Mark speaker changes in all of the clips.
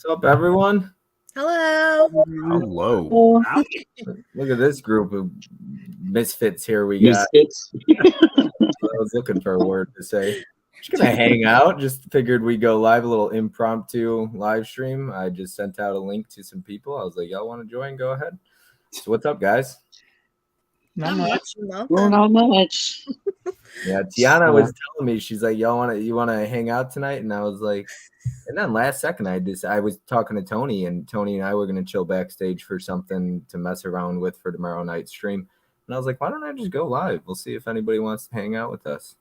Speaker 1: up, everyone?
Speaker 2: Hello.
Speaker 3: Hello.
Speaker 1: Look at this group of misfits here we got.
Speaker 4: Misfits.
Speaker 1: I was looking for a word to say. Just gonna hang out. Just figured we'd go live, a little impromptu live stream. I just sent out a link to some people. I was like, y'all want to join? Go ahead. So what's up, guys?
Speaker 2: Not much.
Speaker 4: Well, not much.
Speaker 1: Yeah, Tiana was telling me, she's like, you wanna hang out tonight? And I was like, and then last second I was talking to Tony, and Tony and I were gonna chill backstage for something to mess around with for tomorrow night's stream. And I was like, why don't I just go live? We'll see if anybody wants to hang out with us.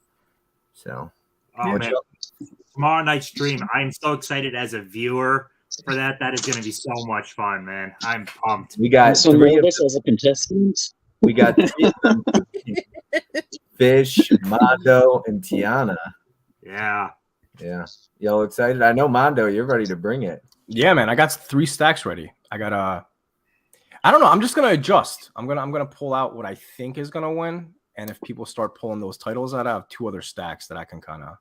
Speaker 1: So
Speaker 5: man. Tomorrow night's stream. I'm so excited as a viewer for that. That is gonna be so much fun, man. I'm pumped.
Speaker 1: We got
Speaker 4: so nervous as a contestant.
Speaker 1: We got three of them. Fish, Mondo, and Tiana.
Speaker 5: Yeah.
Speaker 1: Y'all excited? I know, Mondo, you're ready to bring it.
Speaker 3: Yeah, man. I got 3 stacks ready. I got I don't know. I'm just gonna adjust. I'm gonna pull out what I think is gonna win, and if people start pulling those titles out, I have 2 other stacks that I can kind of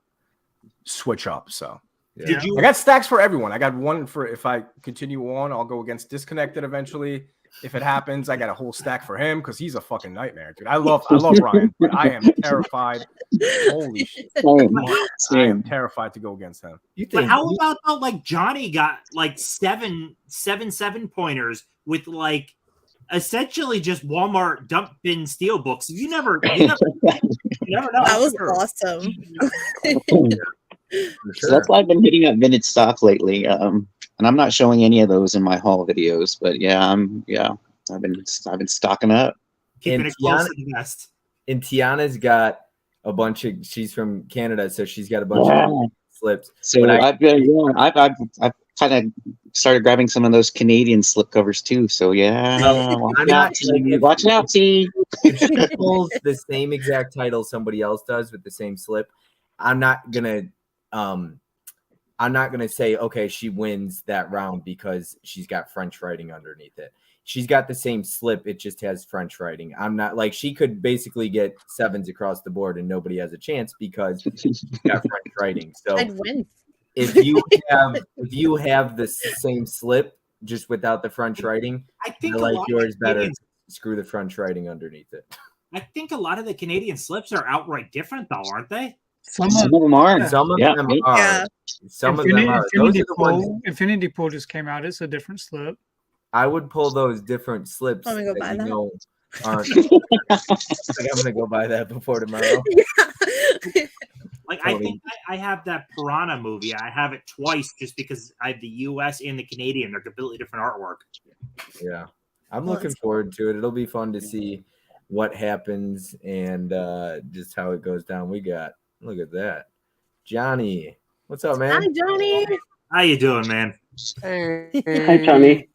Speaker 3: switch up. So
Speaker 1: yeah.
Speaker 3: I got stacks for everyone. I got one for if I continue on, I'll go against Disconnected eventually. If it happens, I got a whole stack for him because he's a fucking nightmare, dude. I love Ryan, but I am terrified. Holy shit. I am terrified to go against him.
Speaker 5: But how about like Johnny got like seven pointers with like essentially just Walmart dump bin steel books. You never know.
Speaker 2: That was awesome.
Speaker 4: So that's why I've been hitting up vintage stock lately. And I'm not showing any of those in my haul videos, but I've been stocking up.
Speaker 5: Keeping it close to the vest.
Speaker 1: And Tiana's got a bunch of. She's from Canada, so she's got a bunch of slips.
Speaker 4: So I've kind of started grabbing some of those Canadian slip covers too. So watch out, T.
Speaker 1: If she pulls the same exact title somebody else does with the same slip, I'm not gonna say, okay, she wins that round because she's got French writing underneath it. She's got the same slip. It just has French writing. I'm not like, she could basically get 7s across the board and nobody has a chance because she's got French writing. So
Speaker 2: I'd win.
Speaker 1: if you have the same slip just without the French writing,
Speaker 5: I think
Speaker 1: I like yours better. Screw the French writing underneath it.
Speaker 5: I think a lot of the Canadian slips are outright different though, aren't they?
Speaker 4: Some of them are.
Speaker 1: Some of them are.
Speaker 2: Yeah.
Speaker 1: Some of them are.
Speaker 6: Infinity Pool just came out. It's a different slip.
Speaker 1: I would pull those different slips.
Speaker 2: I'm gonna go buy that.
Speaker 1: Aren't. I'm gonna go buy that before tomorrow.
Speaker 5: Like I think I have that Piranha movie. I have it twice just because I have the US and the Canadian. They're completely different artwork.
Speaker 1: Yeah. I'm looking forward to it. It'll be fun to see what happens and just how it goes down. Look at that. Johnny. What's up, man?
Speaker 2: Hi, Johnny.
Speaker 5: How you doing, man?
Speaker 7: Hey.
Speaker 4: Hi, Johnny.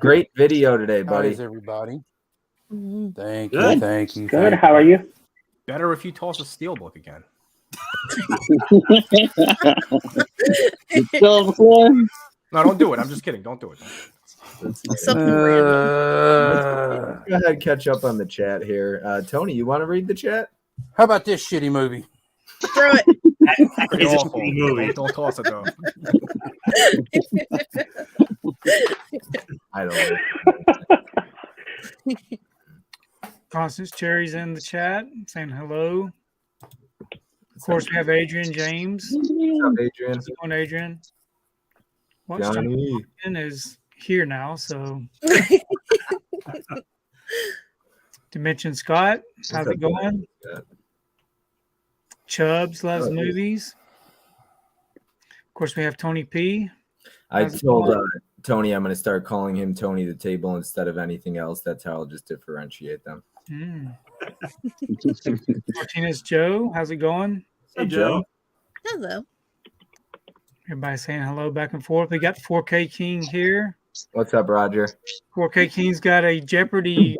Speaker 1: Great video today, buddy.
Speaker 7: How's everybody?
Speaker 2: Mm-hmm.
Speaker 7: Thank you.
Speaker 4: Good. How are you?
Speaker 3: Better if you toss a steelbook again. No, don't do it. I'm just kidding. Don't do it.
Speaker 2: Something random.
Speaker 1: Go ahead, catch up on the chat here. Tony, you want to read the chat?
Speaker 7: How about this shitty movie?
Speaker 2: Throw it.
Speaker 5: It's a shitty movie.
Speaker 3: Don't toss it though.
Speaker 1: I don't know.
Speaker 6: Constance Cherry's in the chat saying hello. Of course, we have Adrian James.
Speaker 1: What's up, Adrian?
Speaker 6: How's it going, Adrian?
Speaker 1: Johnny
Speaker 6: is here now, so Dimension Scott, how's it going? Chubbs loves movies. Of course, we have Tony P.
Speaker 1: I told Tony I'm going to start calling him Tony the Table instead of anything else. That's how I'll just differentiate them.
Speaker 6: Martinez Joe, how's it going?
Speaker 1: Hey, Joe.
Speaker 2: Hello.
Speaker 6: Everybody saying hello back and forth. We got 4K King here.
Speaker 1: What's up, Roger?
Speaker 6: 4K King's got a Jeopardy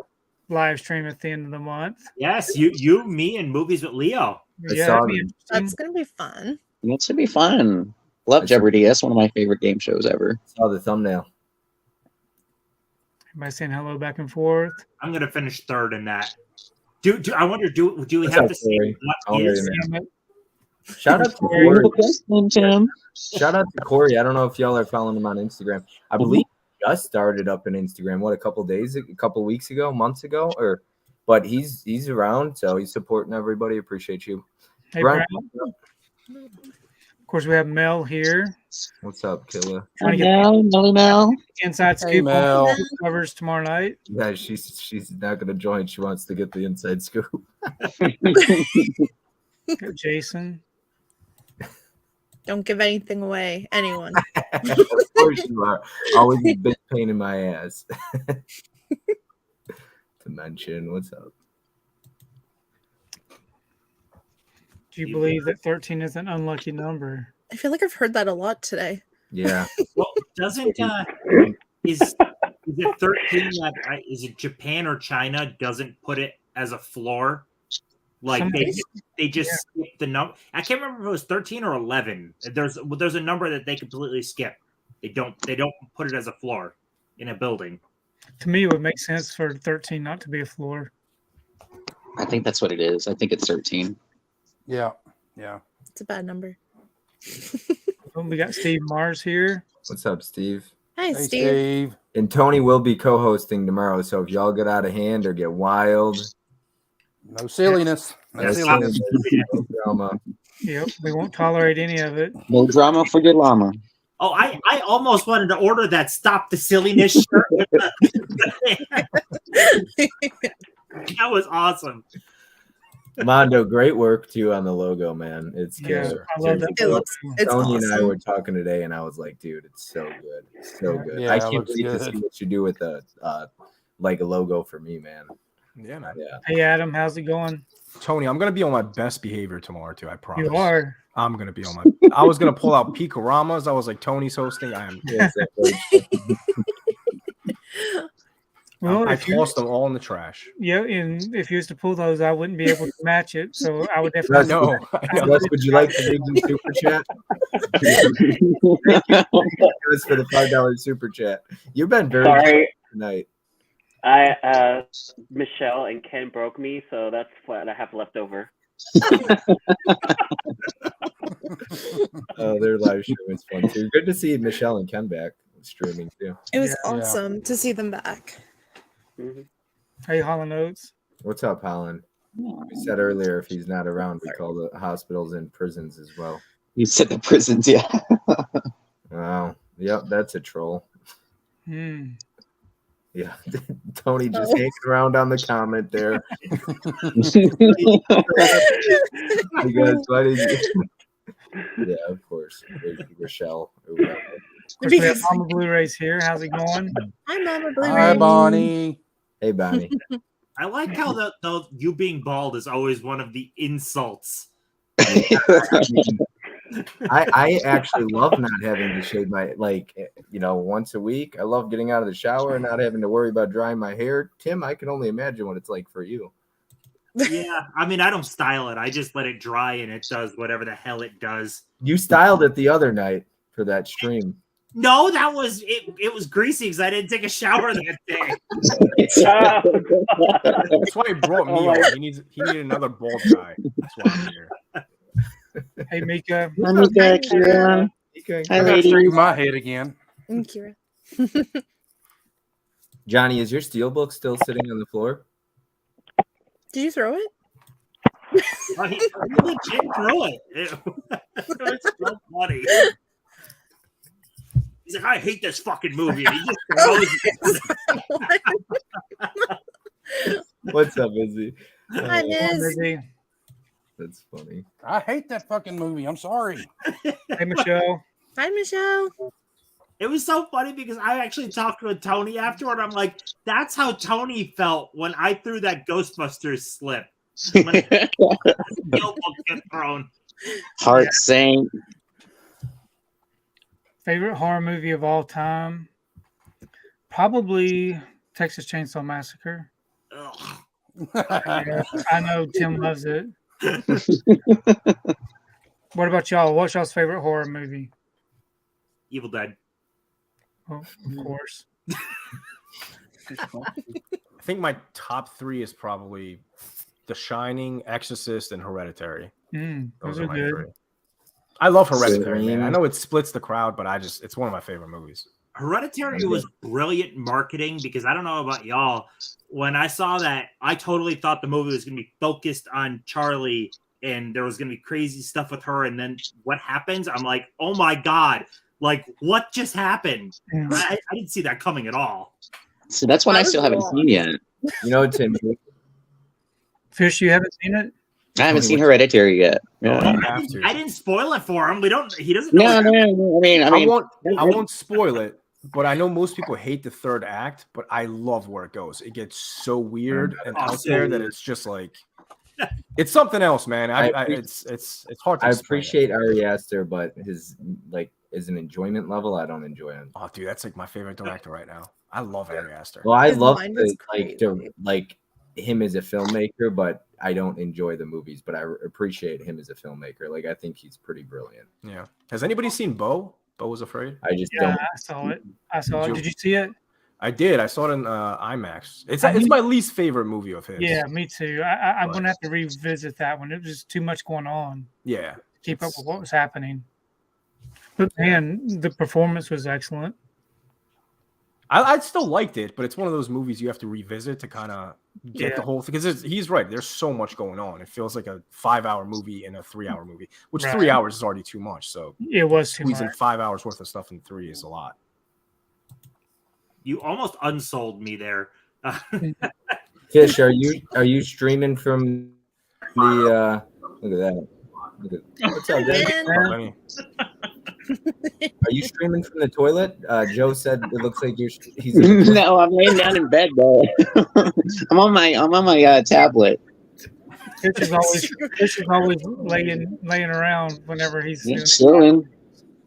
Speaker 6: live stream at the end of the month.
Speaker 5: Yes, you, me, and movies with Leo.
Speaker 2: That's gonna be fun.
Speaker 4: That should be fun. Love Jeopardy. That's one of my favorite game shows ever.
Speaker 1: Saw the thumbnail.
Speaker 6: Everybody saying hello back and forth.
Speaker 5: I'm gonna finish third in that. I wonder, do we have to say what is?
Speaker 1: Shout out to Corey.
Speaker 4: Tim.
Speaker 1: Shout out to Corey. I don't know if y'all are following him on Instagram. I believe he just started up an Instagram. What, a couple weeks ago, months ago, but he's around, so he's supporting everybody. Appreciate you.
Speaker 6: Hey,
Speaker 1: Brian,
Speaker 6: Brown. Of course, we have Mel here.
Speaker 1: what's up, Killa?
Speaker 6: Trying to
Speaker 4: Mel, Mel.
Speaker 6: inside
Speaker 7: Hey,
Speaker 6: scoop
Speaker 7: Mel.
Speaker 6: on covers tomorrow night.
Speaker 1: Yeah, she's not gonna join. She wants to get the inside scoop.
Speaker 6: Got Jason.
Speaker 2: Don't give anything away. Anyone.
Speaker 1: Of course you are. Always a big pain in my ass. To mention, what's up?
Speaker 6: Do you believe that 13 is an unlucky number?
Speaker 2: I feel like I've heard that a lot today.
Speaker 1: Yeah.
Speaker 5: Well, doesn't is it 13? Like, is it Japan or China doesn't put it as a floor? Like they just skip the number. I can't remember if it was 13 or 11. There's a number that they completely skip. They don't put it as a floor in a building.
Speaker 6: To me, it would make sense for 13 not to be a floor.
Speaker 4: I think that's what it is. I think it's 13.
Speaker 7: Yeah.
Speaker 2: It's a bad number.
Speaker 6: We got Steve Mars here.
Speaker 1: What's up, Steve?
Speaker 2: Hi,
Speaker 7: Hey,
Speaker 2: Steve.
Speaker 7: Steve.
Speaker 1: And Tony will be co-hosting tomorrow, so if y'all get out of hand or get wild,
Speaker 7: No silliness. No
Speaker 1: no
Speaker 7: silliness.
Speaker 1: drama.
Speaker 6: Yep, we won't tolerate any of it.
Speaker 4: No drama for your llama.
Speaker 5: Oh, I almost wanted to order that "Stop the Silliness" shirt. That was awesome.
Speaker 1: Mondo, great work too on the logo, man. It's
Speaker 6: Yeah,
Speaker 1: good.
Speaker 6: I love that.
Speaker 2: It's
Speaker 1: Tony and I
Speaker 2: awesome.
Speaker 1: were talking today, and I was like, "Dude, it's so good, it's so good."
Speaker 7: Yeah,
Speaker 1: I
Speaker 7: it
Speaker 1: can't
Speaker 7: looks
Speaker 1: wait to
Speaker 7: good.
Speaker 1: see what you do with a like a logo for me, man.
Speaker 3: Yeah, man.
Speaker 1: Yeah,
Speaker 6: Hey, Adam, how's it going?
Speaker 3: Tony, I'm gonna be on my best behavior tomorrow too. I promise.
Speaker 6: You are.
Speaker 3: I'm gonna be on my. I was gonna pull out Picaramas. I was like, Tony's hosting. I am.
Speaker 1: Yes,
Speaker 6: Well,
Speaker 3: I
Speaker 6: if you,
Speaker 3: tossed them all in the trash.
Speaker 6: yeah, and if you used to pull those, I wouldn't be able to match it. So I would definitely.
Speaker 3: No, I know.
Speaker 1: Russ, would you like to read the super chat? Thanks for the $5 super chat. You've been very
Speaker 8: Sorry,
Speaker 1: tonight.
Speaker 8: Michelle and Ken broke me, so that's what I have left over.
Speaker 1: Oh, their live stream is fun too. Good to see Michelle and Ken back streaming too.
Speaker 2: It was
Speaker 6: Yeah.
Speaker 2: awesome to see them back.
Speaker 8: Mhm.
Speaker 6: Hey, Holland Oates.
Speaker 1: What's up, Holland? We said earlier if he's not around, we call the hospitals and prisons as well.
Speaker 4: You said the prisons, yeah.
Speaker 1: Wow. Yep, that's a troll.
Speaker 6: Hmm.
Speaker 1: Yeah. Tony just hanging around on the comment there. Hey guys, why did you? Yeah, of course. Rochelle or whatever.
Speaker 6: Of course, we have Mama Blu-rays here. How's it going?
Speaker 2: Hi, Mama
Speaker 7: Hi,
Speaker 2: Blu-ray.
Speaker 7: Bonnie.
Speaker 1: Hey, Bonnie.
Speaker 5: I like how the you being bald is always one of the insults.
Speaker 1: I actually love not having to shave my once a week. I love getting out of the shower and not having to worry about drying my hair. Tim, I can only imagine what it's like for you.
Speaker 5: Yeah, I mean, I don't style it. I just let it dry and it does whatever the hell it does.
Speaker 1: You styled it the other night for that stream.
Speaker 5: No, that was it. It was greasy because I didn't take a shower that day.
Speaker 3: That's why he brought me on. He needed another bald guy. That's why I'm here.
Speaker 6: Hey, Mika.
Speaker 4: Monica, Kira.
Speaker 1: Okay.
Speaker 4: Hi,
Speaker 7: I gotta
Speaker 4: ladies.
Speaker 7: shave my head again.
Speaker 2: And Kira.
Speaker 1: Johnny, is your steelbook still sitting on the floor?
Speaker 2: Did you throw it?
Speaker 5: He legit threw it. It was so funny. He's like, I hate this fucking movie. And he just throws it.
Speaker 1: What's up, Izzy?
Speaker 2: Hi, Miz.
Speaker 6: Busy.
Speaker 1: That's funny.
Speaker 7: I hate that fucking movie. I'm sorry.
Speaker 6: Hey, Michelle.
Speaker 2: Hi, Michelle.
Speaker 5: It was so funny because I actually talked with Tony afterward. I'm like, that's how Tony felt when I threw that Ghostbusters slip. When the steelbook get thrown.
Speaker 4: Heart Saint.
Speaker 6: Favorite horror movie of all time? Probably Texas Chainsaw Massacre.
Speaker 5: Ugh.
Speaker 6: Yeah, I know Tim loves it. What about y'all? What's y'all's favorite horror movie?
Speaker 5: Evil Dead.
Speaker 6: Oh, of course.
Speaker 3: I think my top three is probably The Shining, Exorcist, and Hereditary.
Speaker 6: Those
Speaker 3: Those
Speaker 6: are
Speaker 3: are my
Speaker 6: good.
Speaker 3: 3. I love Hereditary, man. I
Speaker 1: Scream.
Speaker 3: know it splits the crowd, but it's one of my favorite movies.
Speaker 5: Hereditary was brilliant marketing because I don't know about y'all. When I saw that, I totally thought the movie was going to be focused on Charlie and there was going to be crazy stuff with her. And then what happens? I'm like, oh my God, like what just happened?
Speaker 6: Yeah.
Speaker 5: I didn't see that coming at all.
Speaker 4: So that's one I still haven't seen yet.
Speaker 1: You know, Tim,
Speaker 6: Fish, you haven't seen it?
Speaker 4: I haven't seen Hereditary yet. Yeah.
Speaker 3: Oh, you have to.
Speaker 5: I didn't spoil it for him. He doesn't know.
Speaker 4: No.
Speaker 3: I won't spoil it, but I know most people hate the 3rd act, but I love where it goes. It gets so weird and out there that it's just like it's something else, man. It's hard to
Speaker 1: I
Speaker 3: explain
Speaker 1: appreciate Ari Aster, but his like as an enjoyment level, I don't enjoy him.
Speaker 3: Oh, dude, that's like my favorite director right now. I love Ari Aster.
Speaker 1: Well, I
Speaker 2: His
Speaker 1: love
Speaker 2: mind is
Speaker 1: like him as a filmmaker, but I don't enjoy the movies. But I appreciate him as a filmmaker. Like I think he's pretty brilliant.
Speaker 3: Yeah. Has anybody seen Bo? Bo Was Afraid?
Speaker 1: I just
Speaker 6: Yeah,
Speaker 1: don't.
Speaker 6: I saw it. Did you see it?
Speaker 3: I did. I saw it in IMAX. It's my least favorite movie of his.
Speaker 6: Yeah, me too. I'm gonna have to revisit that one. It was too much going on.
Speaker 3: Yeah.
Speaker 6: To keep up with what was happening. But man, the performance was excellent.
Speaker 3: I still liked it, but it's one of those movies you have to revisit to kind of get the whole thing. Because he's right. There's so much going on. It feels like a 5-hour movie and a 3-hour movie, which 3 hours is already too much. So
Speaker 6: it was too
Speaker 3: squeezing
Speaker 6: much.
Speaker 3: 5 hours worth of stuff in 3 is a lot.
Speaker 5: You almost unsold me there.
Speaker 1: Fish, are you streaming from the? Look at that. What's up,
Speaker 2: Man.
Speaker 1: Are you streaming from the toilet? Joe said it looks like he's.
Speaker 4: No, I'm laying down in bed, though. I'm on my tablet.
Speaker 6: Fish is always laying around whenever he's
Speaker 4: Chilling,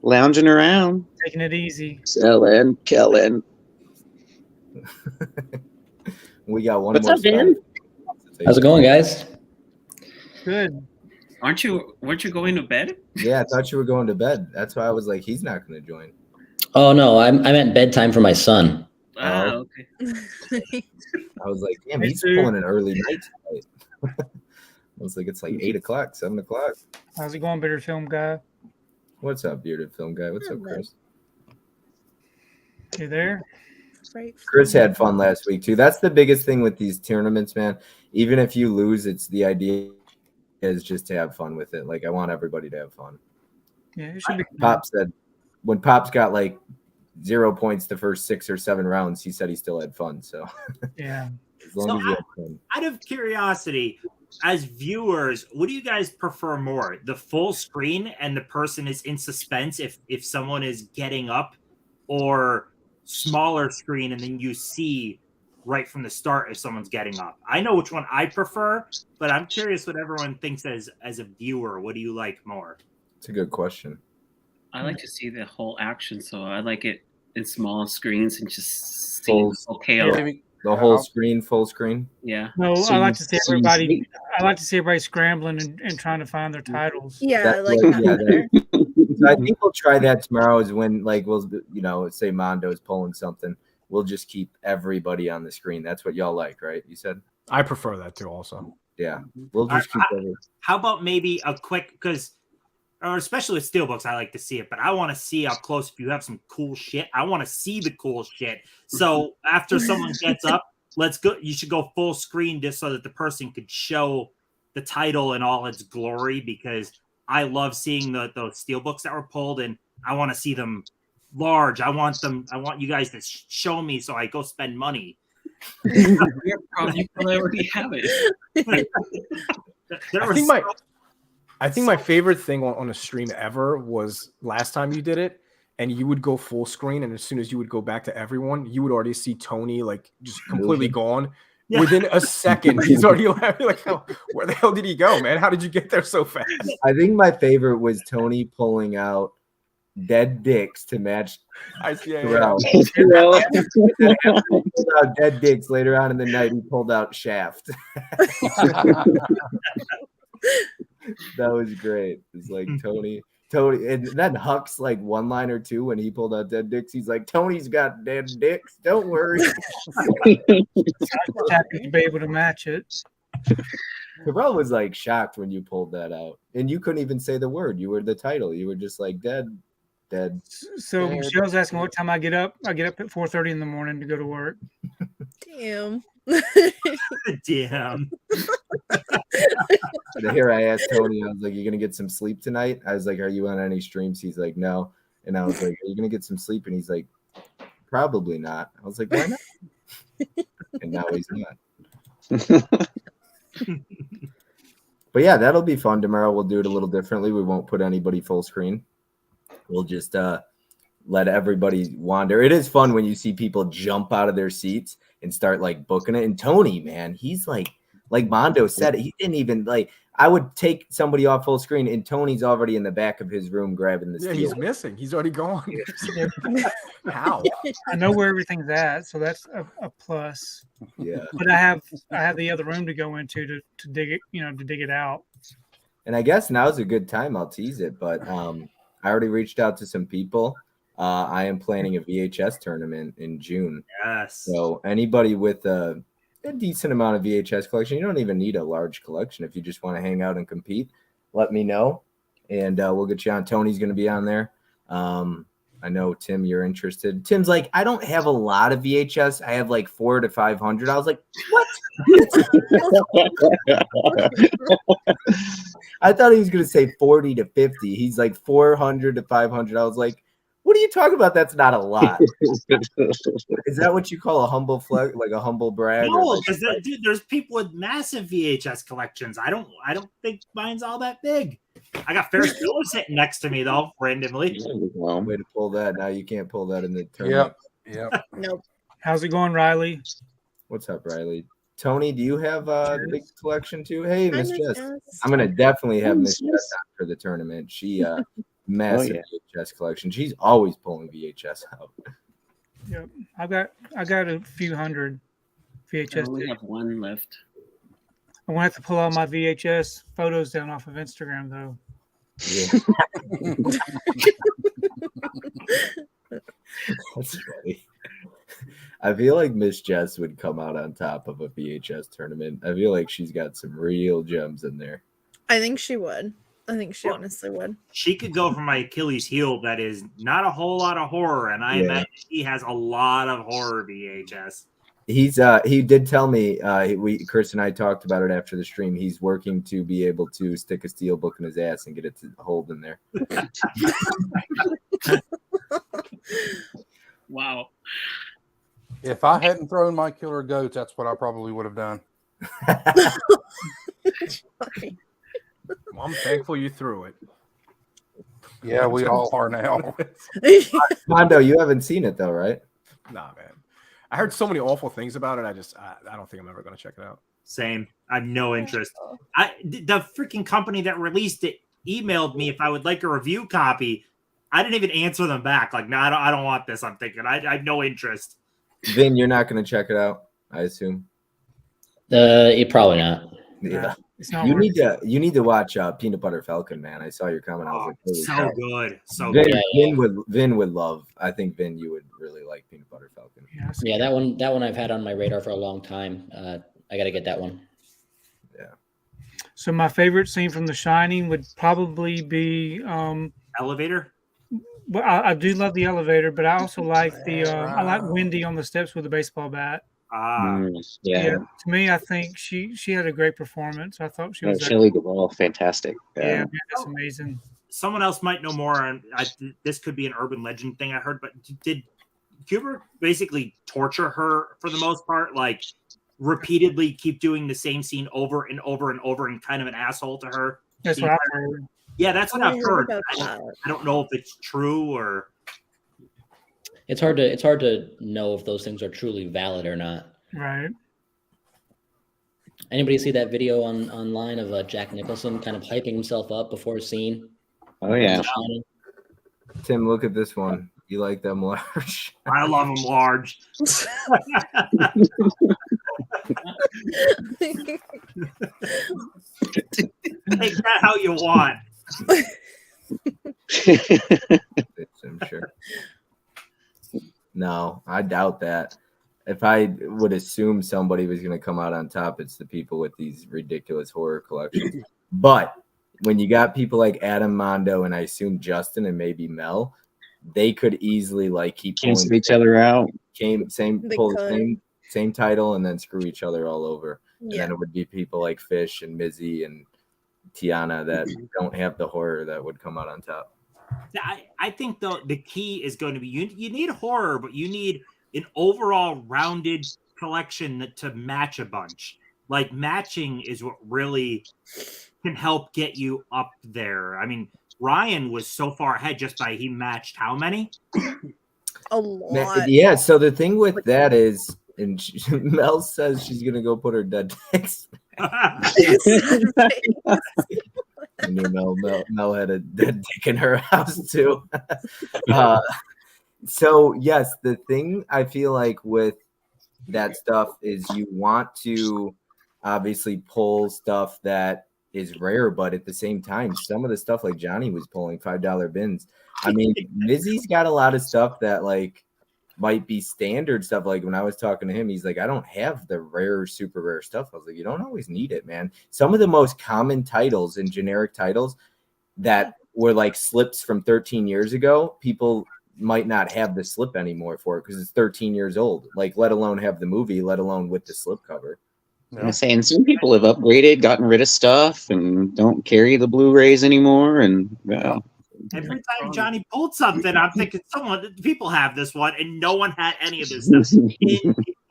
Speaker 4: lounging around,
Speaker 6: taking it easy.
Speaker 4: killing.
Speaker 1: We got one
Speaker 4: What's
Speaker 1: more.
Speaker 4: up, Dan?
Speaker 9: How's it going, guys?
Speaker 6: Good.
Speaker 10: Weren't you going to bed?
Speaker 1: Yeah, I thought you were going to bed. That's why I was like, he's not going to join.
Speaker 9: Oh no, I meant bedtime for my son.
Speaker 10: Okay.
Speaker 1: I was like, damn, he's pulling an early night tonight. I was like, it's like 8 o'clock, 7 o'clock.
Speaker 6: How's it going, Bearded Film Guy?
Speaker 1: What's up, bearded film guy? What's up, Chris?
Speaker 6: You there?
Speaker 1: Chris had fun last week too. That's the biggest thing with these tournaments, man. Even if you lose, it's the idea is just to have fun with it. Like I want everybody to have fun.
Speaker 6: Yeah, it should be.
Speaker 1: Pop said when Pop's got like 0 points the first 6 or 7 rounds, he said he still had fun. So
Speaker 6: yeah,
Speaker 1: as long as you have fun.
Speaker 5: Out of curiosity, as viewers, what do you guys prefer more? The full screen and the person is in suspense if someone is getting up, or smaller screen and then you see right from the start if someone's getting up? I know which one I prefer, but I'm curious what everyone thinks as a viewer. What do you like more?
Speaker 1: It's a good question.
Speaker 10: I like to see the whole action, so I like it in small screens and just seeing the whole chaos.
Speaker 1: The whole screen, full screen.
Speaker 10: Yeah.
Speaker 6: No, I like to see everybody. I like to see everybody scrambling and trying to find their titles.
Speaker 2: Yeah,
Speaker 1: That's
Speaker 2: like
Speaker 1: what-
Speaker 2: that.
Speaker 1: So I think we'll try that tomorrow. Is when like we'll say Mondo's pulling something. We'll just keep everybody on the screen. That's what y'all like, right? You said.
Speaker 3: I prefer that too. Also.
Speaker 1: Yeah, we'll just keep everything.
Speaker 5: How about maybe a quick, or especially with steelbooks, I like to see it, but I want to see up close if you have some cool shit. I want to see the cool shit. So after someone gets up, let's go. You should go full screen just so that the person could show the title in all its glory, because I love seeing those steelbooks that were pulled, and I want to see them large. I want you guys to show me so I go spend money.
Speaker 10: You probably already have it.
Speaker 3: I think my favorite thing on a stream ever was last time you did it, and you would go full screen, and as soon as you would go back to everyone, you would already see Tony like just completely gone. Yeah. Within a second, he's already like, oh, where the hell did he go, man? How did you get there so fast?
Speaker 1: I think my favorite was Tony pulling out dead dicks to match. Terrell. He pulled out dead dicks later on in the night. He pulled out Shaft. That was great. It's like Tony, and then Huck's like one line or two when he pulled out dead dicks. He's like, Tony's got dead dicks. Don't worry.
Speaker 6: Happy to be able to match it.
Speaker 1: Cabral was like shocked when you pulled that out, and you couldn't even say the word. You were the title. You were just like dead.
Speaker 6: So Michelle's asking what time I get up. I get up at 4:30 in the morning to go to work.
Speaker 2: Damn.
Speaker 5: Damn.
Speaker 1: Here I asked Tony, I was like, "You gonna get some sleep tonight?" I was like, "Are you on any streams?" He's like, "No," and I was like, "Are you gonna get some sleep?" And he's like, "Probably not." I was like, "Why not?" And now he's not. But yeah, that'll be fun. Tomorrow we'll do it a little differently. We won't put anybody full screen. We'll just let everybody wander. It is fun when you see people jump out of their seats and start like booking it. And Tony, man, he's like Mondo said, he didn't even like. I would take somebody off full screen, and Tony's already in the back of his room grabbing the
Speaker 3: Yeah,
Speaker 1: steel.
Speaker 3: he's missing. He's already gone. How?
Speaker 6: I know where everything's at, so that's a plus.
Speaker 1: Yeah.
Speaker 6: But I have the other room to go into to dig it, to dig it out.
Speaker 1: And I guess now's a good time. I'll tease it, but I already reached out to some people. I am planning a VHS tournament in June.
Speaker 5: Yes.
Speaker 1: So anybody with a decent amount of VHS collection, you don't even need a large collection. If you just want to hang out and compete, let me know, and we'll get you on. Tony's going to be on there. I know, Tim, you're interested. Tim's like, I don't have a lot of VHS. I have like 400 to 500. I was like, what? I thought he was going to say 40 to 50. He's like 400 to 500. I was like, what are you talking about? That's not a lot. Is that what you call a humble flex, like a humble brag?
Speaker 5: No, because dude, there's people with massive VHS collections. I don't think mine's all that big. I got Ferris Bueller sitting next to me though, randomly.
Speaker 1: Way to pull that. Now you can't pull that in the tournament.
Speaker 7: Yep.
Speaker 2: Nope.
Speaker 6: How's it going, Riley?
Speaker 1: What's up, Riley? Tony, do you have a big collection too? Hey, Miss Jess.
Speaker 2: Jess.
Speaker 1: I'm gonna definitely have Miss Jess on for the tournament. She massive VHS collection. She's always pulling VHS out.
Speaker 6: Yep. I got a few hundred VHS.
Speaker 10: I only have one left.
Speaker 6: I'm gonna have to pull all my VHS photos down off of Instagram though.
Speaker 1: Yeah. That's funny. I feel like Miss Jess would come out on top of a VHS tournament. I feel like she's got some real gems in there.
Speaker 2: I think she would. I think she honestly would.
Speaker 5: She could go for my Achilles heel. That is not a whole lot of horror, and I imagine she has a lot of horror VHS.
Speaker 1: He did tell me, Chris and I talked about it after the stream. He's working to be able to stick a steel book in his ass and get it to hold in there.
Speaker 10: Wow.
Speaker 7: If I hadn't thrown my killer goats, that's what I probably would have done.
Speaker 3: Well, I'm thankful you threw it.
Speaker 7: Yeah, we all are now.
Speaker 1: Mondo, you haven't seen it though, right?
Speaker 3: Nah, man. I heard so many awful things about it. I don't think I'm ever going to check it out.
Speaker 5: Same. I have no interest. The freaking company that released it emailed me if I would like a review copy. I didn't even answer them back. Like, no, I don't want this. I'm thinking I have no interest.
Speaker 1: Vin, you're not going to check it out, I assume.
Speaker 9: Probably not.
Speaker 1: Yeah.
Speaker 6: It's not
Speaker 1: You need to watch Peanut Butter Falcon, man. I saw your comment. I was like, holy
Speaker 5: So
Speaker 1: cow.
Speaker 5: good. So
Speaker 1: Vin,
Speaker 5: good.
Speaker 1: Vin would love. I think Vin, you would really like Peanut Butter Falcon.
Speaker 9: Yeah, that one I've had on my radar for a long time. I got to get that one.
Speaker 1: Yeah.
Speaker 6: So my favorite scene from The Shining would probably be
Speaker 5: Elevator.
Speaker 6: Well, I do love the elevator, but I also like I like Wendy on the steps with the baseball bat.
Speaker 9: Yeah.
Speaker 6: To me, I think she had a great performance. I thought she was
Speaker 4: Shelley Duvall, fantastic.
Speaker 6: Yeah, man, that's amazing.
Speaker 5: Someone else might know more. And this could be an urban legend thing I heard, but did Kubrick basically torture her for the most part? Like repeatedly keep doing the same scene over and over and over and kind of an asshole to her?
Speaker 6: That's what I've heard.
Speaker 5: Yeah, that's what I've heard. I don't know if it's true or.
Speaker 9: It's hard to know if those things are truly valid or not.
Speaker 6: Right.
Speaker 9: Anybody see that video online of Jack Nicholson kind of hyping himself up before a scene?
Speaker 4: Oh yeah.
Speaker 1: Tim, look at this one. You like them large?
Speaker 5: I love them large. Take that how you want.
Speaker 1: I'm sure. No, I doubt that. if I would assume somebody was going to come out on top, it's the people with these ridiculous horror collections. But when you got people like Adam Mondo and I assume Justin and maybe Mel, they could easily like keep
Speaker 4: cancel each other out.
Speaker 1: Pull the same title and then screw each other all over. And then it would be people like Fish and Mizzy and Tiana that don't have the horror that would come out on top.
Speaker 5: I think though the key is going to be you need horror, but you need an overall rounded collection to match a bunch. Like matching is what really can help get you up there. I mean, Ryan was so far ahead just by he matched how many?
Speaker 2: A lot.
Speaker 1: Yeah. So the thing with that is, and Mel says she's gonna go put her dead dicks. I knew Mel had a dead dick in her house too. So yes, the thing I feel like with that stuff is you want to obviously pull stuff that is rare, but at the same time, some of the stuff like Johnny was pulling $5 bins. I mean, Mizzy's got a lot of stuff that like might be standard stuff. Like when I was talking to him, he's like, I don't have the rare, super rare stuff. I was like, you don't always need it, man. Some of the most common titles and generic titles that were like slips from 13 years ago, people might not have the slip anymore for it because it's 13 years old. Like, let alone have the movie, let alone with the slip cover.
Speaker 4: I'm saying some people have upgraded, gotten rid of stuff, and don't carry the Blu-rays anymore. And
Speaker 5: every time Johnny pulled something, I'm thinking people have this one, and no one had any of this stuff.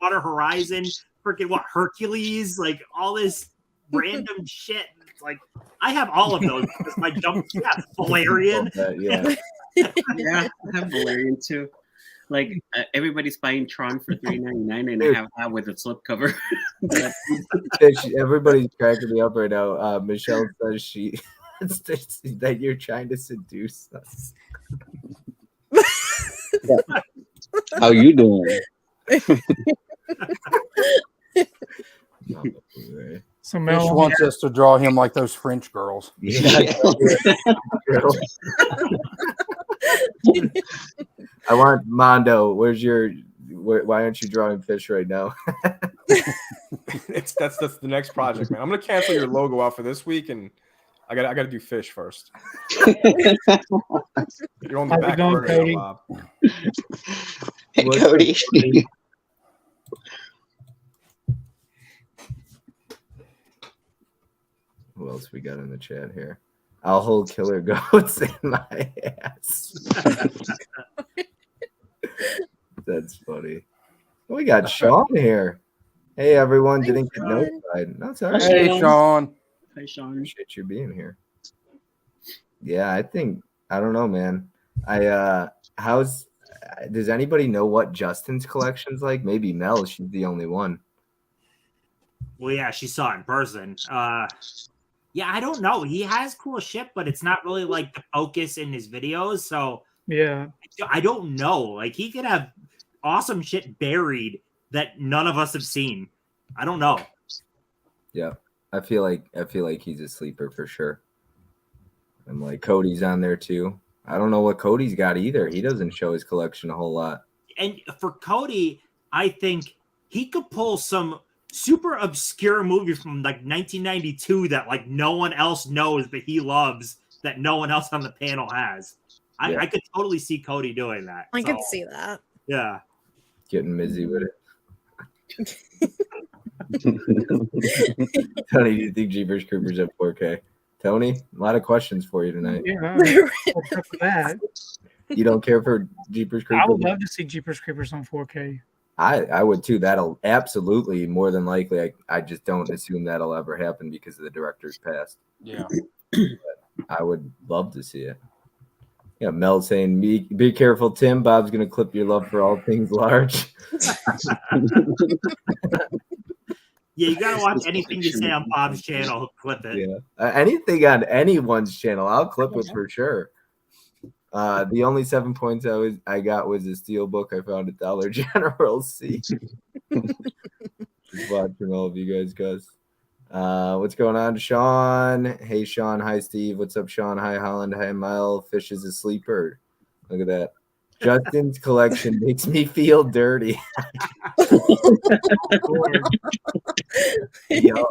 Speaker 5: Water Horizon, freaking what Hercules, like all this random shit. It's like I have all of those because my jump, Valerian.
Speaker 1: Yeah.
Speaker 10: Yeah, I have Valerian too. Like everybody's buying Tron for $3.99, and I have that with a slip cover.
Speaker 1: Everybody's cracking me up right now. Michelle says that you're trying to seduce us.
Speaker 4: How you doing?
Speaker 7: So Mel wants us to draw him like those French girls.
Speaker 1: Yeah. I want Mondo. Why aren't you drawing Fish right now?
Speaker 3: That's the next project, man. I'm gonna cancel your logo out for this week, and I gotta do Fish first. You're on the back burner,
Speaker 6: Cody?
Speaker 3: Bob.
Speaker 4: Hey, Cody.
Speaker 1: Who else we got in the chat here? I'll hold killer goats in my ass. That's funny. We got Sean here. Hey, everyone. Didn't get notified. No, it's all right.
Speaker 7: Hey, Sean.
Speaker 10: Hi, Sean.
Speaker 1: Appreciate you being here. Yeah, I don't know, man. Does anybody know what Justin's collection's like? Maybe Mel. She's the only one.
Speaker 5: Well, yeah, she saw it in person. Yeah, I don't know. He has cool shit, but it's not really like the focus in his videos. So
Speaker 6: yeah,
Speaker 5: I don't know. Like he could have awesome shit buried that none of us have seen. I don't know.
Speaker 1: Yeah, I feel like he's a sleeper for sure. And like Cody's on there too. I don't know what Cody's got either. He doesn't show his collection a whole lot.
Speaker 5: And for Cody, I think he could pull some super obscure movie from like 1992 that like no one else knows but he loves that no one else on the panel has. I could totally see Cody doing that.
Speaker 2: I could see that.
Speaker 5: Yeah.
Speaker 1: Getting busy with it. Tony, do you think Jeepers Creepers at 4K? Tony, a lot of questions for you tonight.
Speaker 6: Yeah, for that.
Speaker 1: You don't care for Jeepers Creepers?
Speaker 6: I would love to see Jeepers Creepers on 4K.
Speaker 1: I would too. That'll absolutely, more than likely. I just don't assume that'll ever happen because of the director's past.
Speaker 7: Yeah.
Speaker 1: I would love to see it. Yeah, Mel saying, be careful, Tim. Bob's going to clip your love for all things large.
Speaker 5: Yeah, you got to watch anything you say on Bob's channel. Clip it.
Speaker 1: Yeah. Anything on anyone's channel, I'll clip it for sure. The only 7 points I got was a steel book I found at Dollar General. See, just watching all of you guys. What's going on, Sean? Hey, Sean. Hi, Steve. What's up, Sean? Hi, Holland. Hi, Mel. Fish is a sleeper. Look at that. Justin's collection makes me feel dirty. Yo,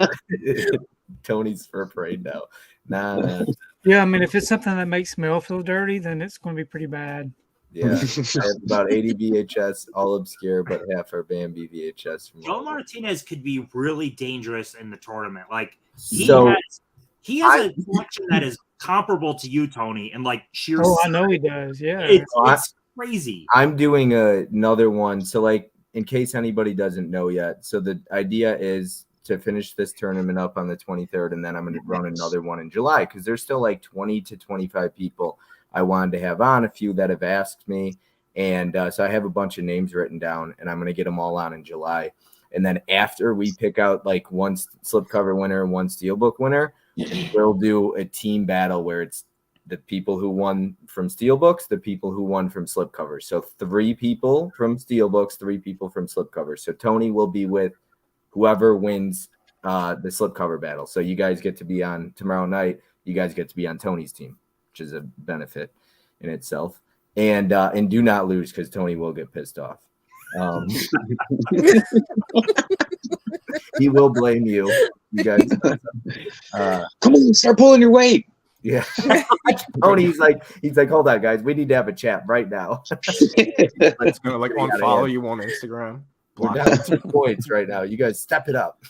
Speaker 1: Tony's for parade now. Nah.
Speaker 6: Yeah, I mean, if it's something that makes Mel feel dirty, then it's going to be pretty bad.
Speaker 1: Yeah, I have about 80 VHS, all obscure, but half are Bambi VHS. From
Speaker 5: Joe Martinez could be really dangerous in the tournament. Like he
Speaker 1: So,
Speaker 5: has a collection that is comparable to you, Tony, and like sheer.
Speaker 6: Oh, I know he does. Yeah,
Speaker 5: it's crazy.
Speaker 1: I'm doing another one. So, like, in case anybody doesn't know yet, so the idea is to finish this tournament up on the 23rd, and then I'm going to run another one in July because there's still like 20 to 25 people I wanted to have on, a few that have asked me. And so I have a bunch of names written down, and I'm going to get them all on in July. And then after we pick out like one slipcover winner and one steelbook winner, we'll do a team battle where it's the people who won from steelbooks, the people who won from slipcovers. So 3 people from steelbooks, 3 people from slipcovers. So Tony will be with whoever wins the slipcover battle. So you guys get to be on tomorrow night. You guys get to be on Tony's team, which is a benefit in itself. And do not lose because Tony will get pissed off. He will blame you. You guys,
Speaker 4: come on, start pulling your weight.
Speaker 1: Yeah, Tony's like, hold on, guys, we need to have a chat right now.
Speaker 3: It's gonna like unfollow you on Instagram.
Speaker 1: We're down 2 points right now. You guys step it up.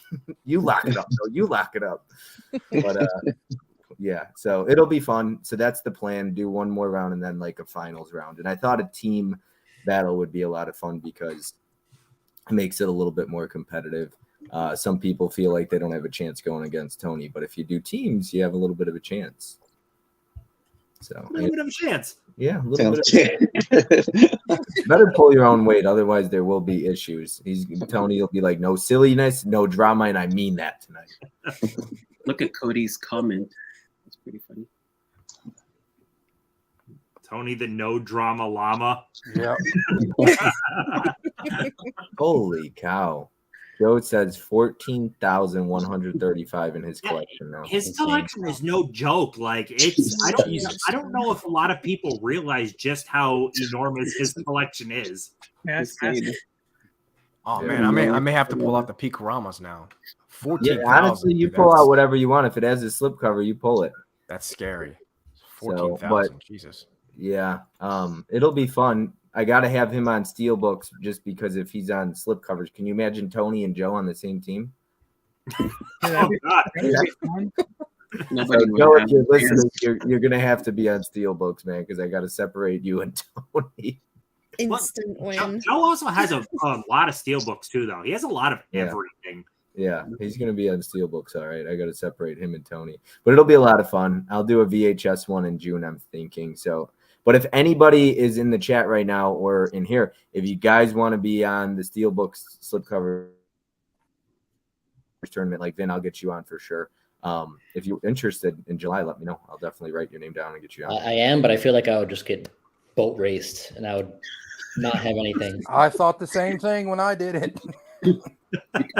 Speaker 1: You lock it up. No, you lock it up. But yeah, so it'll be fun. So that's the plan. Do one more round and then like a finals round. And I thought a team battle would be a lot of fun because it makes it a little bit more competitive. Some people feel like they don't have a chance going against Tony, but if you do teams, you have a little bit of a chance. So
Speaker 5: a little bit of a chance.
Speaker 1: Yeah, a little bit. Better pull your own weight, otherwise there will be issues. Tony will be like, no silliness, no drama, and I mean that tonight.
Speaker 10: Look at Cody's comment. It's pretty funny.
Speaker 5: Tony, the no drama llama.
Speaker 7: Yeah.
Speaker 1: Holy cow. Joe says 14,135 in his collection now.
Speaker 5: His collection is no joke. Like it's I don't know if a lot of people realize just how enormous his collection is.
Speaker 3: Oh man, I may have to pull out the Picaramas now. 14,000.
Speaker 1: Yeah, honestly, you pull out whatever you want. If it has a slipcover, you pull it.
Speaker 3: That's scary. 14,000. Jesus.
Speaker 1: Yeah, it'll be fun. I got to have him on steelbooks just because if he's on slipcovers, can you imagine Tony and Joe on the same team?
Speaker 5: Oh God.
Speaker 1: So, Joe, if you're listening, you're gonna have to be on steelbooks, man, because I got to separate you and Tony.
Speaker 2: Instant win.
Speaker 5: Joe also has a lot of steelbooks too, though. He has a lot of everything.
Speaker 1: Yeah, he's gonna be on steelbooks. All right, I got to separate him and Tony, but it'll be a lot of fun. I'll do a VHS one in June, I'm thinking. So, but if anybody is in the chat right now or in here, if you guys want to be on the steelbooks slipcover tournament like Vin, I'll get you on for sure. If you're interested in July, let me know. I'll definitely write your name down and get you on.
Speaker 9: I am, but I feel like I would just get boat raced and I would not have anything.
Speaker 7: I thought the same thing when I did it.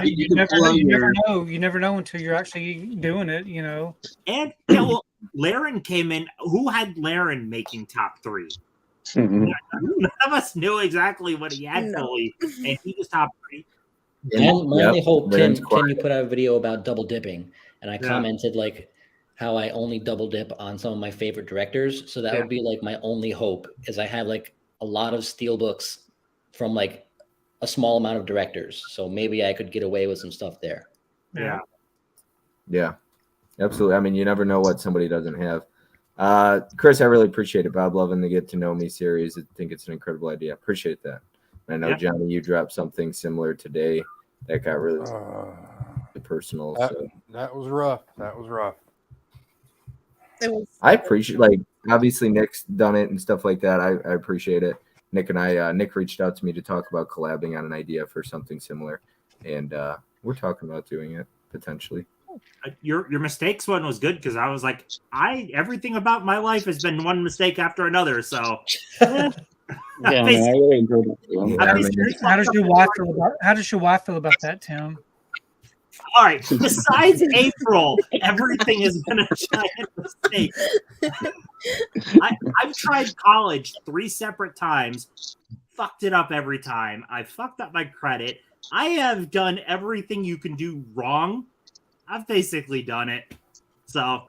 Speaker 6: You never know until you're actually doing it, you know.
Speaker 5: And well, Laren came in. Who had Laren making top 3? None of us knew exactly what he had fully, and he was top 3.
Speaker 9: My only hope, can you put out a video about double dipping? And I commented like how I only double dip on some of my favorite directors. So that would be like my only hope, is I have like a lot of steelbooks from like a small amount of directors. So maybe I could get away with some stuff there.
Speaker 1: Yeah, absolutely. I mean, you never know what somebody doesn't have. Chris, I really appreciate it. Bob Lovin' the Get to Know Me series. I think it's an incredible idea. Appreciate that. I know, Johnny, you dropped something similar today that got really personal.
Speaker 7: That was rough. That was rough.
Speaker 1: I appreciate, like, obviously Nick's done it and stuff like that. I appreciate it. Nick reached out to me to talk about collabing on an idea for something similar, and we're talking about doing it potentially.
Speaker 5: Your mistakes one was good because I was like, everything about my life has been one mistake after another. So
Speaker 4: I really enjoyed it.
Speaker 6: How does your wife feel about that, Tim?
Speaker 5: All right. Besides April, everything has been a giant mistake. I've tried college 3 separate times, fucked it up every time. I fucked up my credit. I have done everything you can do wrong. I've basically done it. So.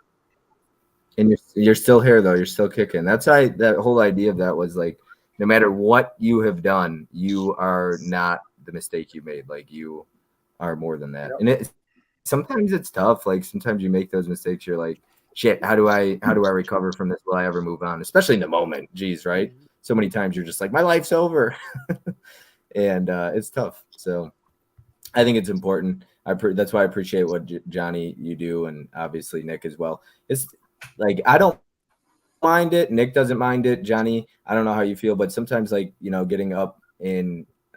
Speaker 1: And you're still here though. You're still kicking. That's why that whole idea of that was like, no matter what you have done, you are not the mistake you made. Like you are more than that. And sometimes it's tough. Like sometimes you make those mistakes. You're like, shit, how do I recover from this? Will I ever move on? Especially in the moment. Geez, right? So many times you're just like, my life's over. And it's tough. So I think it's important. That's why I appreciate what Johnny you do, and obviously Nick as well. It's like I don't mind it. Nick doesn't mind it. Johnny, I don't know how you feel, but sometimes like getting up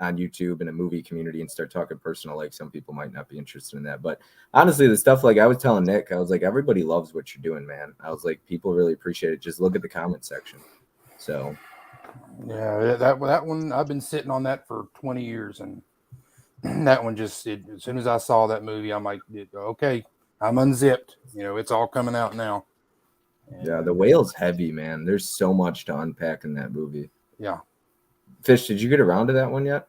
Speaker 1: on YouTube in a movie community and start talking personal, like some people might not be interested in that. But honestly, the stuff like I was telling Nick, I was like, everybody loves what you're doing, man. I was like, people really appreciate it. Just look at the comment section. So
Speaker 7: yeah, that one I've been sitting on that for 20 years, and that one just as soon as I saw that movie, I'm like, okay, I'm unzipped. It's all coming out now. And,
Speaker 1: yeah, the whale's heavy, man. There's so much to unpack in that movie.
Speaker 7: Yeah.
Speaker 1: Fish, did you get around to that one yet?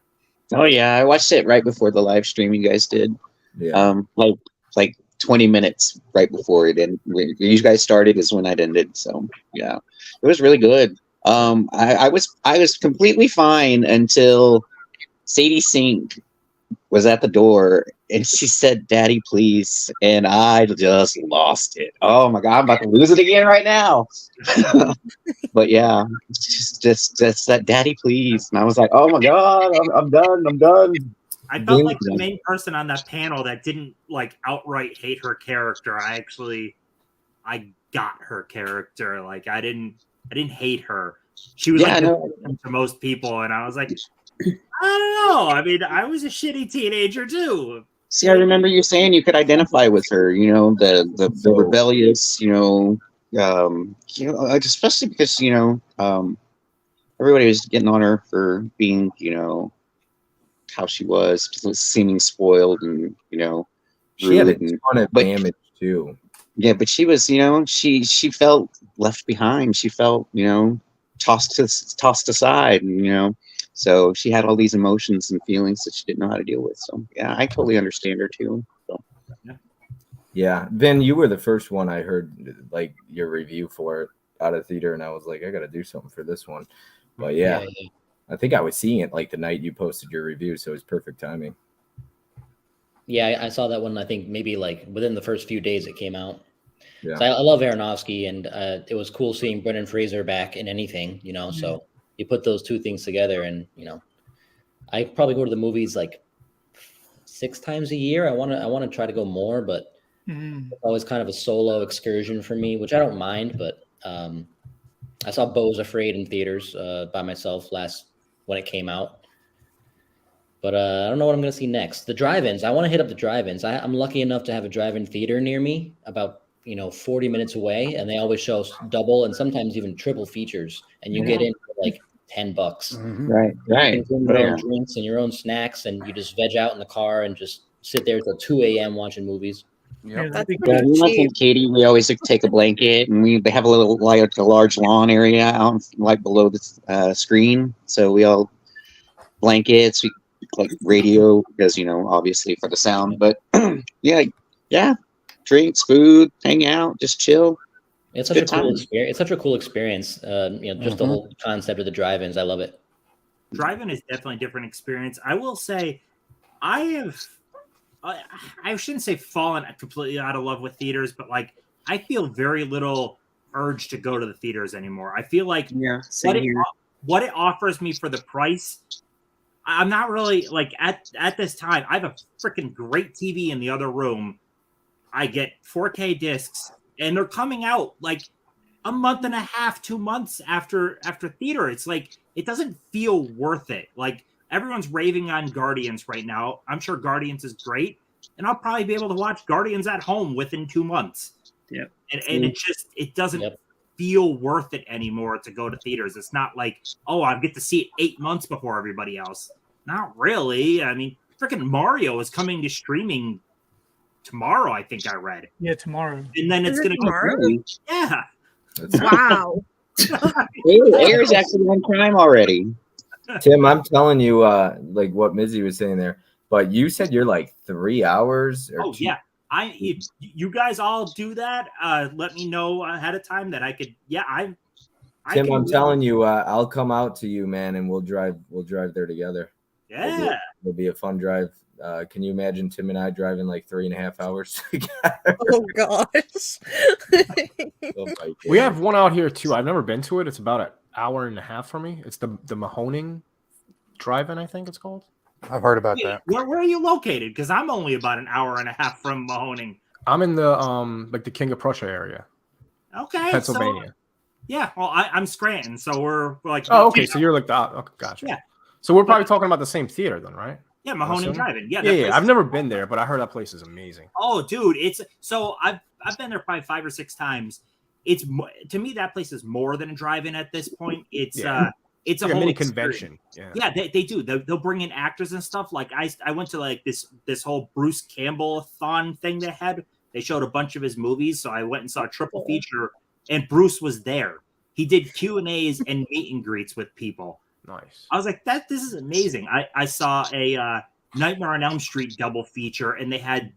Speaker 4: Oh yeah, I watched it right before the live stream you guys did.
Speaker 1: Yeah.
Speaker 4: Like 20 minutes right before it, and when you guys started is when I ended. So yeah, it was really good. I was completely fine until Sadie Sink was at the door and she said, "Daddy, please," and I just lost it. Oh my God, I'm about to lose it again right now. But yeah, just that "Daddy, please," and I was like, "Oh my God, I'm done. I'm done."
Speaker 5: I felt like the main person on that panel that didn't like outright hate her character. I got her character. Like I didn't hate her. She was to most people, and I was like, I don't know. I mean, I was a shitty teenager too.
Speaker 4: See, I remember you saying you could identify with her. The rebellious. Especially because everybody was getting on her for being how she was seeming spoiled and
Speaker 1: she had a
Speaker 4: rude
Speaker 1: ton of damage too.
Speaker 4: Yeah, but she was she felt left behind. She felt tossed aside, and so she had all these emotions and feelings that she didn't know how to deal with. So yeah, I totally understand her too. So.
Speaker 1: Yeah, Vin, you were the first one I heard like your review for it out of theater, and I was like, I got to do something for this one. But yeah, I think I was seeing it like the night you posted your review, so it was perfect timing.
Speaker 9: Yeah, I saw that one. I think maybe like within the first few days it came out.
Speaker 1: Yeah,
Speaker 9: so I love Aronofsky, and it was cool seeing Brendan Fraser back in anything. So you put those two things together, and I probably go to the movies like 6 times a year. I want to try to go more, but it's always kind of a solo excursion for me, which I don't mind. But I saw Beau's Afraid in theaters by myself when it came out. But I don't know what I'm going to see next. The drive-ins. I want to hit up the drive-ins. I'm lucky enough to have a drive-in theater near me, about 40 minutes away, and they always show double and sometimes even triple features, and you get in for like $10.
Speaker 4: Right.
Speaker 9: You can bring your own drinks and your own snacks, and you just veg out in the car and just sit there till 2 a.m. watching movies.
Speaker 7: Yep.
Speaker 4: Katie, we always take a blanket, and they have a little a large lawn area out like below the screen, so we all blankets, we like radio because obviously for the sound, but yeah, drinks, food, hang out, just chill.
Speaker 9: It's such a cool experience. It's such a cool experience. Just the whole concept of the drive-ins. I love it.
Speaker 5: Drive-in is definitely a different experience. I will say, I shouldn't say fallen completely out of love with theaters, but like I feel very little urge to go to the theaters anymore. I feel like what it offers me for the price, I'm not really like at this time. I have a freaking great TV in the other room. I get 4K discs, and they're coming out like a month and a half, 2 months after theater. It's like it doesn't feel worth it. Like everyone's raving on Guardians right now. I'm sure Guardians is great, and I'll probably be able to watch Guardians at home within 2 months.
Speaker 10: Yeah,
Speaker 5: and it doesn't feel worth it anymore to go to theaters. It's not like, oh, I get to see it 8 months before everybody else. Not really. I mean, freaking Mario is coming to streaming tomorrow. I think I read.
Speaker 6: Yeah, tomorrow.
Speaker 5: And then it's
Speaker 2: Is it
Speaker 5: going to go.
Speaker 2: tomorrow?
Speaker 5: Yeah.
Speaker 2: Wow.
Speaker 4: Ooh, Air's actually on Prime already.
Speaker 1: Tim, I'm telling you, like what Mizzy was saying there, but you said you're like 3 hours. Or
Speaker 5: yeah. If you guys all do that, let me know ahead of time that I could. Yeah,
Speaker 1: Tim, I'm telling you, I'll come out to you, man, and we'll drive there together.
Speaker 5: Yeah,
Speaker 1: it'll be a fun drive. Can you imagine Tim and I driving like 3.5 hours together?
Speaker 2: Oh gosh.
Speaker 3: We have one out here too. I've never been to it. It's about an hour and a half from me. It's the Mahoning Drive-In, I think it's called.
Speaker 7: I've heard about that.
Speaker 5: Where are you located? Because I'm only about an hour and a half from Mahoning.
Speaker 3: I'm in the like the King of Prussia area.
Speaker 5: Okay,
Speaker 3: Pennsylvania.
Speaker 5: So, yeah, well, I'm Scranton, so we're like.
Speaker 3: Oh, okay. So you're like the. Okay, gotcha.
Speaker 5: Yeah.
Speaker 3: So we're probably talking about the same theater then, right?
Speaker 5: Yeah, Mahoning Drive-In. Yeah,
Speaker 3: yeah. I've never been there, but I heard that place is amazing.
Speaker 5: Oh, dude, it's so I've been there probably 5 or 6 times. It's to me that place is more than a drive-in at this point. It's it's a
Speaker 3: like
Speaker 5: whole
Speaker 3: mini
Speaker 5: experience.
Speaker 3: convention.
Speaker 5: Yeah, they do. They'll bring in actors and stuff. Like I went to like this whole Bruce Campbell-a-thon thing they had. They showed a bunch of his movies, so I went and saw a triple feature, and Bruce was there. He did Q&As and meet and greets with people.
Speaker 3: Nice.
Speaker 5: I was like, this is amazing. I saw a Nightmare on Elm Street double feature, and they had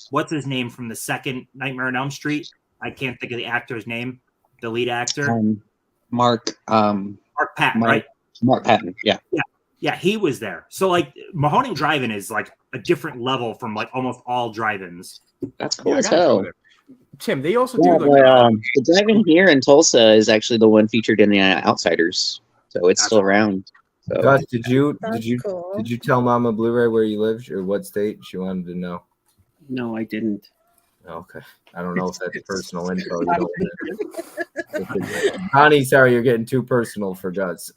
Speaker 5: what's his name from the second Nightmare on Elm Street? I can't think of the actor's name. The lead actor,
Speaker 4: Mark
Speaker 5: Patton, right?
Speaker 4: Mark Patton,
Speaker 5: yeah, he was there. So like Mahoning Drive-In is like a different level from like almost all drive-ins.
Speaker 4: That's cool as hell.
Speaker 3: Tim, they also do like
Speaker 4: the drive-in here in Tulsa is actually the one featured in the Outsiders, so it's still around. So.
Speaker 1: Gus, did you tell Mama Blu-ray where you live or what state? She wanted to know.
Speaker 10: No, I didn't.
Speaker 1: Okay, I don't know if that's personal info. Connie, sorry, you're getting too personal for Gus.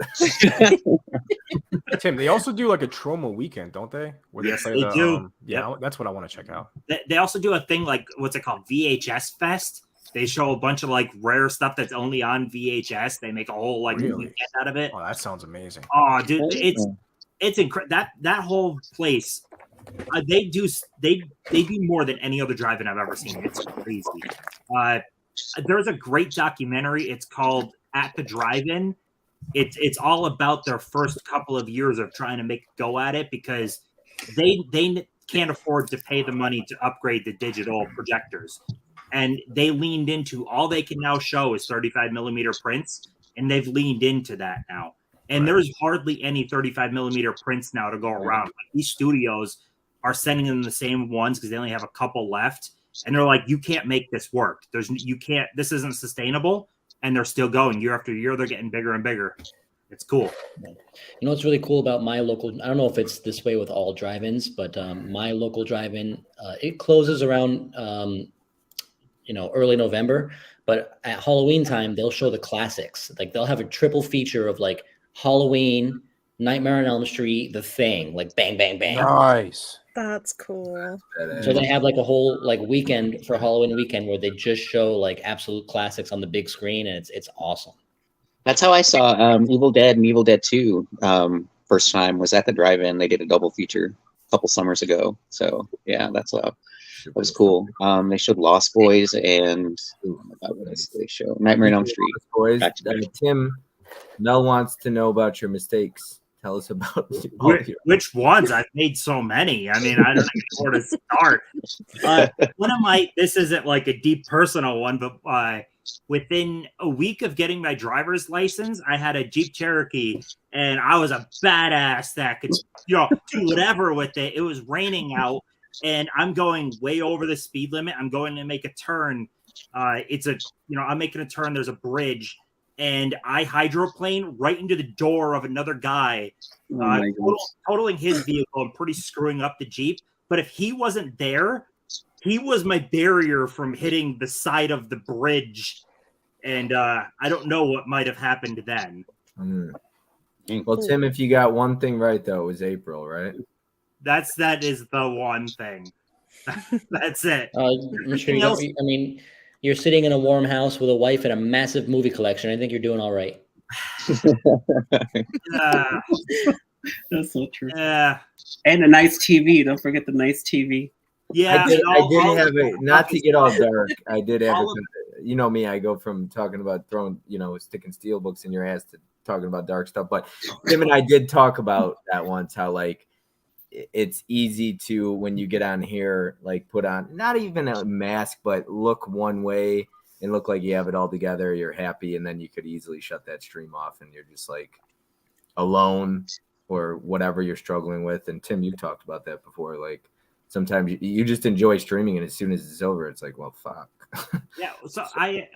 Speaker 3: Tim, they also do like a Trauma weekend, don't they? Where
Speaker 5: Yes,
Speaker 3: they
Speaker 5: do.
Speaker 3: Yeah, that's what I want to check out.
Speaker 5: They also do a thing like what's it called? VHS Fest. They show a bunch of like rare stuff that's only on VHS. They make a whole like weekend out of it.
Speaker 3: Oh, that sounds amazing.
Speaker 5: Oh, dude, it's incredible. That whole place. They do more than any other drive-in I've ever seen. It's crazy. There's a great documentary. It's called At the Drive-In. It's all about their first couple of years of trying to make go at it because they can't afford to pay the money to upgrade the digital projectors, and they leaned into all they can now show is 35 millimeter prints, and they've leaned into that now. And there's hardly any 35 millimeter prints now to go around. Like, these studios are sending them the same ones because they only have a couple left. And they're like, you can't make this work. This isn't sustainable. And they're still going year after year. They're getting bigger and bigger. It's cool.
Speaker 9: You know what's really cool about my local, I don't know if it's this way with all drive-ins, but my local drive-in, it closes around, early November. But at Halloween time, they'll show the classics. Like they'll have a triple feature of like Halloween, Nightmare on Elm Street, The Thing, like bang, bang, bang.
Speaker 7: Nice.
Speaker 2: That's cool.
Speaker 9: So they have like a whole like weekend for Halloween weekend where they just show like absolute classics on the big screen, and it's awesome.
Speaker 4: That's how I saw Evil Dead and Evil Dead 2 first time was at the drive-in. They did a double feature a couple summers ago. So yeah, that was cool. They showed Lost Boys and what else did they show? Nightmare on Elm Street.
Speaker 1: Boys. Tim, Nell wants to know about your mistakes. Tell us about
Speaker 5: which ones. I've made so many. I mean, I don't know where to start. This isn't like a deep personal one, but within a week of getting my driver's license, I had a Jeep Cherokee, and I was a badass that could, do whatever with it. It was raining out, and I'm going way over the speed limit. I'm going to make a turn. I'm making a turn. There's a bridge. And I hydroplane right into the door of another guy, totaling his vehicle and pretty screwing up the Jeep. But if he wasn't there, he was my barrier from hitting the side of the bridge. And I don't know what might have happened then.
Speaker 1: Well, Tim, if you got one thing right, though, it was April, right?
Speaker 5: That is the one thing. That's it.
Speaker 9: I'm sure you're sitting in a warm house with a wife and a massive movie collection. I think you're doing all right.
Speaker 10: That's so true.
Speaker 5: Yeah.
Speaker 10: And a nice TV. Don't forget the nice TV.
Speaker 5: Yeah,
Speaker 1: I did
Speaker 5: all
Speaker 1: have
Speaker 5: the
Speaker 1: a, not to get all dark. I did have
Speaker 5: all of-
Speaker 1: you know me, I go from talking about throwing, sticking steel books in your ass to talking about dark stuff. But Tim and I did talk about that once, how like it's easy to, when you get on here, like put on not even a mask, but look one way and look like you have it all together, you're happy, and then you could easily shut that stream off and you're just like alone or whatever you're struggling with. And Tim, you talked about that before, like sometimes you just enjoy streaming, and as soon as it's over, it's like, well, fuck.
Speaker 5: Yeah, so I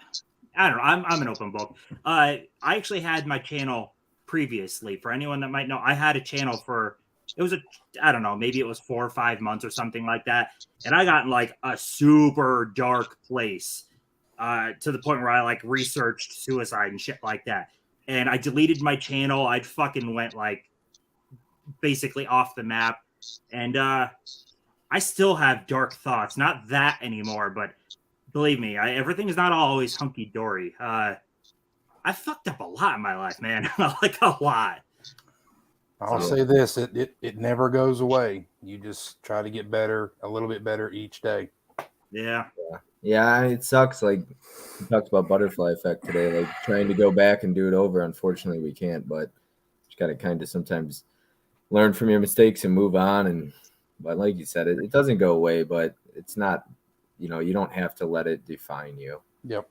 Speaker 5: don't know. I'm an open book. I actually had my channel previously. For anyone that might know, I had a channel for, it was I don't know, maybe it was 4 or 5 months or something like that, and I got in like a super dark place, to the point where I like researched suicide and shit like that. And I deleted my channel. I'd fucking went like basically off the map, and I still have dark thoughts. Not that anymore, but believe me, everything is not always hunky dory. I fucked up a lot in my life, man. Like a lot.
Speaker 7: I'll say this: it never goes away. You just try to get better, a little bit better each day.
Speaker 5: Yeah.
Speaker 1: Yeah, it sucks. Like we talked about butterfly effect today, like trying to go back and do it over. Unfortunately, we can't, but you got to kind of sometimes learn from your mistakes and move on. But like you said, it doesn't go away, but it's not, you don't have to let it define you.
Speaker 7: Yep.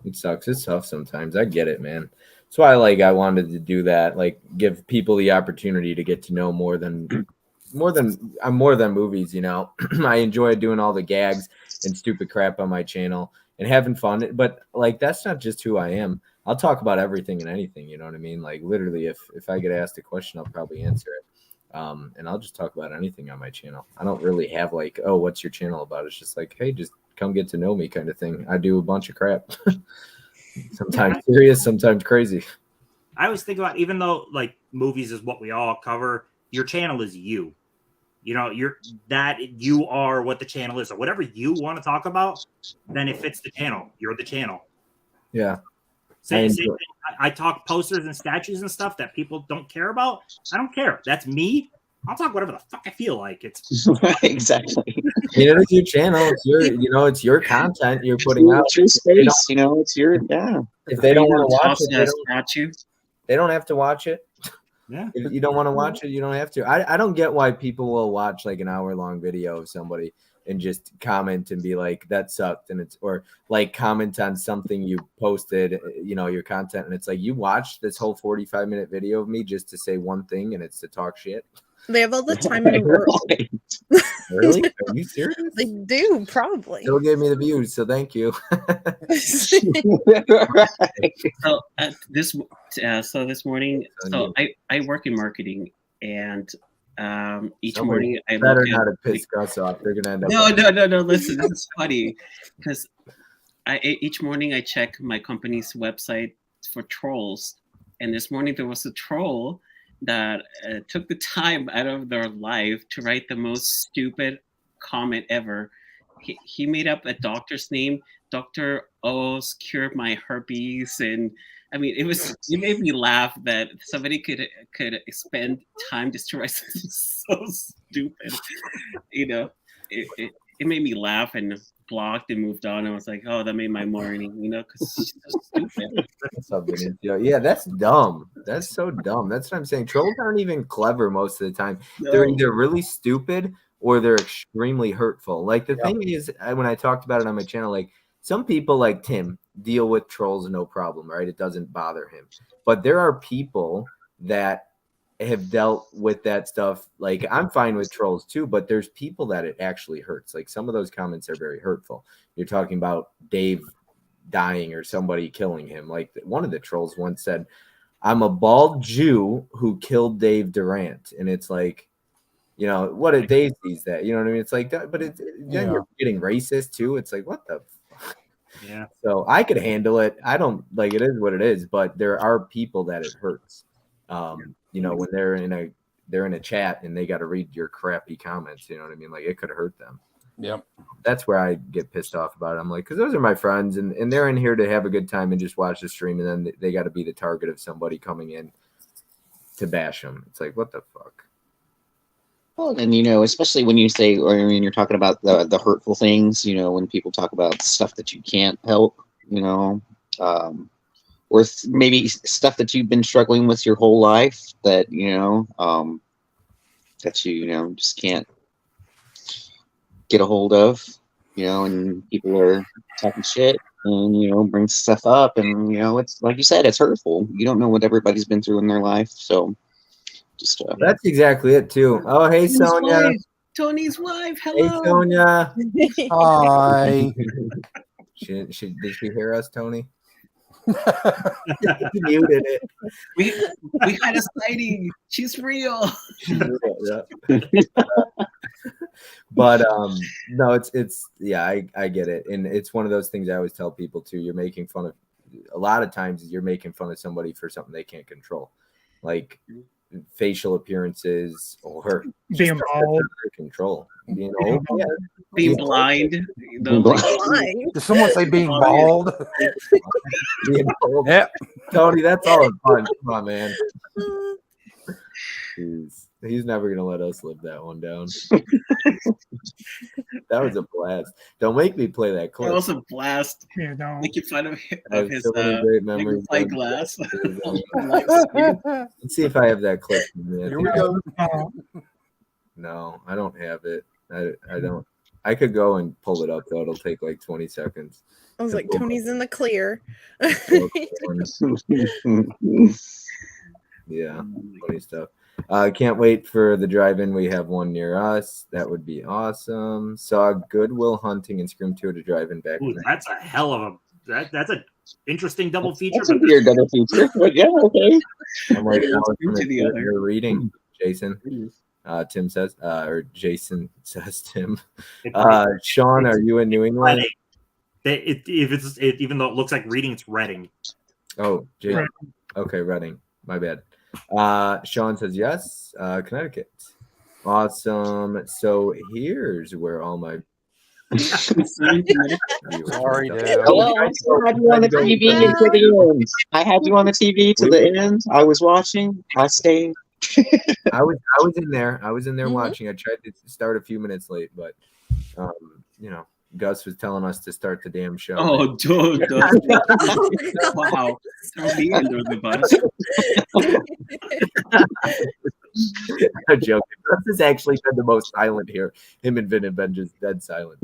Speaker 1: It sucks. It's tough sometimes. I get it, man. That's why I wanted to do that, like give people the opportunity to get to know more than movies, I enjoy doing all the gags and stupid crap on my channel and having fun, but like that's not just who I am. I'll talk about everything and anything, you know what I mean? Like literally if I get asked a question, I'll probably answer it. And I'll just talk about anything on my channel. I don't really have like, oh, what's your channel about? It's just like, hey, just come get to know me kind of thing. I do a bunch of crap. Sometimes serious, sometimes crazy.
Speaker 5: I always think about, even though like movies is what we all cover, your channel is you. You are what the channel is. So whatever you want to talk about, then it fits the channel. You're the channel.
Speaker 1: Yeah.
Speaker 5: Same thing. I talk posters and statues and stuff that people don't care about. I don't care. That's me. I'll talk whatever the fuck I feel like. It's
Speaker 4: exactly.
Speaker 1: It's your channel. It's your, it's your content you're putting out.
Speaker 4: It's your space. It's your
Speaker 1: If they don't want to watch it, they don't have to watch it.
Speaker 5: Yeah.
Speaker 1: If you don't want to watch it, you don't have to. I don't get why people will watch like an hour-long video of somebody and just comment and be like, that sucked, or like comment on something you posted, your content, and it's like, you watched this whole 45-minute video of me just to say one thing, and it's to talk shit.
Speaker 2: They have all the time in the world.
Speaker 1: Really? Are you serious?
Speaker 2: They do, probably.
Speaker 1: Still gave me the views, so thank you.
Speaker 10: So this morning, I work in marketing, and each morning I
Speaker 1: better
Speaker 10: look
Speaker 1: not to piss Gus off. They're gonna end up.
Speaker 10: No. Listen, this is funny because each morning I check my company's website for trolls, and this morning there was a troll that took the time out of their life to write the most stupid comment ever. He made up a doctor's name, Dr. O's cured my herpes, and I mean, it made me laugh that somebody could spend time just to write something so stupid. It made me laugh and blocked and moved on. I was like, oh, that made my morning, because it's so stupid.
Speaker 1: Yeah, that's dumb. That's so dumb. That's what I'm saying. Trolls aren't even clever most of the time.
Speaker 10: No.
Speaker 1: They're either really stupid or they're extremely hurtful. Like the thing is, when I talked about it on my channel, like some people like Tim deal with trolls no problem, right? It doesn't bother him. But there are people that have dealt with that stuff. Like I'm fine with trolls too, but there's people that it actually hurts. Like some of those comments are very hurtful. You're talking about Dave dying or somebody killing him. Like one of the trolls once said, I'm a bald Jew who killed Dave Durant. And it's like, what a Dave sees that, you know what I mean? It's like, but then you're getting racist too. It's like, what the fuck?
Speaker 5: Yeah.
Speaker 1: So I could handle it. I don't like, it is what it is, but there are people that it hurts. When they're in a chat and they got to read your crappy comments, you know what I mean? Like it could hurt them.
Speaker 7: Yep.
Speaker 1: That's where I get pissed off about it. I'm like, because those are my friends and they're in here to have a good time and just watch the stream, and then they got to be the target of somebody coming in to bash them. It's like, what the fuck?
Speaker 4: Well, and you know, especially when you say, or when you're talking about the hurtful things, you know, when people talk about stuff that you can't help, you know, or maybe stuff that you've been struggling with your whole life that you know, that you know just can't get a hold of, you know, and people are talking shit and you know bring stuff up, and you know, it's like you said, it's hurtful. You don't know what everybody's been through in their life, so. Just,
Speaker 1: that's exactly it too. Oh, hey Sonia.
Speaker 10: Tony's wife. Hello.
Speaker 1: Hey Sonia.
Speaker 7: Hi.
Speaker 1: Did she hear us, Tony? Muted it.
Speaker 10: We had a sighting. She's real.
Speaker 1: Yeah. But no, it's yeah, I get it, and it's one of those things I always tell people too. You're making fun of, a lot of times you're making fun of somebody for something they can't control, like facial appearances or
Speaker 6: being bald,
Speaker 1: control, being old, yeah.
Speaker 10: Being blind.
Speaker 7: Did someone say being bald?
Speaker 1: Being old.
Speaker 7: Yeah,
Speaker 1: Tony, that's all in fun. Come on, man. He's never gonna let us live that one down. That was a blast. Don't make me play that clip.
Speaker 10: That was a blast.
Speaker 6: Yeah, don't.
Speaker 10: Making fun of his
Speaker 1: so many great memories.
Speaker 10: glass.
Speaker 1: Let's see if I have that clip.
Speaker 7: here we go.
Speaker 1: No, I don't have it. I don't. I could go and pull it up though. It'll take like 20 seconds.
Speaker 2: I was like, Tony's in the clear.
Speaker 1: Yeah, funny stuff. Can't wait for the drive-in. We have one near us. That would be awesome. Saw Goodwill Hunting and Scream 2 to drive-in back.
Speaker 5: Ooh, that's a hell of a that's a interesting double feature.
Speaker 4: That's a weird double feature. But yeah, okay.
Speaker 1: I'm like, you're reading, Jason. Tim says, or Jason says, Tim. Sean, are you in New England?
Speaker 5: Even though it looks like reading, it's Reading.
Speaker 1: Oh, Jason. Okay, Reading. My bad. Sean says yes. Connecticut. Awesome. So here's where all my
Speaker 4: Sorry, Dale. Hello, I still had you on the TV to the end. I had you on the TV to the end. I was watching. I stayed.
Speaker 1: I was in there. I was in there watching. I tried to start a few minutes late, but you know, Gus was telling us to start the damn show.
Speaker 10: Oh, dude. Wow. Throw me under the bus.
Speaker 1: I'm joking. Gus has actually been the most silent here. Him and Vin have been just dead silent.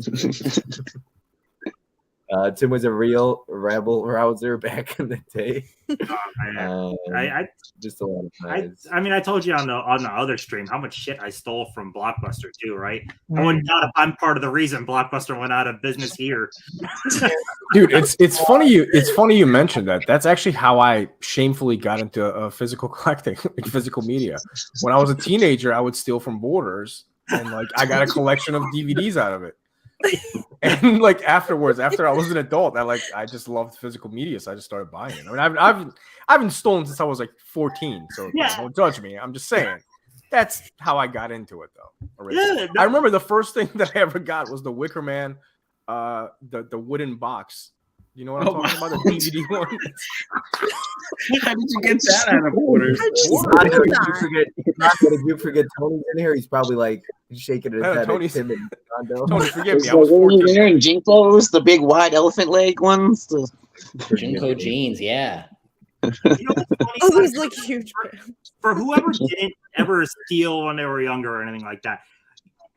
Speaker 1: Tim was a real rebel rouser back in the day.
Speaker 5: I
Speaker 1: just a lot of times.
Speaker 5: I mean, I told you on the other stream how much shit I stole from Blockbuster too, right? I wouldn't doubt if I'm part of the reason Blockbuster went out of business here.
Speaker 3: Dude, it's funny you mentioned that. That's actually how I shamefully got into physical collecting, physical media. When I was a teenager, I would steal from Borders, and like I got a collection of DVDs out of it. And like afterwards, after I was an adult, I just loved physical media, so I just started buying it. I mean, I've been stolen since I was like 14, so don't judge me. I'm just saying that's how I got into it, though. Yeah, I remember the first thing that I ever got was the Wicker Man, the wooden box. You know what I'm talking about? The DVD one.
Speaker 10: How did you get that out of Borders?
Speaker 1: Did you forget Tony's in here? He's probably like shaking his head.
Speaker 3: Tony, forgive me.
Speaker 4: I was 14. Were you wearing Jinkos, the big wide elephant leg ones?
Speaker 9: Jinko jeans, yeah.
Speaker 5: You know what's funny?
Speaker 2: Oh, those look huge.
Speaker 5: For whoever didn't ever steal when they were younger or anything like that,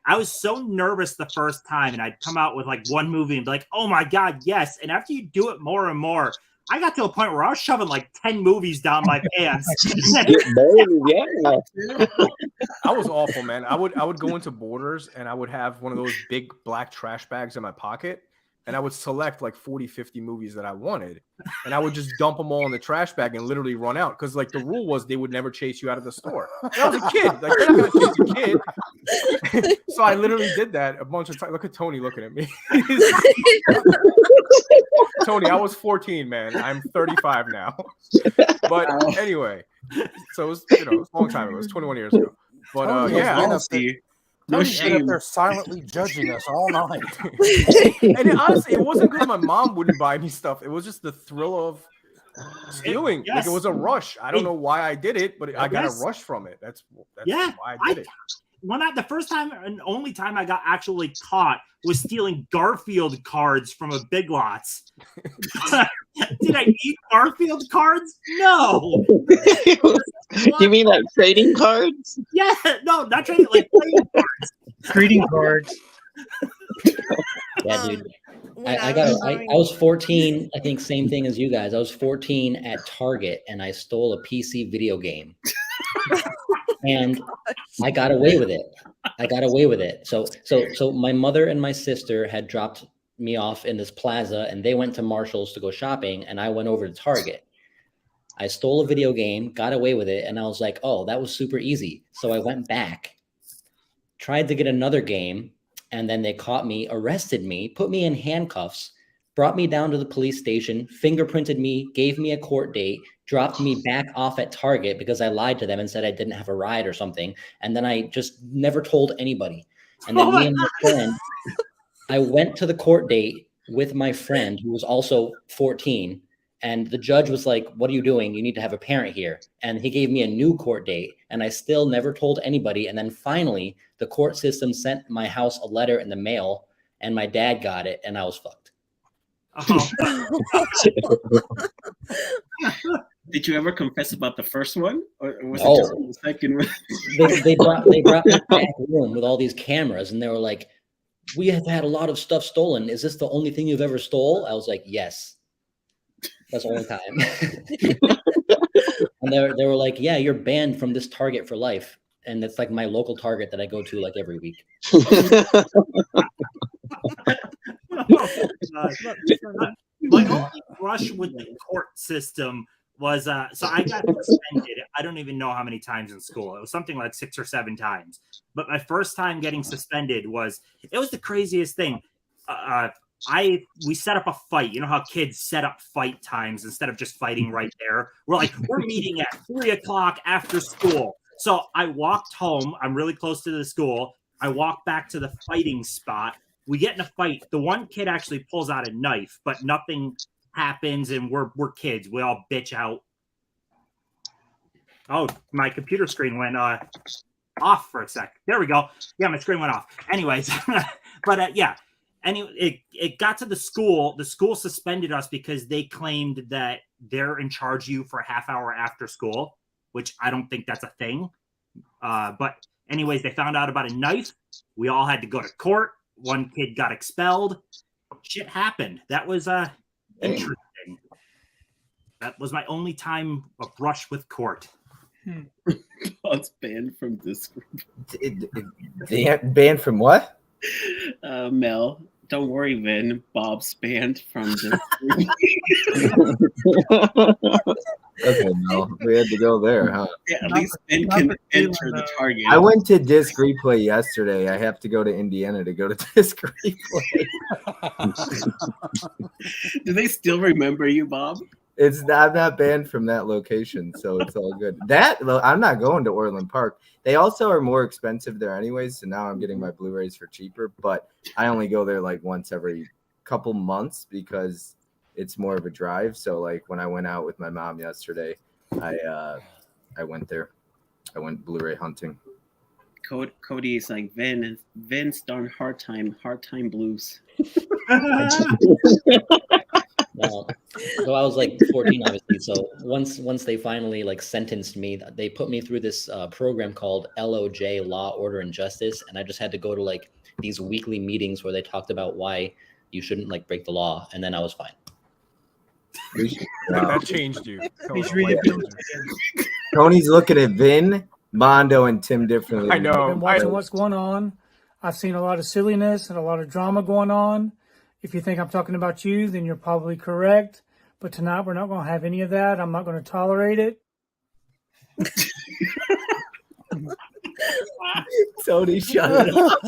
Speaker 5: I was so nervous the first time, and I'd come out with like one movie and be like, "Oh my god, yes!" And after you do it more and more, I got to a point where I was shoving like 10 movies down my pants.
Speaker 4: Yeah,
Speaker 3: I was awful, man. I would go into Borders and I would have one of those big black trash bags in my pocket, and I would select like 40, 50 movies that I wanted, and I would just dump them all in the trash bag and literally run out, because like the rule was they would never chase you out of the store. And I was a kid, like they're not gonna chase a kid. So I literally did that a bunch of times. Look at Tony looking at me. Tony, I was 14, man. I'm 35 now. But anyway, so it was, it was a long time ago. It was 21 years ago. But yeah,
Speaker 7: no shame. They're silently judging us all night.
Speaker 3: And honestly, it wasn't because my mom wouldn't buy me stuff. It was just the thrill of stealing. Like it was a rush. I don't know why I did it, but I got a rush from it. That's why I did it.
Speaker 5: the first time and only time I got actually caught was stealing Garfield cards from a Big Lots. Did I need Garfield cards? No.
Speaker 4: You mean like trading cards?
Speaker 5: Yeah, no, not trading, like playing cards.
Speaker 6: Greeting cards.
Speaker 9: Yeah, dude. I was 14, I think same thing as you guys. I was 14 at Target and I stole a PC video game. And I got away with it. So my mother and my sister had dropped me off in this plaza and they went to Marshall's to go shopping and I went over to Target. I stole a video game, got away with it, and I was like, oh, that was super easy. So I went back, tried to get another game, and then they caught me, arrested me, put me in handcuffs, brought me down to the police station, fingerprinted me, gave me a court date, dropped me back off at Target because I lied to them and said I didn't have a ride or something. And then I just never told anybody. And then me and my friend, I went to the court date with my friend who was also 14. And the judge was like, what are you doing? You need to have a parent here. And he gave me a new court date and I still never told anybody. And then finally, the court system sent my house a letter in the mail and my dad got it and I was fucked.
Speaker 10: Did you ever confess about the first one? Or was it just the second one?
Speaker 9: They brought me back room with all these cameras and they were like, we have had a lot of stuff stolen. Is this the only thing you've ever stole? I was like, yes. That's the only time. And they were like, yeah, you're banned from this Target for life. And it's like my local Target that I go to like every week.
Speaker 5: My only brush with the court system was so I got suspended. I don't even know how many times in school. It was something like 6 or 7 times. But my first time getting suspended was the craziest thing. We set up a fight. You know how kids set up fight times instead of just fighting right there? We're meeting at 3 o'clock after school. So I walked home. I'm really close to the school. I walk back to the fighting spot. We get in a fight. The one kid actually pulls out a knife, but nothing happens, and we're kids. We all bitch out. Oh, my computer screen went off for a sec. There we go. Yeah, my screen went off. Anyways, but yeah. Anyway, it got to the school. The school suspended us because they claimed that they're in charge of you for a half hour after school, which I don't think that's a thing. But anyways, they found out about a knife. We all had to go to court. One kid got expelled. Shit happened. That was interesting. That was my only time of brush with court.
Speaker 10: Bob's banned from Discord.
Speaker 1: Banned from what?
Speaker 10: Mel, don't worry, Vin. Bob's banned from Discord.
Speaker 1: Okay, Mel, we had to go there, huh?
Speaker 10: Yeah, at least Vin can enter the Target.
Speaker 1: I went to Disc Replay yesterday. I have to go to Indiana to go to Disc Replay.
Speaker 10: Do they still remember you, Bob?
Speaker 1: I'm not banned from that location, so it's all good. I'm not going to Orland Park. They also are more expensive there anyways, so now I'm getting my Blu-rays for cheaper, but I only go there like once every couple months because it's more of a drive. So like when I went out with my mom yesterday, I went there. I went Blu-ray hunting.
Speaker 10: Cody is like, Vin's darn hard time blues.
Speaker 9: Well, so I was like 14, obviously. So once they finally like sentenced me, they put me through this program called LOJ, Law, Order, and Justice, and I just had to go to like these weekly meetings where they talked about why you shouldn't like break the law, and then I was fine.
Speaker 3: That changed you.
Speaker 1: Tony's looking at Vin, Mondo, and Tim differently.
Speaker 3: I know.
Speaker 6: I've been watching what's going on. I've seen a lot of silliness and a lot of drama going on. If you think I'm talking about you, then you're probably correct. But tonight we're not going to have any of that. I'm not going to tolerate it.
Speaker 1: Tony, shut it up.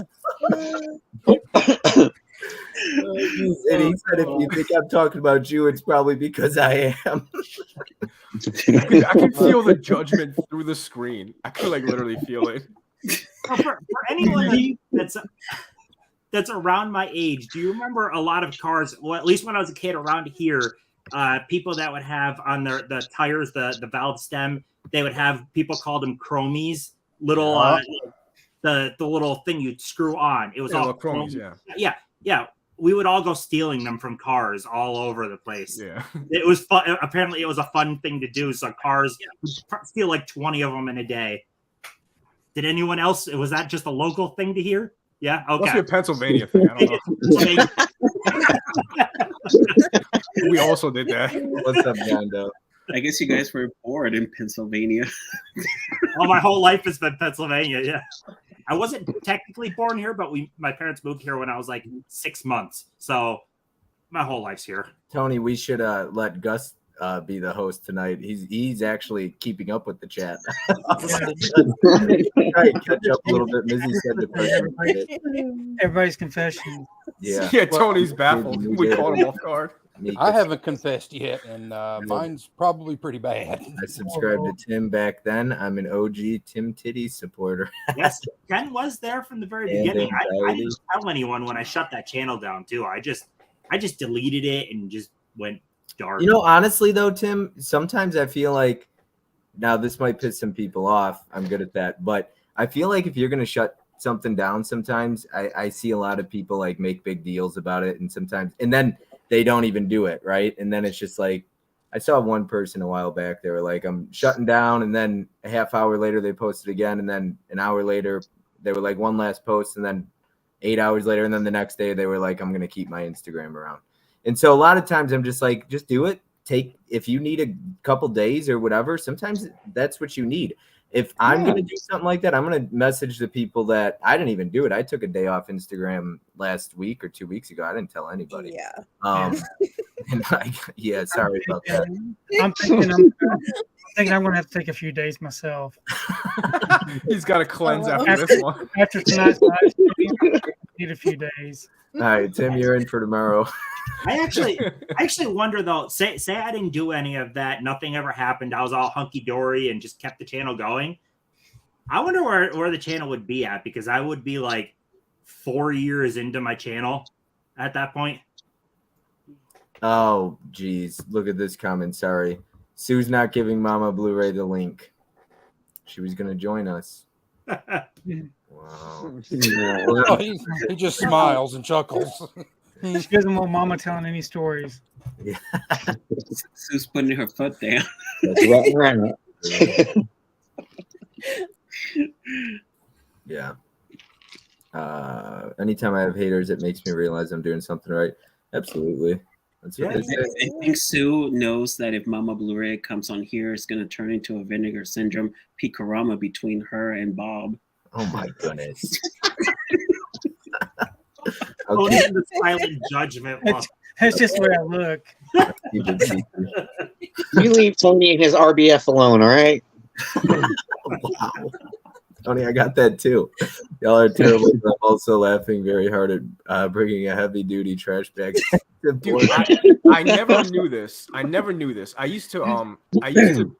Speaker 1: And he said, if you think I'm talking about you, it's probably because I am.
Speaker 3: I could feel the judgment through the screen. I could like literally feel it.
Speaker 5: For anyone that's around my age, do you remember a lot of cars? Well, at least when I was a kid around here, people that would have on the tires, the valve stem, they would have, people called them chromies, little the little thing you'd screw on. It was all
Speaker 3: chromies,
Speaker 5: yeah. We would all go stealing them from cars all over the place.
Speaker 3: Yeah,
Speaker 5: it was fun. Apparently, it was a fun thing to do. So cars would steal like 20 of them in a day. Did anyone else? Was that just a local thing to hear? Yeah. Okay.
Speaker 3: Must be a Pennsylvania thing. I don't know. We also did that.
Speaker 1: What's up, Gando?
Speaker 10: I guess you guys were born in Pennsylvania.
Speaker 5: Well, my whole life has been Pennsylvania. Yeah. I wasn't technically born here, but my parents moved here when I was like 6 months. So my whole life's here.
Speaker 1: Tony, we should let Gus be the host tonight. He's actually keeping up with the chat. Right, catch up a little bit. Mizzy said the person.
Speaker 6: Everybody's confession.
Speaker 1: Yeah.
Speaker 3: Tony's baffled. We caught him off guard.
Speaker 7: I haven't confessed yet, and mine's probably pretty bad.
Speaker 1: I subscribed to Tim back then. I'm an OG Tim Titties supporter.
Speaker 5: Yes, Ken was there from the very beginning. I didn't tell anyone when I shut that channel down too. I just deleted it and just went dark.
Speaker 1: Honestly though, Tim, sometimes I feel like, now this might piss some people off. I'm good at that, but I feel like if you're gonna shut something down, sometimes I see a lot of people like make big deals about it, and then they don't even do it, right? And then it's just like, I saw one person a while back, they were like, I'm shutting down, and then a half hour later they posted again, and then an hour later they were like, one last post, and then 8 hours later, and then the next day they were like, I'm gonna keep my Instagram around. And so a lot of times I'm just like, just do it. If you need a couple days or whatever, sometimes that's what you need. If I'm going to do something like that, I'm going to message the people that I didn't even do it. I took a day off Instagram last week or 2 weeks ago. I didn't tell anybody.
Speaker 2: Yeah.
Speaker 1: And sorry about that.
Speaker 6: I'm thinking I'm going to have to take a few days myself.
Speaker 3: He's got to cleanse after this one.
Speaker 6: After tonight's live, need a few days.
Speaker 1: All right, Tim, you're in for tomorrow.
Speaker 5: I actually wonder though. Say I didn't do any of that. Nothing ever happened. I was all hunky dory and just kept the channel going. I wonder where the channel would be at, because I would be like 4 years into my channel at that point.
Speaker 1: Oh, geez. Look at this comment. Sorry. Sue's not giving Mama Blu-ray the link. She was going to join us. Wow.
Speaker 7: Oh, he just smiles and chuckles.
Speaker 6: She doesn't want Mama telling any stories.
Speaker 1: Yeah.
Speaker 10: Sue's putting her foot down.
Speaker 4: That's right.
Speaker 1: Yeah. Anytime I have haters, it makes me realize I'm doing something right. Absolutely. That's what they say.
Speaker 10: I think Sue knows that if Mama Blu-ray comes on here, it's going to turn into a vinegar syndrome picorama between her and Bob.
Speaker 1: Oh my goodness.
Speaker 5: Okay. The silent judgment.
Speaker 6: That's just the way I look.
Speaker 4: You leave Tony and his RBF alone, all right?
Speaker 1: Wow. Tony, I got that too. Y'all are terrible. I'm also laughing very hard at bringing a heavy-duty trash bag.
Speaker 3: Dude, I never knew this. I used to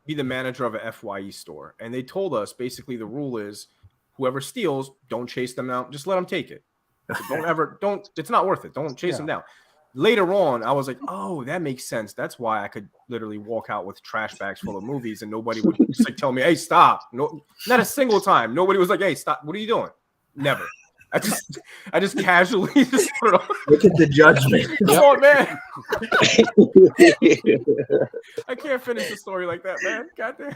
Speaker 3: be the manager of a FYE store, and they told us basically the rule is whoever steals, don't chase them out. Just let them take it. Don't. It's not worth it. Don't chase them down. Later on, I was like, oh, that makes sense. That's why I could literally walk out with trash bags full of movies and nobody would just like tell me, hey, stop. No, not a single time. Nobody was like, hey, stop. What are you doing? Never. I just casually just put it on.
Speaker 1: Look at the judgment.
Speaker 3: Come on, man. I can't finish the story like that, man. Goddamn.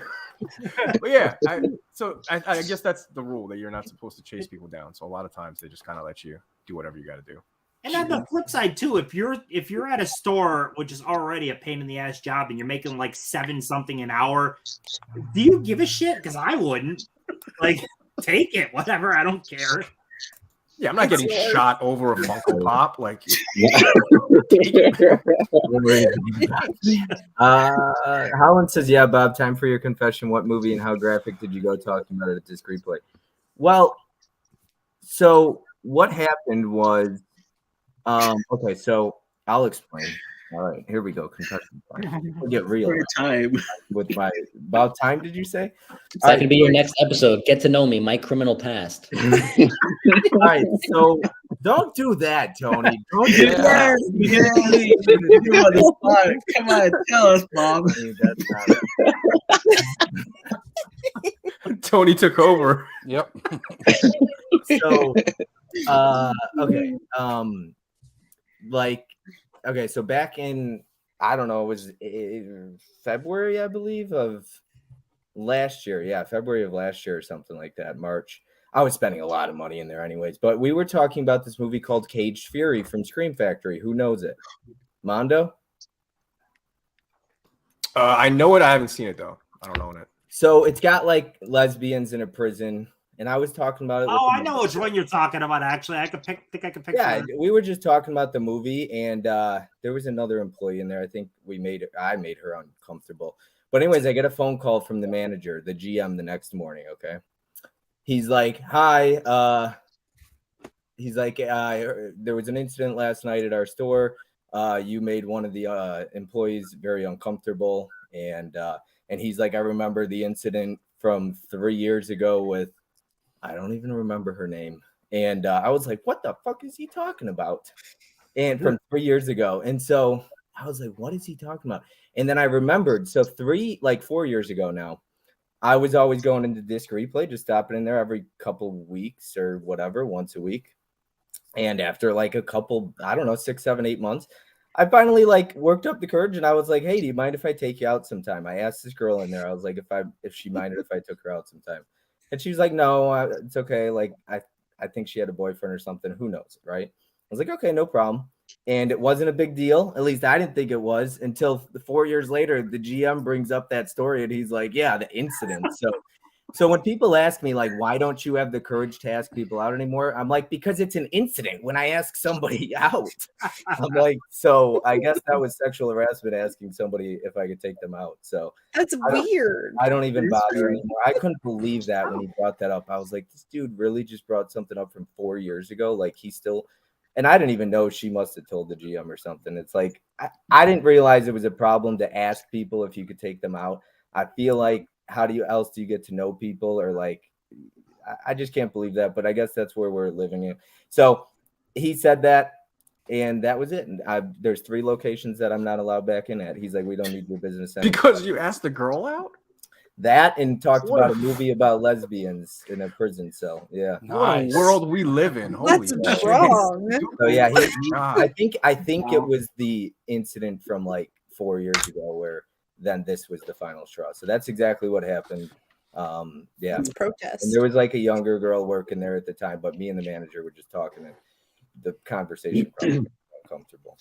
Speaker 3: But yeah, I guess that's the rule, that you're not supposed to chase people down. So a lot of times they just kind of let you do whatever you got to do.
Speaker 5: And on the flip side too, if you're at a store, which is already a pain in the ass job, and you're making like $7 something an hour, do you give a shit? Because I wouldn't. Like, take it, whatever. I don't care.
Speaker 3: Yeah, I'm not getting shot over a Funko Pop. Like,
Speaker 1: Holland says, "Yeah, Bob. Time for your confession. What movie and how graphic did you go talking about it at this replay?" Well, so what happened was, okay, so I'll explain. All right, here we go. Confession time. We'll get real.
Speaker 10: Time.
Speaker 1: With my about time, did you say?
Speaker 9: That could be your next episode. Get to know me, my criminal past.
Speaker 1: All right, so don't do that, Tony. Don't do that.
Speaker 10: Come on, tell us, Bob.
Speaker 3: Tony took over.
Speaker 7: Yep.
Speaker 1: So, okay. Okay, so back in, I don't know, it was February, I believe, of last year. Yeah, February of last year or something like that, March. I was spending a lot of money in there anyways, but we were talking about this movie called Caged Fury from Scream Factory. Who knows it? Mondo?
Speaker 3: I know it. I haven't seen it, though. I don't own it.
Speaker 1: So it's got like lesbians in a prison. And I was talking about it.
Speaker 5: Oh, I know which one you're talking about. Actually, I think I could pick.
Speaker 1: Yeah, we were just talking about the movie, and there was another employee in there. I think I made her uncomfortable. But anyways, I get a phone call from the manager, the GM, the next morning. Okay, he's like, "Hi." He's like, "There was an incident last night at our store. You made one of the employees very uncomfortable." And he's like, "I remember the incident from 3 years ago with." I don't even remember her name. And I was like, what the fuck is he talking about? And from 3 years ago. And so I was like, what is he talking about? And then I remembered. So 4 years ago now, I was always going into Disc Replay, just stopping in there every couple weeks or whatever, once a week. And after like a couple, I don't know, 6, 7, 8 months, I finally like worked up the courage and I was like, hey, do you mind if I take you out sometime? I asked this girl in there. I was like, if she minded if I took her out sometime. And she was like, no, it's okay. Like, I think she had a boyfriend or something. Who knows, right? I was like, okay, no problem. And it wasn't a big deal. At least I didn't think it was until 4 years later, the GM brings up that story and he's like, yeah, the incident. So when people ask me, like, why don't you have the courage to ask people out anymore? I'm like, because it's an incident when I ask somebody out. I'm like, so I guess that was sexual harassment asking somebody if I could take them out. So
Speaker 2: that's weird.
Speaker 1: I don't even bother anymore. I couldn't believe that when he brought that up. I was like, this dude really just brought something up from 4 years ago. Like he's still, and I didn't even know. She must have told the GM or something. It's like, I didn't realize it was a problem to ask people if you could take them out. I feel like, how do you get to know people? Or like, I just can't believe that, but I guess that's where we're living in. So he said that, and that was it. And there's 3 locations that I'm not allowed back in at. He's like, we don't need your business anymore.
Speaker 3: Because you asked the girl out?
Speaker 1: That and talked about a movie about lesbians in a prison cell. Yeah.
Speaker 3: What a world we live in. Holy
Speaker 2: That's wrong.
Speaker 1: So yeah, I think it was the incident from like 4 years ago where then this was the final straw. So that's exactly what happened. Yeah.
Speaker 2: It's protest.
Speaker 1: And there was like a younger girl working there at the time, but me and the manager were just talking and the conversation probably was uncomfortable.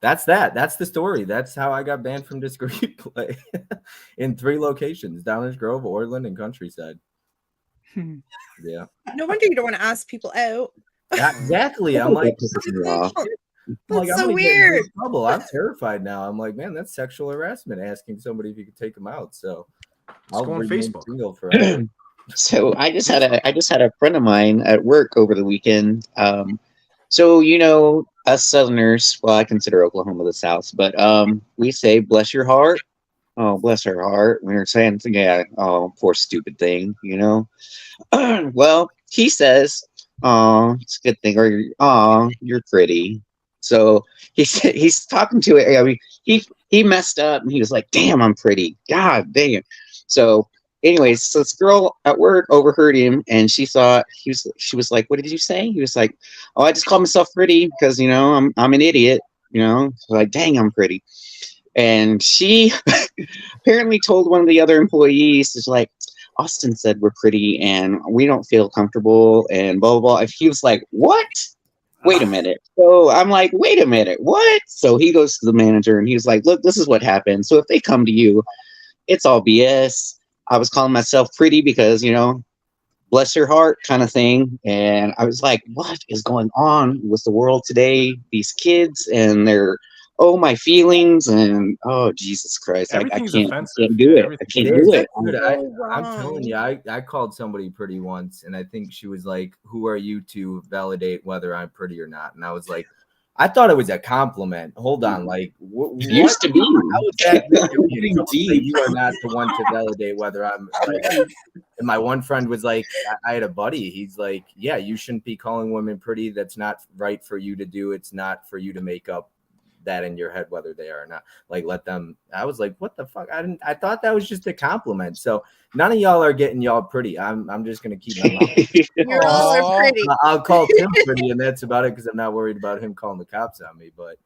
Speaker 1: That's the story. That's how I got banned from Disc Replay in 3 locations: Downers Grove, Orland, and Countryside. Yeah.
Speaker 2: No wonder you don't want to ask people out.
Speaker 1: Exactly. I'm like,
Speaker 2: that's so weird.
Speaker 1: I'm terrified now. I'm like, man, that's sexual harassment asking somebody if you could take them out. So I'll
Speaker 3: go on Facebook.
Speaker 1: Single forever.
Speaker 4: So I just had a friend of mine at work over the weekend. So us Southerners, well, I consider Oklahoma the South, but we say bless your heart. Oh, bless her heart. We were saying, yeah, oh, poor stupid thing, Well, he says, oh, it's a good thing, or oh, you're pretty. So he's talking to it. I mean, he messed up and he was like, damn, I'm pretty. God damn. So anyways, so this girl at work overheard him and she thought she was like, what did you say? He was like, oh, I just call myself pretty because, I'm an idiot, So like, dang, I'm pretty. And she apparently told one of the other employees, is like, Austin said we're pretty and we don't feel comfortable and blah, blah, blah. And he was like, what? Wait a minute. So I'm like, wait a minute, what? So he goes to the manager and he's like, look, this is what happened. So if they come to you, it's all BS. I was calling myself pretty because, bless your heart kind of thing. And I was like, what is going on with the world today? These kids and their, my feelings and, oh, Jesus Christ. I can't do it. I can't do it.
Speaker 1: I'm telling you, I called somebody pretty once and I think she was like, who are you to validate whether I'm pretty or not? And I was like, I thought it was a compliment. Hold on, like
Speaker 4: used to be.
Speaker 1: How is that you are not the one to validate whether I'm like, and my one friend was like, I had a buddy, he's like, yeah, you shouldn't be calling women pretty. That's not right for you to do. It's not for you to make up that in your head whether they are or not. Like let them. I was like, what the fuck? I thought that was just a compliment. So none of y'all are getting y'all pretty. I'm just gonna keep my mouth.
Speaker 2: You all are pretty.
Speaker 1: I'll call Tim pretty, and that's about it because I'm not worried about him calling the cops on me. But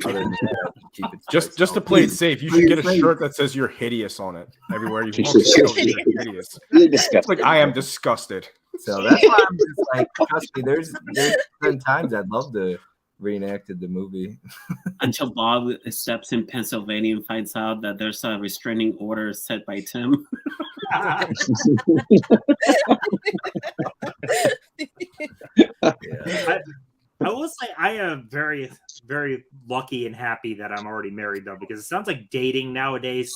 Speaker 1: other than that, I'll keep it
Speaker 3: just to play it safe, you should get a shirt that says "You're hideous" on it everywhere you walk. You're hideous. It's like I am disgusted.
Speaker 1: So that's why I'm just like, trust me, there's been times I'd love to reenacted the movie.
Speaker 10: Until Bob steps in Pennsylvania and finds out that there's a restraining order set by Tim.
Speaker 5: I will say I am very, very lucky and happy that I'm already married though, because it sounds like dating nowadays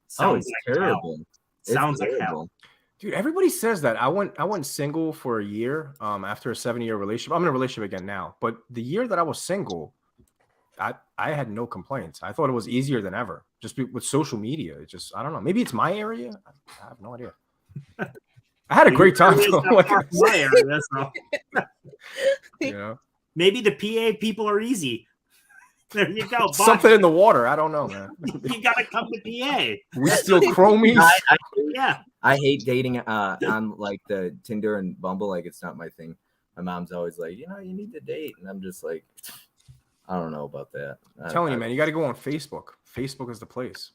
Speaker 5: sounds like
Speaker 1: terrible.
Speaker 5: Sounds like hell.
Speaker 3: Dude, everybody says that. I went single for a year after a 7-year relationship. I'm in a relationship again now, but the year that I was single, I had no complaints. I thought it was easier than ever. Just with social media, it just I don't know. Maybe it's my area. I have no idea. I had a great time.
Speaker 5: My area, so.
Speaker 3: You know,
Speaker 5: maybe the PA people are easy. There you go.
Speaker 3: Something in the water. I don't know, man.
Speaker 5: You gotta come to PA.
Speaker 3: We still chromies.
Speaker 5: Yeah.
Speaker 1: I hate dating on like the Tinder and Bumble. Like it's not my thing. My mom's always like, you need to date, and I'm just like, I don't know about that.
Speaker 3: I'm telling you, man, you got to go on Facebook. Facebook is the place.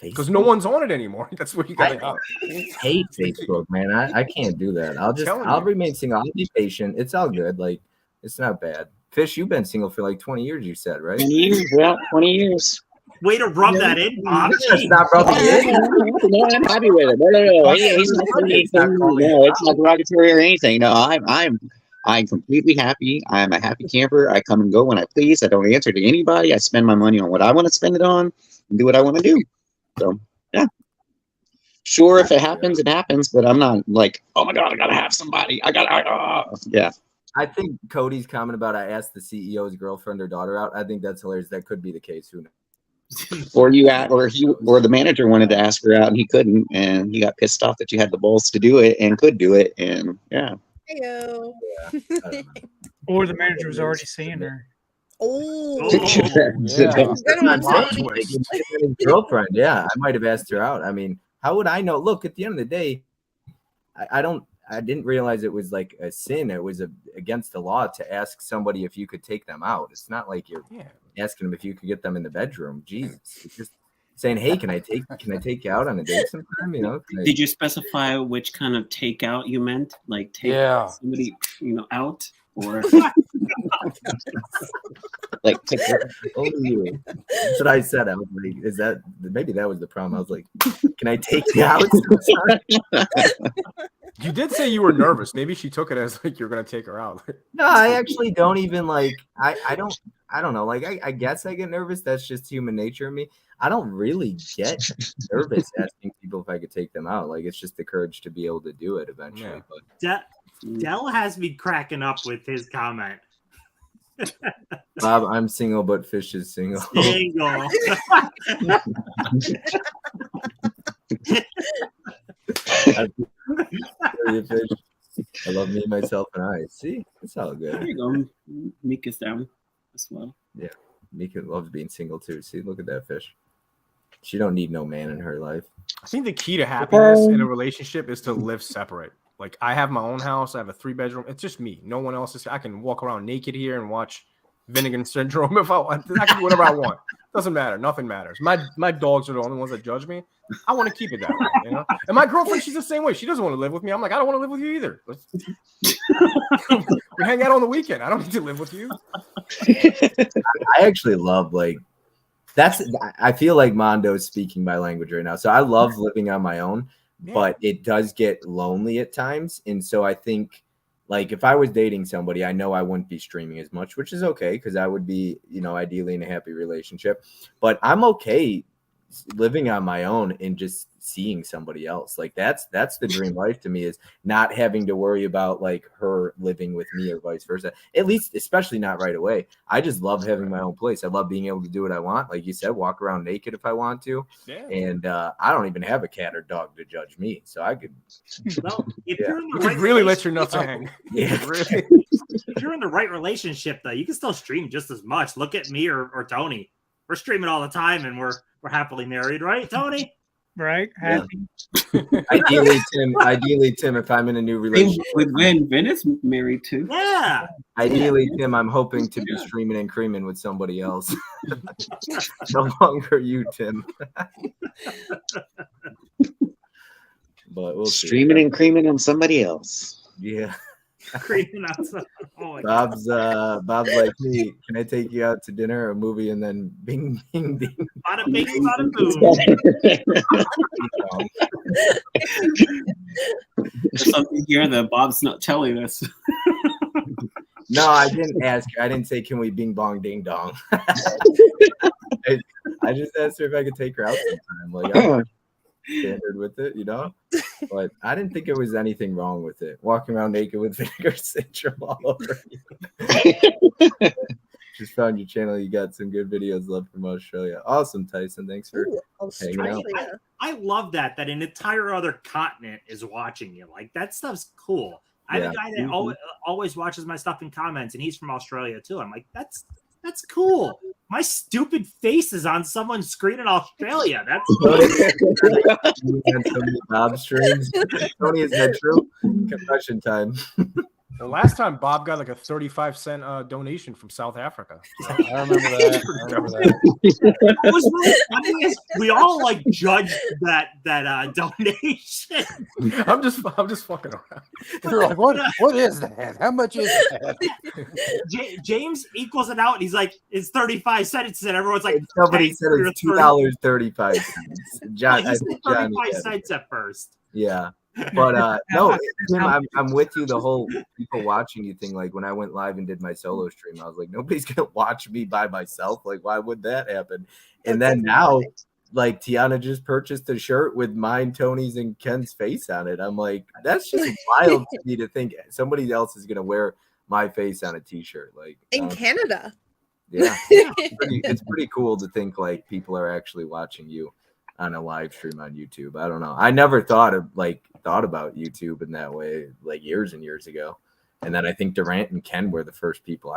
Speaker 3: Because no one's on it anymore. That's where you got to go.
Speaker 1: I hate Facebook, man. I can't do that. I'll remain single. I'll be patient. It's all good. Like it's not bad. Fish, you've been single for like 20 years. You said, right?
Speaker 4: 20 years. Yeah, 20 years.
Speaker 5: Way to rub that in, Bob.
Speaker 1: That's not rubbing it in.
Speaker 4: No, I'm happy with it. No, it's not derogatory or anything. No, I'm completely happy. I'm a happy camper. I come and go when I please. I don't answer to anybody. I spend my money on what I want to spend it on and do what I want to do. So yeah. Sure, if it happens, it happens, but I'm not like, oh my God, I gotta have somebody. Yeah.
Speaker 1: I think Cody's comment about I asked the CEO's girlfriend or daughter out. I think that's hilarious. That could be the case. Who knows?
Speaker 4: Or the manager wanted to ask her out and he couldn't, and he got pissed off that you had the balls to do it and could do it, and yeah.
Speaker 2: Heyo.
Speaker 6: Or the manager was already seeing her.
Speaker 2: Oh,
Speaker 1: girlfriend. Yeah, I might have asked her out. I mean, how would I know? Look, at the end of the day, I didn't realize it was like a sin. It was against the law to ask somebody if you could take them out. It's not like you're asking them if you could get them in the bedroom. Jesus, it's just saying, hey, can I take you out on a date sometime?
Speaker 10: Did you specify which kind of takeout you meant? Like take somebody out, or
Speaker 1: like take only you. That's what I said. I was like, maybe that was the problem. I was like, can I take you out?
Speaker 3: You did say you were nervous. Maybe she took it as like you're gonna take her out.
Speaker 1: No, I actually don't even like. I don't know. Like I guess I get nervous. That's just human nature in me. I don't really get nervous asking people if I could take them out. Like it's just the courage to be able to do it eventually.
Speaker 5: Yeah. But Dell has me cracking up with his comment.
Speaker 1: Bob, I'm single, but Fish is single.
Speaker 5: Single.
Speaker 1: I love me, myself, and I. See, it's all good.
Speaker 10: There you go. Mika's down as well.
Speaker 1: Yeah, Mika loves being single too. See, look at that Fish. She don't need no man in her life.
Speaker 3: I think the key to happiness in a relationship is to live separate. Like I have my own house. I have a 3-bedroom. It's just me. No one else is. I can walk around naked here and watch Vinegar Syndrome if I want. I can do whatever I want. Doesn't matter. Nothing matters. My dogs are the only ones that judge me. I want to keep it that way, And my girlfriend, she's the same way. She doesn't want to live with me. I'm like, I don't want to live with you either. We hang out on the weekend. I don't need to live with you.
Speaker 1: I actually love I feel like Mondo is speaking my language right now. So I love living on my own, but it does get lonely at times. And so I think like if I was dating somebody, I know I wouldn't be streaming as much, which is okay because I would be, ideally in a happy relationship. But I'm okay living on my own and just seeing somebody else. Like that's the dream life to me, is not having to worry about like her living with me or vice versa. At least, especially not right away. I just love having my own place. I love being able to do what I want. Like you said, walk around naked if I want to.
Speaker 3: Yeah.
Speaker 1: And I don't even have a cat or dog to judge me. So I could
Speaker 5: Well, if
Speaker 1: Yeah.
Speaker 5: you're in the
Speaker 3: You could
Speaker 5: right
Speaker 3: really let your
Speaker 5: relationship-
Speaker 3: nuts hang.
Speaker 1: Yeah.
Speaker 3: Really.
Speaker 5: if you're in the right relationship, though, you can still stream just as much. Look at me or Tony. We're streaming all the time, and we're happily married, right, Tony?
Speaker 6: Right?
Speaker 1: Yeah.
Speaker 6: Happy.
Speaker 1: Ideally, Tim, if I'm in a new relationship,
Speaker 10: With when Vin is married too.
Speaker 5: Yeah.
Speaker 1: ideally, Tim, I'm hoping to be streaming and creaming with somebody else. No longer you, Tim. But we'll see.
Speaker 4: Streaming and creaming on somebody else.
Speaker 1: Yeah.
Speaker 5: Creeping outside. Oh my God.
Speaker 1: Bob's like, hey, can I take you out to dinner or a movie? And then bing, bing, ding.
Speaker 5: Bada bing, bada boom.
Speaker 10: There's something here that Bob's not telling us.
Speaker 1: No, I didn't ask her. I didn't say, can we bing bong ding dong? I just asked her if I could take her out sometime. Like, I'm standard with it, you know? But I didn't think there was anything wrong with it. Walking around naked with vinegar syndrome all over you. Just found your channel. You got some good videos. Love from Australia. Awesome, Tyson. Thanks for hanging out.
Speaker 5: I love that an entire other continent is watching you. Like, that stuff's cool. I have a guy that always watches my stuff in comments, and he's from Australia too. I'm like, that's cool. My stupid face is on someone's screen in Australia. That's
Speaker 1: Bob streams. Tony, is that true? Confession time.
Speaker 3: The last time Bob got like a 35-cent donation from South Africa. So.
Speaker 7: I remember that.
Speaker 5: What was really funny is we all like judged that donation.
Speaker 3: I'm just fucking around.
Speaker 7: You're like, what is that? How much is that?
Speaker 5: James equals it out, and he's like, it's 35 cents, and everyone's like,
Speaker 1: somebody said it's $2.35. John,
Speaker 5: he said 35 cents at first.
Speaker 1: Yeah. But no, Tim, I'm with you. The whole people watching you thing. Like when I went live and did my solo stream, I was like, nobody's gonna watch me by myself. Like, why would that happen? And then now, like Tiana just purchased a shirt with mine, Tony's, and Ken's face on it. I'm like, that's just wild to me to think somebody else is gonna wear my face on a t-shirt. Like
Speaker 2: in Canada.
Speaker 1: Yeah, it's pretty cool to think like people are actually watching you on a live stream on YouTube. I don't know. I never thought about YouTube in that way, like years and years ago. And then I think Durant and Ken were the first people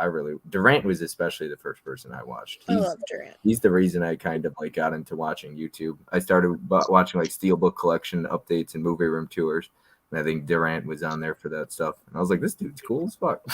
Speaker 1: Durant was especially the first person I watched.
Speaker 2: I love Durant.
Speaker 1: He's the reason I kind of like got into watching YouTube. I started watching like Steelbook collection updates and movie room tours. And I think Durant was on there for that stuff. And I was like, this dude's cool as fuck.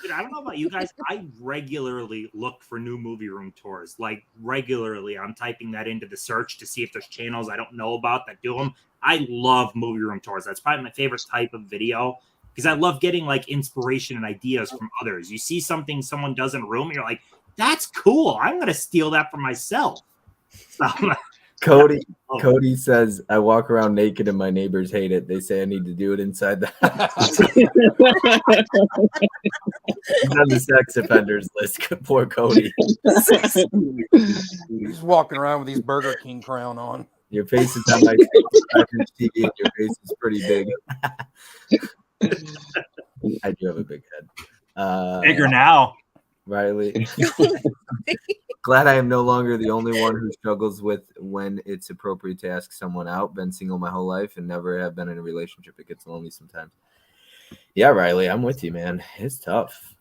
Speaker 5: Dude, I don't know about you guys. I regularly look for new movie room tours. Like, regularly, I'm typing that into the search to see if there's channels I don't know about that do them. I love movie room tours. That's probably my favorite type of video because I love getting, like, inspiration and ideas from others. You see something someone does in a room, and you're like, that's cool. I'm going to steal that for myself. So,
Speaker 1: Cody says, I walk around naked and my neighbors hate it. They say I need to do it inside the house. He's on the sex offenders list. Poor Cody.
Speaker 7: He's walking around with his Burger King crown on.
Speaker 1: Your face is on my TV and your face is pretty big. I do have a big head.
Speaker 5: Bigger now.
Speaker 1: Riley. Glad I am no longer the only one who struggles with when it's appropriate to ask someone out. Been single my whole life and never have been in a relationship. It gets lonely sometimes. Yeah, Riley, I'm with you, man. It's tough.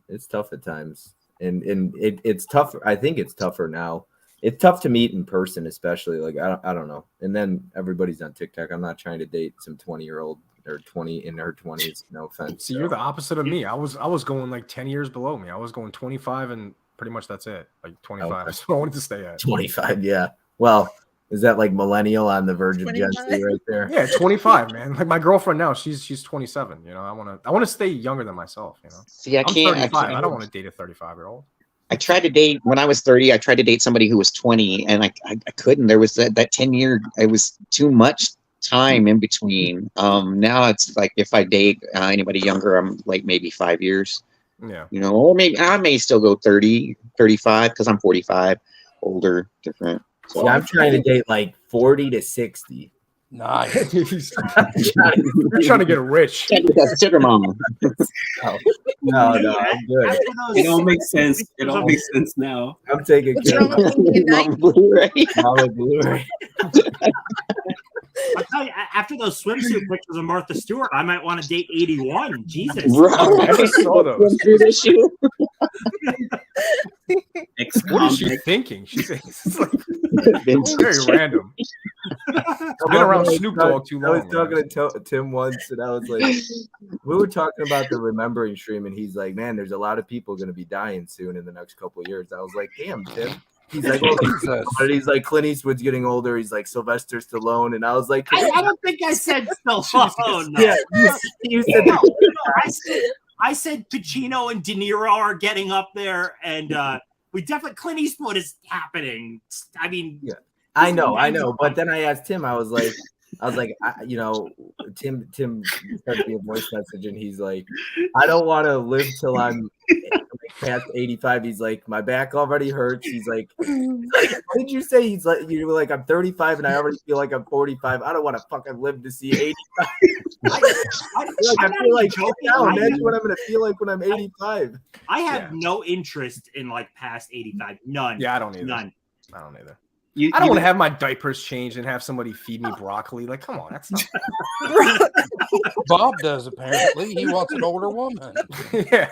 Speaker 1: It's tough at times. And it's tough. I think it's tougher now. It's tough to meet in person, especially. Like, I don't know. And then everybody's on TikTok. I'm not trying to date some 20-year-old or 20 in her 20s. No offense.
Speaker 3: See, you're the opposite of me. I was going like 10 years below me. I was going 25 and pretty much that's it. Like 25. Okay. That's what I wanted to stay at.
Speaker 1: 25, yeah. Well, is that like millennial on the verge of Gen Z right there?
Speaker 3: Yeah, 25, man. Like my girlfriend now, she's 27. You know, I want to stay younger than myself. You know,
Speaker 4: see, I'm
Speaker 3: 35. I don't want to date a 35-year-old.
Speaker 4: I tried to date when I was 30. I tried to date somebody who was 20, and I couldn't. There was that 10-year. It was too much time in between. Now it's like if I date anybody younger, I'm like maybe 5 years.
Speaker 3: Yeah.
Speaker 4: You know, or maybe I may still go 30, 35 because I'm 45, older, different.
Speaker 1: See, I'm trying to date like 40 to 60.
Speaker 7: Nice.
Speaker 3: You're trying to get rich.
Speaker 4: That's sugar mama.
Speaker 1: No, I'm good.
Speaker 10: It all makes sense. It all makes sense now.
Speaker 1: I'm taking care of
Speaker 4: Mama Blu-ray.
Speaker 1: Mama Blu-ray.
Speaker 5: I'll tell you, after those swimsuit pictures of Martha Stewart, I might want to date 81. Jesus.
Speaker 3: I never saw those. What is she thinking? She's it's like very random. It's been around Snoop Dogg too long.
Speaker 1: I was talking to Tim once, and I was like, we were talking about the remembering stream, and he's like, man, there's a lot of people going to be dying soon in the next couple of years. I was like, damn, Tim. He's like, well, he's like, Clint Eastwood's getting older. He's like Sylvester Stallone, and I was like,
Speaker 5: I don't think I said Stallone. No.
Speaker 1: Yeah, you said
Speaker 5: no, I said Pacino and De Niro are getting up there, and we definitely Clint Eastwood is happening. I mean,
Speaker 1: yeah, I know. But then I asked him. I was like, Tim sent me a voice message, and he's like, I don't want to live till I'm past 85. He's like, my back already hurts. He's like, what did you say? He's like, you were like, I'm 35 and I already feel like I'm 45. I don't want to fucking live to see 85. I feel like now, imagine what I'm gonna feel like when I'm 85.
Speaker 5: I have no interest in like past 85. None.
Speaker 3: Yeah, I don't either.
Speaker 5: None.
Speaker 3: I don't either. I don't want to have my diapers changed and have somebody feed me broccoli. Like, come on, that's not.
Speaker 7: Bob does apparently. He wants an older woman.
Speaker 3: Yeah.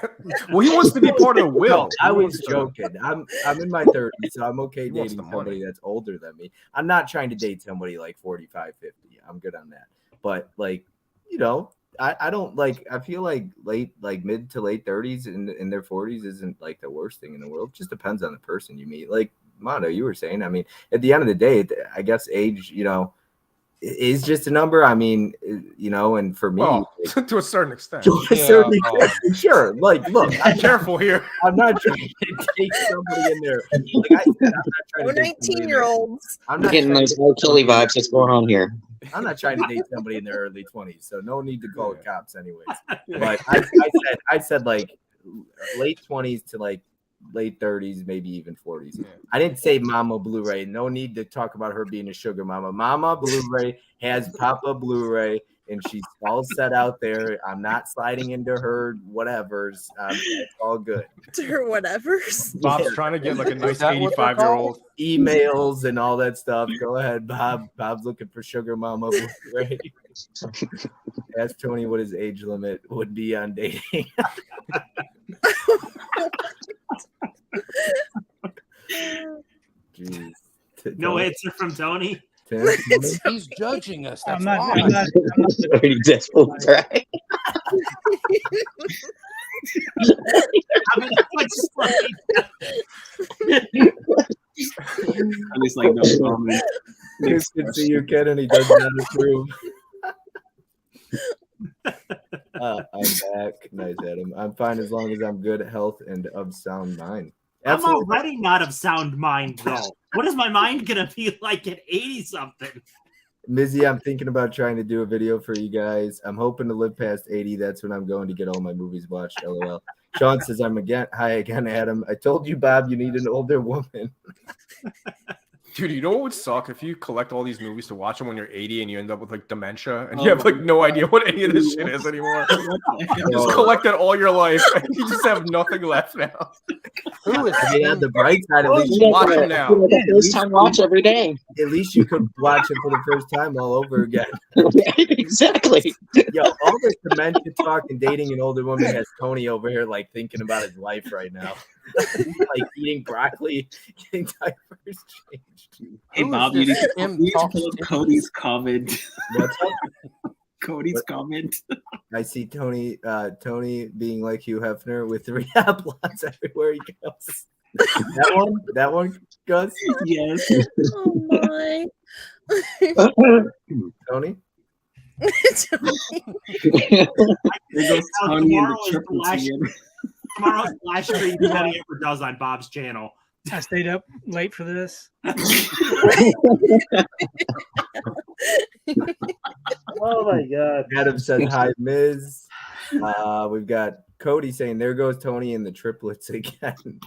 Speaker 3: Well, he wants to be part of the will.
Speaker 1: No, I was joking. I'm in my 30s, so I'm okay dating somebody that's older than me. I'm not trying to date somebody like 45, 50. I'm good on that. But like, I don't like. I feel like mid to late 30s in their 40s isn't like the worst thing in the world. It just depends on the person you meet. Like Mondo, you were saying. I mean, at the end of the day, I guess age, is just a number. I mean, and for me,
Speaker 3: to a certain extent,
Speaker 1: sure. Like, look,
Speaker 3: I'm careful here.
Speaker 1: I'm not trying to take somebody in there. Like I said, I'm not trying to
Speaker 2: 19-year-olds.
Speaker 4: I'm not getting those old chili vibes. What's going on here?
Speaker 1: I'm not trying to date somebody in their early 20s, so no need to call cops, anyways. But I said like late 20s to like late 30s, maybe even 40s. Yeah. I didn't say Mama Blu-ray. No need to talk about her being a sugar mama. Mama Blu-ray has Papa Blu-ray, and she's all set out there. I'm not sliding into her whatever's. It's all good.
Speaker 2: To her whatevers.
Speaker 3: Bob's trying to get like a nice 85-year-old
Speaker 1: emails and all that stuff. Go ahead, Bob. Bob's looking for sugar mama Blu-ray. Ask Tony what his age limit would be on dating. Jeez.
Speaker 5: No answer from Tony.
Speaker 7: He's judging us. That's
Speaker 6: I'm not.
Speaker 4: Already desperate, right?
Speaker 10: He's like, no problem.
Speaker 1: It's good to see you, Ken, and he does not approve. I'm back. Nice, Adam. I'm fine as long as I'm good health and of sound mind. Absolutely.
Speaker 5: I'm already not of sound mind, though. What is my mind gonna be like at 80-something?
Speaker 1: Mizzy, I'm thinking about trying to do a video for you guys. I'm hoping to live past 80. That's when I'm going to get all my movies watched. LOL. Sean says, hi again, Adam. I told you, Bob, you need an older woman.
Speaker 3: Dude, you know what would suck if you collect all these movies to watch them when you're 80 and you end up with like dementia and you have like no idea what any of this shit is anymore. You just collected all your life and you just have nothing left now.
Speaker 1: Who is on the bright side? At least
Speaker 3: you watch them now.
Speaker 4: First time watch every day.
Speaker 1: At least you could watch it for the first time all over again.
Speaker 4: Exactly.
Speaker 1: Yo, all this dementia talk and dating an older woman has Tony over here like thinking about his life right now. Like eating broccoli, getting diapers changed.
Speaker 10: Hey Bob, you need to pull up Cody's comment.
Speaker 1: What's up?
Speaker 10: Cody's comment.
Speaker 1: I see Tony being like Hugh Hefner with 3 applause everywhere he goes. That one, Gus?
Speaker 10: Yes.
Speaker 2: Oh my.
Speaker 1: Tony?
Speaker 5: Tomorrow's live stream Tony ever does on Bob's channel.
Speaker 6: I stayed up late for this.
Speaker 1: Oh my God. Adam said hi, Miz. We've got Cody saying, there goes Tony and the triplets again.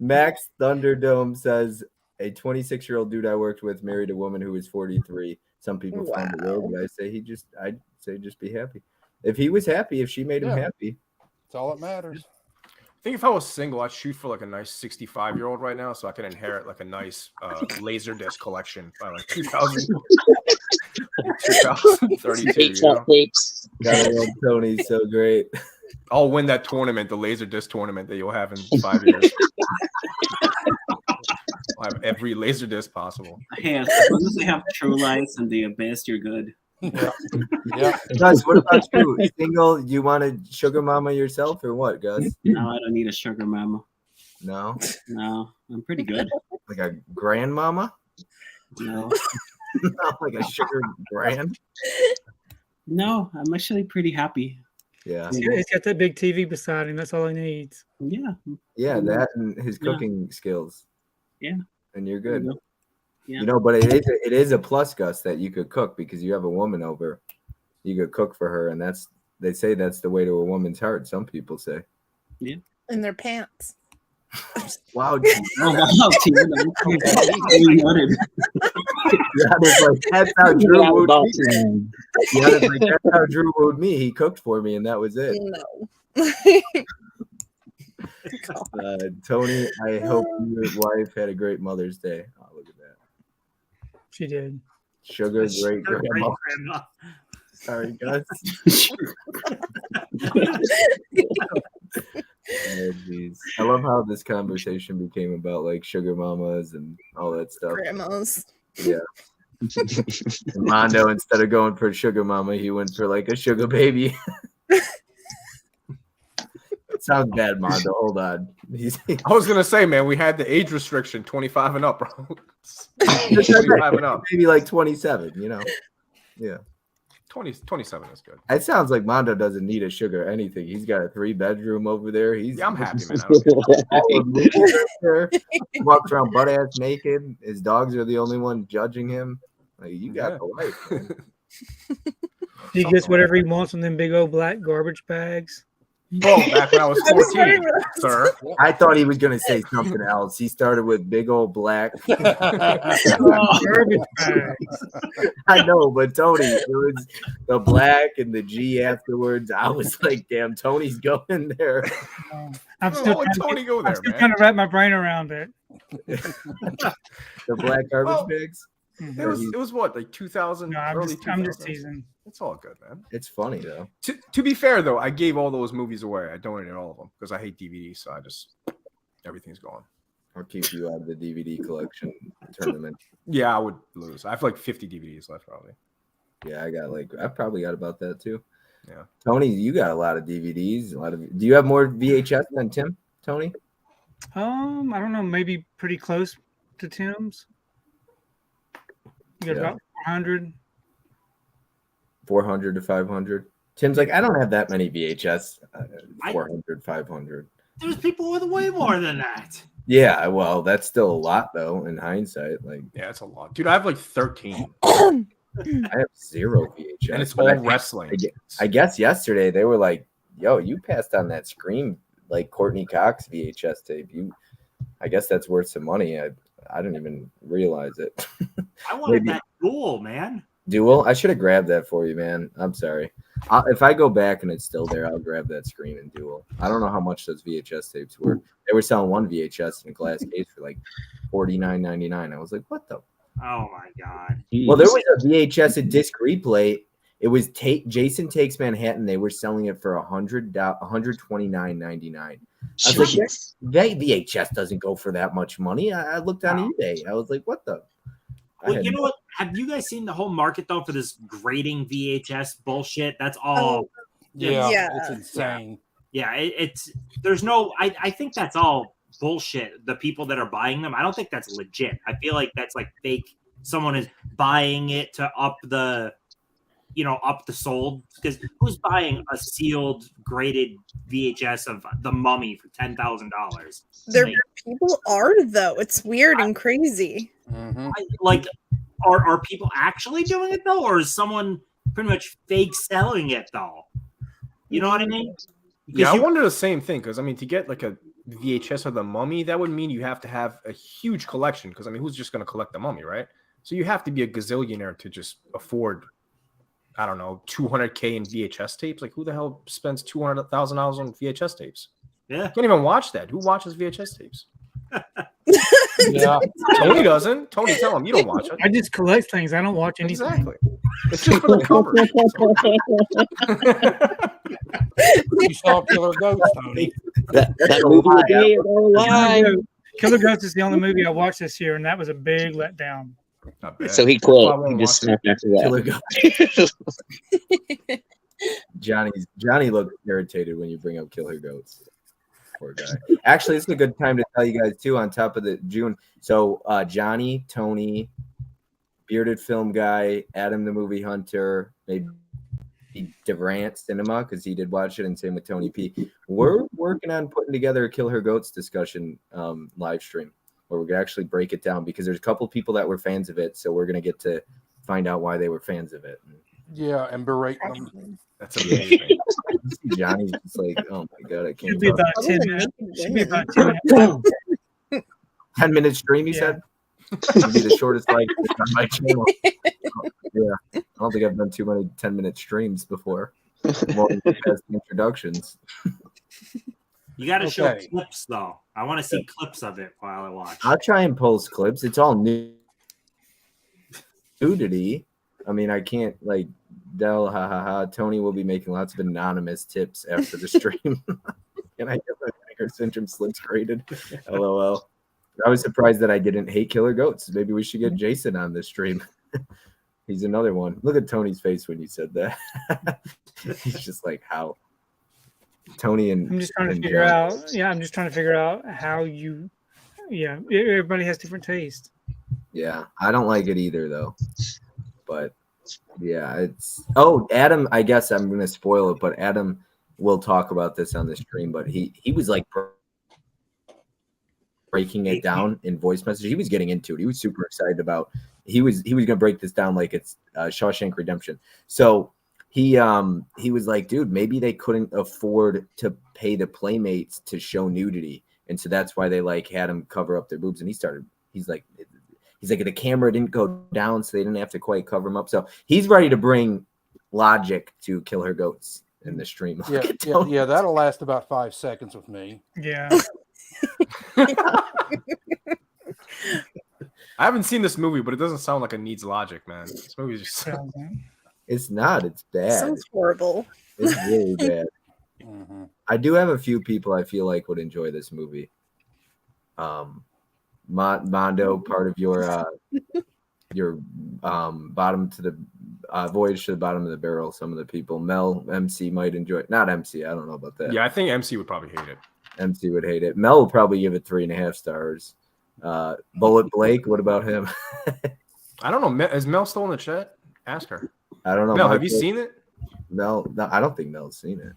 Speaker 1: Max Thunderdome says a 26-year-old dude I worked with married a woman who was 43. Some people found it weird, but I'd say just be happy. If he was happy, if she made him happy,
Speaker 7: that's all that matters.
Speaker 3: I think if I was single, I'd shoot for like a nice 65-year-old right now, so I can inherit like a nice laser disc collection by like 2032. You know?
Speaker 1: Gotta love Tony, so great.
Speaker 3: I'll win that tournament, the laser disc tournament that you'll have in 5 years. I'll have every laser disc possible.
Speaker 10: Hey, as long as they have True Lights and The Abyss, you're good.
Speaker 7: Yeah.
Speaker 1: Gus, what about you? Single? You want a sugar mama yourself or what, Gus?
Speaker 10: No, I don't need a sugar mama.
Speaker 1: No?
Speaker 10: No, I'm pretty good.
Speaker 1: Like a grandmama?
Speaker 10: No.
Speaker 1: Not like a sugar grand?
Speaker 10: No, I'm actually pretty happy.
Speaker 1: Yeah.
Speaker 6: He's got that big TV beside him. That's all he needs.
Speaker 10: Yeah.
Speaker 1: Yeah, that and his cooking skills.
Speaker 10: Yeah.
Speaker 1: And you're good.
Speaker 10: Yeah.
Speaker 1: You know, but it is a plus, Gus, that you could cook because you have a woman over. You could cook for her, and they say that's the way to a woman's heart. Some people say.
Speaker 10: Yeah.
Speaker 2: In their pants.
Speaker 1: Wow. That's how Drew wooed me. That's how Drew wooed me. He cooked for me, and that was it.
Speaker 2: No.
Speaker 1: Tony, I hope your wife had a great Mother's Day. Oh, look at that.
Speaker 6: She did.
Speaker 1: Sugar great grandma. Sorry, Gus. Oh, geez. I love how this conversation became about like sugar mamas and all that stuff.
Speaker 2: Grandmas.
Speaker 1: Yeah. And Mondo, instead of going for a sugar mama, he went for like a sugar baby. It sounds bad, Mondo. Hold on.
Speaker 3: I was gonna say, man, we had the age restriction, 25 and up, bro. 25 and up.
Speaker 1: Maybe like 27, you know. Yeah.
Speaker 3: 27 is good.
Speaker 1: It sounds like Mondo doesn't need a sugar anything. He's got a 3-bedroom over there.
Speaker 3: I'm happy, man.
Speaker 1: He walks around butt ass naked. His dogs are the only one judging him. Like, you got the life, man.
Speaker 6: He gets whatever he wants in them big old black garbage bags.
Speaker 3: Oh, back when I was 14, sir.
Speaker 1: I thought he was going to say something else. He started with big old black.
Speaker 6: Garbage bags.
Speaker 1: I know, but Tony, it was the black and the G afterwards. I was like, damn, Tony's going there.
Speaker 6: I'm still trying to wrap my brain around it.
Speaker 1: The black garbage bags?
Speaker 3: It was what, like 2000?
Speaker 6: No, I'm just teasing.
Speaker 3: It's all good, man.
Speaker 1: It's funny though.
Speaker 3: To be fair though, I gave all those movies away. I donated all of them because I hate DVDs, so everything's gone.
Speaker 1: I'll keep you out of the DVD collection tournament.
Speaker 3: Yeah, I would lose. I have like 50 DVDs left probably.
Speaker 1: Yeah, I probably got about that too.
Speaker 3: Yeah.
Speaker 1: Tony, you got a lot of DVDs, do you have more VHS than Tim, Tony?
Speaker 6: I don't know, maybe pretty close to Tim's. You got about 400.
Speaker 1: 400 to 500. Tim's like, I don't have that many VHS. 400, 500.
Speaker 5: There's people with way more than that.
Speaker 1: Yeah, well, that's still a lot though in hindsight. Like,
Speaker 3: yeah, it's a lot, dude. I have like 13.
Speaker 1: I have 0 VHS,
Speaker 3: and it's all wrestling.
Speaker 1: I guess yesterday they were like, "Yo, you passed on that Scream like Courtney Cox VHS tape. I guess that's worth some money. I didn't even realize it."
Speaker 5: I wanted that Duel, man.
Speaker 1: Duel? I should have grabbed that for you, man. I'm sorry. If I go back and it's still there, I'll grab that Scream and Duel. I don't know how much those VHS tapes were. They were selling one VHS in a glass case for like $49.99. I was like, what the?
Speaker 5: Oh my god.
Speaker 1: Well, there was a VHS, a disc replay. It was Jason Takes Manhattan. They were selling it for $129.99. I was like, that VHS doesn't go for that much money. I looked on eBay. I was like, what the?
Speaker 5: Well, you know what? Have you guys seen the whole market though for this grading VHS bullshit? That's all.
Speaker 7: It's insane.
Speaker 5: Yeah, it's there's no. I think that's all bullshit. The people that are buying them, I don't think that's legit. I feel like that's like fake. Someone is buying it to up the sold, because who's buying a sealed graded VHS of The Mummy for $10,000?
Speaker 2: People are though. It's weird and crazy.
Speaker 5: Are people actually doing it though, or is someone pretty much fake selling it though? You know what I mean?
Speaker 3: I wonder the same thing, because I mean, to get like a VHS of the Mummy, that would mean you have to have a huge collection. Because I mean, who's just going to collect the Mummy, right? So you have to be a gazillionaire to just afford, I don't know, $200K in VHS tapes. Like, who the hell spends $200,000 on VHS tapes?
Speaker 5: Yeah,
Speaker 3: you can't even watch that. Who watches VHS tapes?
Speaker 7: Yeah,
Speaker 3: Tony doesn't. Tony, tell him you don't watch it.
Speaker 6: I just collect things. I don't watch anything.
Speaker 3: Exactly. It's just for the cover.
Speaker 7: you saw Killer Ghost, Tony.
Speaker 4: That movie would be a lie.
Speaker 6: Killer Ghost is the only movie I watched this year, and that was a big letdown.
Speaker 4: So he quit. He just snapped after that.
Speaker 1: Johnny looked irritated when you bring up Killer Goats. Poor guy. Actually, it's a good time to tell you guys too. On top of the June, so Johnny, Tony, bearded film guy, Adam the movie hunter, maybe Durant Cinema because he did watch it, and same with Tony P. We're working on putting together a Kill Her Goats discussion live stream where we're gonna actually break it down because there's a couple people that were fans of it, so we're gonna get to find out why they were fans of it.
Speaker 7: Yeah, and berate them.
Speaker 3: That's amazing.
Speaker 1: Johnny's just like, oh my god, I can't.
Speaker 6: Should be about 10 minutes. Should be about 10 minutes.
Speaker 1: 10-minute stream, he said. It'll be the shortest like on my channel. Yeah, I don't think I've done too many 10-minute streams before. More than just introductions.
Speaker 5: You got to show clips though. I want to see clips of it while I watch.
Speaker 1: I'll try and post clips. It's all nudity. I mean, I can't like Del, ha ha ha. Tony will be making lots of anonymous tips after the stream. Can I get my Vinegar Syndrome slips graded? LOL. I was surprised that I didn't hate Killer Goats. Maybe we should get Jason on this stream. He's another one. Look at Tony's face when you said that. He's just like, how? Tony and
Speaker 6: I'm just trying to figure out. Yeah, I'm just trying to figure out how you. Yeah, everybody has different taste.
Speaker 1: Yeah, I don't like it either though. But yeah, it's Adam. I guess I'm gonna spoil it, but Adam will talk about this on the stream. But he was like breaking it down in voice message. He was getting into it. He was super excited about. He was gonna break this down like it's Shawshank Redemption. So he was like, dude, maybe they couldn't afford to pay the Playmates to show nudity, and so that's why they like had him cover up their boobs. And he's like, the camera didn't go down, so they didn't have to quite cover him up. So he's ready to bring logic to Kill Her Goats in the stream.
Speaker 7: Yeah, that'll last about 5 seconds with me.
Speaker 6: Yeah.
Speaker 3: I haven't seen this movie, but it doesn't sound like it needs logic, man. This movie's just.
Speaker 1: It's not. It's bad.
Speaker 2: Sounds horrible.
Speaker 1: It's really bad.
Speaker 7: Mm-hmm.
Speaker 1: I do have a few people I feel like would enjoy this movie. Mondo, part of your bottom to the voyage to the bottom of the barrel. Some of the people, Mel, MC might enjoy it. Not MC. I don't know about that.
Speaker 3: Yeah, I think MC would probably hate it.
Speaker 1: MC would hate it. Mel would probably give it 3.5 stars. Bullet Blake, what about him?
Speaker 3: I don't know. Is Mel still in the chat? Ask her.
Speaker 1: I don't know.
Speaker 3: Mel, have you seen it?
Speaker 1: Mel, no, I don't think Mel's seen it.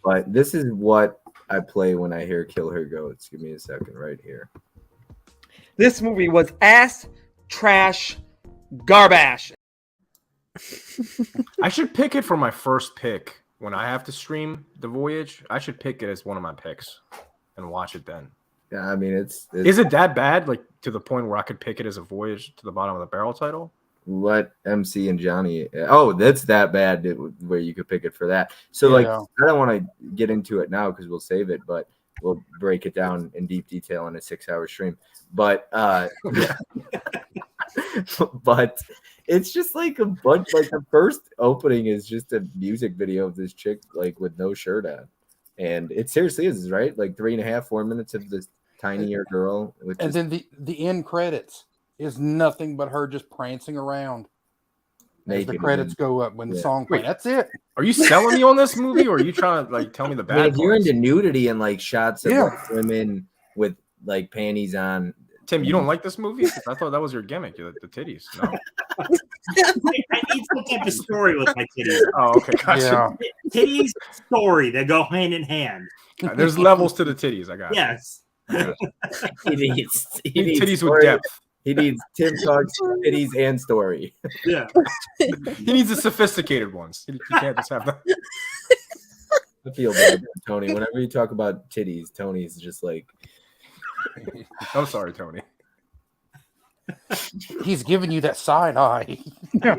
Speaker 1: But this is what I play when I hear Kill Her Goats. Give me a second right here.
Speaker 11: This movie was ass, trash, garbage.
Speaker 3: I should pick it for my first pick when I have to stream The Voyage. I should pick it as one of my picks and watch it then.
Speaker 1: Yeah, I mean, it's
Speaker 3: Is it that bad? Like to the point where I could pick it as a Voyage to the bottom of the barrel title?
Speaker 1: Let MC and Johnny. Oh, that's that bad where you could pick it for that. So, like, I don't want to get into it now because we'll save it, but we'll break it down in deep detail in a 6-hour stream. But but it's just like a bunch. Like the first opening is just a music video of this chick like with no shirt on, and it seriously is, right? Like 3.5, 4 minutes of this tinier girl.
Speaker 7: And then the end credits is nothing but her just prancing around. As the credits go up when the song plays. That's it.
Speaker 3: Are you selling me on this movie, or are you trying to like tell me the bad?
Speaker 1: If you're into nudity and like shots of like, women with like panties on.
Speaker 3: Tim, you don't like this movie? I thought that was your gimmick, the titties. No.
Speaker 5: I need some type of story with my titties.
Speaker 3: Oh, okay, gotcha.
Speaker 5: Yeah. Titties, story that go hand in hand.
Speaker 3: There's levels to the titties. I got.
Speaker 5: Yes.
Speaker 3: Yeah.
Speaker 1: He needs
Speaker 3: titties
Speaker 1: story.
Speaker 3: with depth.
Speaker 1: He needs Tim talks titties and story.
Speaker 5: Yeah.
Speaker 3: He needs the sophisticated ones. He can't just have that.
Speaker 1: I feel bad, Tony. Whenever you talk about titties, Tony's just like,
Speaker 3: I'm sorry, Tony.
Speaker 7: He's giving you that side eye.
Speaker 6: No,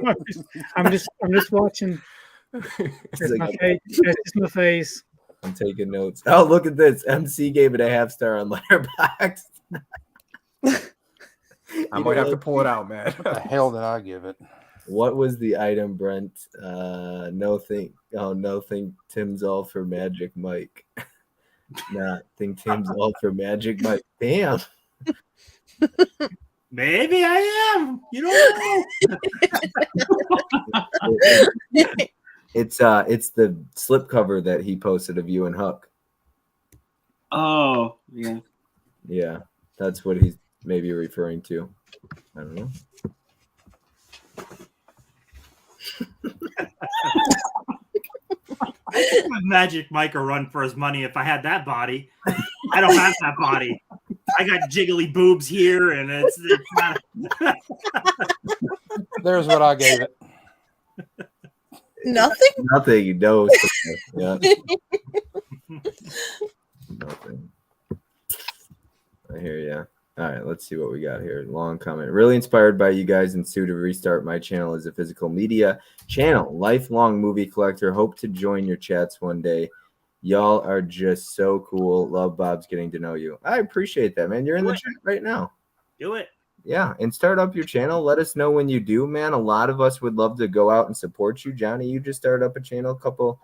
Speaker 6: I'm just watching. That's my face. That's just my face.
Speaker 1: I'm taking notes. Oh, look at this. MC gave it a 0.5 star on Letterboxd.
Speaker 3: I might have to pull it out, man.
Speaker 7: What the hell did I give it?
Speaker 1: What was the item, Brent? No think Tim's all for Magic Mike. Nah, think Tim's all for Magic Mike. Damn.
Speaker 5: Maybe I am. You don't know.
Speaker 1: It's the slipcover that he posted of you and Huck.
Speaker 10: Oh, yeah.
Speaker 1: Yeah, that's what he's maybe referring to. I don't know.
Speaker 5: Magic Mike will run for his money if I had that body. I don't have that body. I got jiggly boobs here, and it's not.
Speaker 7: There's what I gave it.
Speaker 2: Nothing?
Speaker 1: Nothing. No. Yeah. Nothing. I hear ya. All right, let's see what we got here. Long comment. Really inspired by you guys and Sue to restart my channel as a physical media channel. Lifelong movie collector. Hope to join your chats one day. Y'all are just so cool. Love Bob's getting to know you. I appreciate that, man. You're in the chat right now.
Speaker 5: Do it.
Speaker 1: Yeah, and start up your channel. Let us know when you do, man. A lot of us would love to go out and support you. Johnny, you just started up a channel a couple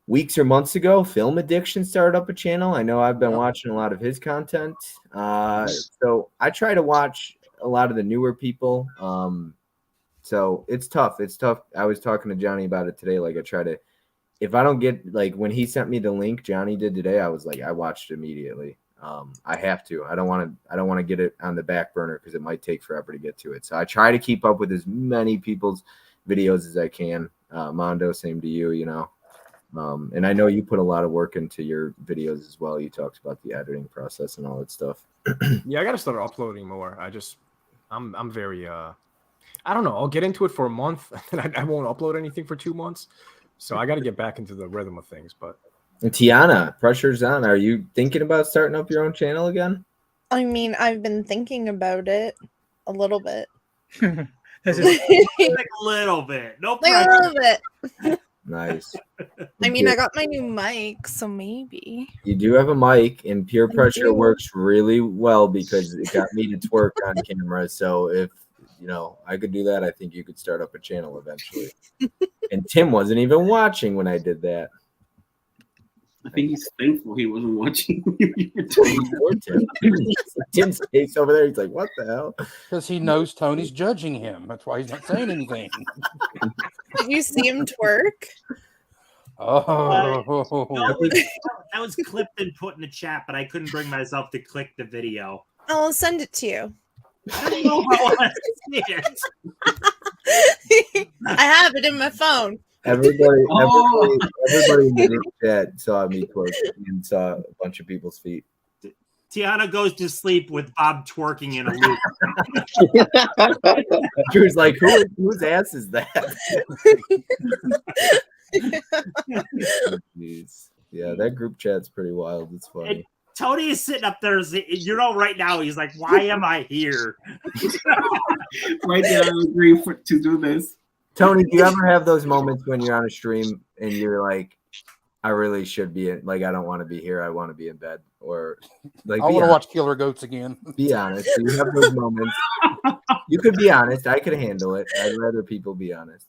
Speaker 1: weeks or months ago. Film Addiction started up a channel. I know I've been watching a lot of his content. So I try to watch a lot of the newer people. So it's tough. It's tough. I was talking to Johnny about it today. Like I try to, if I don't get, like when he sent me the link Johnny did today, I was like, I watched immediately. I have to. I don't want to get it on the back burner because it might take forever to get to it. So I try to keep up with as many people's videos as I can. Mondo, same to you, you know. And I know you put a lot of work into your videos as well. You talked about the editing process and all that stuff.
Speaker 3: Yeah, I got to start uploading more. I'm very, I don't know. I'll get into it for a month and I won't upload anything for 2 months. So I got to get back into the rhythm of things. But
Speaker 1: and Tiana, pressure's on. Are you thinking about starting up your own channel again?
Speaker 2: I mean, I've been thinking about it a little bit.
Speaker 5: Like a little bit. No
Speaker 2: Like
Speaker 5: pressure.
Speaker 2: a little bit.
Speaker 1: Nice.
Speaker 2: I mean, I got my new mic, so maybe.
Speaker 1: You do have a mic, and peer
Speaker 2: I
Speaker 1: pressure
Speaker 2: do.
Speaker 1: works really well because it got me to twerk on camera. So if you know I could do that, I think you could start up a channel eventually. And Tim wasn't even watching when I did that.
Speaker 10: I think he's thankful he wasn't watching.
Speaker 1: Poor Tim. Tim's face over there. He's like, "What the hell?"
Speaker 7: Because he knows Tony's judging him. That's why he's not saying anything.
Speaker 2: Did you see him twerk?
Speaker 7: Oh,
Speaker 5: That was clipped and put in the chat, but I couldn't bring myself to click the video.
Speaker 2: I'll send it to you.
Speaker 5: I don't know how I want to see it.
Speaker 2: I have it in my phone.
Speaker 1: Everybody in the group chat saw me twerk and saw a bunch of people's feet.
Speaker 5: Tiana goes to sleep with Bob twerking in a loop.
Speaker 1: Drew's like, whose ass is that? Jeez. Yeah, that group chat's pretty wild. It's funny.
Speaker 5: And Tony is sitting up there, you know, right now he's like, "Why am I here?"
Speaker 10: Right now, I agree to do this.
Speaker 1: Tony, do you ever have those moments when you're on a stream and you're like, I really should be in, like, I don't want to be here. I want to be in bed. Or like,
Speaker 7: I want to watch Killer Goats again.
Speaker 1: Be honest. Do you have those moments? You could be honest. I could handle it. I'd rather people be honest.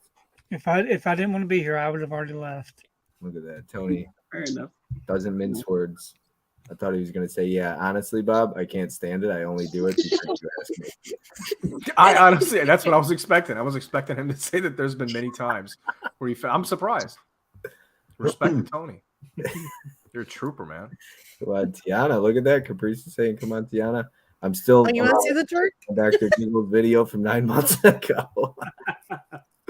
Speaker 6: If I didn't want to be here, I would have already left.
Speaker 1: Look at that. Tony
Speaker 10: Fair enough.
Speaker 1: doesn't mince words. I thought he was going to say, yeah, honestly, Bob, I can't stand it. I only do it because you ask me.
Speaker 3: I honestly, that's what I was expecting. I was expecting him to say that there's been many times where I'm surprised. Respect to Tony. You're a trooper, man.
Speaker 1: Well, Tiana, look at that. Caprice is saying, come on, Tiana. I'm still.
Speaker 2: Oh, you want to see the twerk?
Speaker 1: Dr. Google's video from 9 months ago.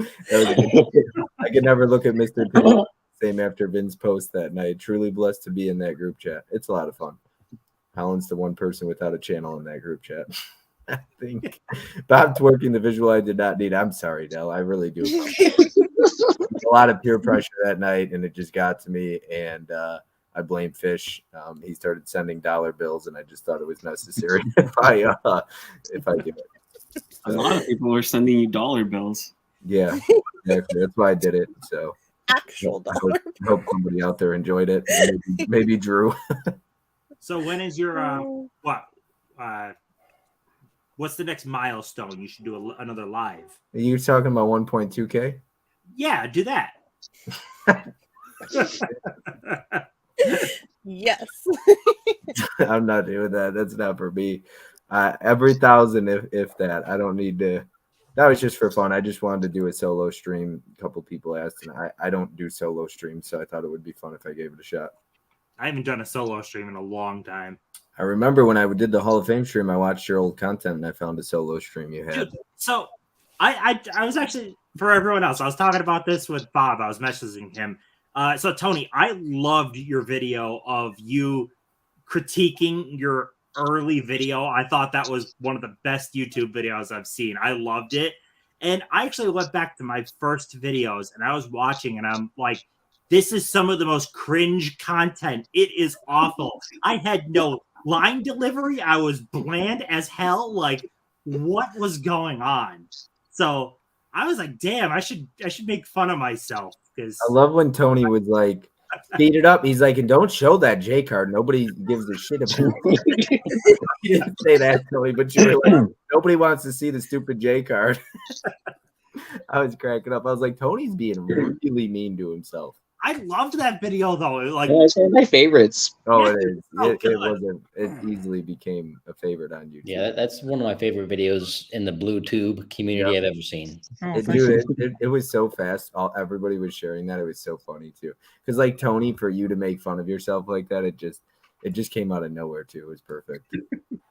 Speaker 1: I could never look at Mr. P. Same after Vin's post that night. Truly blessed to be in that group chat. It's a lot of fun. Helen's the one person without a channel in that group chat. I think Bob twerking the visual I did not need. I'm sorry, Del. I really do. a lot of peer pressure that night, and it just got to me. And I blame Fish. He started sending dollar bills, and I just thought it was necessary if I do it.
Speaker 10: A lot of people were sending you dollar bills.
Speaker 1: Yeah, exactly. That's why I did it. So
Speaker 2: Actual dollar.
Speaker 1: I hope somebody out there enjoyed it. Maybe Drew.
Speaker 5: So when is your what's the next milestone? You should do another live.
Speaker 1: Are you talking about 1.2K?
Speaker 5: Yeah, do that.
Speaker 2: Yes.
Speaker 1: I'm not doing that. That's not for me. Every 1,000, if that. I don't need to. That was just for fun. I just wanted to do a solo stream. A couple people asked, and I don't do solo streams, so I thought it would be fun if I gave it a shot.
Speaker 5: I haven't done a solo stream in a long time.
Speaker 1: I remember when I did the Hall of Fame stream, I watched your old content, and I found a solo stream you had.
Speaker 5: Dude, so I was actually, for everyone else, I was talking about this with Bob. I was messaging him. So Tony, I loved your video of you critiquing your early video. I thought that was one of the best YouTube videos I've seen. I loved it. And I actually went back to my first videos and I was watching and I'm like, this is some of the most cringe content. It is awful. I had no line delivery. I was bland as hell. Like, what was going on? So I was like, damn, I should make fun of myself. Because
Speaker 1: I love when Tony was like, speed it up. He's like, and don't show that J card. Nobody gives a shit about it. You didn't say that, Tony, but you were like, nobody wants to see the stupid J card. I was cracking up. I was like, Tony's being really mean to himself.
Speaker 5: I loved that video though. Like,
Speaker 4: yeah, it's one of my favorites.
Speaker 1: Oh, it is. It easily became a favorite on YouTube.
Speaker 9: Yeah, that's one of my favorite videos in the Blue Tube community I've ever seen.
Speaker 1: It was so fast. Everybody was sharing that. It was so funny too. Because like Tony, for you to make fun of yourself like that, it just came out of nowhere too. It was perfect.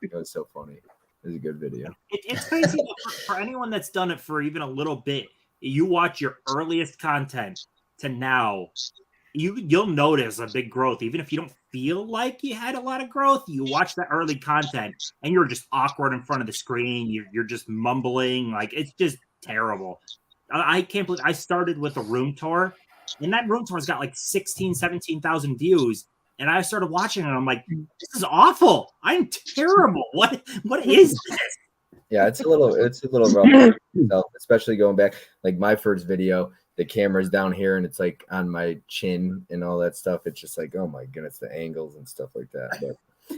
Speaker 1: It was so funny. It was a good video.
Speaker 5: It's crazy for anyone that's done it for even a little bit. You watch your earliest content to now, you'll notice a big growth. Even if you don't feel like you had a lot of growth, you watch that early content and you're just awkward in front of the screen. You're just mumbling. Like, it's just terrible. I can't believe I started with a room tour and that room tour's got like 17,000 views. And I started watching it and I'm like, this is awful. I'm terrible. What is this?
Speaker 1: Yeah, it's a little rough, especially going back. Like my first video, the camera's down here and it's like on my chin and all that stuff. It's just like, oh my goodness, the angles and stuff like that. But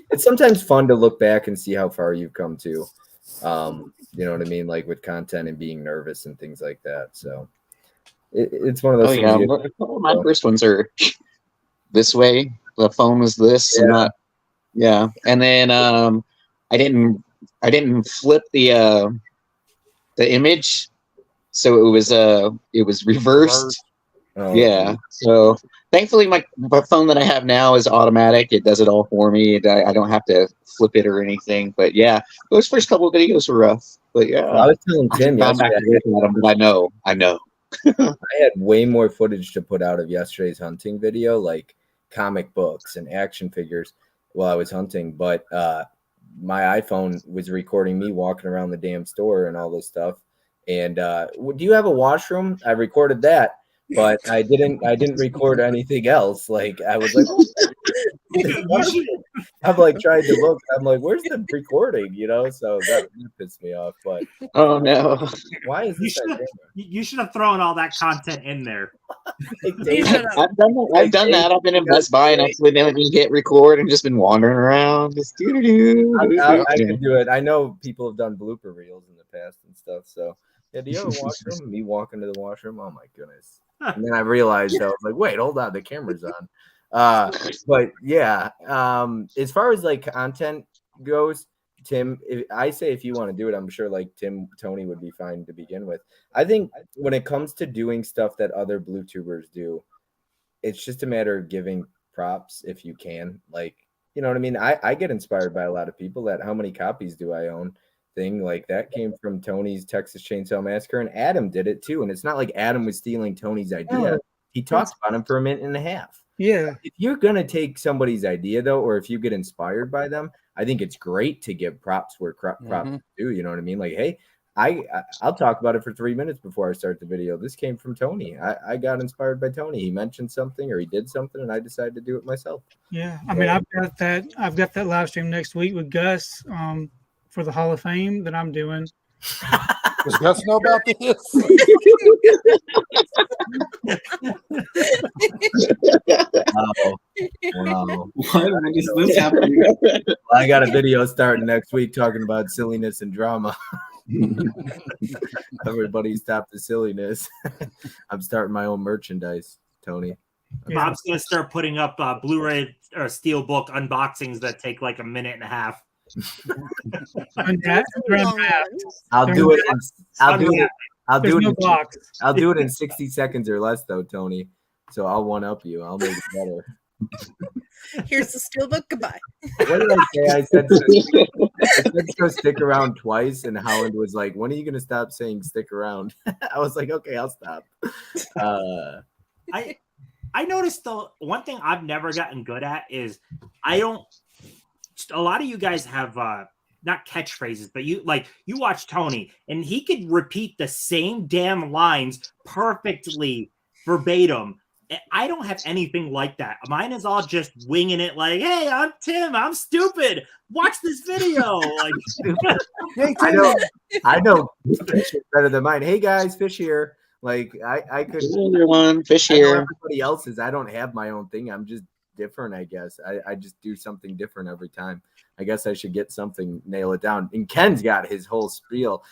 Speaker 1: it's sometimes fun to look back and see how far you've come to. You know what I mean? Like with content and being nervous and things like that. So it's one of those things.
Speaker 4: My first ones are this way. The phone was this.
Speaker 1: Yeah.
Speaker 4: And then I didn't flip the image. So it was reversed.
Speaker 1: Oh,
Speaker 4: yeah. So thankfully my phone that I have now is automatic. It does it all for me. I don't have to flip it or anything. But yeah, those first couple of videos were rough. But yeah.
Speaker 1: I was telling Tim yesterday.
Speaker 4: I know.
Speaker 1: I had way more footage to put out of yesterday's hunting video, like comic books and action figures while I was hunting. But my iPhone was recording me walking around the damn store and all this stuff. And do you have a washroom? I recorded that, but I didn't record anything else. Like I was like, I'm like trying to look. I'm like, where's the recording? You know, so that pissed me off. But
Speaker 4: oh no,
Speaker 1: why is this?
Speaker 5: You should have thrown all that content in there.
Speaker 4: I've done that. I've been in Best Buy and accidentally hit record and just been wandering around. Just
Speaker 1: I can do it. I know people have done blooper reels in the past and stuff. So yeah, do you have a washroom? Me walking to the washroom. Oh my goodness. And then I realized I was like, wait, hold on, the camera's on. But yeah, as far as like content goes, Tim, if you want to do it, I'm sure like Tony would be fine to begin with. I think when it comes to doing stuff that other blue tubers do, it's just a matter of giving props if you can. Like, you know what I mean? I get inspired by a lot of people that how many copies do I own thing. Like that came from Tony's Texas Chainsaw Massacre, and Adam did it too. And it's not like Adam was stealing Tony's idea. He talked about him for a minute and a half.
Speaker 11: Yeah.
Speaker 1: If you're gonna take somebody's idea though, or if you get inspired by them, I think it's great to give props where props do. You know what I mean? Like, hey, I'll talk about it for 3 minutes before I start the video. This came from Tony. I got inspired by Tony. He mentioned something or he did something, and I decided to do it myself.
Speaker 6: Yeah, I mean, I've got that live stream next week with Gus for the Hall of Fame that I'm doing.
Speaker 7: Does Gus know about this?
Speaker 1: Wow.
Speaker 10: What is this happening?
Speaker 1: I got a video starting next week talking about silliness and drama. Everybody stop the silliness. I'm starting my own merchandise, Tony.
Speaker 5: Bob's gonna start putting up Blu-ray or Steelbook unboxings that take like a minute and a half.
Speaker 1: I'll do it. I'll do it in 60 seconds or less, though, Tony. So I'll one up you. I'll make it better.
Speaker 2: Here's the Steelbook. Goodbye.
Speaker 1: What did I say? I said go stick around twice, and Howland was like, "When are you gonna stop saying stick around?" I was like, "Okay, I'll stop."
Speaker 5: I noticed the one thing I've never gotten good at is I don't. A lot of you guys have not catchphrases, but you watch Tony, and he could repeat the same damn lines perfectly verbatim. I don't have anything like that. Mine is all just winging it, like, "Hey, I'm Tim. I'm stupid. Watch this video." Like,
Speaker 1: hey, I know Fish is better than mine. Hey guys, Fish here. Like I could.
Speaker 4: Hey, everyone, Fish here.
Speaker 1: Everybody else's. I don't have my own thing. I'm just different, I guess. I just do something different every time. I guess I should get something, nail it down. And Ken's got his whole spiel.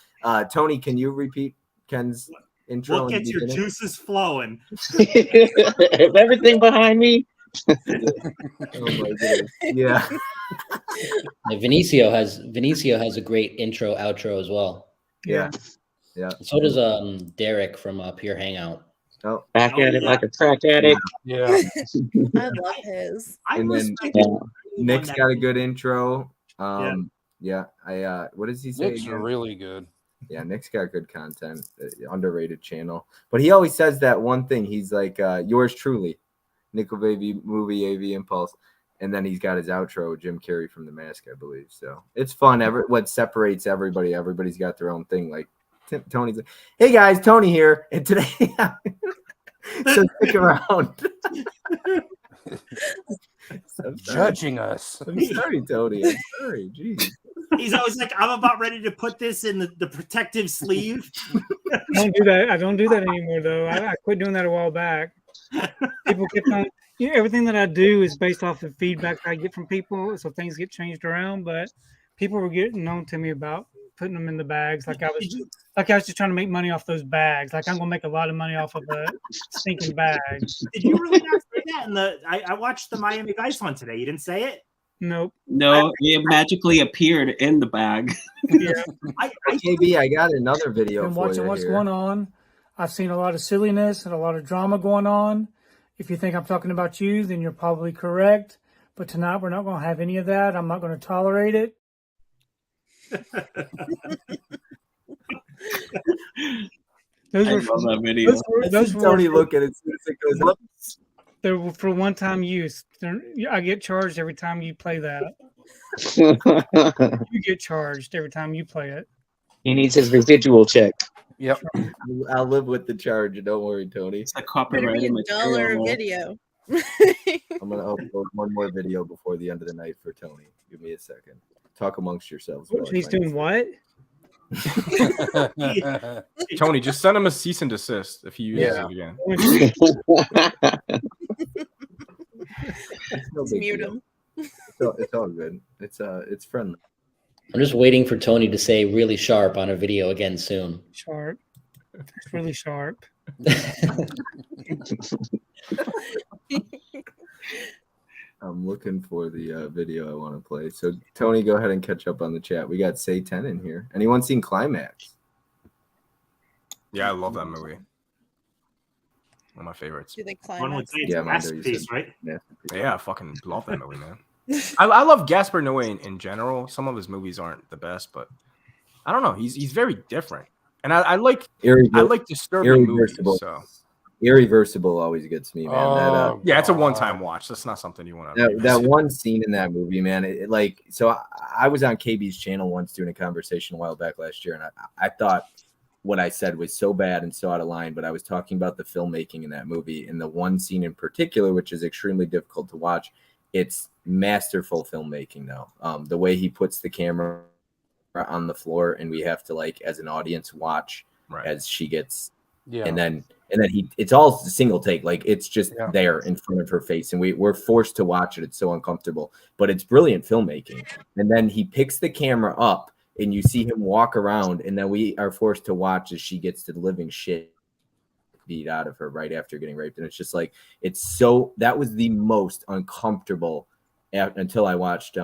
Speaker 1: Tony, can you repeat Ken's intro?
Speaker 5: What gets your juices flowing?
Speaker 4: Is everything behind me?
Speaker 1: Oh my goodness. Yeah.
Speaker 9: Vinicio has a great intro outro as well.
Speaker 1: Yeah.
Speaker 9: So does Derek from Pure Hangout.
Speaker 4: Back at it like a crack addict.
Speaker 7: Yeah.
Speaker 2: I love his.
Speaker 1: And then Nick's got a good intro. What does he say?
Speaker 7: Nick's really good.
Speaker 1: Yeah, Nick's got good content. Underrated channel. But he always says that one thing. He's like, yours truly, Nickel Baby Movie AV Impulse. And then he's got his outro, Jim Carrey from The Mask, I believe. So it's fun. What separates everybody's got their own thing. Like Tony's like, "Hey guys, Tony here. And today so stick around."
Speaker 7: Judging us.
Speaker 1: I'm sorry, Tony. I'm sorry. Jeez.
Speaker 5: He's always like, "I'm about ready to put this in the protective sleeve."
Speaker 6: I don't do that. I don't do that anymore, though. I quit doing that a while back. People kept on. Everything that I do is based off of feedback I get from people, so things get changed around. But people were getting known to me about putting them in the bags, like I was just trying to make money off those bags. Like I'm gonna make a lot of money off of a stinking bag.
Speaker 5: Did you really not say that? I watched the Miami Vice one today. You didn't say it?
Speaker 6: Nope.
Speaker 10: No, it magically appeared in the bag.
Speaker 6: Yeah.
Speaker 1: KB, I got another video.
Speaker 6: Been watching what's going on. I've seen a lot of silliness and a lot of drama going on. If you think I'm talking about you, then you're probably correct. But tonight we're not going to have any of that. I'm not going to tolerate it.
Speaker 10: I love that video.
Speaker 6: Those
Speaker 1: Tony look at it as soon as it goes up.
Speaker 6: They're for one-time use. I get charged every time you play that. You get charged every time you play it.
Speaker 4: He needs his residual check.
Speaker 7: Yep.
Speaker 1: I'll live with the charge. Don't worry, Tony.
Speaker 10: It's a copyrighted
Speaker 2: $1
Speaker 10: material.
Speaker 2: video.
Speaker 1: I'm going to upload one more video before the end of the night for Tony. Give me a second. Talk amongst yourselves.
Speaker 6: He's doing what?
Speaker 3: Tony, just send him a cease and desist if he uses it again.
Speaker 2: Let's mute him.
Speaker 1: It's all good. It's friendly.
Speaker 9: I'm just waiting for Tony to say "really sharp" on a video again soon.
Speaker 6: Sharp. It's really sharp.
Speaker 1: I'm looking for the video I want to play. So, Tony, go ahead and catch up on the chat. We got Say 10 in here. Anyone seen Climax?
Speaker 3: Yeah, I love that movie. One of my favorites.
Speaker 2: Do they
Speaker 5: One would
Speaker 2: climax?
Speaker 5: say it's a masterpiece, right?
Speaker 3: Yeah, I fucking love that movie, man. I love Gaspar Noé in general. Some of his movies aren't the best, but I don't know. He's very different, and I like disturbing movies. So
Speaker 1: Irreversible always gets me, man.
Speaker 3: Yeah, it's a one-time watch. That's not something you want to.
Speaker 1: That one scene in that movie, man. I was on KB's channel once doing a conversation a while back last year, and I thought what I said was so bad and so out of line, but I was talking about the filmmaking in that movie, and the one scene in particular, which is extremely difficult to watch. It's masterful filmmaking, though. The way he puts the camera on the floor, and we have to, like, as an audience, watch as she gets, and then it's all single take, like it's just there in front of her face, and we're forced to watch it. It's so uncomfortable, but it's brilliant filmmaking. And then he picks the camera up, and you see him walk around, and then we are forced to watch as she gets the living shit beat out of her right after getting raped. And it's just like, that was the most uncomfortable until I watched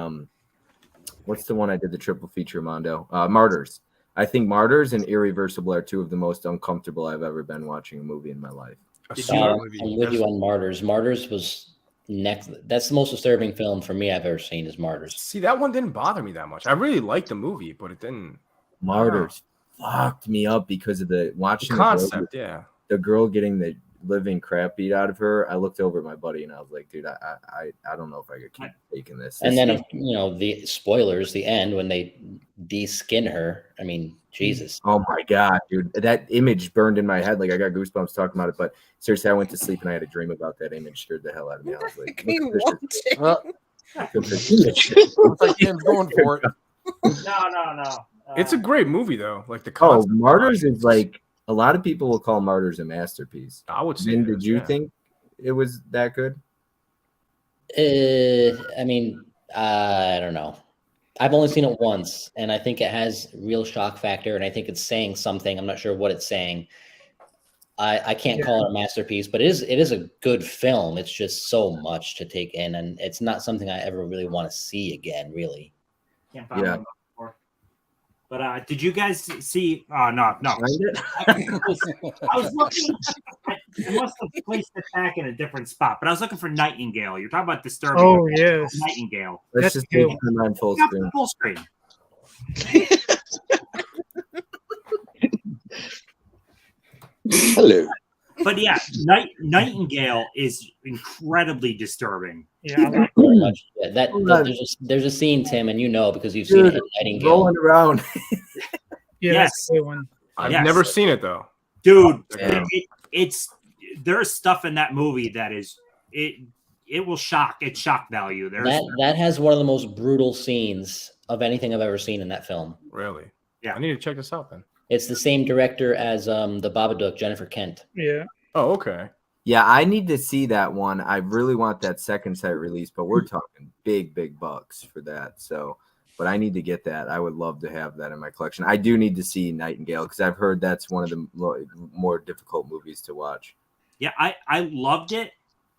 Speaker 1: what's the one I did the triple feature, Mondo? Martyrs. I think Martyrs and Irreversible are two of the most uncomfortable I've ever been watching a movie in my life.
Speaker 9: I'm with you on Martyrs. Martyrs was next. That's the most disturbing film for me I've ever seen is Martyrs.
Speaker 3: See, that one didn't bother me that much. I really liked the movie, but it didn't.
Speaker 1: Martyrs fucked me up because of the
Speaker 3: concept.
Speaker 1: The girl getting the living crap beat out of her. I looked over at my buddy and I was like, dude, I don't know if I could keep taking this.
Speaker 9: And then, the spoilers, the end when they de-skin her. I mean, Jesus.
Speaker 1: Oh my God, dude. That image burned in my head. Like, I got goosebumps talking about it. But seriously, I went to sleep and I had a dream about that image. Scared the hell out of me. I was like,
Speaker 7: looks like Tim's going for it.
Speaker 5: No.
Speaker 3: It's a great movie, though. Like the concept.
Speaker 1: Martyrs is like, a lot of people will call Martyrs a masterpiece.
Speaker 3: I would say.
Speaker 1: Did you think it was that good?
Speaker 9: I mean, I don't know. I've only seen it once, and I think it has real shock factor, and I think it's saying something. I'm not sure what it's saying. I can't call it a masterpiece, but it is a good film. It's just so much to take in, and it's not something I ever really want to see again, really.
Speaker 5: But did you guys see? Oh, no. I was looking. I must have placed it back in a different spot, but I was looking for Nightingale. You're talking about disturbing.
Speaker 6: Oh, yes.
Speaker 5: Nightingale.
Speaker 1: Let's just take them on full screen.
Speaker 5: Full screen.
Speaker 4: Hello.
Speaker 5: But yeah, Nightingale is incredibly disturbing.
Speaker 9: Yeah, very much. Yeah, there's a scene, Tim, and because you've seen it in Nightingale.
Speaker 1: Rolling around.
Speaker 6: That's a good one.
Speaker 3: I've never seen it though,
Speaker 5: dude. There's stuff in that movie that is it will shock. It's shock value.
Speaker 9: That has one of the most brutal scenes of anything I've ever seen in that film.
Speaker 3: Really?
Speaker 5: Yeah.
Speaker 3: I need to check this out then.
Speaker 9: It's the same director as the Babadook, Jennifer Kent.
Speaker 6: Yeah.
Speaker 3: Oh, okay.
Speaker 1: Yeah, I need to see that one. I really want that second set release, but we're talking big bucks for that. So, but I need to get that. I would love to have that in my collection. I do need to see Nightingale because I've heard that's one of the more difficult movies to watch.
Speaker 5: Yeah, I loved it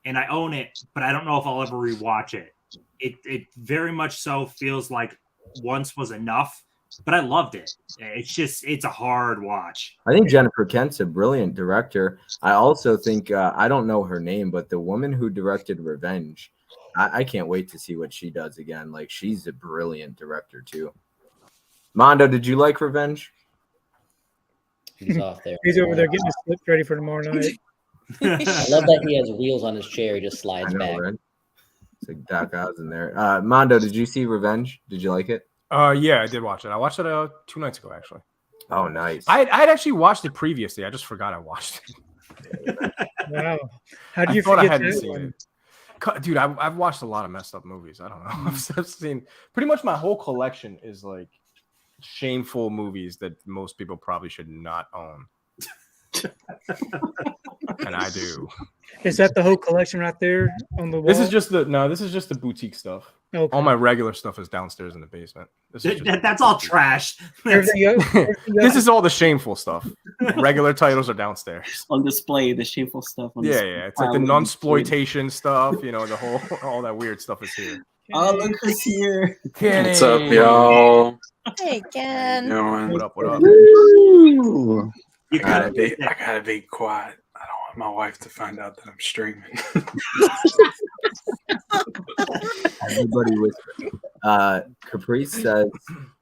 Speaker 5: and I own it, but I don't know if I'll ever rewatch it. It very much so feels like once was enough. But I loved it. It's a hard watch.
Speaker 1: I think Jennifer Kent's a brilliant director. I also think, I don't know her name, but the woman who directed Revenge, I can't wait to see what she does again. Like, she's a brilliant director too. Mondo, did you like Revenge?
Speaker 9: He's off there.
Speaker 6: He's over there getting his slips ready for tomorrow night.
Speaker 9: I love that he has wheels on his chair. He just slides back.
Speaker 1: Right? It's like Doc Oz in there. Mondo, did you see Revenge? Did you like it?
Speaker 3: Yeah, I did watch it. I watched it 2 nights ago, actually.
Speaker 1: Oh, nice.
Speaker 3: I'd actually watched it previously. I just forgot I watched it.
Speaker 6: Wow. How do you forget
Speaker 3: I hadn't
Speaker 6: that
Speaker 3: seen
Speaker 6: one?
Speaker 3: it? Dude, I've watched a lot of messed up movies. I don't know. I've seen pretty much my whole collection is like shameful movies that most people probably should not own. And I do.
Speaker 6: Is that the whole collection right there on the wall?
Speaker 3: This is just the boutique stuff.
Speaker 6: Okay.
Speaker 3: All my regular stuff is downstairs in the basement.
Speaker 5: That's all trash.
Speaker 3: This is all the shameful stuff. Regular titles are downstairs
Speaker 10: on display. The shameful stuff. On
Speaker 3: display. It's like the non-exploitation stuff. All that weird stuff is here.
Speaker 10: Oh, look who's here!
Speaker 3: Kenny.
Speaker 12: What's up, y'all?
Speaker 2: Hey, Ken.
Speaker 12: What
Speaker 3: up? What up?
Speaker 12: I gotta be quiet. I don't want my wife to find out that I'm streaming.
Speaker 1: Everybody whisper. Caprice says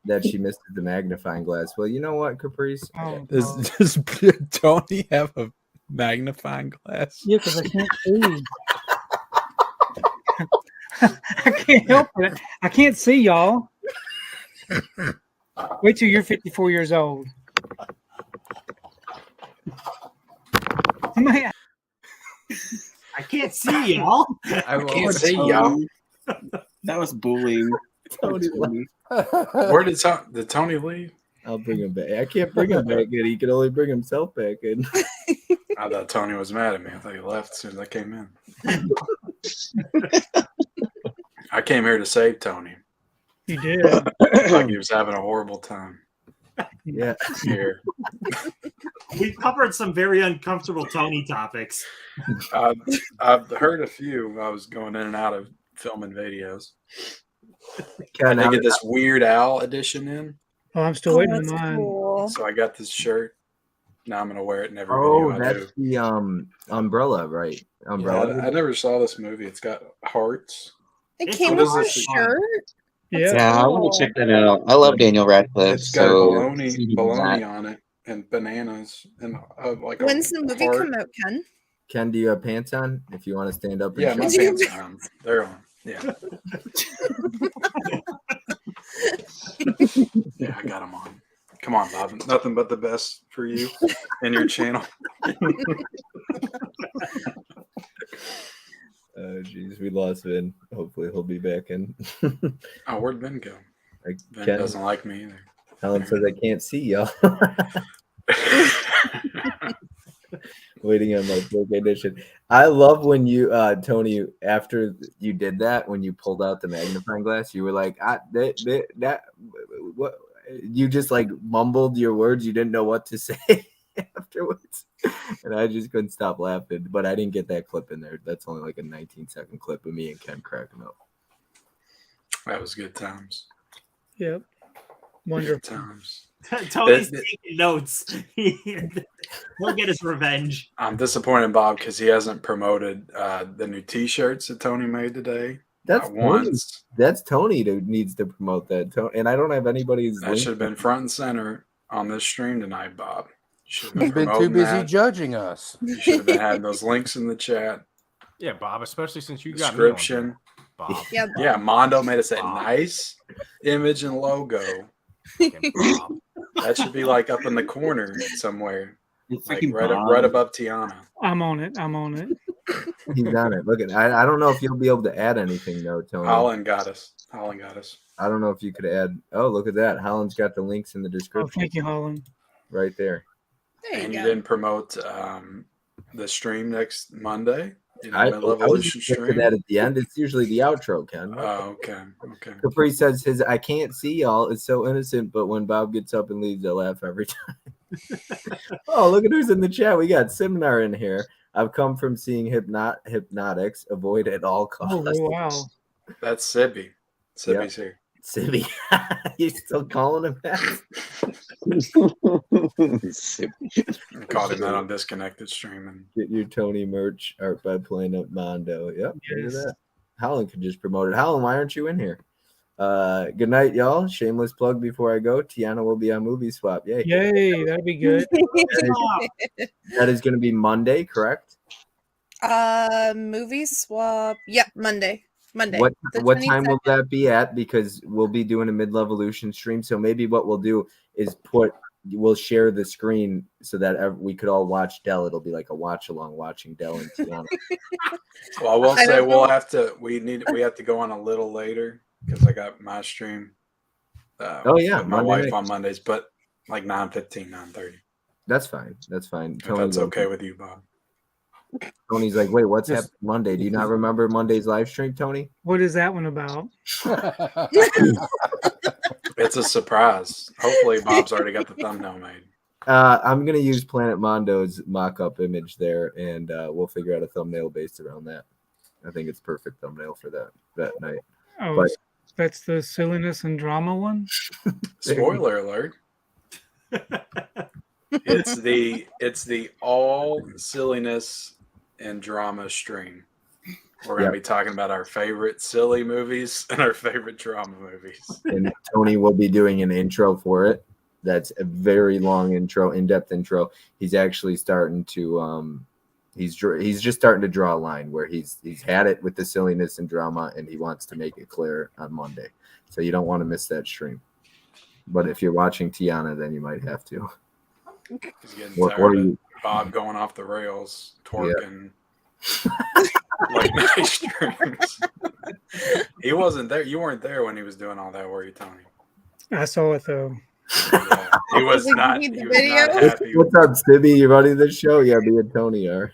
Speaker 1: that she missed the magnifying glass. Well, you know what, Caprice?
Speaker 12: Does Tony have a Magnifying glass.
Speaker 6: Yeah, because I can't see. I can't help it. I can't see y'all. Wait till you're 54 years old. Somebody,
Speaker 5: I can't see y'all.
Speaker 12: I can't see y'all.
Speaker 10: That was bullying.
Speaker 1: Tony
Speaker 12: Where did Tony leave?
Speaker 1: I'll bring him back. I can't bring him back in. He can only bring himself back in.
Speaker 12: I thought Tony was mad at me. I thought he left as soon as I came in. I came here to save Tony.
Speaker 6: you did.
Speaker 12: Like he was having a horrible time.
Speaker 1: Yeah.
Speaker 12: Here.
Speaker 5: We've covered some very uncomfortable Tony topics.
Speaker 12: I've heard a few. I was going in and out of filming videos.
Speaker 1: Ken,
Speaker 12: I get this Weird Al edition in.
Speaker 6: Oh, I'm still waiting on
Speaker 2: that's
Speaker 6: mine.
Speaker 2: cool.
Speaker 12: So I got this shirt. Now I'm gonna wear it in every
Speaker 1: Oh,
Speaker 12: video I do.
Speaker 1: that's the umbrella, right? Umbrella.
Speaker 12: Yeah, I never saw this movie. It's got hearts.
Speaker 2: It
Speaker 5: It's
Speaker 2: came
Speaker 12: what
Speaker 2: with
Speaker 12: is
Speaker 2: a
Speaker 12: this?
Speaker 2: shirt.
Speaker 6: Yeah.
Speaker 4: Yeah, I want to check that out. I love Daniel Radcliffe.
Speaker 12: It's got
Speaker 4: So
Speaker 12: bologna on it and bananas and like
Speaker 2: When's
Speaker 12: a
Speaker 2: the movie
Speaker 12: heart.
Speaker 2: come out, Ken?
Speaker 1: Ken, do you have pants on? If you want to stand up and
Speaker 12: Yeah, my
Speaker 1: show.
Speaker 12: pants are on. They're on. Yeah. Yeah, I got them on. Come on, Bob. Nothing but the best for you and your channel.
Speaker 1: Oh, jeez, we lost Vin. Hopefully, he'll be back in.
Speaker 12: Oh, where'd Vin go? Vin
Speaker 1: Ken,
Speaker 12: doesn't like me either.
Speaker 1: Helen says I can't see y'all. Waiting on my book edition. I love when you, Tony, after you did that, when you pulled out the magnifying glass, you were like, what? You just like mumbled your words. You didn't know what to say afterwards. And I just couldn't stop laughing. But I didn't get that clip in there. That's only like a 19-second clip of me and Ken cracking up.
Speaker 12: That was good times.
Speaker 6: Yep.
Speaker 12: Good
Speaker 6: Wonderful.
Speaker 12: times.
Speaker 5: Tony's taking notes. He'll get his revenge.
Speaker 12: I'm disappointed, Bob, because he hasn't promoted the new T-shirts that Tony made today.
Speaker 1: That's
Speaker 12: Not
Speaker 1: Tony.
Speaker 12: once.
Speaker 1: That's Tony that needs to promote that. And I don't have anybody's.
Speaker 12: That should have been front and center on this stream tonight, Bob. You should have
Speaker 7: He's been too
Speaker 12: promoting
Speaker 7: busy
Speaker 12: that.
Speaker 7: judging us.
Speaker 12: You should have been having those links in the chat.
Speaker 3: Yeah, Bob, especially since you got
Speaker 12: Description.
Speaker 3: me on there, Bob.
Speaker 2: Yeah,
Speaker 12: Yeah, Mondo made us a nice image and logo.
Speaker 3: Fucking Bob.
Speaker 12: That should be like up in the corner somewhere, like
Speaker 10: Freaking Bob.
Speaker 12: right above Tiana.
Speaker 6: I'm on it. I'm on it.
Speaker 1: He's on it. Look at. I don't know if you'll be able to add anything though, Tony.
Speaker 12: Holland got us. Holland got us.
Speaker 1: I don't know if you could add. Oh, look at that. Holland's got the links in the
Speaker 6: Oh,
Speaker 1: description
Speaker 6: thank you, Holland.
Speaker 1: right there.
Speaker 2: there
Speaker 12: And
Speaker 2: you
Speaker 12: you
Speaker 2: go.
Speaker 12: didn't promote the stream next Monday. You know,
Speaker 1: I
Speaker 12: Middle
Speaker 1: was
Speaker 12: Evolution
Speaker 1: just get to
Speaker 12: stream.
Speaker 1: that at the end. It's usually the outro, Ken.
Speaker 12: Oh, okay. Okay.
Speaker 1: Capri says his "I can't see y'all" is so innocent, but when Bob gets up and leaves, I laugh every time. Oh, look at who's in the chat. We got Seminar in here. I've come from seeing hypnotics. Avoid at all costs.
Speaker 6: Oh, wow.
Speaker 12: That's Sibby. Sibby's here.
Speaker 1: Sibby. You still calling him that?
Speaker 12: I caught him that on Disconnected streaming.
Speaker 1: Get your Tony merch art by playing up Mondo. Yep. Look at
Speaker 6: Yes.
Speaker 1: that. Holland could just promote it. Holland, why aren't you in here? Good night, y'all. Shameless plug before I go. Tiana will be on Movie Swap. Yay.
Speaker 6: Yay, that'd be good.
Speaker 1: That is going to be Monday, correct?
Speaker 2: Movie swap. Yep, Monday. Monday.
Speaker 1: What
Speaker 2: the
Speaker 1: time will
Speaker 2: 22nd.
Speaker 1: that be at? Because we'll be doing a mid-levolution stream. So maybe what we'll do is we'll share the screen so that we could all watch Dell. It'll be like a watch along watching Dell and Tiana.
Speaker 12: Well, I will
Speaker 2: I
Speaker 12: say
Speaker 2: don't
Speaker 12: we'll
Speaker 2: know.
Speaker 12: have to. We have to go on a little later because I got my stream.
Speaker 1: Oh, yeah,
Speaker 12: with my
Speaker 1: Monday
Speaker 12: wife
Speaker 1: night.
Speaker 12: on Mondays, but like 9:15, 9:30.
Speaker 1: That's fine. That's fine.
Speaker 12: If that's okay with you, Bob.
Speaker 1: Tony's like, wait, what's
Speaker 6: Just-
Speaker 1: happening Monday? Do you not remember Monday's live stream, Tony?
Speaker 6: What is that one about?
Speaker 12: It's a surprise. Hopefully, Bob's already got the thumbnail made.
Speaker 1: I'm gonna use Planet Mondo's mock-up image there, and we'll figure out a thumbnail based around that. I think it's perfect thumbnail for that night.
Speaker 6: Oh,
Speaker 1: But-
Speaker 6: that's the silliness and drama one.
Speaker 12: Spoiler alert. It's the all silliness and drama stream. We're gonna
Speaker 1: Yep.
Speaker 12: be talking about our favorite silly movies and our favorite drama movies.
Speaker 1: And Tony will be doing an intro for it. that's a very long intro, in-depth intro. He's actually starting to he's just starting to draw a line where he's had it with the silliness and drama, and he wants to make it clear on Monday. So you don't want to miss that stream. But if you're watching Tiana, then you might have to.
Speaker 12: He's getting tired of Bob going off the rails, twerking. Like night streams. He wasn't there. You weren't there when he was doing all that, were you, Tony?
Speaker 6: I saw it though.
Speaker 12: Yeah, he was not. He was not happy.
Speaker 1: What's up, Stibby? You running this show? Yeah, me and Tony are.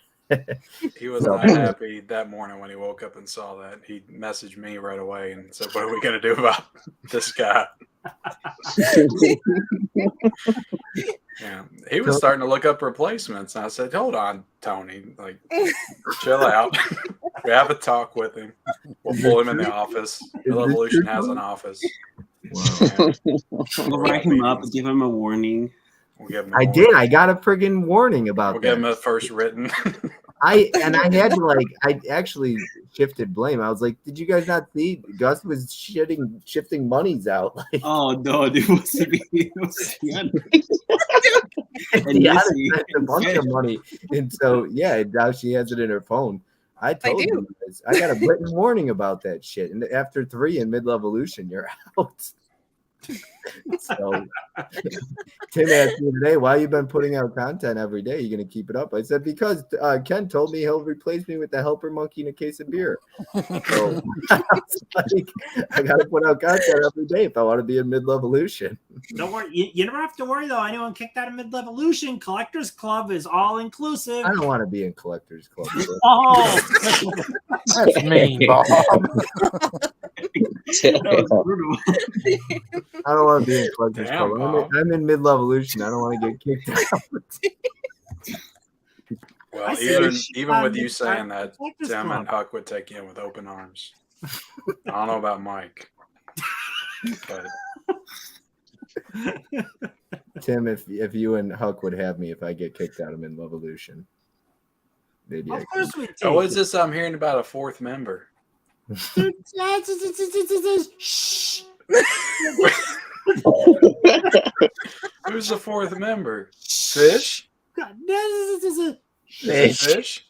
Speaker 12: He was not happy that morning when he woke up and saw that. He messaged me right away and said, "What are we gonna do about this guy?" Yeah, he was starting to look up replacements, and I said, "Hold on, Tony, like, chill out. We have a talk with him. We'll pull him in the office. Revolution has an office.
Speaker 1: Wow.
Speaker 10: We'll write him up, give him a warning."
Speaker 12: We'll give him
Speaker 1: I did. I got a friggin' warning about
Speaker 12: We'll
Speaker 1: that.
Speaker 12: give him a first written.
Speaker 1: I had to I actually shifted blame. I was like, did you guys not see Gus was shifting monies out? Like,
Speaker 10: oh no, it was Tiana.
Speaker 1: And Tiana spent a bunch of money, and so yeah, now she has it in her phone. I told you guys, I got a written warning about that shit. And after 3 in mid-levolution, you're out. So Tim asked me today, why you been putting out content every day? You gonna keep it up? I said, because Ken told me he'll replace me with the helper monkey and a case of beer. So I was like, I gotta put out content every day if I want to be in mid-levolution.
Speaker 5: Don't worry, you never have to worry though. Anyone kicked out of mid-levolution, Collectors Club is all inclusive.
Speaker 1: I don't want to be in Collectors Club.
Speaker 5: Oh,
Speaker 7: That's mean, Bob.
Speaker 1: I don't want to be in Collectors Club. I'm in mid-levolution. I don't want to get kicked out.
Speaker 12: Well, even with you saying that, Tim and Huck would take you in with open arms. I don't know about Mike. But
Speaker 1: Tim, if you and Huck would have me if I get kicked out of mid-levolution. Maybe
Speaker 5: of course we do.
Speaker 12: Oh, what's this I'm hearing about a 4th member?
Speaker 5: Shh.
Speaker 12: Who's the 4th member? Fish? Fish?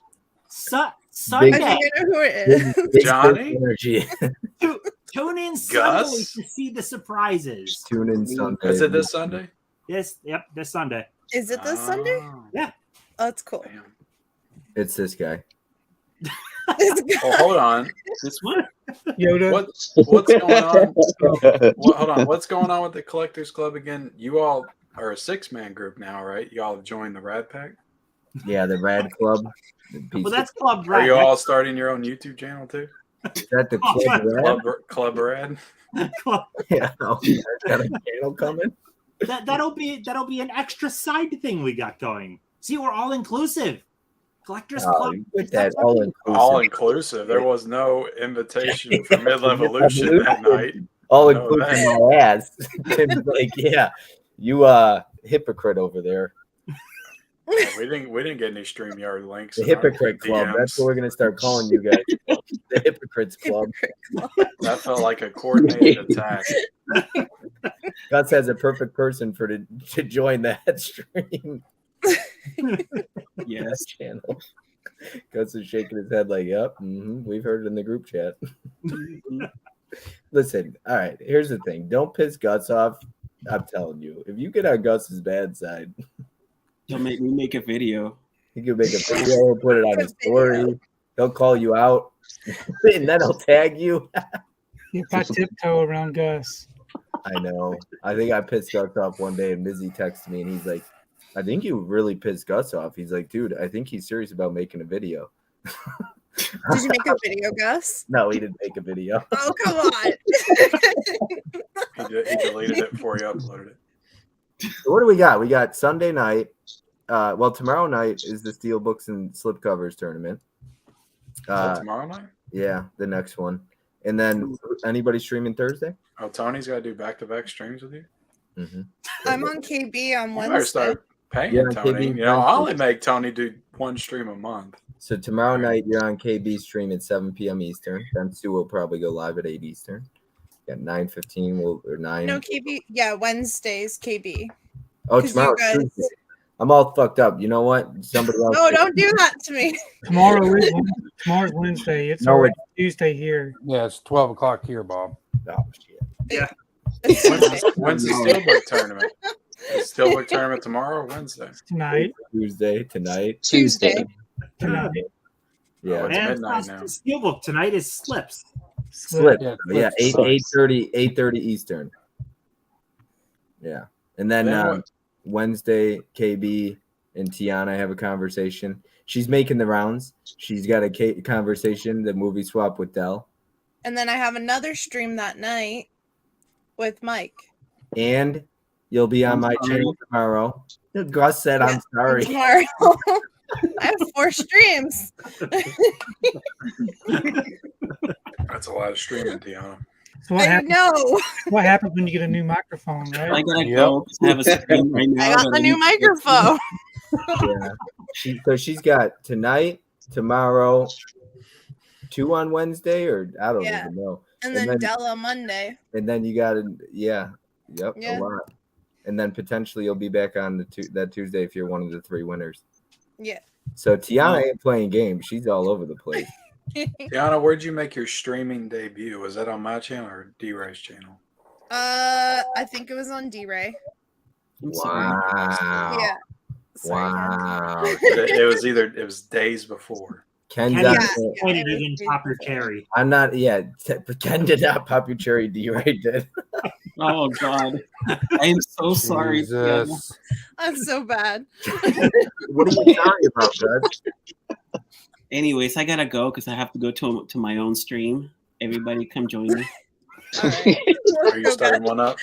Speaker 5: Sunday.
Speaker 2: I think I know who it is.
Speaker 12: Johnny?
Speaker 1: Energy.
Speaker 5: Tune in Sunday
Speaker 12: Gus?
Speaker 5: to see the surprises.
Speaker 1: Tune in Sunday.
Speaker 12: Is it this Sunday?
Speaker 5: Yes, yep, this Sunday.
Speaker 2: Is it this Sunday?
Speaker 5: Yeah.
Speaker 2: Oh, that's cool.
Speaker 12: Damn.
Speaker 1: It's this guy.
Speaker 12: Oh, hold on.
Speaker 10: This one?
Speaker 6: Yoda.
Speaker 12: What's going on? Hold on. What's going on with the Collectors Club again? You all are a 6-man group now, right? You all have joined the Rad Pack?
Speaker 1: Yeah, the Rad Club.
Speaker 5: Well, that's Club
Speaker 12: Are
Speaker 5: Rad.
Speaker 12: you all starting your own YouTube channel too?
Speaker 1: Is that the Club Rad?
Speaker 12: Club Rad?
Speaker 1: Yeah, got a channel coming.
Speaker 5: That'll be an extra side thing we got going. See, we're all inclusive. Collectors Club.
Speaker 1: With that
Speaker 12: all inclusive. There was no invitation for mid-levolution that night.
Speaker 1: All inclusive my ass. Tim's like, yeah, you hypocrite over there.
Speaker 12: We didn't get any StreamYard links.
Speaker 1: The Hypocrite Club. That's what we're gonna start calling you guys. The Hypocrites Club.
Speaker 12: That felt like a coordinated attack.
Speaker 1: Gus has a perfect person to join that stream.
Speaker 10: Yes.
Speaker 1: Channel. Gus is shaking his head like, yep, we've heard it in the group chat. Listen, all right, here's the thing. Don't piss Gus off. I'm telling you, if you get on Gus's bad side,
Speaker 10: He'll make me make a video.
Speaker 1: he can make a video, put it on his story. He'll call you out, and then he'll tag you.
Speaker 6: If I tiptoe around Gus.
Speaker 1: I know. I think I pissed Gus off one day, and Mizzy texted me, and he's like, I think you really pissed Gus off. He's like, dude, I think he's serious about making a video.
Speaker 2: Did you make a video, Gus?
Speaker 1: No, he didn't make a video.
Speaker 2: Oh, come on.
Speaker 12: He deleted it before he uploaded it.
Speaker 1: So what do we got? We got Sunday night. Well, tomorrow night is the Steel Books and Slipcovers tournament.
Speaker 12: Tomorrow night?
Speaker 1: Yeah, the next one. And then anybody streaming Thursday?
Speaker 12: Oh, Tony's got to do back-to-back streams with you?
Speaker 1: Mm-hmm.
Speaker 2: I'm on KB on
Speaker 12: You better
Speaker 2: Wednesday.
Speaker 12: start paying
Speaker 1: Yeah,
Speaker 12: Tony.
Speaker 1: KB,
Speaker 12: You know, I only make Tony do 1 stream a month.
Speaker 1: So tomorrow night you're on KB stream at 7 p.m. Eastern. Then Sue will probably go live at 8 Eastern. At 9:15 or 9.
Speaker 2: No, KB. Yeah, Wednesdays, KB.
Speaker 1: Oh,
Speaker 2: 'Cause
Speaker 1: tomorrow's
Speaker 2: you guys-
Speaker 1: Tuesday. I'm all fucked up. You know what? Somebody else.
Speaker 2: No, don't do that to me.
Speaker 6: Tomorrow's Wednesday. It's
Speaker 1: No,
Speaker 6: already Tuesday here.
Speaker 7: Yeah, it's 12 o'clock here, Bob.
Speaker 1: Oh shit.
Speaker 5: Yeah.
Speaker 12: When's the Steelbook tournament? Is the Steelbook tournament tomorrow or Wednesday?
Speaker 6: Tonight.
Speaker 1: Tuesday tonight.
Speaker 4: Tuesday.
Speaker 6: Tonight.
Speaker 1: Yeah.
Speaker 12: Oh, it's
Speaker 5: And
Speaker 12: midnight now.
Speaker 5: Steelbook tonight is Slips.
Speaker 1: Slip.
Speaker 7: Yeah,
Speaker 1: Yeah,
Speaker 7: Slip.
Speaker 1: 8:30 Eastern. Yeah. And then
Speaker 12: Then what?
Speaker 1: Wednesday, KB and Tiana have a conversation. She's making the rounds. She's got a conversation, the movie swap with Dell.
Speaker 2: And then I have another stream that night with Mike.
Speaker 1: And you'll be on
Speaker 10: I'm
Speaker 1: my
Speaker 10: sorry.
Speaker 1: channel tomorrow. Gus said, I'm sorry.
Speaker 2: Tomorrow. I have 4 streams.
Speaker 12: That's a lot of streaming, Tiana.
Speaker 6: So what
Speaker 2: I
Speaker 6: happens?
Speaker 2: know.
Speaker 6: What happens when you get a new microphone,
Speaker 10: I
Speaker 6: right?
Speaker 10: gotta go. 'Cause I have a stream right now.
Speaker 2: I got
Speaker 10: that
Speaker 2: the
Speaker 10: I
Speaker 2: new
Speaker 10: need to get to.
Speaker 2: microphone.
Speaker 1: Yeah. So she's got tonight, tomorrow, 2 on Wednesday, or I don't
Speaker 2: Yeah.
Speaker 1: even know.
Speaker 2: And then Della Monday.
Speaker 1: And then you got
Speaker 2: Yeah.
Speaker 1: a lot. And then potentially you'll be back on that Tuesday if you're one of the 3 winners.
Speaker 2: Yeah.
Speaker 1: So Tiana ain't playing games. She's all over the place.
Speaker 12: Tiana, where'd you make your streaming debut? Was that on my channel or D-Ray's channel?
Speaker 2: I think it was on D-Ray.
Speaker 1: Wow.
Speaker 2: Yeah. Sorry,
Speaker 1: Wow.
Speaker 12: It was days before.
Speaker 1: Ken's
Speaker 5: Ken
Speaker 1: on
Speaker 2: Yeah.
Speaker 1: the-
Speaker 5: Ken didn't pop your cherry.
Speaker 1: I'm not. Yeah, Ken did not pop your cherry. D-Ray did.
Speaker 10: Oh God, I am so sorry. Tiana.
Speaker 7: Jesus.
Speaker 2: I'm so bad.
Speaker 1: What are you talking about, Gus?
Speaker 10: Anyways, I gotta go because I have to go to my own stream. Everybody, come join me.
Speaker 2: All right.
Speaker 12: Are you starting one up?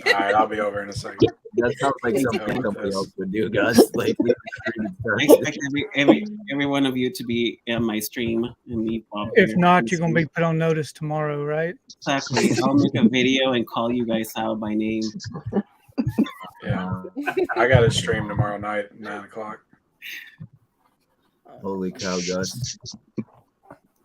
Speaker 12: All right, I'll be over in a second.
Speaker 1: That sounds like
Speaker 10: Thank
Speaker 1: something
Speaker 12: you.
Speaker 1: somebody else would do, Gus. Like,
Speaker 10: I expect every one of you to be on my stream and me. Bob,
Speaker 6: If
Speaker 10: here.
Speaker 6: not, you're gonna be put on notice tomorrow, right?
Speaker 10: Exactly. I'll make a video and call you guys out by name.
Speaker 12: Yeah, I got a stream tomorrow night at 9 o'clock.
Speaker 1: Holy cow, Gus.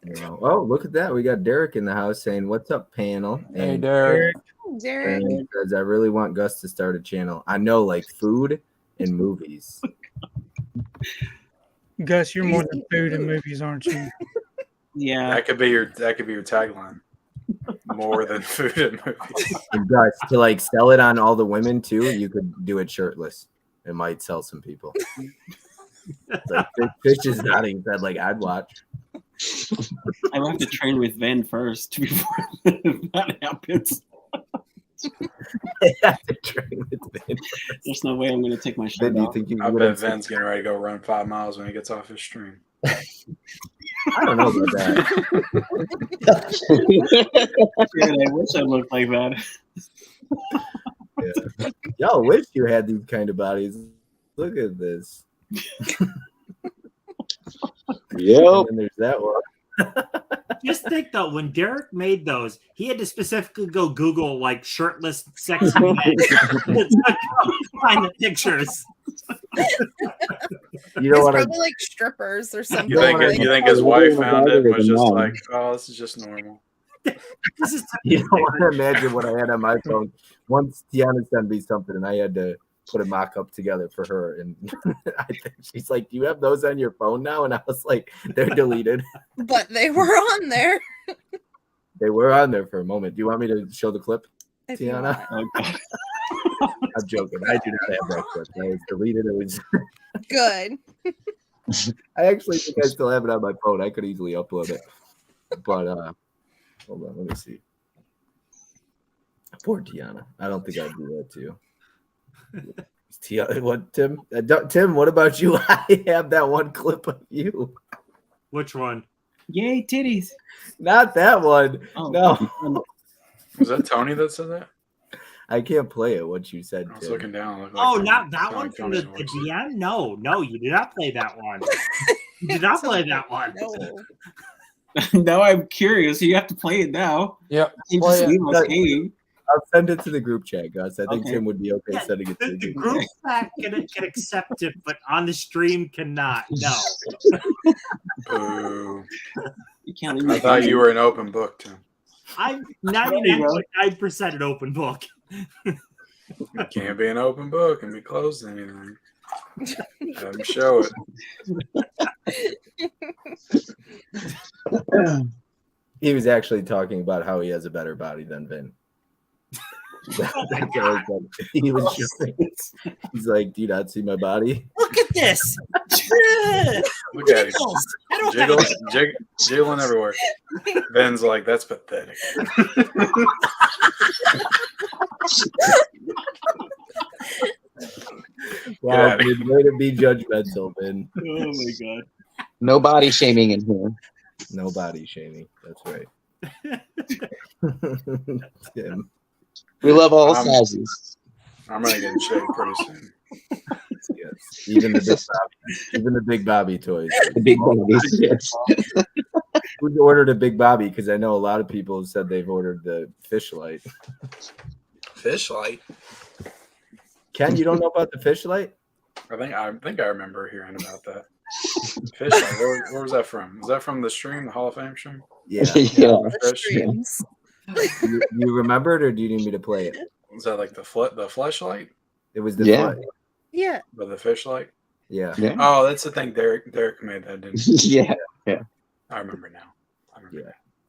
Speaker 1: Wow. Oh, look at that. We got Derek in the house saying, "What's up, panel?"
Speaker 7: Hey,
Speaker 1: And
Speaker 7: Derek.
Speaker 2: Derek.
Speaker 1: he says, "I really want Gus to start a channel. I know, like food and movies."
Speaker 6: Gus, you're more than food and movies, aren't you?
Speaker 10: Yeah.
Speaker 12: That could be your tagline. More than food and movies.
Speaker 1: And Gus, to like sell it on all the women too, you could do it shirtless. It might sell some people. It's like Fish is nodding his head like I'd watch.
Speaker 10: I will have to train with Ven first before that happens.
Speaker 1: I have to train with Ben.
Speaker 10: There's no way I'm going to take my
Speaker 1: Ben,
Speaker 10: shirt
Speaker 1: do you
Speaker 10: off.
Speaker 1: think you
Speaker 12: I
Speaker 1: would?
Speaker 12: bet Ven's getting ready to go run 5 miles when he gets off his stream.
Speaker 1: I don't know about that.
Speaker 10: Dude, I wish I looked like that.
Speaker 1: Yeah. Y'all wish you had these kind of bodies. Look at this.
Speaker 4: Yep.
Speaker 1: And there's that one.
Speaker 5: Just think though, when Derek made those, he had to specifically go Google like shirtless sexy men to find the pictures.
Speaker 1: You don't
Speaker 2: It's
Speaker 1: want
Speaker 2: probably
Speaker 1: to.
Speaker 2: like strippers or something.
Speaker 12: You think his wife found it and was just
Speaker 4: Mom.
Speaker 12: like, "Oh, this is just normal."
Speaker 5: This is
Speaker 1: You don't want to imagine what I had on my phone. Once Tiana sent me something, and I had to put a mock-up together for her, and I think she's like, "Do you have those on your phone now?" And I was like, "They're deleted."
Speaker 2: But they were on there.
Speaker 1: They were on there for a moment. Do you want me to show the clip,
Speaker 2: If you
Speaker 1: Tiana?
Speaker 2: want.
Speaker 10: Okay.
Speaker 1: I'm joking. I do not have that clip. That was deleted. It was.
Speaker 2: Good.
Speaker 1: I actually think I still have it on my phone. I could easily upload it, but hold on. Let me see. Poor Tiana. I don't think I'd do that to you. Tiana, what, Tim? Tim, what about you? I have that one clip of you.
Speaker 5: which one?
Speaker 10: Yay, titties.
Speaker 1: Not that one.
Speaker 10: Oh.
Speaker 1: No,
Speaker 12: Was that Tony that said that?
Speaker 1: I can't play it. What you said,
Speaker 12: I was
Speaker 1: Tim.
Speaker 12: looking down. It looked
Speaker 5: Oh,
Speaker 12: like
Speaker 5: not that
Speaker 12: sounded
Speaker 5: one
Speaker 12: like
Speaker 5: from the
Speaker 12: Tony's voice.
Speaker 5: DM? No, you did not play that one. You did not play that one.
Speaker 2: No.
Speaker 10: Now I'm curious. You have to play it now.
Speaker 7: Yep.
Speaker 10: You
Speaker 7: Play
Speaker 10: just
Speaker 7: it.
Speaker 10: leave us hanging.
Speaker 1: I'll send it to the group chat, guys. I think
Speaker 10: Okay.
Speaker 1: Tim would be okay
Speaker 5: Yeah,
Speaker 1: sending it to
Speaker 5: The,
Speaker 1: the
Speaker 5: the
Speaker 1: group.
Speaker 5: group chat can accept it, but on the stream cannot. No.
Speaker 12: Boo.
Speaker 10: You can't leave
Speaker 12: I
Speaker 10: me
Speaker 12: thought
Speaker 10: hanging.
Speaker 12: you were an open book, Tim.
Speaker 5: I'm 99.9% an open book.
Speaker 12: You can't be an open book and be closed to anything. Have him show
Speaker 1: it. He was actually talking about how he has a better body than Vin. He was he's like, do you not see my body?
Speaker 5: Look at this.
Speaker 12: Look at him. Jiggling everywhere. Vin's like, that's pathetic.
Speaker 1: Wow, dude, way to be judgmental, Vin.
Speaker 10: Oh my god.
Speaker 4: No body shaming in here.
Speaker 1: No body shaming. That's right. Tim.
Speaker 4: We love all sizes.
Speaker 12: I'm gonna get in shape pretty soon.
Speaker 1: Yes. Even the Big Bobby toys.
Speaker 4: The Big Bobbies, yes.
Speaker 1: Who's ordered a Big Bobby? Because I know a lot of people have said they've ordered the fish light.
Speaker 12: Fish light?
Speaker 1: Ken, you don't know about the fish light?
Speaker 12: I think I remember hearing about that. Fish light. Where was that from? Was that from the stream, the Hall of Fame stream?
Speaker 1: Yeah.
Speaker 12: Fish.
Speaker 1: You remember it, or do you need me to play it?
Speaker 12: Was that like the fleshlight?
Speaker 1: It was the
Speaker 2: Yeah.
Speaker 12: But the fish light?
Speaker 1: Yeah.
Speaker 12: Oh, that's the thing. Derek made that, didn't he?
Speaker 4: Yeah.
Speaker 12: I remember now.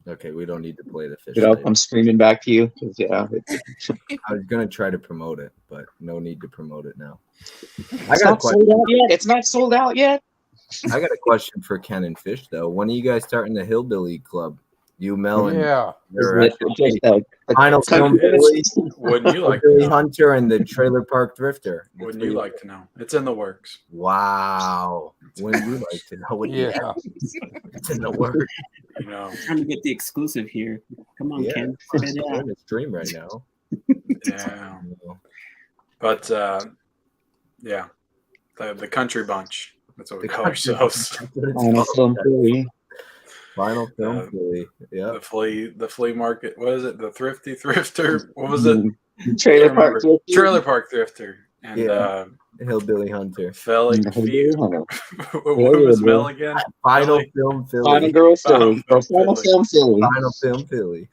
Speaker 1: Okay, we don't need to play the fish.
Speaker 4: I'm screaming back to you. Yeah.
Speaker 1: I was gonna try to promote it, but no need to promote it now.
Speaker 4: It's not sold out yet. It's not sold out yet.
Speaker 1: I got a question for Ken and Fish though. When are you guys starting the Hillbilly Club? You, Mel, and Final Film Billy,
Speaker 12: Wouldn't you like
Speaker 1: Billy Hunter, and the Trailer Park Drifter.
Speaker 12: Wouldn't you like to know? It's in the works.
Speaker 1: Wow. Wouldn't you like to know? It's in the works.
Speaker 12: You know,
Speaker 10: trying to get the exclusive here. Come on, Ken.
Speaker 1: We're in the stream right now.
Speaker 12: Yeah. But yeah, the country bunch. That's what we call ourselves.
Speaker 4: Final Film Billy.
Speaker 1: Final Film Billy. Yeah.
Speaker 12: The flea market. What is it? The thrifty thrifter. What was it?
Speaker 4: Trailer Park Thrifter.
Speaker 12: Trailer Park Thrifter. And
Speaker 1: Hillbilly Hunter.
Speaker 12: What was Mel again?
Speaker 1: Final Film Philly.
Speaker 4: Final Girl Philly. Final Film Philly.
Speaker 1: Final Film Philly.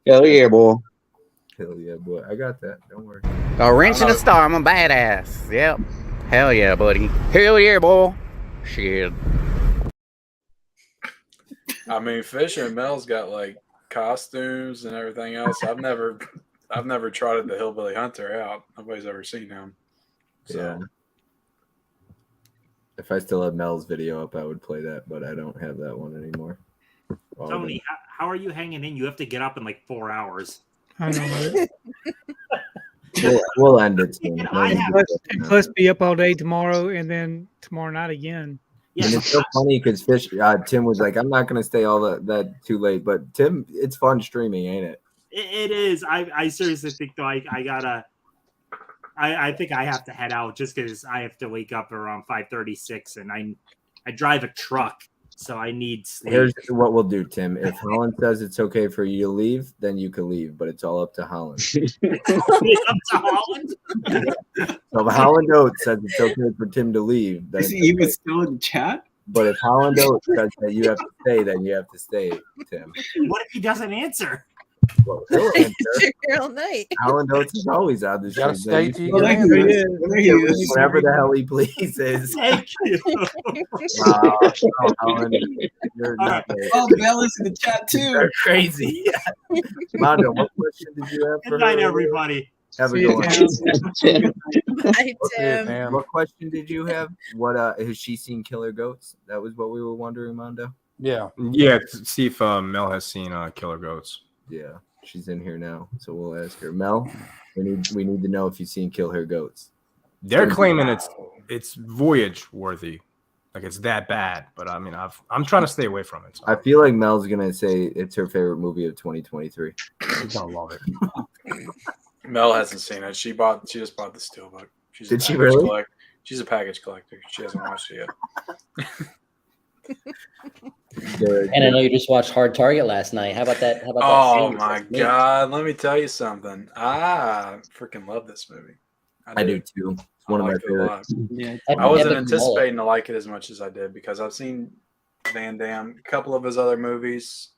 Speaker 4: Hell yeah, boy.
Speaker 1: Hell yeah, boy. I got that. Don't worry.
Speaker 13: A wrench and a star. I'm a badass. Yep. Hell yeah, buddy. Hell yeah, boy. Shit.
Speaker 12: I mean, Fisher and Mel's got like costumes and everything else. I've never trotted the Hillbilly Hunter out. Nobody's ever seen him. So.
Speaker 1: Yeah. If I still had Mel's video up, I would play that, but I don't have that one anymore.
Speaker 5: Tony, how are you hanging in? You have to get up in like 4 hours.
Speaker 6: I know.
Speaker 1: We'll end it soon.
Speaker 6: Plus, be up all day tomorrow, and then tomorrow night again.
Speaker 1: Yeah. And it's so funny because Tim was like, "I'm not going to stay all that too late," but Tim, it's fun streaming, ain't it?
Speaker 5: It is. I seriously think though I think I have to head out just because I have to wake up around 5:36, and I drive a truck, so I need sleep.
Speaker 1: Here's what we'll do, Tim. If Holland says it's okay for you to leave, then you can leave, but it's all up to Holland.
Speaker 5: Up to Holland?
Speaker 1: So if Holland Oates says it's okay for Tim to leave, then
Speaker 10: is he even still in the chat?
Speaker 1: But if Holland Oates says that you have to stay, then you have to stay, Tim.
Speaker 5: What if he doesn't answer?
Speaker 1: Well, he'll answer.
Speaker 2: All night.
Speaker 1: Holland Oates is always on the show.
Speaker 6: Stay
Speaker 1: Whatever the hell he pleases.
Speaker 5: Thank you.
Speaker 1: Wow. Oh, Holland, you're not there.
Speaker 10: Oh, Mel is in the chat too.
Speaker 1: You're crazy. Mondo, what question did you have for
Speaker 5: Good night,
Speaker 1: her?
Speaker 5: everybody.
Speaker 1: Have a good one.
Speaker 2: Hi, Tim.
Speaker 1: What question did you have? What has she seen Killer Goats? That was what we were wondering, Mondo.
Speaker 3: Yeah. See if Mel has seen Killer Goats.
Speaker 1: Yeah, she's in here now, so we'll ask her. Mel, we need to know if you've seen Kill Her Goats.
Speaker 3: They're claiming it's voyage worthy, like it's that bad. But I mean, I'm trying to stay away from it. So.
Speaker 1: I feel like Mel's gonna say it's her favorite movie of 2023.
Speaker 3: She's gonna love it.
Speaker 12: Mel hasn't seen it. She just bought the steelbook.
Speaker 1: Did she really?
Speaker 12: She's a package collector. She hasn't watched it yet.
Speaker 9: And I know you just watched Hard Target last night. How about that?
Speaker 12: Oh my God! Let me tell you something. I freaking love this movie.
Speaker 1: I do too. It's one of my favorites.
Speaker 10: Yeah,
Speaker 12: I wasn't anticipating to like it as much as I did because I've seen Van Damme, a couple of his other movies,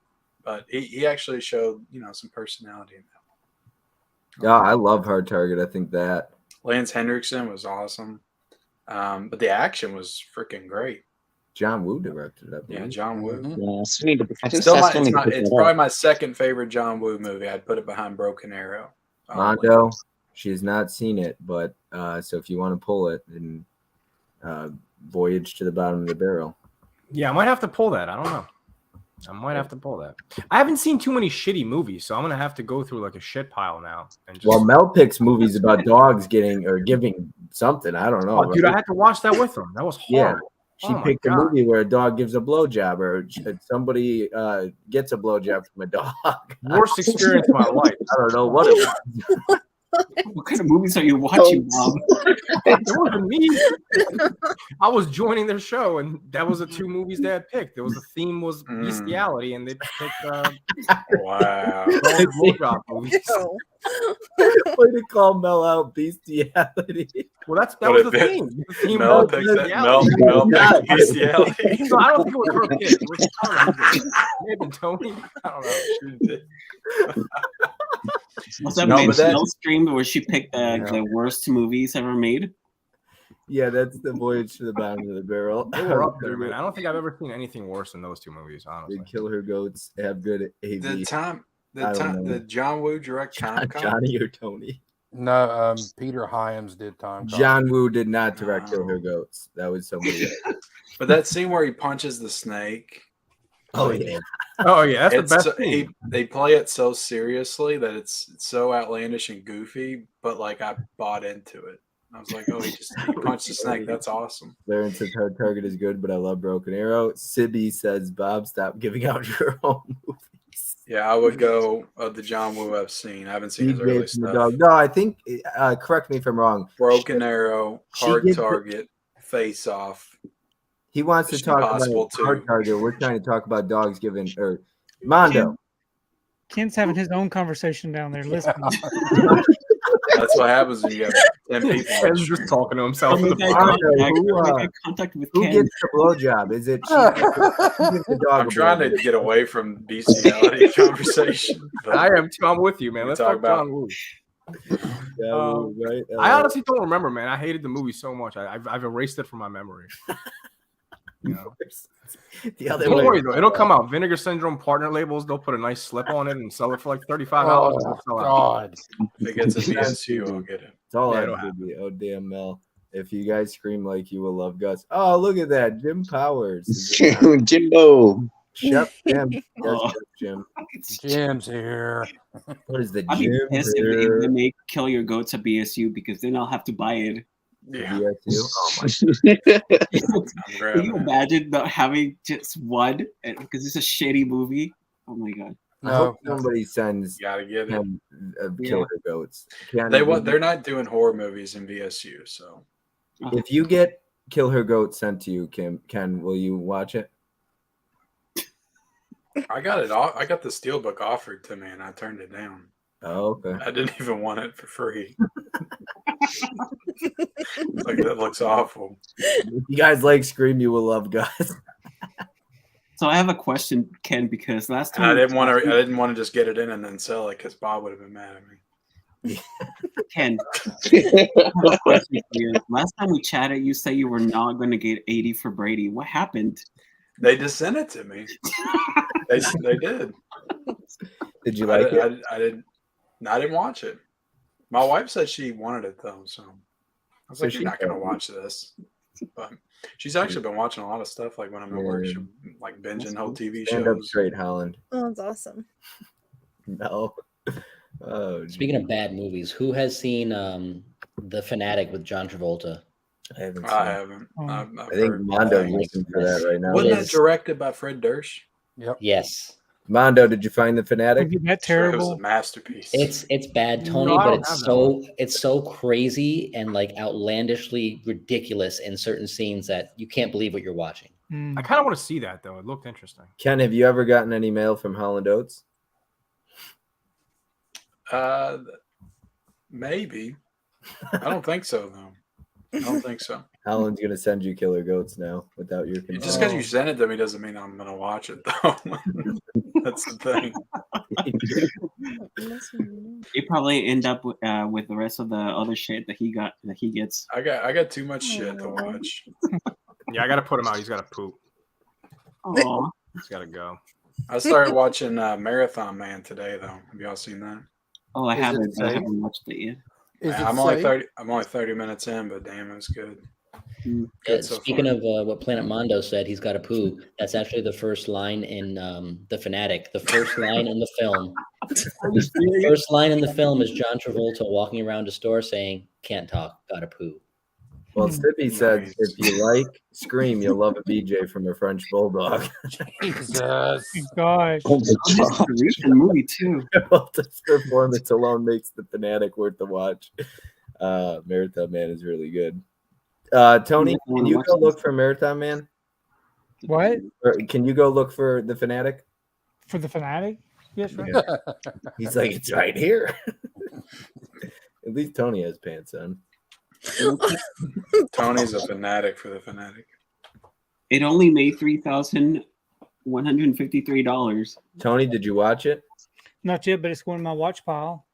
Speaker 12: but he actually showed some personality in that.
Speaker 1: Yeah, I love Hard Target. I think that
Speaker 12: Lance Henriksen was awesome. But the action was freaking great.
Speaker 1: John Woo directed it.
Speaker 12: Yeah, John Woo.
Speaker 4: It's
Speaker 12: probably my second favorite John Woo movie. I'd put it behind Broken Arrow.
Speaker 1: Mondo, she's not seen it, but so if you want to pull it, then Voyage to the Bottom of the Barrel.
Speaker 3: Yeah, I might have to pull that. I don't know. I might have to pull that. I haven't seen too many shitty movies, so I'm gonna have to go through like a shit pile now. And just...
Speaker 1: Well, Mel picks movies about dogs getting or giving something. I don't know.
Speaker 3: Oh, dude, I had to watch that with him. That was horrible.
Speaker 1: Yeah, she picked a movie where a dog gives a blowjob or somebody gets a blowjob from a dog.
Speaker 3: Worst experience of my life.
Speaker 1: I don't know what it was.
Speaker 10: What kind of movies are you watching, Bob?
Speaker 3: It wasn't me. I was joining their show, and that was the two movies they had picked. There was the theme was bestiality, and they picked
Speaker 12: wow.
Speaker 3: blowjob movies.
Speaker 1: Way to call Mel out bestiality.
Speaker 3: Well, that was the theme. The theme
Speaker 12: Mel
Speaker 3: was
Speaker 12: picked that.
Speaker 3: bestiality.
Speaker 12: Mel picked bestiality.
Speaker 3: So I don't think it was her pick. It was maybe Tony. I don't know.
Speaker 10: Was that Manchelle stream where she picked the worst movies ever made?
Speaker 1: Yeah, that's the Voyage to the Bottom of the Barrel.
Speaker 3: They were up there, man. I don't think I've ever seen anything worse than those two movies, honestly.
Speaker 1: They Kill Her Goats have good AV.
Speaker 12: The John Woo direct Time Cop?
Speaker 1: Johnny or Tony?
Speaker 7: No, Peter Hyams did Time Cop.
Speaker 1: John Woo did not direct Kill Her Goats. That was somebody else.
Speaker 12: But that scene where he punches the snake.
Speaker 1: Oh yeah.
Speaker 3: Oh yeah, that's the best scene.
Speaker 12: They play it so seriously that it's so outlandish and goofy, but like I bought into it. I was like, oh, he punched the snake. That's awesome.
Speaker 1: Clarence says Hard Target is good, but I love Broken Arrow. Sibby says, Bob, stop giving out your own movies.
Speaker 12: Yeah, I would go the John Woo I've seen. I haven't seen his early stuff.
Speaker 1: No, I think, correct me if I'm wrong.
Speaker 12: Broken Arrow, Hard Target, Face Off.
Speaker 1: He wants to talk about Hard Target. We're trying to talk about dogs giving, or Mondo.
Speaker 6: Ken's having his own conversation down there. Listen.
Speaker 12: That's what happens when you have 10 people.
Speaker 3: Ken's just talking to himself.
Speaker 1: Who gets the blowjob? Is it?
Speaker 12: I'm trying to get away from bestiality conversation.
Speaker 3: I am too. I'm with you, man. Let's talk about John Woo.
Speaker 1: Right.
Speaker 3: I honestly don't remember, man. I hated the movie so much. I've erased it from my memory. You know? Don't worry though, it'll come out. Vinegar Syndrome partner labels, they'll put a nice slip on it and sell it for like $35.
Speaker 7: Oh, God.
Speaker 12: If it gets a BSU, I'll get it.
Speaker 1: It's all oh damn Mel. If you guys scream like you will love Gus. Oh, look at that. Jim Powers.
Speaker 4: Jimbo.
Speaker 1: Chef Jim. Yes, Jim.
Speaker 7: Jim's here.
Speaker 1: What is the
Speaker 10: I'd be
Speaker 1: Jim
Speaker 10: pissed if they make Kill Your Goats a BSU because then I'll have to buy it.
Speaker 12: Yeah.
Speaker 1: BSU? Oh my
Speaker 10: God. Can you imagine not having just one because it's a shitty movie? Oh my God.
Speaker 1: I hope somebody sends
Speaker 12: gotta get it.
Speaker 1: Kill Her Goats.
Speaker 12: They're not doing horror movies in VSU, so
Speaker 1: if you get Kill Her Goat sent to you, Ken, will you watch it?
Speaker 12: I got it off. I got the steelbook offered to me and I turned it down.
Speaker 1: Oh, okay.
Speaker 12: I didn't even want it for free. Like that looks awful.
Speaker 1: If you guys like Scream, you will love Gus.
Speaker 10: So I have a question, Ken, because last time
Speaker 12: I didn't want to just get it in and then sell it because Bob would have been mad at me.
Speaker 10: Ken, I have a question for you. Last time we chatted, you said you were not going to get 80 for Brady. What happened?
Speaker 12: They just sent it to me. They did.
Speaker 1: Did you like it?
Speaker 12: I didn't watch it. My wife said she wanted it though, so I was like, "You're not going to watch this." But she's actually been watching a lot of stuff. Like when I'm at work, she'll like binging whole TV
Speaker 1: Stand up
Speaker 12: shows.
Speaker 1: straight, Holland.
Speaker 2: Oh, that's awesome.
Speaker 1: No. Oh,
Speaker 9: speaking of bad movies, who has seen The Fanatic with John Travolta?
Speaker 1: I haven't.
Speaker 12: I
Speaker 1: think Mondo's looking for that right now.
Speaker 12: Wasn't that directed by Fred Durst?
Speaker 7: Yep.
Speaker 9: Yes.
Speaker 1: Mondo, did you find The Fanatic?
Speaker 6: Isn't that terrible?
Speaker 12: It was a masterpiece.
Speaker 9: It's bad, Tony, but it's so crazy and like outlandishly ridiculous in certain scenes that you can't believe what you're watching.
Speaker 3: I kind of want to see that though. It looked interesting.
Speaker 1: Ken, have you ever gotten any mail from Holland Oates?
Speaker 12: Maybe. I don't think so though. I don't think so.
Speaker 1: Holland's gonna send you Killer Goats now without your consent.
Speaker 12: Just because you sent it to me doesn't mean I'm gonna watch it though. That's the thing.
Speaker 10: He probably end up with the rest of the other shit that he gets.
Speaker 12: I got too much shit to watch.
Speaker 3: Yeah, I gotta put him out. He's gotta poop.
Speaker 10: Oh,
Speaker 3: He's gotta go.
Speaker 12: I started watching Marathon Man today, though. Have y'all seen that?
Speaker 10: Oh, I
Speaker 7: Is it
Speaker 10: haven't
Speaker 7: safe?
Speaker 10: watched it yet.
Speaker 7: Is it
Speaker 12: I'm only
Speaker 7: safe?
Speaker 12: 30 minutes in, but damn, it was good.
Speaker 9: Yeah,
Speaker 12: Good so
Speaker 9: speaking
Speaker 12: far.
Speaker 9: of what Planet Mondo said, he's got a poo. That's actually the first line in The Fanatic. The first line in the film. The first line in the film is John Travolta walking around a store saying, "Can't talk, got a poo."
Speaker 1: Well, Sippy said,
Speaker 12: Nice.
Speaker 1: if you like Scream, you'll love a BJ from a French Bulldog.
Speaker 7: Jesus.
Speaker 6: Gosh.
Speaker 10: Oh, this is a recent movie too.
Speaker 1: Travolta's performance alone makes The Fanatic worth the watch. Marathon Man is really good. Tony, can you go look for Marathon Man?
Speaker 6: What?
Speaker 1: Or can you go look for The Fanatic?
Speaker 6: For The Fanatic? Yes, right.
Speaker 1: Yeah. He's like, it's right here. At least Tony has pants on.
Speaker 12: Tony's a fanatic for The Fanatic.
Speaker 10: It only made $3,153.
Speaker 1: Tony, did you watch it?
Speaker 6: Not yet, but it's going in my watch pile.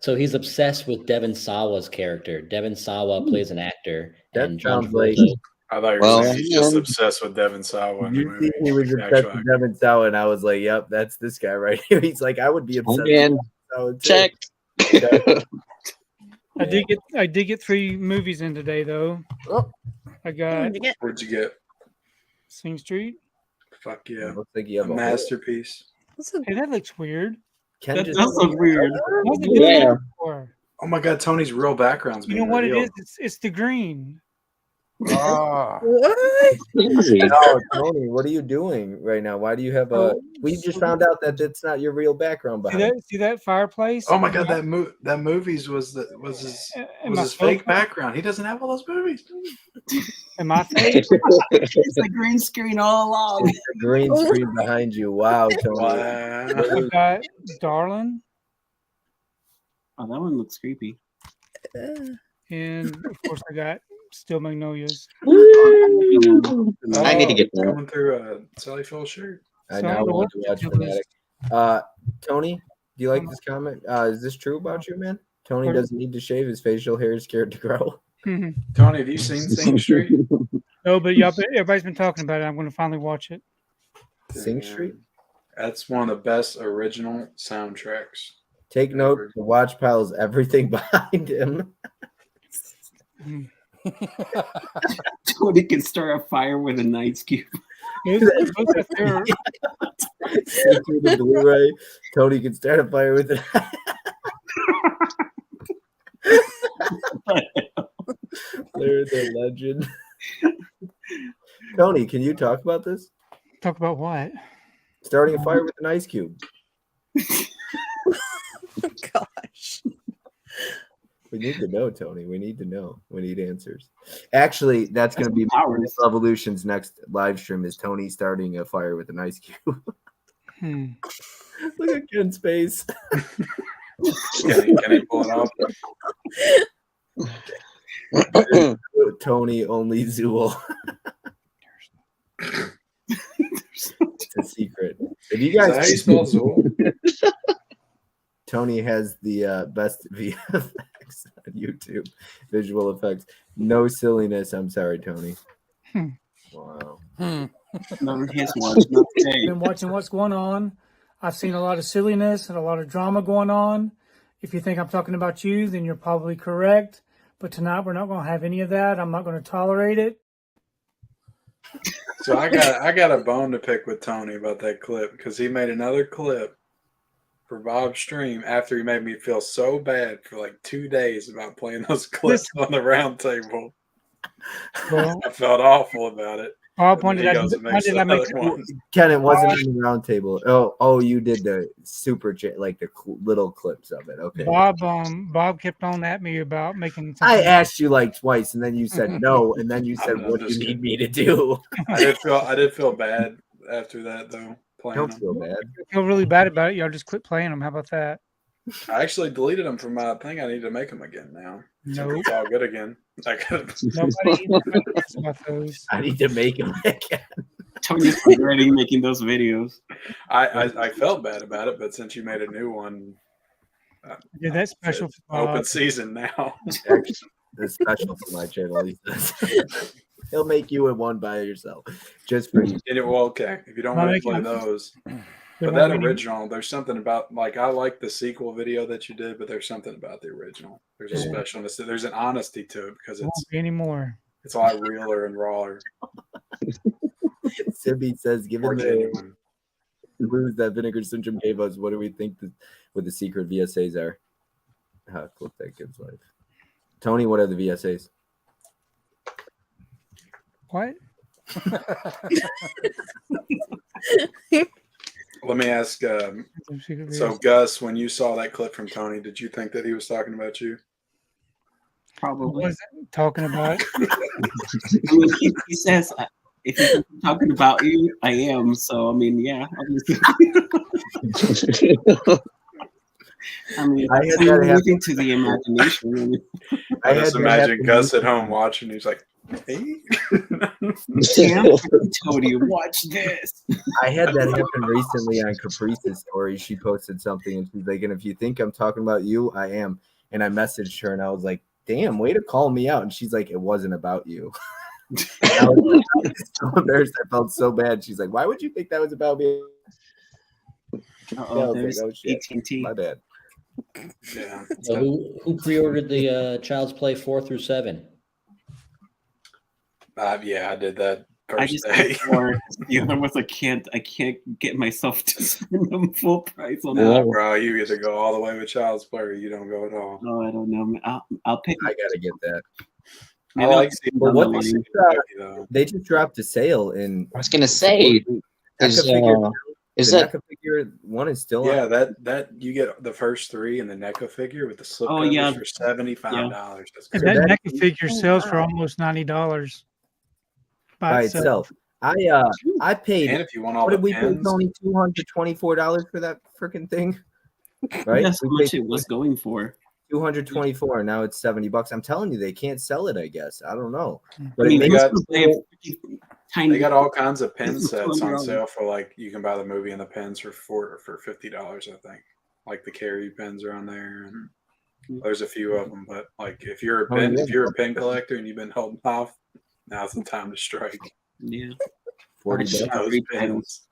Speaker 9: So he's obsessed with Devon Sawa's character. Devon Sawa plays an actor.
Speaker 1: That
Speaker 9: and John
Speaker 1: sounds like-
Speaker 9: Travolta-
Speaker 12: I thought you were saying he's just obsessed with Devon Sawa in the
Speaker 1: You
Speaker 12: movie.
Speaker 1: see, he was
Speaker 12: The
Speaker 1: obsessed
Speaker 12: actual
Speaker 1: with Devin Sawa, and I was like, yep, that's this guy right here. He's like, I would be obsessed
Speaker 4: Again.
Speaker 1: with Sawa too.
Speaker 4: Check.
Speaker 6: I did get 3 movies in today though.
Speaker 7: Oh.
Speaker 6: I got
Speaker 12: What'd you get?
Speaker 6: Sing Street.
Speaker 12: Fuck yeah.
Speaker 1: Looks like you
Speaker 12: A
Speaker 1: have a
Speaker 12: masterpiece.
Speaker 6: Hey, that looks weird.
Speaker 1: Ken
Speaker 10: That
Speaker 1: just-
Speaker 10: does look weird.
Speaker 6: What's it doing
Speaker 4: Yeah.
Speaker 6: that for?
Speaker 12: Oh my god, Tony's real background's
Speaker 6: You
Speaker 12: being
Speaker 6: know what it
Speaker 12: revealed.
Speaker 6: is? It's the green.
Speaker 7: Ah.
Speaker 2: What?
Speaker 4: Easy.
Speaker 1: No, Tony, what are you doing right now? Why do you have a?
Speaker 6: Oh,
Speaker 1: We just found out that it's not your real background
Speaker 6: See
Speaker 1: behind.
Speaker 6: that? See that fireplace?
Speaker 12: Oh my god, that movie's was his fake background. He doesn't have all those movies.
Speaker 6: Am I fake?
Speaker 10: It's a green screen all along.
Speaker 1: The green screen behind you. Wow, Tony.
Speaker 12: Wow.
Speaker 6: I got Darlin,
Speaker 10: Oh, that one looks creepy.
Speaker 6: and of course I got Still Magnolias.
Speaker 4: I need to get that.
Speaker 12: Coming through Sally Phil shirt.
Speaker 1: I
Speaker 6: So
Speaker 1: now
Speaker 6: I don't know
Speaker 1: want
Speaker 6: what
Speaker 1: to watch
Speaker 6: the deal is.
Speaker 1: Fanatic. Tony, do you like this comment? Is this true about you, man? Tony doesn't need to shave. His facial hair is scared to grow.
Speaker 12: Tony, have you seen Sing Street?
Speaker 6: No, but everybody's been talking about it. I'm going to finally watch it.
Speaker 1: Sing Street?
Speaker 12: That's one of the best original soundtracks.
Speaker 1: Take note, the watch pile is everything behind him.
Speaker 10: Tony can start a fire with a night's cube.
Speaker 1: See through the Blu-ray. Tony can start a fire with it. Larry the legend. Tony, can you talk about this?
Speaker 6: Talk about what?
Speaker 1: Starting a fire with an ice cube.
Speaker 2: Gosh.
Speaker 1: We need to know, Tony. We need to know. We need answers. Actually, that's going to be Revolution's next live stream is Tony starting a fire with an ice cube. Look at Ken's face.
Speaker 12: Can he pull it off?
Speaker 1: Tony only Zool. It's a secret. If you
Speaker 12: Is that how
Speaker 1: guys
Speaker 12: you spell Zool?
Speaker 1: Tony has the best VFX on YouTube, visual effects. No silliness. I'm sorry, Tony. Wow.
Speaker 6: Been watching what's going on. I've seen a lot of silliness and a lot of drama going on. If you think I'm talking about you, then you're probably correct. But tonight we're not going to have any of that. I'm not going to tolerate it.
Speaker 12: So I got a bone to pick with Tony about that clip because he made another clip for Bob's stream after he made me feel so bad for like 2 days about playing those clips on the round table.
Speaker 6: Well,
Speaker 12: I felt awful about it.
Speaker 6: Bob,
Speaker 12: And
Speaker 6: when
Speaker 12: then
Speaker 6: did
Speaker 12: he goes and
Speaker 6: I
Speaker 12: makes
Speaker 6: make
Speaker 12: another
Speaker 6: it?
Speaker 12: one.
Speaker 1: Ken, it wasn't on the round table. Oh, you did the super like the little clips of it. Okay.
Speaker 6: Bob kept on at me about making.
Speaker 1: I asked you like twice, and then you said no, and then you said, "What do you need me to do?"
Speaker 12: I did feel bad after that though. Playing
Speaker 1: Don't
Speaker 12: them.
Speaker 1: feel bad.
Speaker 6: I feel really bad about it. Y'all just quit playing them. How about that?
Speaker 12: I actually deleted them from my thing. I need to make them again now. So
Speaker 6: Nope.
Speaker 12: it's all good again. I gotta...
Speaker 6: Nobody cares about those.
Speaker 1: I need to make them again.
Speaker 10: Tony's regretting making those videos.
Speaker 12: I felt bad about it, but since you made a new one,
Speaker 6: Yeah, that's special.
Speaker 12: it's open season now.
Speaker 1: It's special for my channel. He says. He'll make you in one by yourself, just for you.
Speaker 12: Well, okay, if you don't want to play those, but that original, there's something about like I like the sequel video that you did, but there's something about the original. There's a specialness. There's an honesty to it because
Speaker 6: Won't be anymore.
Speaker 12: It's a lot realer and rawer.
Speaker 1: Sibby says, given the
Speaker 12: genuine.
Speaker 1: clues that Vinegar Syndrome gave us, what do we think what the secret VSAs are? How clip that gives life. Tony, what are the VSAs?
Speaker 6: What?
Speaker 12: Let me ask. So, Gus, when you saw that clip from Tony, did you think that he was talking about you?
Speaker 10: Probably.
Speaker 6: Wasn't talking about.
Speaker 10: I mean, he says, if he's talking about you, I am. So, I mean, yeah. I mean, anything to the imagination.
Speaker 12: I just imagine Gus at home watching. He's like, "Hey,
Speaker 10: Tony, watch this."
Speaker 1: I had that happen recently on Caprice's story. She posted something and she's like, "And if you think I'm talking about you, I am." And I messaged her and I was like, "Damn, way to call me out." And she's like, "It wasn't about you." I was so embarrassed. I felt so bad. She's like, "Why would you think that was about me?"
Speaker 10: There's
Speaker 1: like, oh shit,
Speaker 10: AT&T.
Speaker 1: my bad.
Speaker 12: Yeah.
Speaker 9: So who pre-ordered the Child's Play 4 through 7?
Speaker 12: Yeah, I did that
Speaker 10: I
Speaker 12: first
Speaker 10: just
Speaker 12: day.
Speaker 10: the other ones I can't get myself to spend them full price on
Speaker 12: Nah,
Speaker 10: that.
Speaker 12: bro, you either go all the way with Child's Play or you don't go at all.
Speaker 10: No, I don't know. I'll pick.
Speaker 1: I gotta get that.
Speaker 12: I like seeing
Speaker 1: But what
Speaker 12: though.
Speaker 1: they just dropped a sale in.
Speaker 4: I was gonna say, is
Speaker 1: the
Speaker 4: that
Speaker 1: NECA figure one is still
Speaker 12: Yeah,
Speaker 1: on.
Speaker 12: that you get the first 3 in the NECA figure with the slip
Speaker 10: Oh,
Speaker 12: covers
Speaker 10: yeah.
Speaker 12: for $75. That's
Speaker 6: And
Speaker 12: crazy.
Speaker 6: that NECA figure sells for almost $90
Speaker 1: by itself. I paid.
Speaker 12: And if you want all
Speaker 1: What
Speaker 12: the
Speaker 1: did we pay?
Speaker 12: pins,
Speaker 1: Only $224 for that freaking thing, right?
Speaker 10: That's how
Speaker 1: We
Speaker 10: much
Speaker 1: paid
Speaker 10: it was going for.
Speaker 1: 224. Now it's $70. I'm telling you, they can't sell it. I guess I don't know, but
Speaker 10: I mean,
Speaker 1: it
Speaker 12: they
Speaker 1: makes
Speaker 12: got,
Speaker 10: tiny.
Speaker 12: they got all kinds of pin
Speaker 10: It's
Speaker 12: sets on
Speaker 10: $200.
Speaker 12: sale for like you can buy the movie and the pins for $50, I think. Like the Carrie pins are on there, and there's a few of them. But like if you're a pin collector and you've been holding off, now's the time to strike.
Speaker 10: Yeah.
Speaker 1: $40.
Speaker 12: Those pins.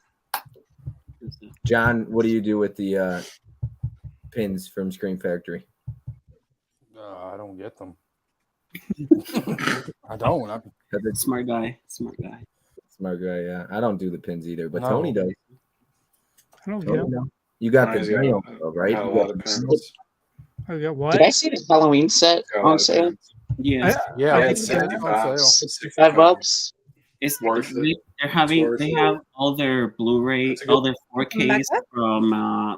Speaker 1: John, what do you do with the pins from Scream Factory?
Speaker 7: I don't get them. I don't.
Speaker 10: Smart guy.
Speaker 1: Smart guy. Yeah, I don't do the pins either, but
Speaker 7: No.
Speaker 1: Tony does.
Speaker 6: I don't
Speaker 1: Tony,
Speaker 6: get them.
Speaker 1: no. You got the
Speaker 12: Tony's got
Speaker 1: Daniel, right?
Speaker 12: got a
Speaker 1: You
Speaker 12: lot
Speaker 1: got
Speaker 12: of
Speaker 1: the-
Speaker 12: pins.
Speaker 6: I got what?
Speaker 4: Did I see the Halloween set
Speaker 12: Got a lot
Speaker 4: on
Speaker 12: of
Speaker 4: sale?
Speaker 12: pins.
Speaker 10: Yeah.
Speaker 7: Yeah,
Speaker 12: Yeah,
Speaker 7: I
Speaker 12: it's
Speaker 7: think it's on sale.
Speaker 4: $65.
Speaker 10: It's
Speaker 12: Worth it.
Speaker 10: They're having.
Speaker 12: Worth
Speaker 10: They
Speaker 12: it.
Speaker 10: have all their Blu-ray,
Speaker 12: That's a good-
Speaker 10: all their 4Ks
Speaker 2: Becca?
Speaker 10: from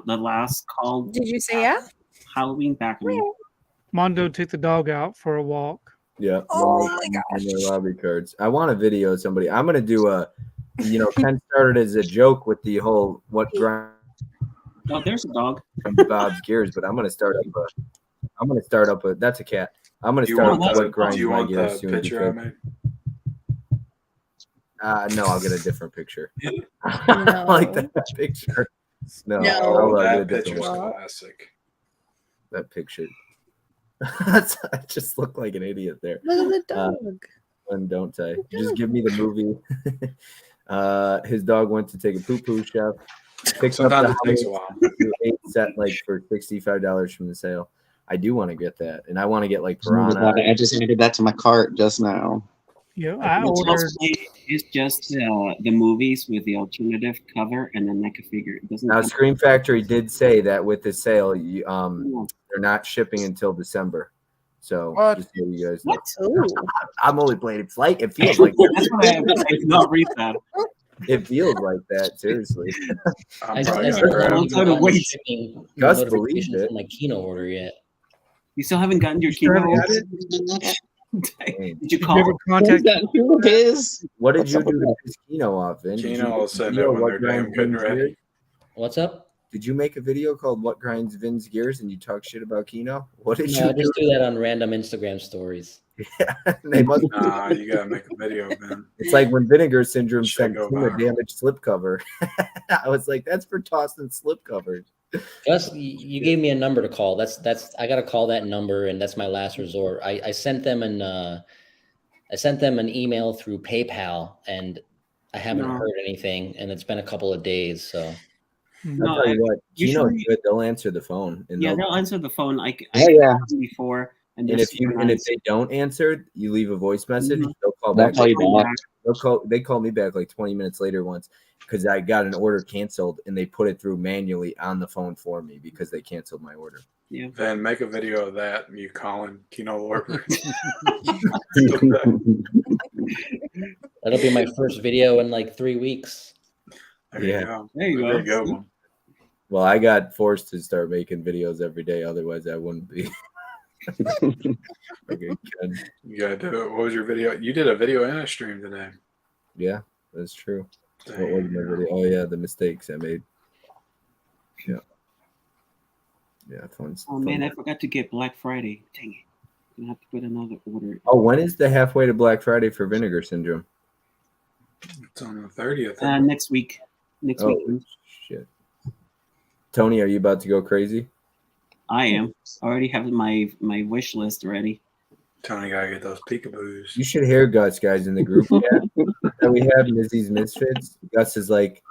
Speaker 10: the last call
Speaker 2: Did you say yeah?
Speaker 10: Halloween back me.
Speaker 6: Mondo took the dog out for a walk.
Speaker 1: Yeah.
Speaker 2: Oh
Speaker 1: no,
Speaker 2: my
Speaker 1: and
Speaker 2: gosh.
Speaker 1: their lobby cards. I want a video of somebody. I'm gonna do Ken started as a joke with the whole what grind
Speaker 10: Oh, there's a dog.
Speaker 1: from Bob's Gears, but I'm gonna start up a that's a cat. I'm gonna
Speaker 12: Do you
Speaker 1: start
Speaker 12: want
Speaker 1: up
Speaker 12: the,
Speaker 1: what grinds
Speaker 12: do you
Speaker 1: my
Speaker 12: want
Speaker 1: gears
Speaker 12: the
Speaker 1: soon
Speaker 12: picture I
Speaker 1: because
Speaker 12: made?
Speaker 1: no, I'll get a different picture. I like that picture. No,
Speaker 2: No.
Speaker 1: I'll get a
Speaker 12: That
Speaker 1: different
Speaker 12: picture's
Speaker 1: one.
Speaker 12: classic.
Speaker 1: That picture. I just look like an idiot there.
Speaker 2: Look at the dog.
Speaker 1: And don't I? Just give me the movie. His dog went to take a poo-poo, chef. Picked
Speaker 12: Sometimes
Speaker 1: up
Speaker 12: it takes a while.
Speaker 1: the 8 set like for $65 from the sale. I do want to get that, and I want to get like piranha.
Speaker 4: I just added that to my cart just now.
Speaker 6: Yeah, I ordered.
Speaker 10: Cosplay is just the movies with the alternative cover and then NECA figure. It doesn't.
Speaker 1: Now,
Speaker 10: come-
Speaker 1: Scream Factory did say that with the sale, they're not shipping until December. So
Speaker 7: What?
Speaker 1: just so you guys know.
Speaker 2: Ooh.
Speaker 1: I'm only playing it. Like it feels like
Speaker 10: That's what I did not read that.
Speaker 1: it feels like that. Seriously,
Speaker 9: I
Speaker 12: probably
Speaker 9: still
Speaker 12: gonna
Speaker 9: haven't
Speaker 10: grab it.
Speaker 9: gotten
Speaker 10: Wait.
Speaker 9: shipping
Speaker 1: Gus
Speaker 9: notifications
Speaker 1: believed it.
Speaker 9: on my Kino order yet.
Speaker 10: You still haven't gotten your
Speaker 6: Still
Speaker 10: keyboard?
Speaker 6: haven't got it?
Speaker 10: Did you
Speaker 6: Did you
Speaker 10: call?
Speaker 6: ever contact?
Speaker 4: Who is?
Speaker 1: what did you do to piss Kino off, Vin? Did you
Speaker 12: Kino
Speaker 1: make
Speaker 12: will
Speaker 1: a
Speaker 12: send
Speaker 1: video
Speaker 12: it when
Speaker 1: what
Speaker 12: they're
Speaker 1: grinds
Speaker 12: damn good and
Speaker 1: Vin's
Speaker 12: ready.
Speaker 1: gears?
Speaker 9: What's up?
Speaker 1: Did you make a video called "What Grinds Vin's Gears" and you talk shit about Kino? What did
Speaker 9: No, I
Speaker 1: you
Speaker 9: just
Speaker 1: do?
Speaker 9: do that on random Instagram stories.
Speaker 1: They must.
Speaker 12: Nah, you gotta make a video, man.
Speaker 1: It's like when Vinegar Syndrome
Speaker 12: Should
Speaker 1: sent
Speaker 12: go
Speaker 1: him a
Speaker 12: viral.
Speaker 1: damaged slipcover. I was like, that's for tossing slipcovers.
Speaker 9: Gus, you gave me a number to call. That's I gotta call that number, and that's my last resort. I sent them an email through PayPal, and I haven't heard anything, and it's been a couple of days. So
Speaker 1: I'll tell you what, Kino's good. They'll answer the phone. And
Speaker 10: they'll answer the phone. I before, and
Speaker 1: if they don't answer, you leave a voice message. They'll call
Speaker 4: They'll
Speaker 1: back.
Speaker 4: call you back.
Speaker 1: They called me back like 20 minutes later once because I got an order canceled and they put it through manually on the phone for me because they canceled my order.
Speaker 10: Yeah.
Speaker 12: Then make a video of that. You calling Kino Lorber.
Speaker 9: that'll be my first video in like 3 weeks.
Speaker 12: There you go.
Speaker 10: There you go.
Speaker 12: There you go.
Speaker 1: Well, I got forced to start making videos every day. Otherwise, I wouldn't be. Okay,
Speaker 12: you gotta do it. What was your video? You did a video and a stream today.
Speaker 1: Yeah, that's true. What was my video? Oh yeah, the mistakes I made. Yeah. Yeah, fun.
Speaker 10: Oh man, I forgot to get Black Friday. Dang it! I'm gonna have to put another order.
Speaker 1: Oh, when is the halfway to Black Friday for Vinegar Syndrome?
Speaker 12: It's on the 30th.
Speaker 10: Next week. Next week.
Speaker 1: Shit. Tony, are you about to go crazy?
Speaker 10: I am. I already have my wish list ready.
Speaker 12: Tony gotta get those peekaboos.
Speaker 1: You should hear Gus, guys, in the group that we have, Mizzy's Misfits. Gus is like,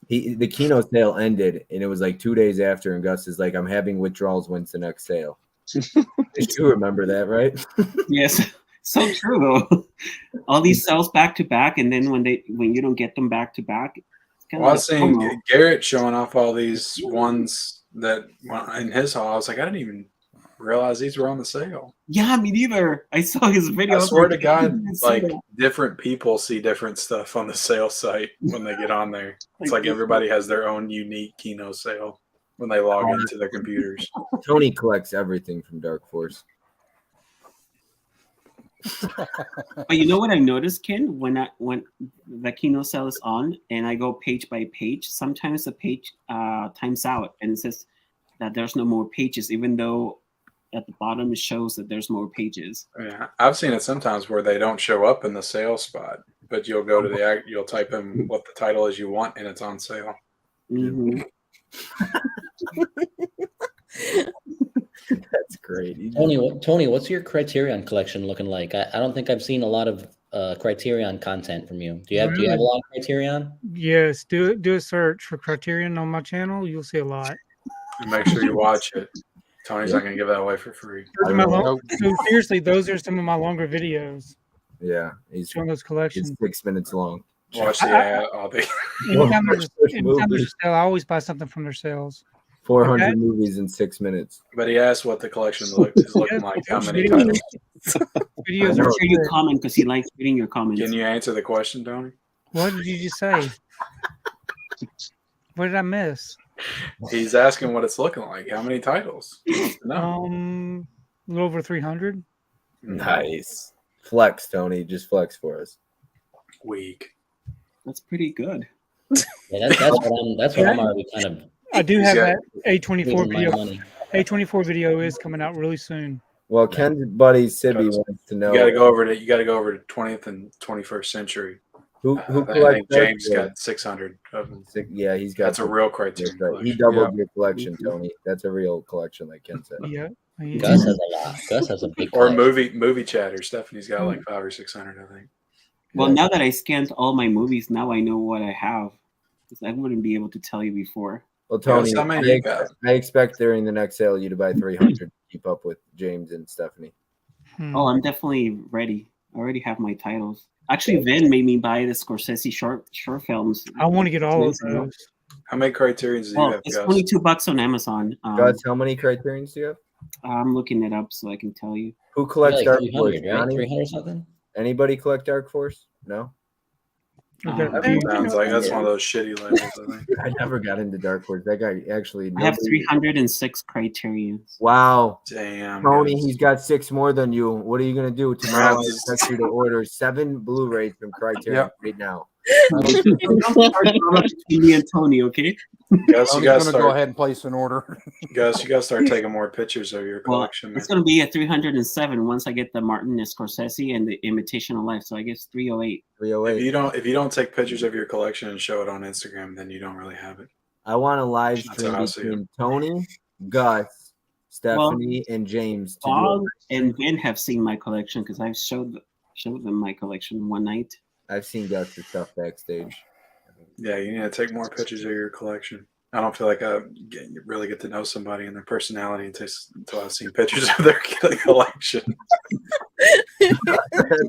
Speaker 1: the Kino sale ended, and it was like 2 days after, and Gus is like, I'm having withdrawals. When's the next sale? You remember that, right?
Speaker 10: Yes, so true though. All these sales back to back, and then when you don't get them back to back, it's kind of.
Speaker 12: Well, I was seeing Garrett showing off all these ones that in his haul. I was like, I didn't even realize these were on the sale.
Speaker 10: Yeah, me neither. I saw his video.
Speaker 12: I swear to God, like different people see different stuff on the sale site when they get on there. It's like everybody has their own unique Kino sale when they log into their computers.
Speaker 1: Tony collects everything from Dark Force.
Speaker 10: But you know what I noticed, Ken? When the Kino sale is on and I go page by page, sometimes the page times out and it says that there's no more pages, even though at the bottom it shows that there's more pages.
Speaker 12: Yeah, I've seen it sometimes where they don't show up in the sale spot, but you'll go to you'll type in what the title is you want, and it's on sale.
Speaker 10: Mm-hmm.
Speaker 1: That's great.
Speaker 9: Tony, what's your Criterion collection looking like? I don't think I've seen a lot of Criterion content from you. Do you have a lot of Criterion?
Speaker 6: Yes, do a search for Criterion on my channel. You'll see a lot.
Speaker 12: And make sure you watch it. Tony's not going to give that away for free.
Speaker 6: So seriously, those are some of my longer videos.
Speaker 1: Yeah, he's
Speaker 6: showing those collections.
Speaker 1: It's 6 minutes long.
Speaker 12: Watch the ad all day.
Speaker 6: Anytime there's a sale, I always buy something from their sales.
Speaker 1: 400 movies in 6 minutes.
Speaker 12: But he asked what the collection is looking like. How many titles?
Speaker 10: Videos. Make sure you comment because he likes reading your comments.
Speaker 12: Can you answer the question, Tony?
Speaker 6: What did you just say? What did I miss?
Speaker 12: He's asking what it's looking like. How many titles?
Speaker 6: A little over 300.
Speaker 1: Nice. Flex, Tony. Just flex for us.
Speaker 12: Weak.
Speaker 10: That's pretty good.
Speaker 9: Yeah, that's what I'm already kind of.
Speaker 6: I do have that A24 video. A24 video is coming out really soon.
Speaker 1: Well, Ken's buddy Sibby wants to know.
Speaker 12: You got to go over to 20th and 21st century.
Speaker 1: Who
Speaker 12: I think James got 600 of them.
Speaker 1: Yeah, he's got.
Speaker 12: That's a real Criterion collection.
Speaker 1: He doubled your collection, Tony. That's a real collection, like Ken said.
Speaker 6: Yeah.
Speaker 9: Gus has a lot. Gus has a big.
Speaker 12: Or movie chatter. Stephanie's got like 500 or 600, I think.
Speaker 10: Well, now that I scanned all my movies, now I know what I have. Because I wouldn't be able to tell you before.
Speaker 1: Well, Tony, I expect during the next sale you to buy 300 to keep up with James and Stephanie.
Speaker 10: Oh, I'm definitely ready. I already have my titles. Actually, Vin made me buy the Scorsese short films.
Speaker 6: I want to get all of those.
Speaker 12: How many Criterions do you have,
Speaker 10: it's
Speaker 12: Gus?
Speaker 10: $22 on Amazon.
Speaker 1: Gus, how many Criterions do you have?
Speaker 10: I'm looking it up so I can tell you.
Speaker 1: Who collects Dark Force?
Speaker 9: Right? 300 something?
Speaker 1: Anybody collect Dark Force? No?
Speaker 12: Sounds like that's one of those shitty labels, I think.
Speaker 1: I never got into Dark Force. That guy actually.
Speaker 10: I have 306 Criterions.
Speaker 1: Wow.
Speaker 12: Damn.
Speaker 1: Tony, he's got 6 more than you. What are you going to do tomorrow? I expect you to order 7 Blu-rays from Criterion right now.
Speaker 10: Between me and Tony, okay?
Speaker 12: Gus, you guys
Speaker 7: go ahead and place an order.
Speaker 12: Gus, you gotta start taking more pictures of your collection.
Speaker 10: It's gonna be at 307 once I get the Martin Scorsese and the Imitation of Life. So I guess 308.
Speaker 1: 308.
Speaker 12: If you don't take pictures of your collection and show it on Instagram, then you don't really have it.
Speaker 1: I want a live
Speaker 12: That's
Speaker 1: stream
Speaker 12: how I see
Speaker 1: between Tony, Gus, Stephanie, and James. To
Speaker 10: Bob and Ben have seen my collection because I've showed them my collection one night.
Speaker 1: I've seen Gus's stuff backstage.
Speaker 12: Yeah, you need to take more pictures of your collection. I don't feel like I really get to know somebody and their personality until I've seen pictures of their collection.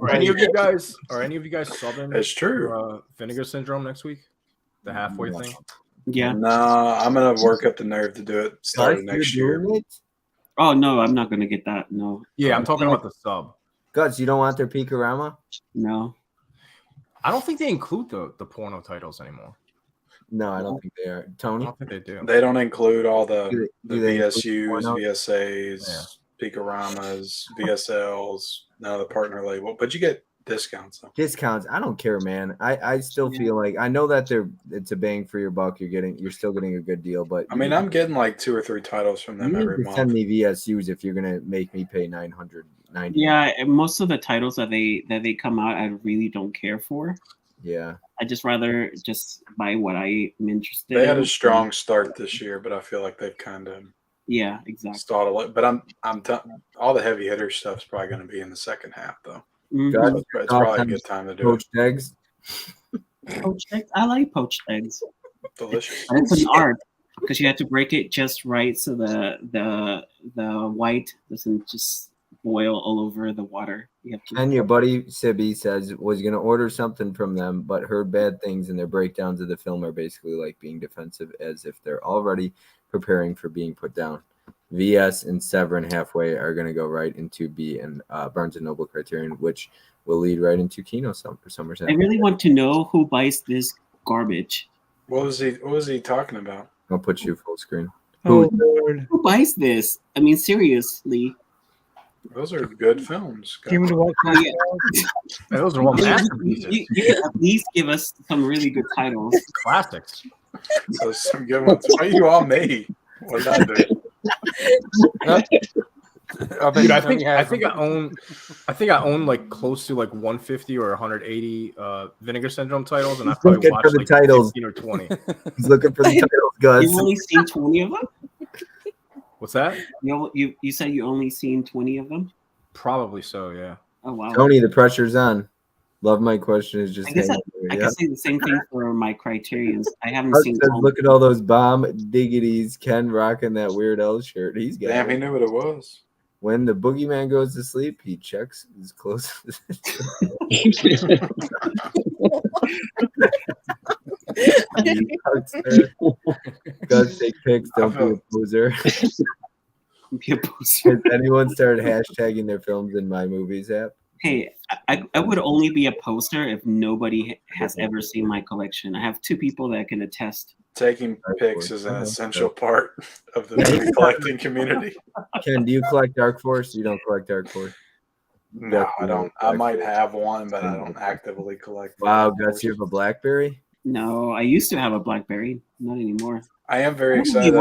Speaker 3: Are any of you guys subbing?
Speaker 12: It's true.
Speaker 3: For, Vinegar Syndrome next week, the halfway thing.
Speaker 10: Yeah.
Speaker 12: No, I'm gonna work up the nerve to do it starting next year.
Speaker 10: Oh no, I'm not gonna get that. No.
Speaker 3: Yeah, I'm talking about the sub.
Speaker 1: Gus, you don't want their Peakorama?
Speaker 10: No.
Speaker 3: I don't think they include the porno titles anymore.
Speaker 1: No, I don't think they are. Tony?
Speaker 3: I don't think they do.
Speaker 12: They don't include all the
Speaker 1: Do they
Speaker 12: VSUs,
Speaker 1: include
Speaker 12: VSAs, Peakoramas, VSLs, no, the partner label, but you get discounts. Though.
Speaker 1: Discounts. I don't care, man. I still feel like I know that it's a bang for your buck. You're still getting a good deal, but
Speaker 12: I mean, I'm getting like 2 or 3 titles from them every month.
Speaker 1: Send me VSUs if you're gonna make me pay $990.
Speaker 10: Yeah, and most of the titles that they come out, I really don't care for.
Speaker 1: Yeah.
Speaker 10: I just rather just buy what I'm interested in.
Speaker 12: They had a strong start this year, but I feel like they've kind of
Speaker 10: exactly
Speaker 12: stalled a little. But all the heavy hitter stuff's probably going to be in the second half, though.
Speaker 10: Mm-hmm.
Speaker 12: So it's probably a good time to do
Speaker 1: poached eggs.
Speaker 10: Poached eggs. I like poached eggs.
Speaker 12: Delicious.
Speaker 10: And it's an art because you have to break it just right so the white doesn't just boil all over the water. You have to.
Speaker 1: And your buddy Sibby says was going to order something from them, but heard bad things, and their breakdowns of the film are basically like being defensive, as if they're already preparing for being put down. VS and Severin halfway are going to go right into B and Barnes and Noble Criterion, which will lead right into Kino Somerset.
Speaker 10: I really want to know who buys this garbage.
Speaker 12: What was he talking about?
Speaker 1: I'll put you full screen.
Speaker 6: Oh, Lord.
Speaker 10: Who buys this? I mean, seriously.
Speaker 12: Those are good films.
Speaker 6: Give me the walk.
Speaker 3: Those are all masterpieces.
Speaker 10: You at least give us some really good titles.
Speaker 3: Classics.
Speaker 12: So some good ones. Why you all me? What did I do?
Speaker 3: Dude, I think I own like close to like 150 or 180 Vinegar Syndrome titles, and I probably watched like
Speaker 1: titles.
Speaker 3: 15 or 20.
Speaker 1: He's looking for the titles, Gus.
Speaker 10: You've only seen 20 of them?
Speaker 3: What's that?
Speaker 10: You said you only seen 20 of them?
Speaker 3: Probably so, yeah.
Speaker 10: Oh wow.
Speaker 1: Tony, the pressure's on. Love my question is just.
Speaker 10: I guess I can say the same thing for my criterions. I haven't seen.
Speaker 1: Look at all those bomb diggities. Ken rocking that Weird Al shirt. He's got.
Speaker 12: Damn, he knew what it was.
Speaker 1: When the boogeyman goes to sleep, he checks his clothes. Gus, take pics. Don't be a poser. Has anyone started hashtagging their films in My Movies app?
Speaker 10: Hey, I would only be a poster if nobody has ever seen my collection. I have 2 people that can attest.
Speaker 12: Taking pics is an essential part of the movie collecting community.
Speaker 1: Ken, do you collect Dark Force? You don't collect Dark Force?
Speaker 12: No, I don't. I might have one, but I don't actively collect.
Speaker 1: Wow, Gus, you have a BlackBerry?
Speaker 10: No, I used to have a BlackBerry. Not anymore.
Speaker 12: I am very excited.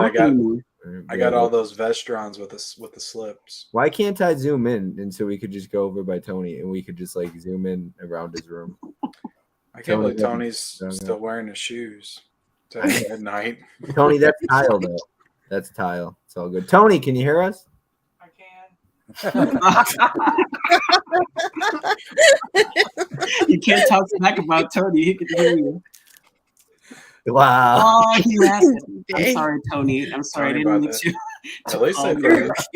Speaker 12: I got all those Vestrons with the slips.
Speaker 1: Why can't I zoom in and so we could just go over by Tony and we could just like zoom in around his room?
Speaker 12: I can't believe Tony's still wearing his shoes at midnight.
Speaker 1: Tony, that's tile though. That's tile. It's all good. Tony, can you hear us?
Speaker 10: You can't talk smack about Tony. He can hear you.
Speaker 1: Wow.
Speaker 10: Oh, he laughed. I'm sorry, Tony. I'm sorry. I didn't mean to.
Speaker 12: At least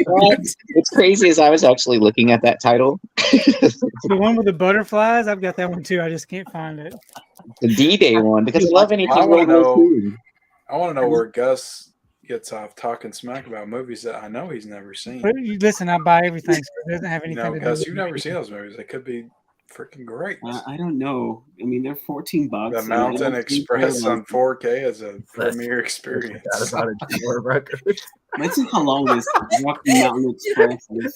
Speaker 4: What's crazy is I was actually looking at that title.
Speaker 6: The one with the butterflies, I've got that one too. I just can't find it.
Speaker 4: The D-Day one, because I love anything.
Speaker 12: I want to know where Gus gets off talking smack about movies that I know he's never seen.
Speaker 6: But listen, I buy everything, so it doesn't have anything to do
Speaker 12: Gus,
Speaker 6: with
Speaker 12: you've never seen those movies. They could be freaking great.
Speaker 10: I don't know. I mean, they're $14.
Speaker 12: The Mountain Express on 4K is a premier experience.
Speaker 10: Let's see how long this Rocky Mountain Express is.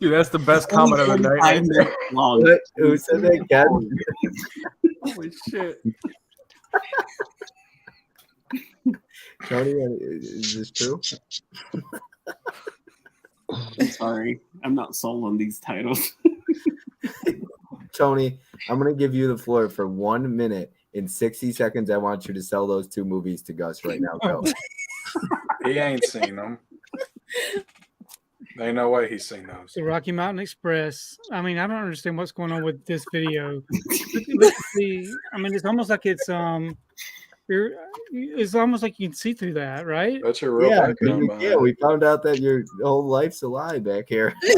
Speaker 3: Dude, that's the best comment of the night. Right there.
Speaker 10: Long.
Speaker 1: Who said that, Ken?
Speaker 3: Holy shit.
Speaker 1: Tony, is this true?
Speaker 10: I'm sorry. I'm not sold on these titles.
Speaker 1: Tony, I'm going to give you the floor for 1 minute. In 60 seconds, I want you to sell those 2 movies to Gus right now. Go.
Speaker 12: He ain't seen them. There ain't no way he's seen those.
Speaker 6: The Rocky Mountain Express. I mean, I don't understand what's going on with this video. Look at the, I mean, it's almost like it's almost like you can see through that, right?
Speaker 12: That's your real background.
Speaker 1: Yeah, we found out that your whole life's a lie back here.
Speaker 10: Do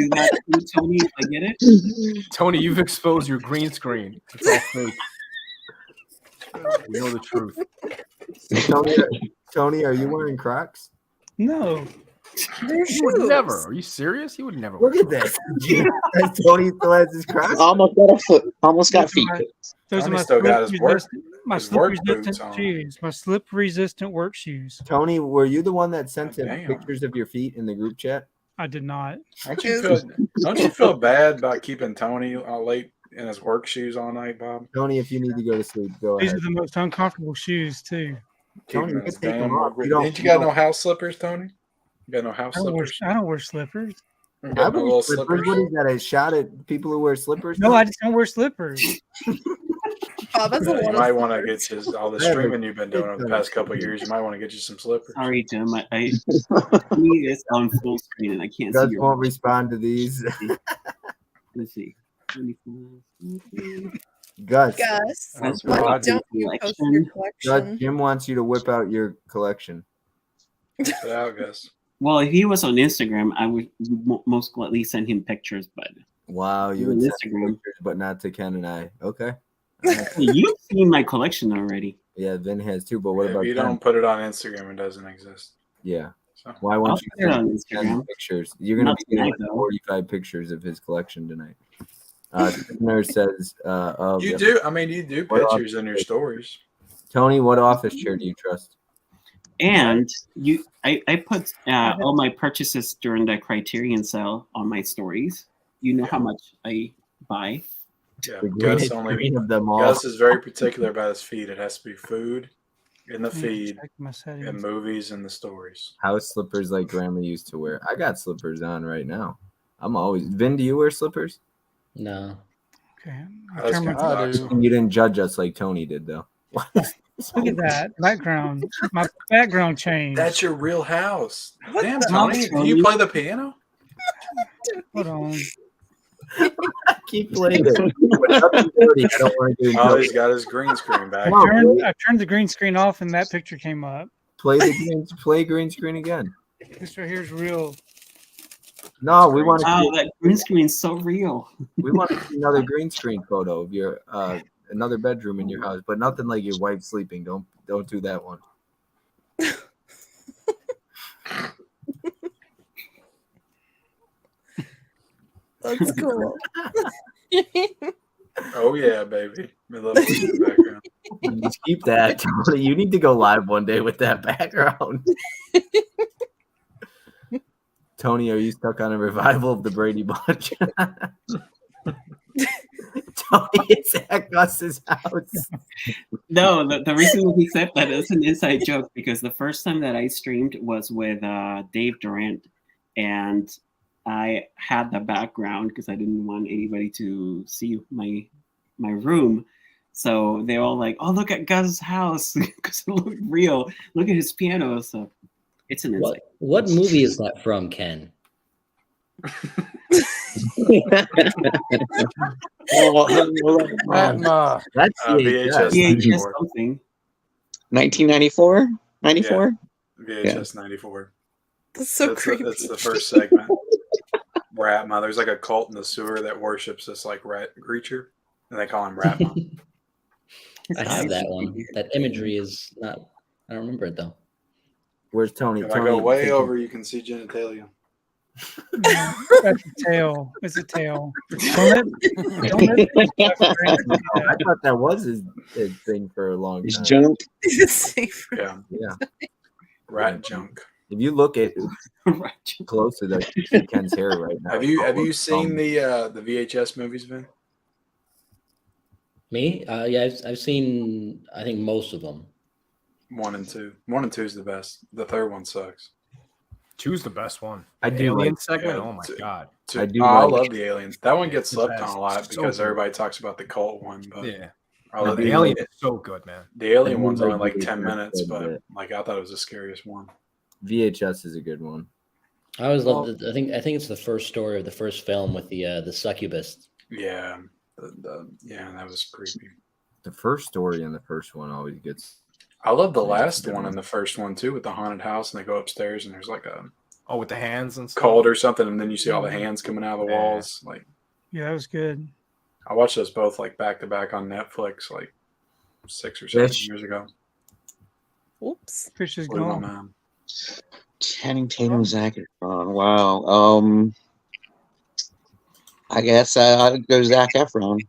Speaker 10: that, Tony, if I get it.
Speaker 3: Tony, you've exposed your green screen. It's all fake. You know the truth.
Speaker 1: Tony, are you wearing Crocs?
Speaker 6: No.
Speaker 3: He would never. Are you serious? He would never.
Speaker 1: Look at this. Tony still has his Crocs.
Speaker 4: Almost got a foot. Almost got feet.
Speaker 6: Those are my
Speaker 12: still got his work
Speaker 6: slip-resistant
Speaker 12: boots on.
Speaker 6: shoes. My slip-resistant work shoes.
Speaker 1: Tony, were you the one that sent him
Speaker 12: Damn.
Speaker 1: pictures of your feet in the group chat?
Speaker 6: I did not.
Speaker 12: Don't you feel bad about keeping Tony late in his work shoes all night, Bob?
Speaker 1: Tony, if you need to go to sleep, go
Speaker 6: These
Speaker 1: ahead.
Speaker 6: are the most uncomfortable shoes, too.
Speaker 1: Tony, you
Speaker 12: Keeping his
Speaker 1: can take
Speaker 12: damn
Speaker 1: them off.
Speaker 12: work-
Speaker 1: You don't-
Speaker 12: Ain't you got no house slippers, Tony? You got no house
Speaker 6: I don't
Speaker 12: slippers?
Speaker 6: wear slippers.
Speaker 12: You
Speaker 1: I
Speaker 12: got no
Speaker 1: wear
Speaker 12: little
Speaker 1: slippers.
Speaker 12: slippers?
Speaker 1: What is that? A shot at people who wear slippers?
Speaker 6: No, I just don't wear slippers.
Speaker 2: Oh, that's a
Speaker 12: Yeah, you
Speaker 2: lot
Speaker 12: might
Speaker 2: of
Speaker 12: want to get all the streaming you've been doing over the
Speaker 1: Slippers.
Speaker 12: past couple of years. You might want to get you some slippers.
Speaker 10: Sorry, Jim. I me it's on full screen and I can't
Speaker 1: Gus
Speaker 10: see your.
Speaker 1: won't respond to these.
Speaker 10: Let's see. 24.
Speaker 1: Gus,
Speaker 2: Gus,
Speaker 12: why
Speaker 2: why don't you post your
Speaker 1: Gus,
Speaker 2: collection?
Speaker 1: Jim wants you to whip out your collection.
Speaker 12: Put out, Gus.
Speaker 10: Well, if he was on Instagram, I would most gladly send him pictures. But
Speaker 1: Wow, you
Speaker 10: on
Speaker 1: would send
Speaker 10: Instagram,
Speaker 1: pictures, but not to Ken and I. Okay.
Speaker 10: you've seen my collection already.
Speaker 1: Yeah, Vin has too, but what
Speaker 12: If
Speaker 1: about
Speaker 12: you
Speaker 1: Ken?
Speaker 12: don't put it on Instagram, it doesn't exist.
Speaker 1: Yeah.
Speaker 12: So.
Speaker 1: Why
Speaker 10: I'll
Speaker 1: won't you
Speaker 10: put it on
Speaker 1: send Ken
Speaker 10: Instagram.
Speaker 1: pictures? You're going to
Speaker 10: Not
Speaker 1: be getting
Speaker 10: tonight, though.
Speaker 1: 45 pictures of his collection tonight. Nurse says,
Speaker 12: You do. I mean, you do
Speaker 1: What
Speaker 12: pictures in your stories.
Speaker 1: Tony, what office chair do you trust?
Speaker 10: And I put all my purchases during the Criterion sale on my stories. You know how much I buy.
Speaker 12: Yeah,
Speaker 1: The
Speaker 12: Gus
Speaker 1: green of them all.
Speaker 12: Gus is very particular about his feed. It has to be food in the
Speaker 6: Let me
Speaker 12: feed,
Speaker 6: check my settings.
Speaker 12: and movies in the stories.
Speaker 1: House slippers like grandma used to wear. I got slippers on right now. I'm always. Vin, do you wear slippers?
Speaker 9: No.
Speaker 6: Okay.
Speaker 12: That's
Speaker 6: Turn my-
Speaker 12: good.
Speaker 7: I do.
Speaker 1: You didn't judge us like Tony did, though.
Speaker 6: Look at that background. My background changed.
Speaker 12: That's your real house.
Speaker 2: What
Speaker 12: Damn,
Speaker 2: the-
Speaker 12: Tony, do you play the piano?
Speaker 6: Hold on.
Speaker 1: I keep playing it. But nothing dirty. I don't want to do
Speaker 12: Oh, he's got his green screen back.
Speaker 1: Come on.
Speaker 6: I turned the green screen off and that picture came up.
Speaker 1: play green screen again.
Speaker 6: This right here is real.
Speaker 1: No, we want to
Speaker 10: Wow, that green screen's so real.
Speaker 1: we want to see another green screen photo of your another bedroom in your house, but nothing like your wife sleeping. Don't do that one.
Speaker 2: That's cool.
Speaker 12: Oh yeah, baby. I love it in the background.
Speaker 1: You just keep that. You need to go live one day with that background. Tony, are you stuck on a revival of the Brady Bunch? Tony, it's at Gus's house.
Speaker 10: No, the reason that he said that is an inside joke because the first time that I streamed was with Dave Durant, and I had the background because I didn't want anybody to see my room. So they're all like, "Oh, look at Gus's house because it looked real. Look at his piano." So it's an inside.
Speaker 9: What movie is that from, Ken?
Speaker 1: That's
Speaker 12: VHS
Speaker 10: VHS something.
Speaker 4: 1994? 94?
Speaker 12: VHS 94.
Speaker 2: That's so creepy.
Speaker 12: That's the first segment. Rat Ma. There's like a cult in the sewer that worships this like rat creature, and they call him Rat Ma.
Speaker 9: I have that one. That imagery is not. I don't remember it though.
Speaker 1: Where's Tony?
Speaker 12: If I go way over, you can see genitalia.
Speaker 6: That's a tail. It's a tail. Don't let
Speaker 1: I thought that was his thing for a long
Speaker 4: It's
Speaker 1: time.
Speaker 4: junk.
Speaker 2: It's safe.
Speaker 12: Yeah.
Speaker 1: Yeah.
Speaker 12: Rat junk.
Speaker 1: If you look at closely, like see Ken's hair right now.
Speaker 12: Have you seen the VHS movies, Vin?
Speaker 9: Me? Yeah, I've seen I think most of them.
Speaker 12: 1 and 2. 1 and 2 is the best. The third one sucks.
Speaker 3: 2's the best one.
Speaker 1: I
Speaker 3: The
Speaker 1: do
Speaker 3: Alien
Speaker 1: like-
Speaker 3: segment.
Speaker 12: yeah,
Speaker 3: Oh my
Speaker 12: two-
Speaker 3: god.
Speaker 12: I love the aliens. That one gets
Speaker 3: the
Speaker 12: slept on
Speaker 3: best.
Speaker 12: a lot
Speaker 3: So
Speaker 12: because
Speaker 3: good.
Speaker 12: everybody talks about the cult one. But
Speaker 3: Yeah.
Speaker 12: I love
Speaker 3: The
Speaker 12: the
Speaker 3: Alien
Speaker 12: alien.
Speaker 3: is so good, man.
Speaker 12: The alien
Speaker 1: I do
Speaker 12: one's
Speaker 1: like
Speaker 12: only like
Speaker 1: VHS
Speaker 12: 10 minutes,
Speaker 1: quite a
Speaker 12: but
Speaker 1: bit.
Speaker 12: like I thought it was the scariest one.
Speaker 1: VHS is a good one.
Speaker 9: I always loved it. I think it's the first story of the first film with the succubus.
Speaker 12: Yeah, yeah, that was creepy.
Speaker 1: The first story in the first one always gets.
Speaker 12: I love the
Speaker 1: Yeah,
Speaker 12: last
Speaker 1: it's a good
Speaker 12: one
Speaker 1: one.
Speaker 12: in the first one too, with the haunted house, and they go upstairs and there's like a
Speaker 3: Oh, with the hands and stuff.
Speaker 12: cult or something, and then you see all the hands coming out of the
Speaker 3: Yeah.
Speaker 12: walls. Like
Speaker 6: Yeah, that was good.
Speaker 12: I watched those both like back to back on Netflix like 6 or 7
Speaker 1: Fish.
Speaker 12: years ago.
Speaker 2: Oops.
Speaker 6: Fish is
Speaker 12: Blew my
Speaker 6: gone.
Speaker 12: mind.
Speaker 4: Channing Tatum, Zac Efron. Wow. I guess I'd go Zac Efron.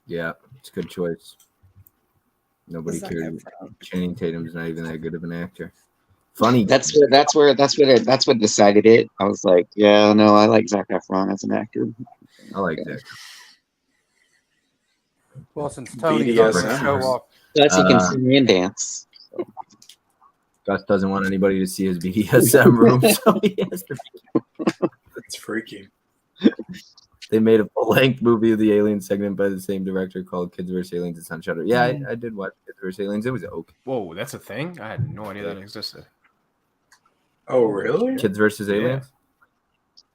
Speaker 1: Yeah, it's a good choice. Nobody
Speaker 2: Zac
Speaker 1: cares. Channing Tatum's not even that good of an actor. Funny.
Speaker 4: That's what decided it. I was like, yeah, no, I like Zac Efron as an actor.
Speaker 1: I like that.
Speaker 7: Well, since Tony's on the
Speaker 12: BDSM.
Speaker 7: show off,
Speaker 4: Plus, he can sing and dance.
Speaker 1: Gus doesn't want anybody to see his BDSM room, so he has to.
Speaker 12: It's freaky.
Speaker 1: They made a full-length movie of the Alien segment by the same director called Kids vs. Aliens. It's on Shudder. Yeah, I did watch Kids vs. Aliens. It was okay.
Speaker 3: Whoa, that's a thing? I had no idea that existed.
Speaker 12: Oh, really?
Speaker 1: Kids vs.
Speaker 3: Yeah.
Speaker 1: Aliens.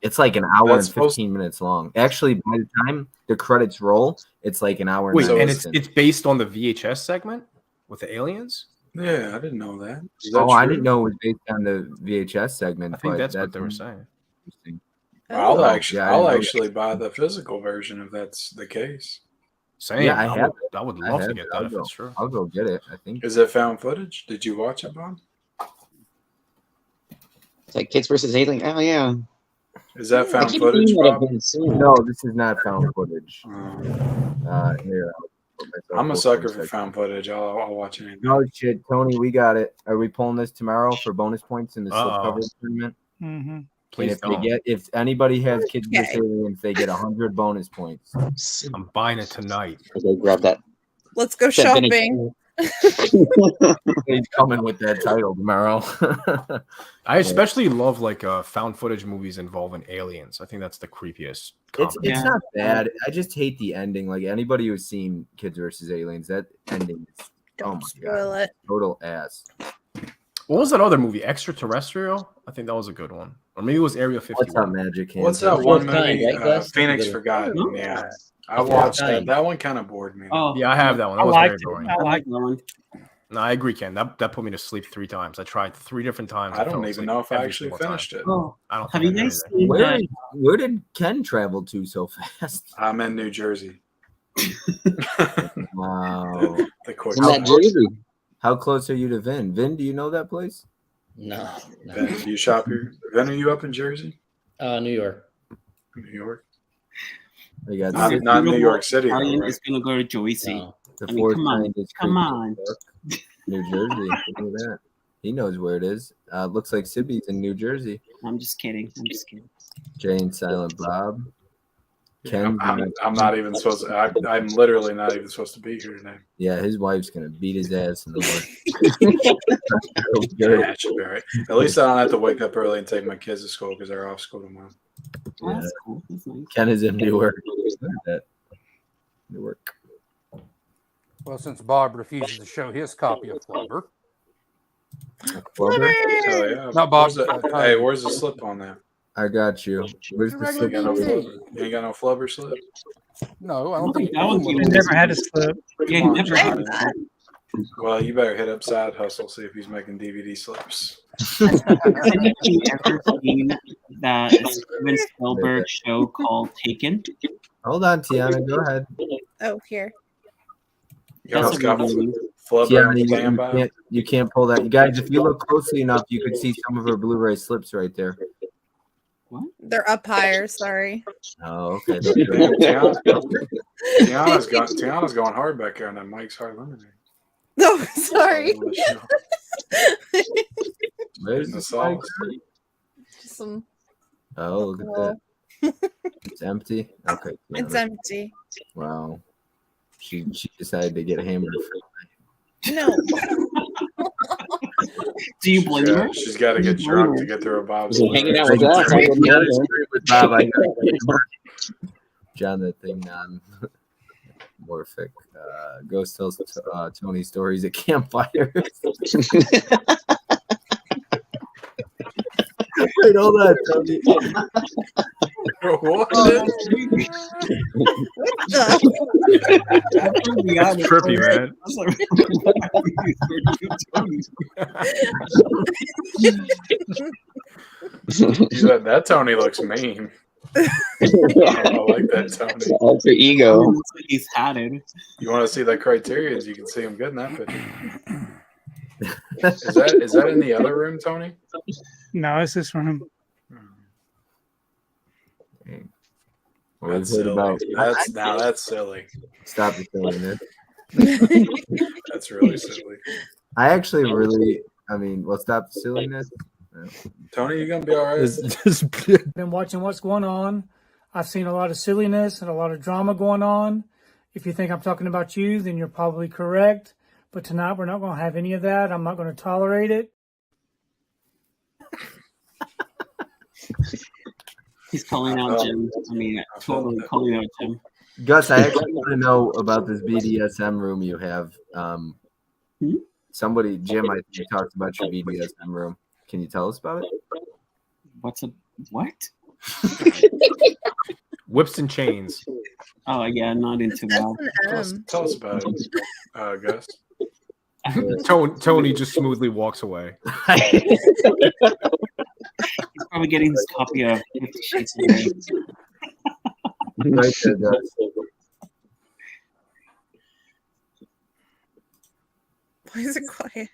Speaker 1: It's like an hour
Speaker 12: That's
Speaker 1: and 15 minutes long. Actually, by the time the credits roll, it's like an hour.
Speaker 3: Wait,
Speaker 1: and
Speaker 3: and
Speaker 1: 9
Speaker 3: it's based on the VHS segment with the aliens?
Speaker 12: Yeah, I didn't know that. Is that
Speaker 1: Oh, I
Speaker 12: true?
Speaker 1: didn't know it was based on the VHS segment.
Speaker 3: I think
Speaker 1: but
Speaker 3: that's what they were saying.
Speaker 1: interesting.
Speaker 12: I'll
Speaker 1: Oh,
Speaker 12: actually,
Speaker 1: yeah, I didn't
Speaker 12: I'll
Speaker 1: know
Speaker 12: actually buy the physical version if that's the case.
Speaker 3: Same.
Speaker 1: Yeah, I have it.
Speaker 3: I would
Speaker 1: I
Speaker 3: love
Speaker 1: have
Speaker 3: to get
Speaker 1: it.
Speaker 3: that
Speaker 1: I'll
Speaker 3: if
Speaker 1: go.
Speaker 3: it's true.
Speaker 1: I'll go get it. I think.
Speaker 12: Is it found footage? Did you watch it, Bob?
Speaker 4: It's like Kids versus Alien. Oh yeah.
Speaker 12: Is that
Speaker 4: I
Speaker 12: found
Speaker 4: keep
Speaker 12: footage,
Speaker 4: seeing that
Speaker 12: Bob?
Speaker 4: I've been seeing.
Speaker 1: No, this is not found footage. Here,
Speaker 12: I'm a sucker for found footage. I'll watch anything.
Speaker 1: No shit, Tony, we got it. Are we pulling this tomorrow for bonus points in the
Speaker 3: Uh-oh.
Speaker 1: slipcover tournament?
Speaker 6: Mm-hmm.
Speaker 1: And
Speaker 3: Please
Speaker 1: if
Speaker 3: don't.
Speaker 1: if anybody has Kids vs.
Speaker 2: Okay.
Speaker 1: Aliens, they get 100 bonus points.
Speaker 3: I'm buying it tonight.
Speaker 4: I'll go grab that.
Speaker 2: Let's go
Speaker 4: that vintage-
Speaker 2: shopping.
Speaker 1: He's coming with that title tomorrow.
Speaker 3: I especially love like found footage movies involving aliens. I think that's the creepiest.
Speaker 1: It's
Speaker 3: comedy.
Speaker 10: Yeah.
Speaker 1: not bad. I just hate the ending. Like anybody who's seen Kids vs. Aliens, that ending is
Speaker 2: Don't
Speaker 1: my
Speaker 2: spoil
Speaker 1: God,
Speaker 2: it.
Speaker 1: total ass.
Speaker 3: What was that other movie? Extraterrestrial? I think that was a good one. Or maybe it was Area 51.
Speaker 1: What's up, Magic Hands?
Speaker 12: What's that
Speaker 9: Fourth
Speaker 12: one
Speaker 9: Kind,
Speaker 12: movie?
Speaker 9: right, Gus?
Speaker 12: Phoenix
Speaker 9: That's a good
Speaker 12: Forgotten.
Speaker 10: one.
Speaker 12: Yeah, I
Speaker 9: Fourth
Speaker 12: watched that.
Speaker 9: Kind.
Speaker 12: That one kind of bored me.
Speaker 10: Oh,
Speaker 3: Yeah, I have that one. That
Speaker 6: I
Speaker 3: was very
Speaker 6: liked it.
Speaker 3: boring.
Speaker 6: I
Speaker 10: I like
Speaker 6: liked
Speaker 10: that one.
Speaker 3: No, I agree, Ken. That put me to sleep 3 times. I tried 3 different times.
Speaker 12: I don't
Speaker 3: fell
Speaker 12: even
Speaker 3: asleep
Speaker 12: know if I
Speaker 3: every
Speaker 12: actually
Speaker 3: single time.
Speaker 12: finished it.
Speaker 10: Oh,
Speaker 3: I don't
Speaker 10: have
Speaker 3: think
Speaker 10: you
Speaker 3: I did
Speaker 10: guys
Speaker 3: either.
Speaker 10: seen
Speaker 1: Where
Speaker 10: that?
Speaker 1: where did Ken travel to so fast?
Speaker 12: I'm in New Jersey.
Speaker 1: Wow.
Speaker 12: The quick
Speaker 4: In that Jersey.
Speaker 1: How close are you to Vin? Vin, do you know that place?
Speaker 9: No.
Speaker 12: Ben, do you shop here? Ben, are you up in Jersey?
Speaker 9: New York.
Speaker 12: New York?
Speaker 1: We got
Speaker 12: Not,
Speaker 1: the,
Speaker 12: not New York City. though,
Speaker 10: Ryan
Speaker 12: right?
Speaker 10: is gonna go to Joycey.
Speaker 9: No.
Speaker 1: the
Speaker 10: I mean,
Speaker 1: fourth
Speaker 10: come on.
Speaker 1: kind is
Speaker 10: Come
Speaker 1: creepy
Speaker 10: on.
Speaker 1: as fuck. New Jersey. Look at that. He knows where it is. Looks like Sibby's in New Jersey.
Speaker 10: I'm just kidding. I'm just kidding.
Speaker 1: Jay and Silent Bob.
Speaker 12: I'm, I'm not even supposed to. I'm literally not even supposed to be here today.
Speaker 1: Yeah, his wife's gonna beat his ass in the morning.
Speaker 12: Yeah, it should be all right. At least I don't have to wake up early and take my kids to school because they're off school tomorrow.
Speaker 10: Oh,
Speaker 1: Yeah.
Speaker 10: that's cool. That's nice.
Speaker 1: Ken is in Newark. Look at that. Newark.
Speaker 7: well, since Bob refuses to show his copy of Flubber,
Speaker 1: Flubber?
Speaker 12: So yeah,
Speaker 7: Not Bob,
Speaker 12: where's the, hey, where's the slip on that?
Speaker 1: I got you. Where's the
Speaker 7: Regular
Speaker 1: slip?
Speaker 12: You ain't got no
Speaker 7: Hey.
Speaker 12: flubber. You ain't got no flubber slip.
Speaker 7: no, I don't think
Speaker 10: That would be
Speaker 6: I never had a slip.
Speaker 10: Yeah,
Speaker 12: Come on,
Speaker 10: never
Speaker 12: John.
Speaker 10: had
Speaker 12: Well, you better hit up Side Hustle, see if he's making DVD slips.
Speaker 10: Have you ever seen that Steven Spielberg show called Taken?
Speaker 1: Hold on, Tiana. Go ahead.
Speaker 2: Oh, here.
Speaker 12: You almost
Speaker 10: That's
Speaker 12: got
Speaker 10: a good movie.
Speaker 12: flubber
Speaker 1: Tiana,
Speaker 12: and
Speaker 1: you
Speaker 12: standby.
Speaker 1: can't pull that. You guys, if you look closely enough, you can see some of her Blu-ray slips right there.
Speaker 2: They're up higher. Sorry.
Speaker 1: Oh, okay.
Speaker 12: Damn, Tiana's going hard back there on that Mike's Hard Lemonade.
Speaker 2: No, sorry.
Speaker 1: Where's
Speaker 12: the
Speaker 1: the
Speaker 12: sauce?
Speaker 2: Some.
Speaker 1: Oh, look at that. It's empty. Okay. yeah,
Speaker 2: It's
Speaker 1: that's-
Speaker 2: empty.
Speaker 1: Wow. She decided to get hammered.
Speaker 2: No.
Speaker 10: Do you blame her?
Speaker 12: She's got to get drunk to get through a Bob's.
Speaker 4: Hanging out with us. I wouldn't blame her.
Speaker 1: With Bob, I got John, that thing non-morphic. Ghost tells Tony stories at campfires. Wait, hold on, Tony.
Speaker 12: What?
Speaker 3: That's trippy, man.
Speaker 12: That Tony looks mean. I like that Tony.
Speaker 4: Alter ego.
Speaker 10: Looks like he's had it.
Speaker 12: You want to see the criteria? You can see him good in that picture. Is that in the other room, Tony?
Speaker 6: No, it's this room.
Speaker 12: That's silly. That's silly.
Speaker 1: Stop the silliness.
Speaker 12: That's really silly.
Speaker 1: I actually really, well, stop the silliness.
Speaker 12: Tony, you gonna be all right?
Speaker 6: Been watching what's going on. I've seen a lot of silliness and a lot of drama going on. If you think I'm talking about you, then you're probably correct. But tonight we're not going to have any of that. I'm not going to tolerate it.
Speaker 10: He's calling out Jim. Totally calling out Jim.
Speaker 1: Gus, I actually want to know about this BDSM room you have. Somebody, Jim, I think talked about your BDSM room. Can you tell us about it?
Speaker 10: What's a what?
Speaker 3: Whips and chains.
Speaker 10: Oh yeah, not into that.
Speaker 12: Tell us about it, Gus.
Speaker 3: Tony just smoothly walks away.
Speaker 10: He's probably getting his copy of 50 Shades of Grey.
Speaker 1: Right there, Gus.
Speaker 2: Why is it quiet?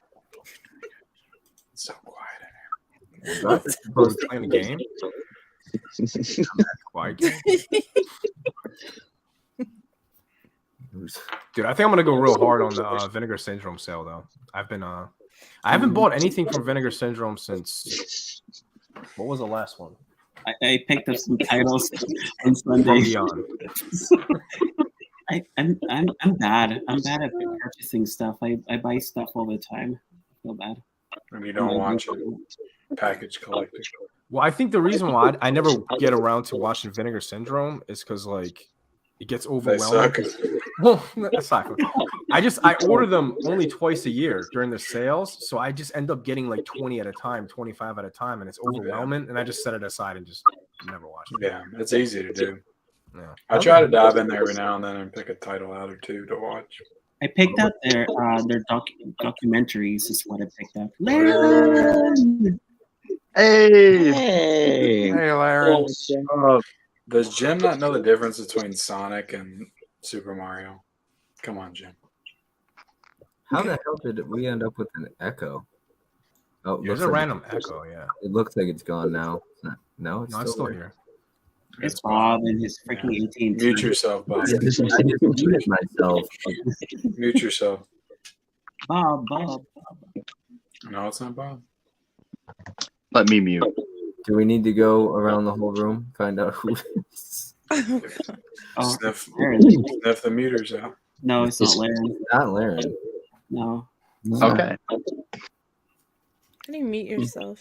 Speaker 12: It's so quiet in here.
Speaker 3: Gus is supposed to play the game. Quiet game. Dude, I think I'm gonna go real hard on the Vinegar Syndrome sale though. I haven't bought anything from Vinegar Syndrome since what was the last one?
Speaker 10: I picked up some titles on Sunday. I'm bad. I'm bad at purchasing stuff. I buy stuff all the time. I feel bad.
Speaker 12: And you don't watch it. Package collecting.
Speaker 3: Well, I think the reason why I never get around to watching Vinegar Syndrome is because it gets overwhelming. Well, aside from I order them only twice a year during the sales, so I just end up getting 20 at a time, 25 at a time, and it's overwhelming. And I just set it aside and just never watch it.
Speaker 12: Yeah, it's easy to do.
Speaker 3: Yeah.
Speaker 12: I try to dive in there every now and then and pick a title out or two to watch.
Speaker 10: I picked out their documentaries. Is what I picked out. Larry!
Speaker 12: Hey,
Speaker 7: Larry.
Speaker 12: Does Jim not know the difference between Sonic and Super Mario? Come on, Jim.
Speaker 1: How the hell did we end up with an echo? Oh,
Speaker 3: There's a random echo, yeah.
Speaker 1: It looks like it's gone now. No, it's
Speaker 3: still here.
Speaker 10: It's Bob and his freaking 18.
Speaker 12: Mute yourself, Bob.
Speaker 1: I just muted myself.
Speaker 12: Mute yourself.
Speaker 10: Bob.
Speaker 12: No, it's not Bob.
Speaker 14: Let me mute.
Speaker 1: Do we need to go around the whole room, find out who it is?
Speaker 12: Sniff the meters out.
Speaker 10: No, it's not Laren.
Speaker 1: Not Laren.
Speaker 10: No.
Speaker 14: Okay.
Speaker 2: How do you mute yourself?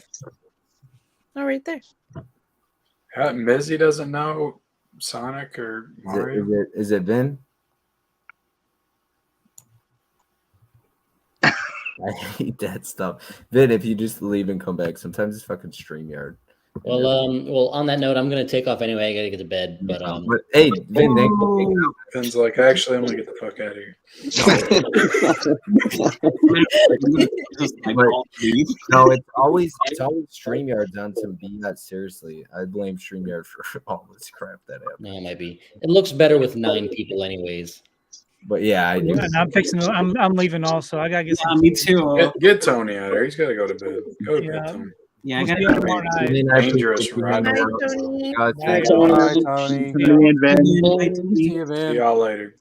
Speaker 2: Oh, right there.
Speaker 12: Mizzy doesn't know Sonic or Mario.
Speaker 1: Is it Vin? I hate that stuff. Vin, if you just leave and come back, sometimes it's fucking StreamYard.
Speaker 9: Well, on that note, I'm gonna take off anyway. I gotta get to bed. But
Speaker 1: hey, Vin, thanks for taking out.
Speaker 12: Vin's like, actually, I'm gonna get the fuck out of here.
Speaker 1: No, it's always StreamYard's on some BS. Seriously, I blame StreamYard for all this crap that happened.
Speaker 9: No, it might be. It looks better with 9 people, anyways.
Speaker 1: But yeah, I do.
Speaker 6: And I'm fixing. I'm leaving also. I gotta get.
Speaker 10: Me too.
Speaker 12: Get Tony out of there. He's got to go to bed. Go to bed, Tony.
Speaker 10: Yeah, I got
Speaker 12: dangerous ride.
Speaker 2: Bye, Tony.
Speaker 7: Bye, Tony.
Speaker 12: See y'all later.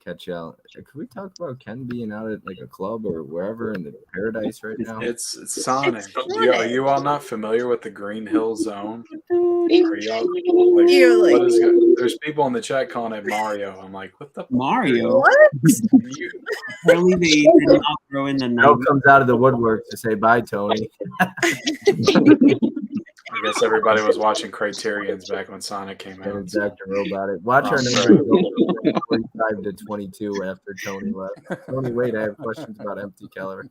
Speaker 1: catch y'all. Could we talk about Ken being out at like a club or wherever in the paradise right now?
Speaker 12: It's Sonic. Are you all not familiar with the Green Hill Zone? Are y'all, what is it? There's people in the chat calling it Mario. I'm like, what the
Speaker 10: Mario?
Speaker 2: What?
Speaker 10: Apparently they did not grow in the
Speaker 1: Mel
Speaker 10: night.
Speaker 1: comes out of the woodwork to say bye, Tony.
Speaker 12: I guess everybody was watching Criterion's back when Sonic came out.
Speaker 1: Dr. Robot. Watch our number go 45 to 22 after Tony left. Tony, wait, I have questions about empty calories.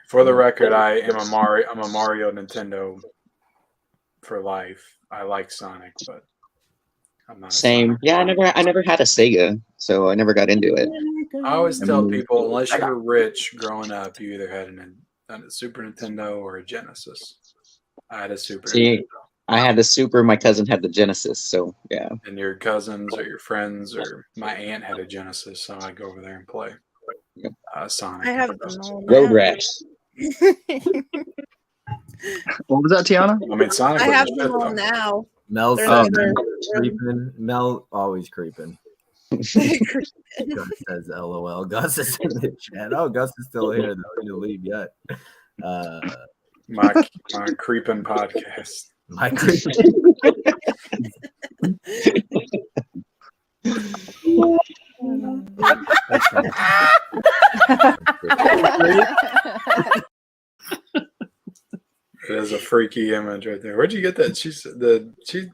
Speaker 12: For the record, I'm a Mario Nintendo for life. I like Sonic, but I'm not.
Speaker 4: Same. Yeah, I never had a Sega, so I never got into it.
Speaker 12: I always tell people, unless you were rich growing up, you either had a Super Nintendo or a Genesis. I had a Super Nintendo.
Speaker 4: I had the Super. My cousin had the Genesis, so yeah.
Speaker 12: And your cousins or your friends or my aunt had a Genesis, so I'd go over there and play Sonic.
Speaker 2: I have them all
Speaker 4: Road Rash.
Speaker 14: What was that, Tiana?
Speaker 12: I mean, Sonic.
Speaker 2: I have them all now.
Speaker 1: Mel's creeping. Mel always creeping. Gus says LOL. Gus is in the chat. Oh, Gus is still here. Though. He didn't leave yet.
Speaker 12: My creeping podcast.
Speaker 1: My creeping.
Speaker 12: It is a freaky image right there. Where'd you get that? She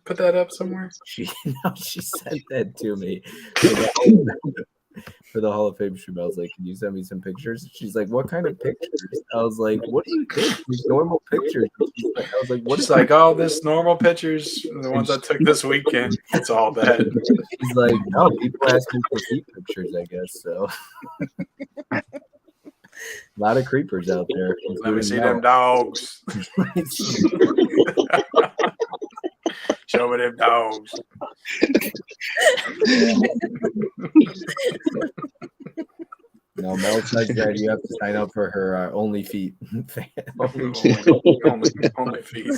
Speaker 12: put that up somewhere?
Speaker 1: She sent that to me for the Hall of Fame stream. I was like, "Can you send me some pictures?" She's like, "What kind of pictures?" I was like, "What do you think? These normal pictures." I was like, "What?"
Speaker 12: She's like, "Oh, this normal pictures, the ones I took this weekend. It's all that."
Speaker 1: She's like, "No, people ask me for feet pictures, I guess so." A lot of creepers out there.
Speaker 12: Let me see them dogs. Show me them dogs.
Speaker 1: No, Mel says that you have to sign up for her Only Feet.
Speaker 12: only feet.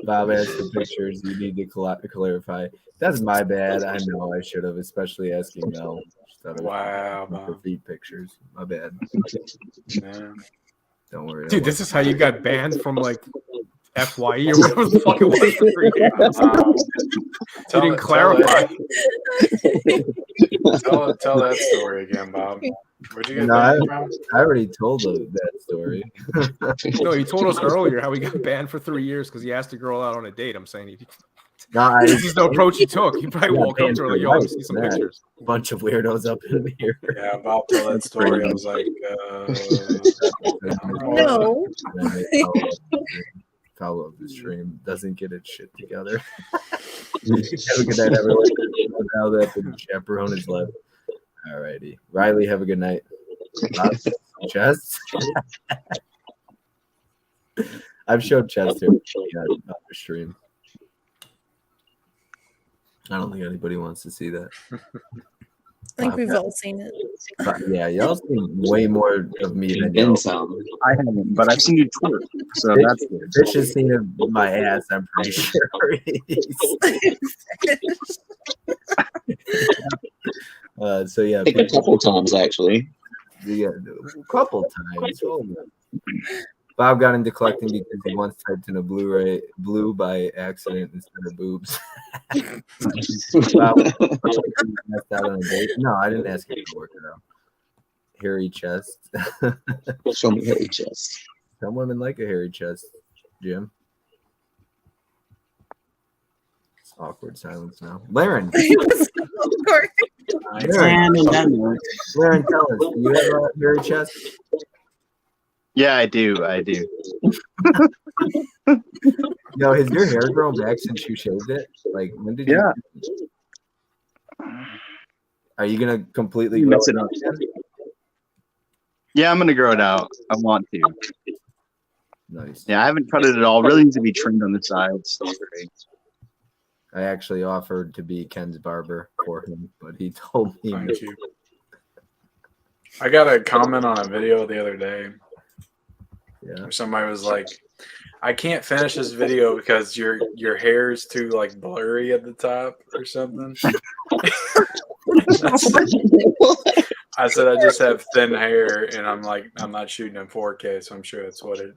Speaker 1: Bob asked for pictures. You need to clarify. That's my bad. I know I should have, especially asking Mel.
Speaker 12: Wow,
Speaker 1: for feet pictures. My bad.
Speaker 12: Yeah.
Speaker 1: Don't worry.
Speaker 3: Dude, this is how you got banned from like FYE or whatever the fuck it was for 3 years. You didn't clarify.
Speaker 12: Tell that story again, Bob. Where'd you get
Speaker 1: No,
Speaker 12: banned from?
Speaker 1: I already told that story.
Speaker 3: No, he told us earlier how he got banned for 3 years because he asked a girl out on a date. I'm saying this is the approach he took. He probably walked up to her like, "Yo, let me see some pictures."
Speaker 1: Bunch of weirdos up in here.
Speaker 12: Yeah, Bob told that story. I was like,
Speaker 2: No.
Speaker 1: Follow up the stream. Doesn't get its shit together. Have a good night, everyone. Now that the chaperone is left. All righty. Riley, have a good night. Chest? I've showed Chest here on the stream. I don't think anybody wants to see that.
Speaker 2: I think we've all seen it.
Speaker 1: But yeah, y'all seen way more of me than
Speaker 4: Been
Speaker 1: y'all.
Speaker 4: some.
Speaker 14: I haven't, but I've seen you twerk, so
Speaker 1: Fish,
Speaker 14: that's good.
Speaker 1: Fish has seen my ass, I'm pretty sure. So yeah,
Speaker 4: I think a couple times actually.
Speaker 1: Yeah, a couple times. Oh, Bob got into collecting because he once typed in a blue by accident instead of boobs. Bob, messed out on a date. No, I didn't ask him to work it out. Hairy chest.
Speaker 4: Show me hairy chest.
Speaker 1: Some women like a hairy chest, Jim. It's awkward silence now. Laren. Laren, tell us, do you have a hairy chest?
Speaker 14: Yeah, I do.
Speaker 1: No, has your hair grown back since you shaved it? Like, when did you? Are you gonna completely grow
Speaker 14: Mess it up? Yeah, I'm gonna grow it out. I want to.
Speaker 1: Nice.
Speaker 14: Yeah, I haven't cut it at all. Really needs to be trimmed on the sides.
Speaker 1: I actually offered to be Ken's barber for him, but he told me.
Speaker 12: Thank you. I got a comment on a video the other day.
Speaker 1: Yeah.
Speaker 12: Or somebody was like, I can't finish this video because your hair is too like blurry at the top or something. I said I just have thin hair, and I'm not shooting in 4K, so I'm sure that's what it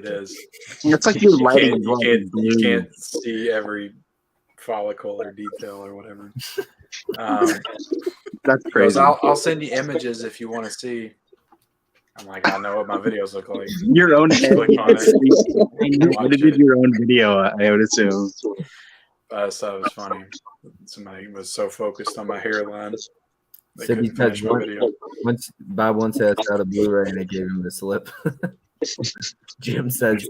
Speaker 12: is.
Speaker 14: It's like your lighting.
Speaker 12: You can't see every follicle or detail or whatever.
Speaker 14: That's crazy.
Speaker 12: I'll send you images if you want to see. I'm like, I know what my videos look like.
Speaker 14: Your own
Speaker 12: Just click on it.
Speaker 14: What did your own video? I would assume.
Speaker 12: I just thought it was funny. Somebody was so focused on my hairline. They
Speaker 1: Sydney
Speaker 12: couldn't finish my video.
Speaker 1: Bob once asked out a Blu-ray and they gave him the slip. Jim says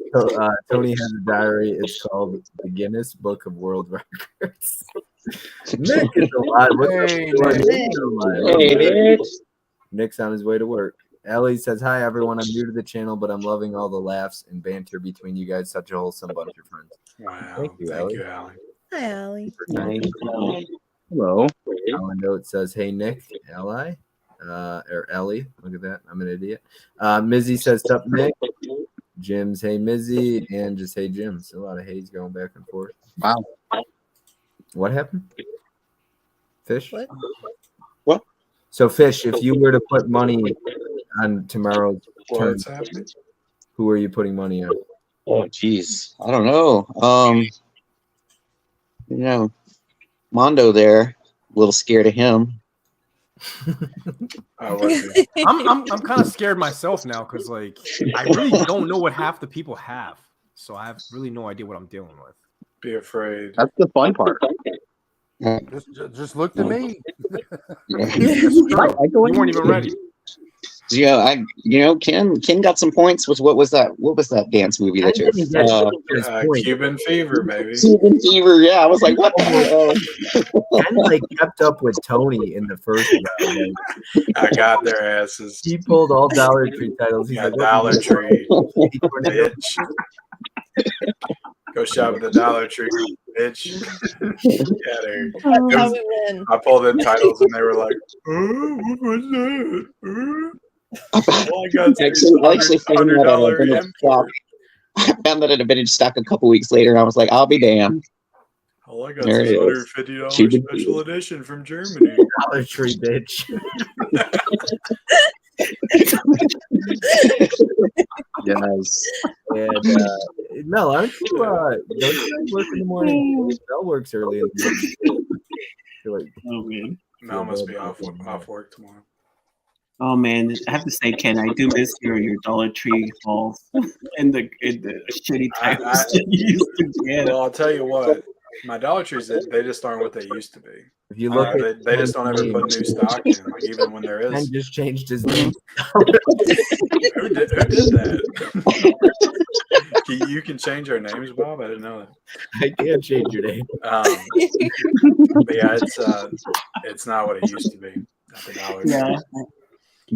Speaker 1: Tony has a diary. It's called the Guinness Book of World Records. Nick is alive. Nick's on his way to work. Ellie says, hi, everyone. I'm new to the channel, but I'm loving all the laughs and banter between you guys. Such a wholesome bunch of friends.
Speaker 12: Wow.
Speaker 1: Thank you, Ellie.
Speaker 2: Hi, Allie.
Speaker 14: Hello.
Speaker 1: Alan Note says, hey, Nick, Ellie. Or Ellie. Look at that. I'm an idiot. Mizzy says, sup, Nick. Jim's, hey, Mizzy. And just, hey, Jim. So a lot of haze going back and forth.
Speaker 14: Wow.
Speaker 1: What happened? Fish?
Speaker 4: What?
Speaker 1: So, Fish, if you were to put money on tomorrow's
Speaker 12: What's
Speaker 1: turn,
Speaker 12: happening?
Speaker 1: who are you putting money on?
Speaker 4: Oh, geez. I don't know. Mondo there. A little scared of him.
Speaker 3: I'm kind of scared myself now because like I really don't know what half the people have, so I have really no idea what I'm dealing with.
Speaker 12: Be afraid.
Speaker 14: That's the fun part.
Speaker 7: Just look to me.
Speaker 3: You weren't even ready.
Speaker 4: Yeah, Ken got some points with what was that dance movie that you
Speaker 12: Cuban Fever, baby.
Speaker 4: Cuban Fever, yeah. I was like, what the hell?
Speaker 1: Ken like kept up with Tony in the first round.
Speaker 12: I got their asses.
Speaker 1: He pulled all Dollar Tree titles. He's
Speaker 12: Yeah,
Speaker 1: like,
Speaker 12: Dollar Tree, bitch. Go shop at the Dollar Tree, bitch. I pulled in titles and they were like, what was that? All I got
Speaker 4: actually found that at a vintage stock. I found that at a vintage stock a couple weeks later, and I was like, I'll be damned.
Speaker 12: All I got is $150 special edition from Germany.
Speaker 1: Dollar Tree, bitch.
Speaker 14: Yes.
Speaker 1: And Mel, aren't you don't you work in the morning? Mel works early in the morning.
Speaker 10: Oh man.
Speaker 12: Mel must be off work tomorrow.
Speaker 10: Oh man, I have to say, Ken, I do miss your Dollar Tree hauls and the shitty titles that you used to get.
Speaker 12: Well, I'll tell you what, my Dollar Trees, they just aren't what they used to be.
Speaker 1: If you look
Speaker 12: they just don't ever put new stock in, like even when there is.
Speaker 1: Ken just changed his name.
Speaker 12: Who did that? You can change our names, Bob. I didn't know that.
Speaker 1: I can't change your name.
Speaker 12: But yeah, it's not what it used to be at the Dollar Tree.
Speaker 10: Yeah.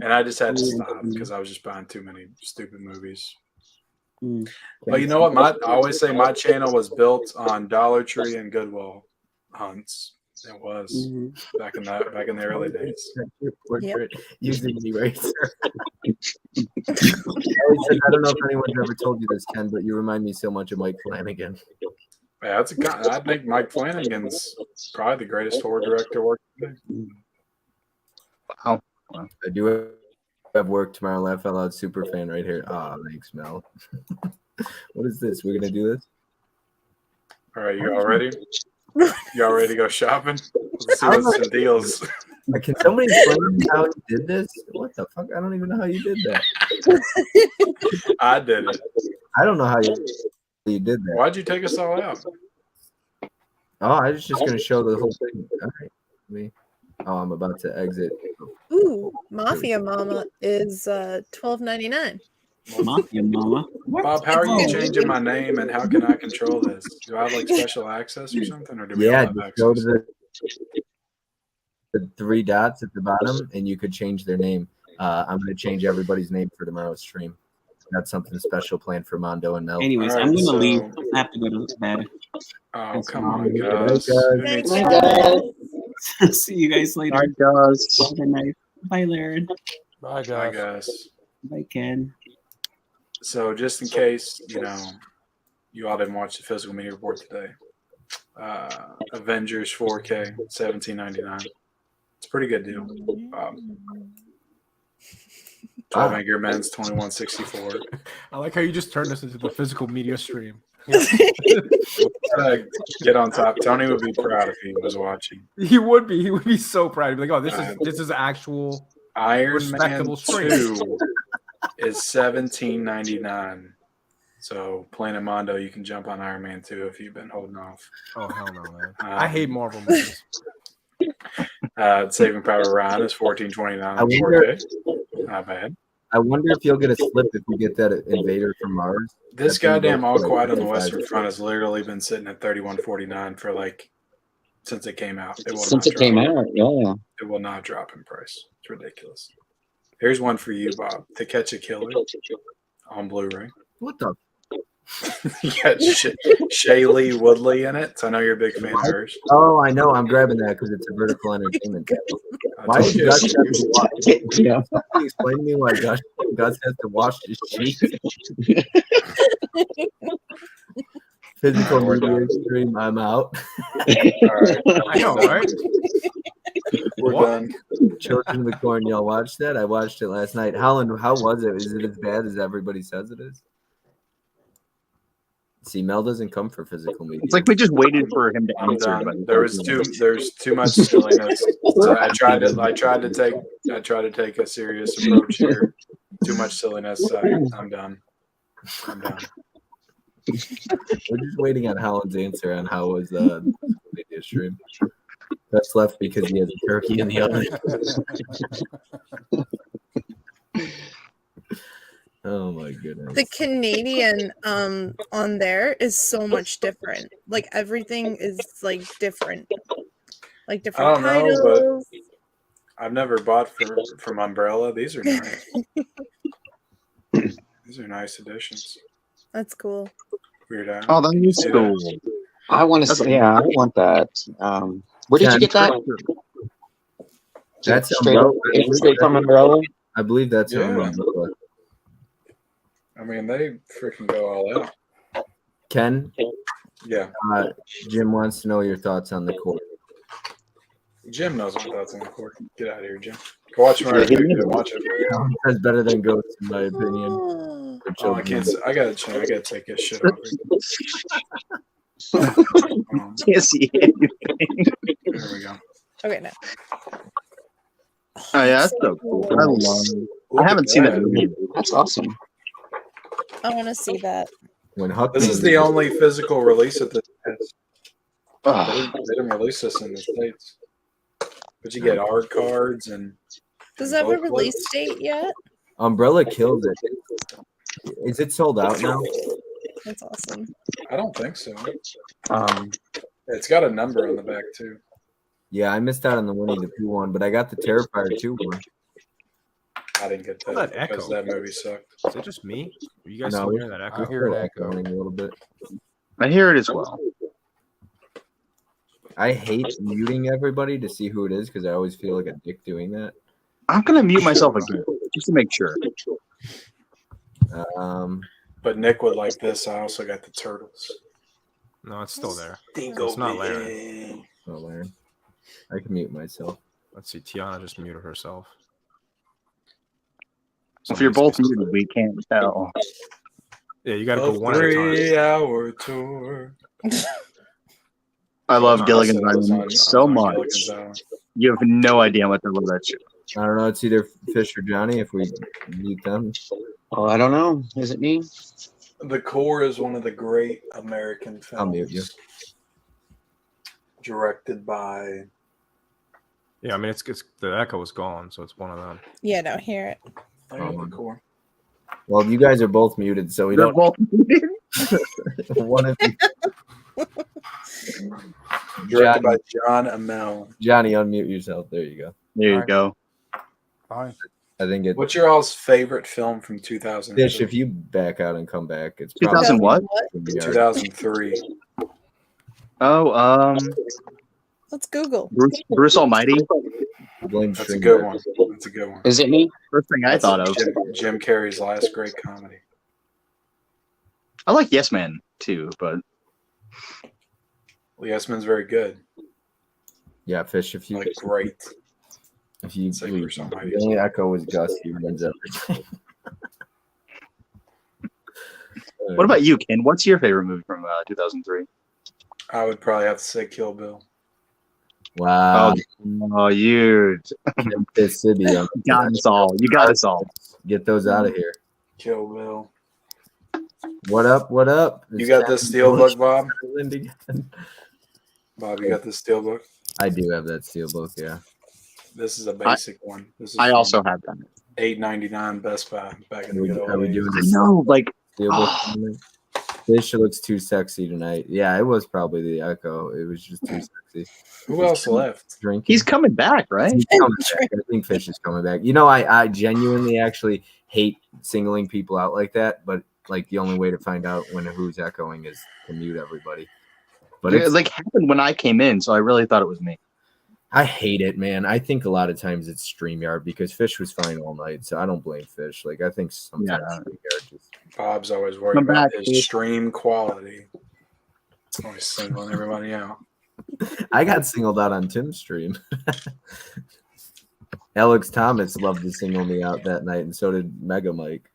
Speaker 12: And I just had to stop because I was just buying too many stupid movies. But you know what? I always say my channel was built on Dollar Tree and Goodwill hunts. It was back in the early days.
Speaker 1: Portrait using the eraser. I don't know if anyone's ever told you this, Ken, but you remind me so much of Mike Flanagan.
Speaker 12: Yeah, I think Mike Flanagan's probably the greatest horror director working today.
Speaker 14: Wow.
Speaker 1: I do have work tomorrow. Laugh Out Loud super fan right here. Thanks, Mel. What is this? We're gonna do this?
Speaker 12: All right, you all ready? You all ready to go shopping? Let's see what's some deals.
Speaker 1: Can somebody explain how you did this? What the fuck? I don't even know how you did that.
Speaker 12: I did it.
Speaker 1: I don't know how you did that.
Speaker 12: Why'd you take us all out?
Speaker 1: Oh, I was just gonna show the whole thing. All right. I'm about to exit.
Speaker 2: Ooh, Mafia Mama is $12.99.
Speaker 10: Mafia Mama.
Speaker 12: Bob, how are you changing my name and how can I control this? Do I have like special access or something? Or do we all have
Speaker 1: just
Speaker 12: access?
Speaker 1: go to the three dots at the bottom and you could change their name. I'm going to change everybody's name for tomorrow's stream. That's something special planned for Mondo and Mel.
Speaker 10: Anyways, I'm going to leave. I have to go to bed.
Speaker 12: Oh, come on, guys.
Speaker 10: See you guys later.
Speaker 14: Bye, guys.
Speaker 10: Good night. Bye, Laird.
Speaker 7: Bye,
Speaker 12: guys.
Speaker 10: Bye, Ken.
Speaker 12: So just in case, you all didn't watch the physical media report today, Avengers 4K, $17.99. It's a pretty good deal. 12 Angry Men's, $21.64.
Speaker 3: I like how you just turned this into the physical media stream.
Speaker 12: Get on top. Tony would be proud if he was watching.
Speaker 3: He would be. He would be so proud. He'd be like, "Oh, this is actual
Speaker 12: Iron
Speaker 3: respectable
Speaker 12: Man
Speaker 3: stream."
Speaker 12: 2 is $17.99. So playing a Mondo, you can jump on Iron Man 2 if you've been holding off.
Speaker 3: Oh hell no, man! I hate Marvel movies.
Speaker 12: Saving Power Ryan is $14.29 on 4K. Not bad.
Speaker 1: I wonder if you'll get a slip if you get that Invader from Mars.
Speaker 12: This goddamn All Quiet on the Western Front has literally been sitting at $31.49 for since it came out.
Speaker 4: Since it came out, yeah.
Speaker 12: It will not drop in price. It's ridiculous. Here's one for you, Bob. To Catch a Killer on Blu-ray.
Speaker 1: What the?
Speaker 12: You got Shailene Woodley in it, so I know you're a big fan of hers.
Speaker 1: Oh, I know. I'm grabbing that because it's a vertical entertainment. Why does Gus have to watch? Explain to me why Gus has to watch this shit. Physical media stream. I'm out.
Speaker 12: All right.
Speaker 3: I know, right?
Speaker 12: We're done.
Speaker 1: Children of the Corn. Y'all watched that? I watched it last night. Holland, how was it? Is it as bad as everybody says it is? See, Mel doesn't come for physical media.
Speaker 14: It's like we just waited for him to answer. But
Speaker 12: There's too much silliness. So I tried to take a serious approach here. Too much silliness. I'm done.
Speaker 1: We're just waiting on Holland's answer on how was the media stream. That's left because he has a turkey in the oven. Oh my goodness.
Speaker 2: The Canadian on there is so much different. Like everything is like different. Like different
Speaker 12: I don't know,
Speaker 2: titles.
Speaker 12: but I've never bought from Umbrella. These are nice. These are nice additions.
Speaker 2: That's cool.
Speaker 12: Weird Al.
Speaker 14: Oh, that is cool.
Speaker 4: I want to say, yeah, I want that. Where did you get that?
Speaker 1: That's
Speaker 4: straight from Umbrella.
Speaker 1: I believe that's
Speaker 12: Yeah.
Speaker 1: Umbrella.
Speaker 12: I mean, they freaking go all out.
Speaker 1: Ken?
Speaker 12: Yeah.
Speaker 1: Jim wants to know your thoughts on the court.
Speaker 12: Jim knows my thoughts on the court. Get out of here, Jim. Go watch my review. Watch it.
Speaker 1: That's better than Ghost, in my opinion.
Speaker 12: Oh, I can't. I gotta take this shit off.
Speaker 14: Can't see anything.
Speaker 12: There we go.
Speaker 2: Okay, no.
Speaker 14: Oh yeah, that's so cool. I love it. I haven't seen that movie.
Speaker 4: That's awesome.
Speaker 2: I want to see that.
Speaker 12: This is the only physical release of this. They didn't release this in the States. But you get art cards and.
Speaker 2: Does that have a release date yet?
Speaker 1: Umbrella killed it. Is it sold out now?
Speaker 2: That's awesome.
Speaker 12: I don't think so. It's got a number on the back too.
Speaker 1: Yeah, I missed out on the Winnie the Pooh one, but I got the Terrifier 2 one.
Speaker 12: I didn't get that,
Speaker 3: that
Speaker 12: because
Speaker 3: echo?
Speaker 12: that movie sucked.
Speaker 3: Is it just me? Are you guys
Speaker 1: No,
Speaker 3: still hearing that echo?
Speaker 1: I hear it echoing a little bit.
Speaker 14: I hear it as well.
Speaker 1: I hate muting everybody to see who it is because I always feel like a dick doing that.
Speaker 14: I'm gonna mute myself again just to make sure.
Speaker 12: But Nick would like this. I also got the Turtles.
Speaker 3: No, it's still there.
Speaker 12: Dingo
Speaker 3: It's not
Speaker 12: Big.
Speaker 3: Larry.
Speaker 1: Oh, Larry. I can mute myself.
Speaker 3: Let's see. Tiana just muted herself.
Speaker 14: If you're both muted, we can't tell.
Speaker 3: Yeah, you got to go one at a time.
Speaker 12: 3-hour tour.
Speaker 14: I love
Speaker 12: Oh,
Speaker 14: Gilligan's
Speaker 12: that's
Speaker 14: Island
Speaker 12: on
Speaker 14: so much.
Speaker 12: Gilligan's Island.
Speaker 14: You have no idea what I love that shit.
Speaker 1: I don't know. It's either Fish or Johnny if we mute them.
Speaker 4: Oh, I don't know. Is it me?
Speaker 12: The Core is one of the great American films.
Speaker 1: I'll mute you.
Speaker 12: Directed by.
Speaker 3: Yeah, I mean, it's the echo is gone, so it's one of them.
Speaker 2: Yeah, don't hear it.
Speaker 12: The Core.
Speaker 1: Well, you guys are both muted, so we
Speaker 14: They're
Speaker 1: don't.
Speaker 14: both muted.
Speaker 1: One of you.
Speaker 12: Directed by John Amell.
Speaker 1: Johnny, unmute yourself. There you go.
Speaker 14: There you go.
Speaker 7: Fine.
Speaker 1: I think it.
Speaker 12: What's your all's favorite film from 2000?
Speaker 1: Fish, if you back out and come back, it's
Speaker 14: 2000 what?
Speaker 12: 2003.
Speaker 14: Oh,
Speaker 2: Let's Google.
Speaker 14: Bruce Almighty.
Speaker 12: That's a good one. That's a good one.
Speaker 4: Is it me?
Speaker 14: First thing I thought of.
Speaker 12: Jim Carrey's last great comedy.
Speaker 14: I like Yes Man too, but
Speaker 12: Well, Yes Man's very good.
Speaker 1: Yeah, Fish. If you
Speaker 12: Like great.
Speaker 1: If you
Speaker 12: It's like
Speaker 1: leave,
Speaker 12: for somebody.
Speaker 1: the only echo was Gus. He runs everything.
Speaker 14: what about you, Ken? What's your favorite movie from 2003?
Speaker 12: I would probably have to say Kill Bill.
Speaker 1: Wow.
Speaker 14: Oh, you
Speaker 1: this city.
Speaker 14: You got us all. You got us all.
Speaker 1: Get those out of here.
Speaker 12: Kill Bill.
Speaker 1: What up? What up?
Speaker 12: You got the Steelbook, Bob?
Speaker 1: Again.
Speaker 12: Bob, you got the Steelbook?
Speaker 1: I do have that Steelbook, yeah.
Speaker 12: This is a basic one. This is
Speaker 14: I also have that.
Speaker 12: $8.99 Best Buy back in the good old
Speaker 1: Are we
Speaker 12: days.
Speaker 1: doing
Speaker 14: I
Speaker 1: this?
Speaker 14: know, like
Speaker 1: Steelbook Fish looks too sexy tonight. Yeah, it was probably the echo. It was just too sexy.
Speaker 12: Who else left?
Speaker 1: Drinking.
Speaker 14: He's coming back, right?
Speaker 1: He's coming back. I think Fish is coming back. You know, I genuinely actually hate singling people out like that, but like the only way to find out when who's echoing is to mute everybody. But
Speaker 14: it like happened when I came in, so I really thought it was me.
Speaker 1: I hate it, man. I think a lot of times it's StreamYard because Fish was fine all night, so I don't blame Fish. Like I think sometimes StreamYard just
Speaker 12: Bob's always worried
Speaker 14: Come
Speaker 12: about
Speaker 14: back,
Speaker 12: his
Speaker 14: dude.
Speaker 12: stream quality. Always singling everybody out.
Speaker 1: I got singled out on Tim's stream. Alex Thomas loved to single me out that night, and so did Mega Mike.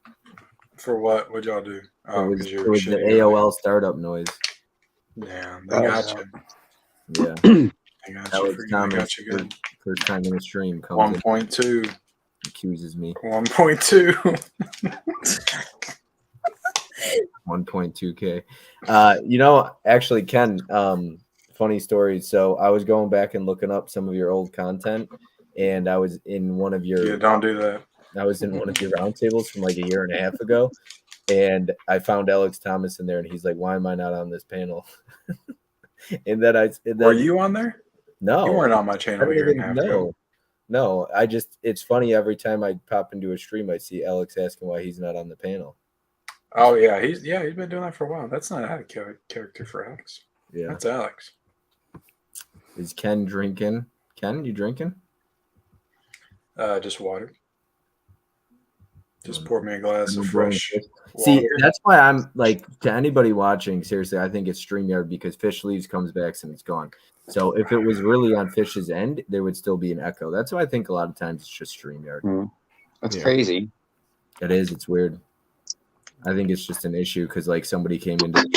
Speaker 12: For what? What'd y'all do? Oh,
Speaker 1: it
Speaker 12: because
Speaker 1: was the AOL startup noise.
Speaker 12: Yeah, they got you.
Speaker 1: Yeah.
Speaker 12: They got
Speaker 1: Alex
Speaker 12: you.
Speaker 1: Thomas,
Speaker 12: They got you good.
Speaker 1: first time in the stream, comes in,
Speaker 12: 1.2.
Speaker 1: accuses me.
Speaker 12: 1.2.
Speaker 1: 1.2K. You know, actually, Ken, funny story. So I was going back and looking up some of your old content, and I was in one of your.
Speaker 12: Yeah, don't do that.
Speaker 1: I was in one of your roundtables from like a year and a half ago, and I found Alex Thomas in there, and he's like, "Why am I not on this panel?" and then
Speaker 12: Were you on there?
Speaker 1: No,
Speaker 12: You weren't on my channel a year and a half ago.
Speaker 1: No. It's funny every time I pop into a stream, I see Alex asking why he's not on the panel.
Speaker 12: Oh yeah, he's been doing that for a while. That's not a character for Alex.
Speaker 1: Yeah,
Speaker 12: that's Alex.
Speaker 1: Is Ken drinking? Ken, you drinking?
Speaker 12: Just water. Just pour me a glass of fresh
Speaker 1: See,
Speaker 12: water.
Speaker 1: that's why I'm like, to anybody watching, seriously, I think it's StreamYard because Fish leaves, comes back, and it's gone. So if it was really on Fish's end, there would still be an echo. That's why I think a lot of times it's just StreamYard.
Speaker 4: That's crazy.
Speaker 1: It is. It's weird. I think it's just an issue because like somebody came into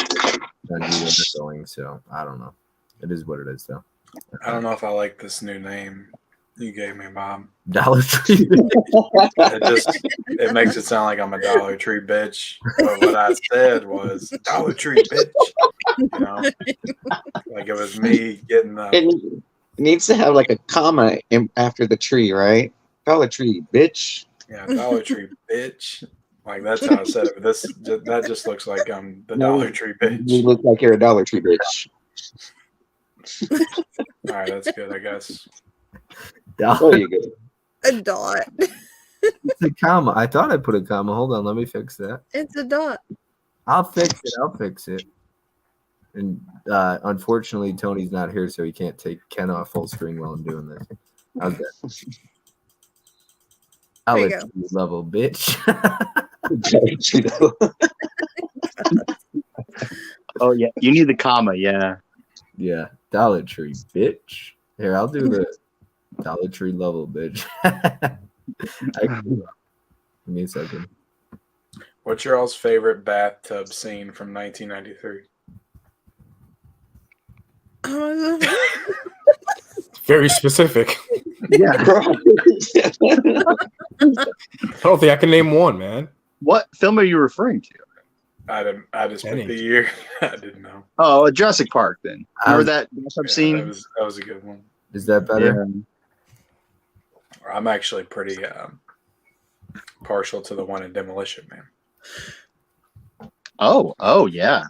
Speaker 1: echoing. So I don't know. It is what it is, though.
Speaker 12: I don't know if I like this new name you gave me, Bob.
Speaker 1: Dollar Tree.
Speaker 12: It makes it sound like I'm a Dollar Tree bitch. But what I said was Dollar Tree bitch. You know, like it was me getting the.
Speaker 4: It needs to have like a comma after the tree, right? Dollar Tree, bitch.
Speaker 12: Yeah, Dollar Tree bitch. Like that's how I said it. But that just looks like I'm the Dollar Tree bitch.
Speaker 4: You look like you're a Dollar Tree bitch.
Speaker 12: All right, that's good, I guess.
Speaker 4: There you go.
Speaker 2: A dot.
Speaker 1: It's a comma. I thought I put a comma. Hold on, let me fix that.
Speaker 2: It's a dot.
Speaker 1: I'll fix it. And unfortunately, Tony's not here, so he can't take Ken off full screen while I'm doing this. How's that? I'll
Speaker 2: There you
Speaker 1: let you level, bitch.
Speaker 14: Oh yeah, you need the comma. Yeah.
Speaker 1: Yeah, Dollar Tree, bitch. Here, I'll do the Dollar Tree level, bitch. Give me a second.
Speaker 12: What's your all's favorite bathtub scene from 1993?
Speaker 3: Very specific.
Speaker 14: Yeah.
Speaker 3: I don't think I can name one, man.
Speaker 14: What film are you referring to?
Speaker 12: I just picked the year. I didn't know.
Speaker 14: Oh, Jurassic Park. Then remember that scene?
Speaker 12: That was a good one.
Speaker 1: Is that better?
Speaker 12: Yeah. I'm actually pretty partial to the one in Demolition Man.
Speaker 14: Oh yeah.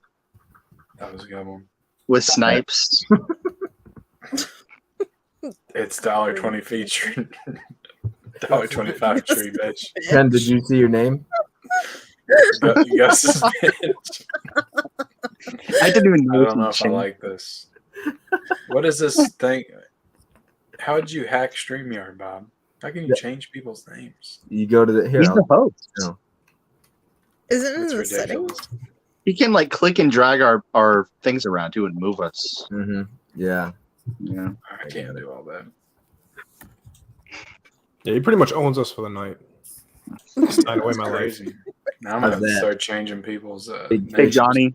Speaker 12: That was a good one.
Speaker 14: With Snipes.
Speaker 12: It's $1.20 feature. $1.25 tree, bitch.
Speaker 1: Ken, did you see your name?
Speaker 12: Gus's bitch.
Speaker 14: I didn't even know.
Speaker 12: I don't know if I like this. What is this thing? How did you hack StreamYard, Bob? How can you change people's names?
Speaker 1: You go to the here.
Speaker 14: He's the host.
Speaker 1: No.
Speaker 2: Isn't it in
Speaker 12: That's
Speaker 2: the
Speaker 12: ridiculous.
Speaker 2: settings?
Speaker 14: He can like click and drag our things around too and move us.
Speaker 1: Mm-hmm. Yeah.
Speaker 14: Yeah.
Speaker 12: I can't do all that.
Speaker 3: Yeah, he pretty much owns us for the night. Sign away my life.
Speaker 12: Crazy. Now I'm gonna have to start changing people's.
Speaker 14: Hey Johnny,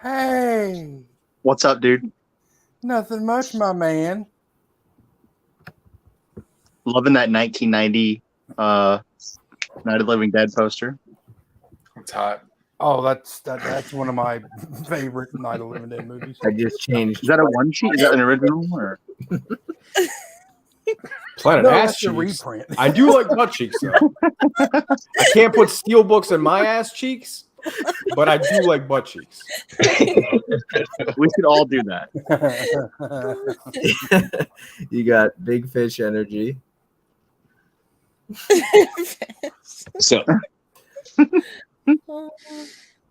Speaker 7: Hey,
Speaker 14: what's up, dude?
Speaker 7: nothing much, my man.
Speaker 14: Loving that 1990 Night of the Living Dead poster.
Speaker 12: It's hot.
Speaker 7: Oh, that's one of my favorite Night of the Living Dead movies.
Speaker 1: I just changed.
Speaker 14: Is that a one sheet? Is that an original or?
Speaker 3: Planet
Speaker 7: No,
Speaker 3: ass
Speaker 7: that's a
Speaker 3: cheeks.
Speaker 7: reprint.
Speaker 3: I do like butt cheeks though. I can't put steel books in my ass cheeks, but I do like butt cheeks.
Speaker 14: We should all do that.
Speaker 1: You got big fish energy.
Speaker 4: So,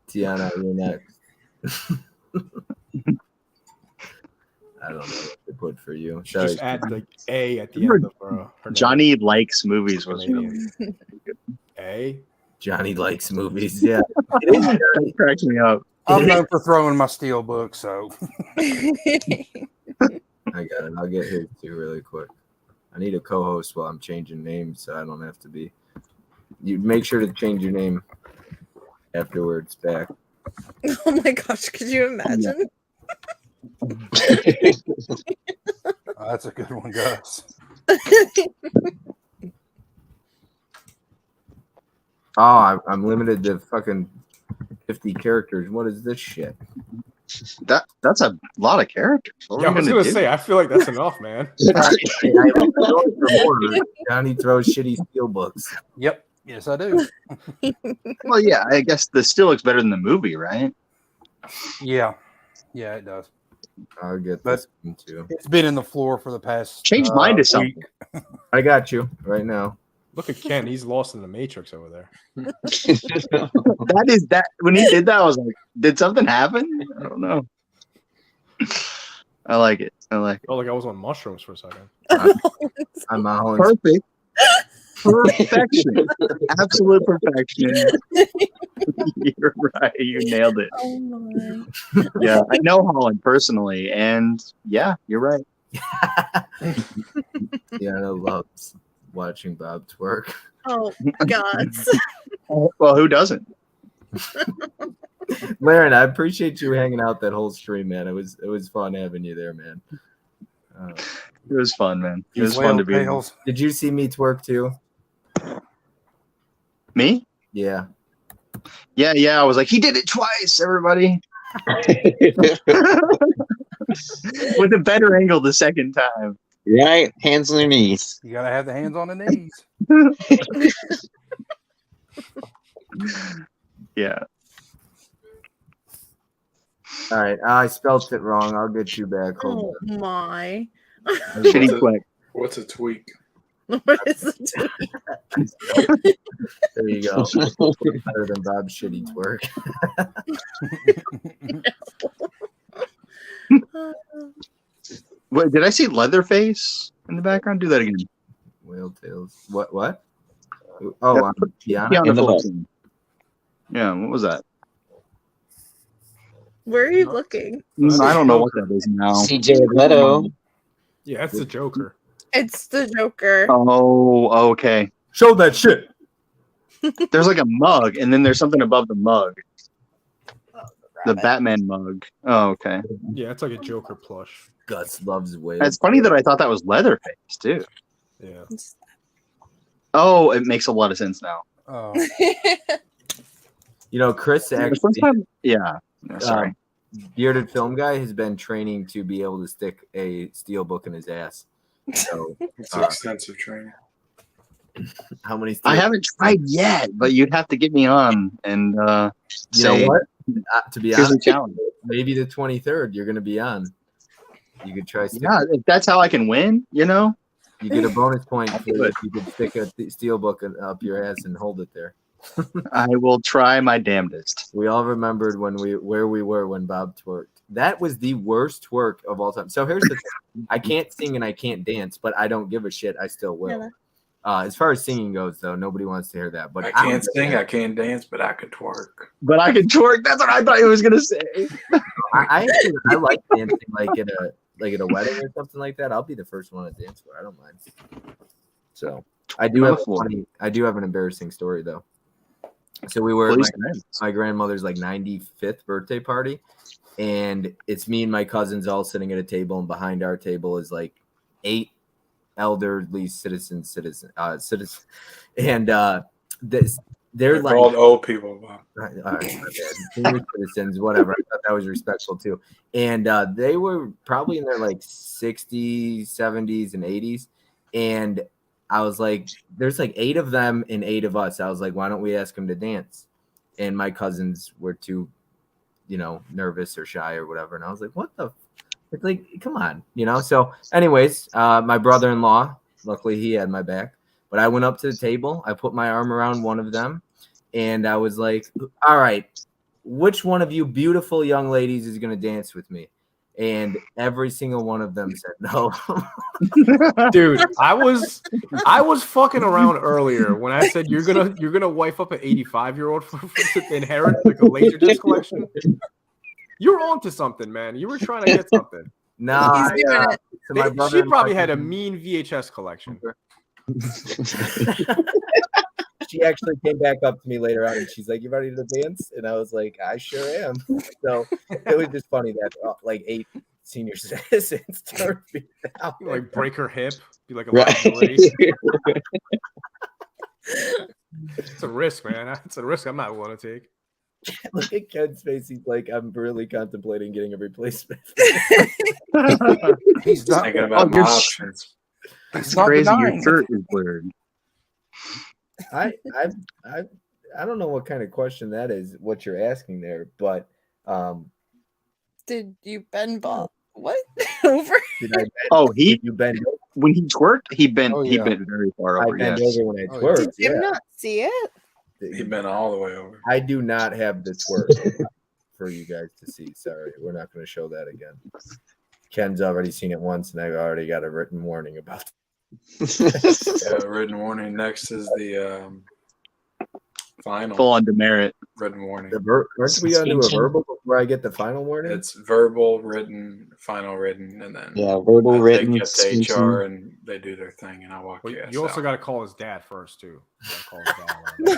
Speaker 1: Tiana, you're next. I don't know what to put for you. Sorry.
Speaker 3: Just add the A at the end of her name.
Speaker 14: Johnny likes movies was
Speaker 3: Canadian. A.
Speaker 1: Johnny likes movies. Yeah.
Speaker 14: That cracks me up.
Speaker 7: I'm known for throwing my steel book, so
Speaker 1: I got it. I'll get his too really quick. I need a co-host while I'm changing names, so I don't have to be. You make sure to change your name afterwards back.
Speaker 2: Oh my gosh, could you imagine?
Speaker 7: that's a good one, Gus.
Speaker 1: Oh, I'm limited to fucking 50 characters. What is this shit?
Speaker 14: That's a lot of characters. What
Speaker 3: Yeah, I
Speaker 14: are we
Speaker 3: was
Speaker 14: gonna
Speaker 3: gonna
Speaker 14: do?
Speaker 3: say, I feel like that's enough, man.
Speaker 1: Johnny throws shitty steel books.
Speaker 7: Yep. Yes, I do.
Speaker 14: Well, yeah, I guess the still looks better than the movie, right?
Speaker 7: Yeah. Yeah, it does.
Speaker 1: I'll get this one too.
Speaker 7: It's been in the floor for the past.
Speaker 14: Change mine to something.
Speaker 1: I got you right now.
Speaker 3: Look at Ken. He's lost in the Matrix over there.
Speaker 14: That is that. When he did that, I was like, "Did something happen?" I don't know. I like it. I like it.
Speaker 3: Oh, like I was on mushrooms for a second.
Speaker 1: I'm all
Speaker 14: Perfect. Perfection. Absolute perfection. You're right. You nailed it.
Speaker 2: Oh my.
Speaker 14: Yeah, I know Holland personally, and yeah, you're right.
Speaker 1: Tiana loves watching Bob twerk.
Speaker 2: Oh God.
Speaker 14: Well, who doesn't?
Speaker 1: Laren, I appreciate you hanging out that whole stream, man. It was fun having you there, man.
Speaker 14: It was fun, man. It was fun to be.
Speaker 1: Did you see me twerk too?
Speaker 14: Me?
Speaker 1: Yeah.
Speaker 14: Yeah. I was like, he did it twice, everybody. With a better angle the second time.
Speaker 4: Right, hands on their knees.
Speaker 7: You gotta have the hands on the knees.
Speaker 14: Yeah.
Speaker 1: All right. I spelled it wrong. I'll get you back. Hold
Speaker 2: Oh my.
Speaker 14: Shitty quick.
Speaker 12: What's a tweak?
Speaker 2: What is it?
Speaker 1: There you go. Better than Bob's shitty twerk.
Speaker 14: Wait, did I see Leatherface in the background? Do that again.
Speaker 1: Whale tails. What? Oh, Tiana.
Speaker 14: Yeah, what was that?
Speaker 2: Where are you looking?
Speaker 14: I don't know what that is now.
Speaker 4: CJ Leto.
Speaker 3: Yeah, that's the Joker.
Speaker 2: It's the Joker.
Speaker 14: Oh, okay.
Speaker 1: Show that shit.
Speaker 14: There's like a mug, and then there's something above the mug. The Batman mug. Oh, okay.
Speaker 3: Yeah, it's like a Joker plush.
Speaker 1: Gus loves whales.
Speaker 14: It's funny that I thought that was Leatherface too.
Speaker 3: Yeah.
Speaker 14: Oh, it makes a lot of sense now.
Speaker 7: Oh.
Speaker 1: You know, Chris actually.
Speaker 14: Yeah. Sorry.
Speaker 1: Bearded film guy has been training to be able to stick a steel book in his ass. So
Speaker 12: It's extensive training.
Speaker 1: How many?
Speaker 14: I haven't tried yet, but you'd have to get me on and
Speaker 1: You know
Speaker 14: say,
Speaker 1: what? To be
Speaker 14: here's a
Speaker 1: honest,
Speaker 14: challenge.
Speaker 1: maybe the 23rd you're going to be on. You could try.
Speaker 14: Yeah, if that's how I can win, you know.
Speaker 1: You get a bonus point for if you could stick a steel book up your ass and hold it there.
Speaker 14: I will try my damnedest.
Speaker 1: We all remembered where we were when Bob twerked. That was the worst twerk of all time. So here's the thing. I can't sing and I can't dance, but I don't give a shit. I still will. As far as singing goes, though, nobody wants to hear that. But
Speaker 12: I can't sing, I can't dance, but I could twerk.
Speaker 14: But I can twerk. That's what I thought he was gonna say.
Speaker 1: I like dancing like at a wedding or something like that. I'll be the first one to dance for. I don't mind. So I do have an embarrassing story though. So we were at my grandmother's like 95th birthday party, and it's me and my cousins all sitting at a table, and behind our table is like 8 elderly citizens, and they're like
Speaker 12: called old people.
Speaker 1: All right, senior citizens, whatever. I thought that was respectful too. And they were probably in their like 60s, 70s, and 80s. And I was like, there's like 8 of them and 8 of us. I was like, why don't we ask them to dance? And my cousins were too, nervous or shy or whatever. And I was like, what the? It's like, come on, So, anyways, my brother-in-law, luckily he had my back. But I went up to the table. I put my arm around one of them. And I was like, all right, which one of you beautiful young ladies is going to dance with me? And every single one of them said no.
Speaker 3: Dude, I was fucking around earlier when I said you're gonna wife up an 85-year-old to inherit like a Laserdisc collection. You're onto something, man. You were trying to get something.
Speaker 1: No,
Speaker 3: she probably had a mean VHS collection.
Speaker 1: She actually came back up to me later on and she's like, "You ready to dance?" And I was like, "I sure am." So it was just funny that like 8 senior citizens turned me down.
Speaker 3: You like break her hip, be like a liability. It's a risk, man. It's a risk I'm not willing to take.
Speaker 1: Look at Ken's face. He's like, I'm really contemplating getting a replacement.
Speaker 12: He's not thinking about my options.
Speaker 14: It's crazy. Your shirt is weird.
Speaker 1: I don't know what kind of question that is, what you're asking there, but
Speaker 2: did you bend Bob? What? Over?
Speaker 1: Did I bend?
Speaker 14: Oh,
Speaker 1: did you bend over?
Speaker 14: When he twerked, he bent very far over.
Speaker 1: I bent over when I twerked.
Speaker 2: Did you not see it?
Speaker 12: He bent all the way over.
Speaker 1: I do not have the twerk for you guys to see. Sorry, we're not going to show that again. Ken's already seen it once, and I've already got a written warning about it.
Speaker 12: Written warning. Next is the final.
Speaker 14: Full on demerit.
Speaker 12: Written warning.
Speaker 1: Aren't we going to do a verbal before I get the final warning?
Speaker 12: It's verbal, written, final written, and then
Speaker 4: verbal, written.
Speaker 12: They get to HR and they do their thing, and I walk
Speaker 3: you also got to call his dad first too. Call his dad.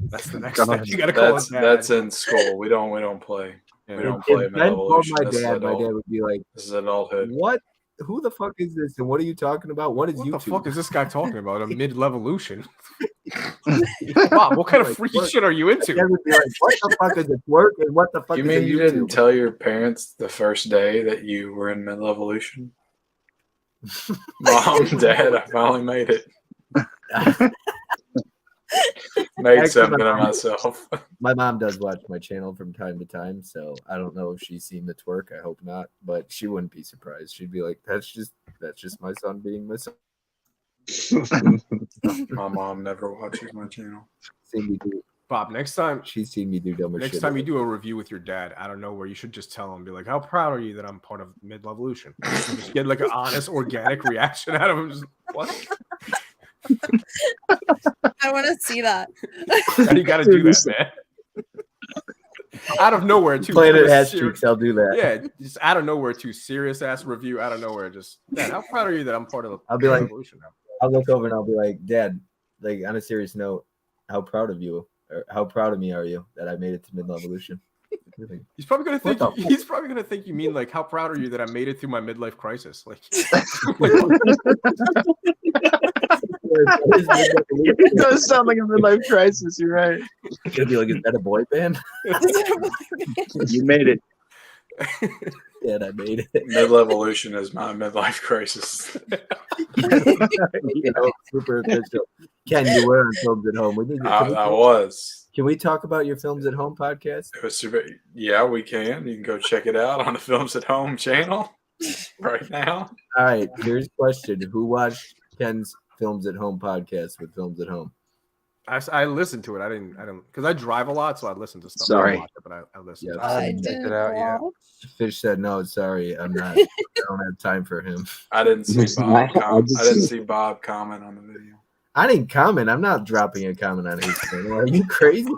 Speaker 3: That's the next step. You got to call his dad.
Speaker 12: That's in school. We don't play. We don't play Evolution.
Speaker 1: My dad would be like,
Speaker 12: "This is adulthood."
Speaker 1: What? Who the fuck is this? And what are you talking about? What
Speaker 3: the fuck is this guy talking about? A mid-levolution? Bob, what kind of freaky shit are you into?
Speaker 1: Would be like, what the fuck is it work? And what the fuck
Speaker 12: You
Speaker 1: is
Speaker 12: mean
Speaker 1: it
Speaker 12: you didn't tell your parents the first day that you were in mid-levolution? Mom, Dad, I finally made it. Made something of myself.
Speaker 1: My mom does watch my channel from time to time, so I don't know if she's seen the twerk. I hope not, but she wouldn't be surprised. She'd be like, "That's just my son being my son."
Speaker 12: My mom never watches my channel.
Speaker 1: Seen me do.
Speaker 3: Bob, next time
Speaker 1: she's seen me do dumber shit.
Speaker 3: Next time you do a review with your dad, I don't know where you should just tell him, be like, "How proud are you that I'm part of mid-levolution?" Just get like an honest, organic reaction out of him. Just what?
Speaker 2: I want to see that.
Speaker 3: You got to do that, man. Out of nowhere, too.
Speaker 1: Planet Asterix, I'll do that.
Speaker 3: Yeah, just out of nowhere, too. Serious ass review out of nowhere. Just, Dad, how proud are you that I'm part of the
Speaker 1: I'll be like,
Speaker 3: revolution now?
Speaker 1: I'll look over and I'll be like, "Dad, like on a serious note, how proud of you, or how proud of me are you that I made it to mid-levolution?"
Speaker 3: He's probably gonna think you mean like, how proud are you that I made it through my midlife crisis? Like,
Speaker 14: it does sound like a midlife crisis. You're right.
Speaker 1: It's gonna be like, is that a boy band?
Speaker 14: You made it.
Speaker 1: Dad, I made it.
Speaker 12: Mid-levolution is my midlife crisis.
Speaker 1: Super official. Ken, you were on Films at Home.
Speaker 12: I was.
Speaker 1: Can we talk about your Films at Home podcast?
Speaker 12: It was super. Yeah, we can. You can go check it out on the Films at Home channel right now.
Speaker 1: All right. Here's a question: who watched Ken's Films at Home podcast with Films at Home?
Speaker 3: I listened to it. I didn't because I drive a lot, so I listen to stuff.
Speaker 14: Sorry.
Speaker 3: I don't watch it, but I listen.
Speaker 1: Yeah,
Speaker 3: to
Speaker 2: I
Speaker 3: it.
Speaker 2: didn't
Speaker 7: it out yet.
Speaker 2: watch.
Speaker 1: Fish said no. Sorry, I'm not. I don't have time for him.
Speaker 12: I didn't see Bob. I didn't see Bob comment on the video.
Speaker 1: I didn't comment. I'm not dropping a comment on his channel. Are you crazy?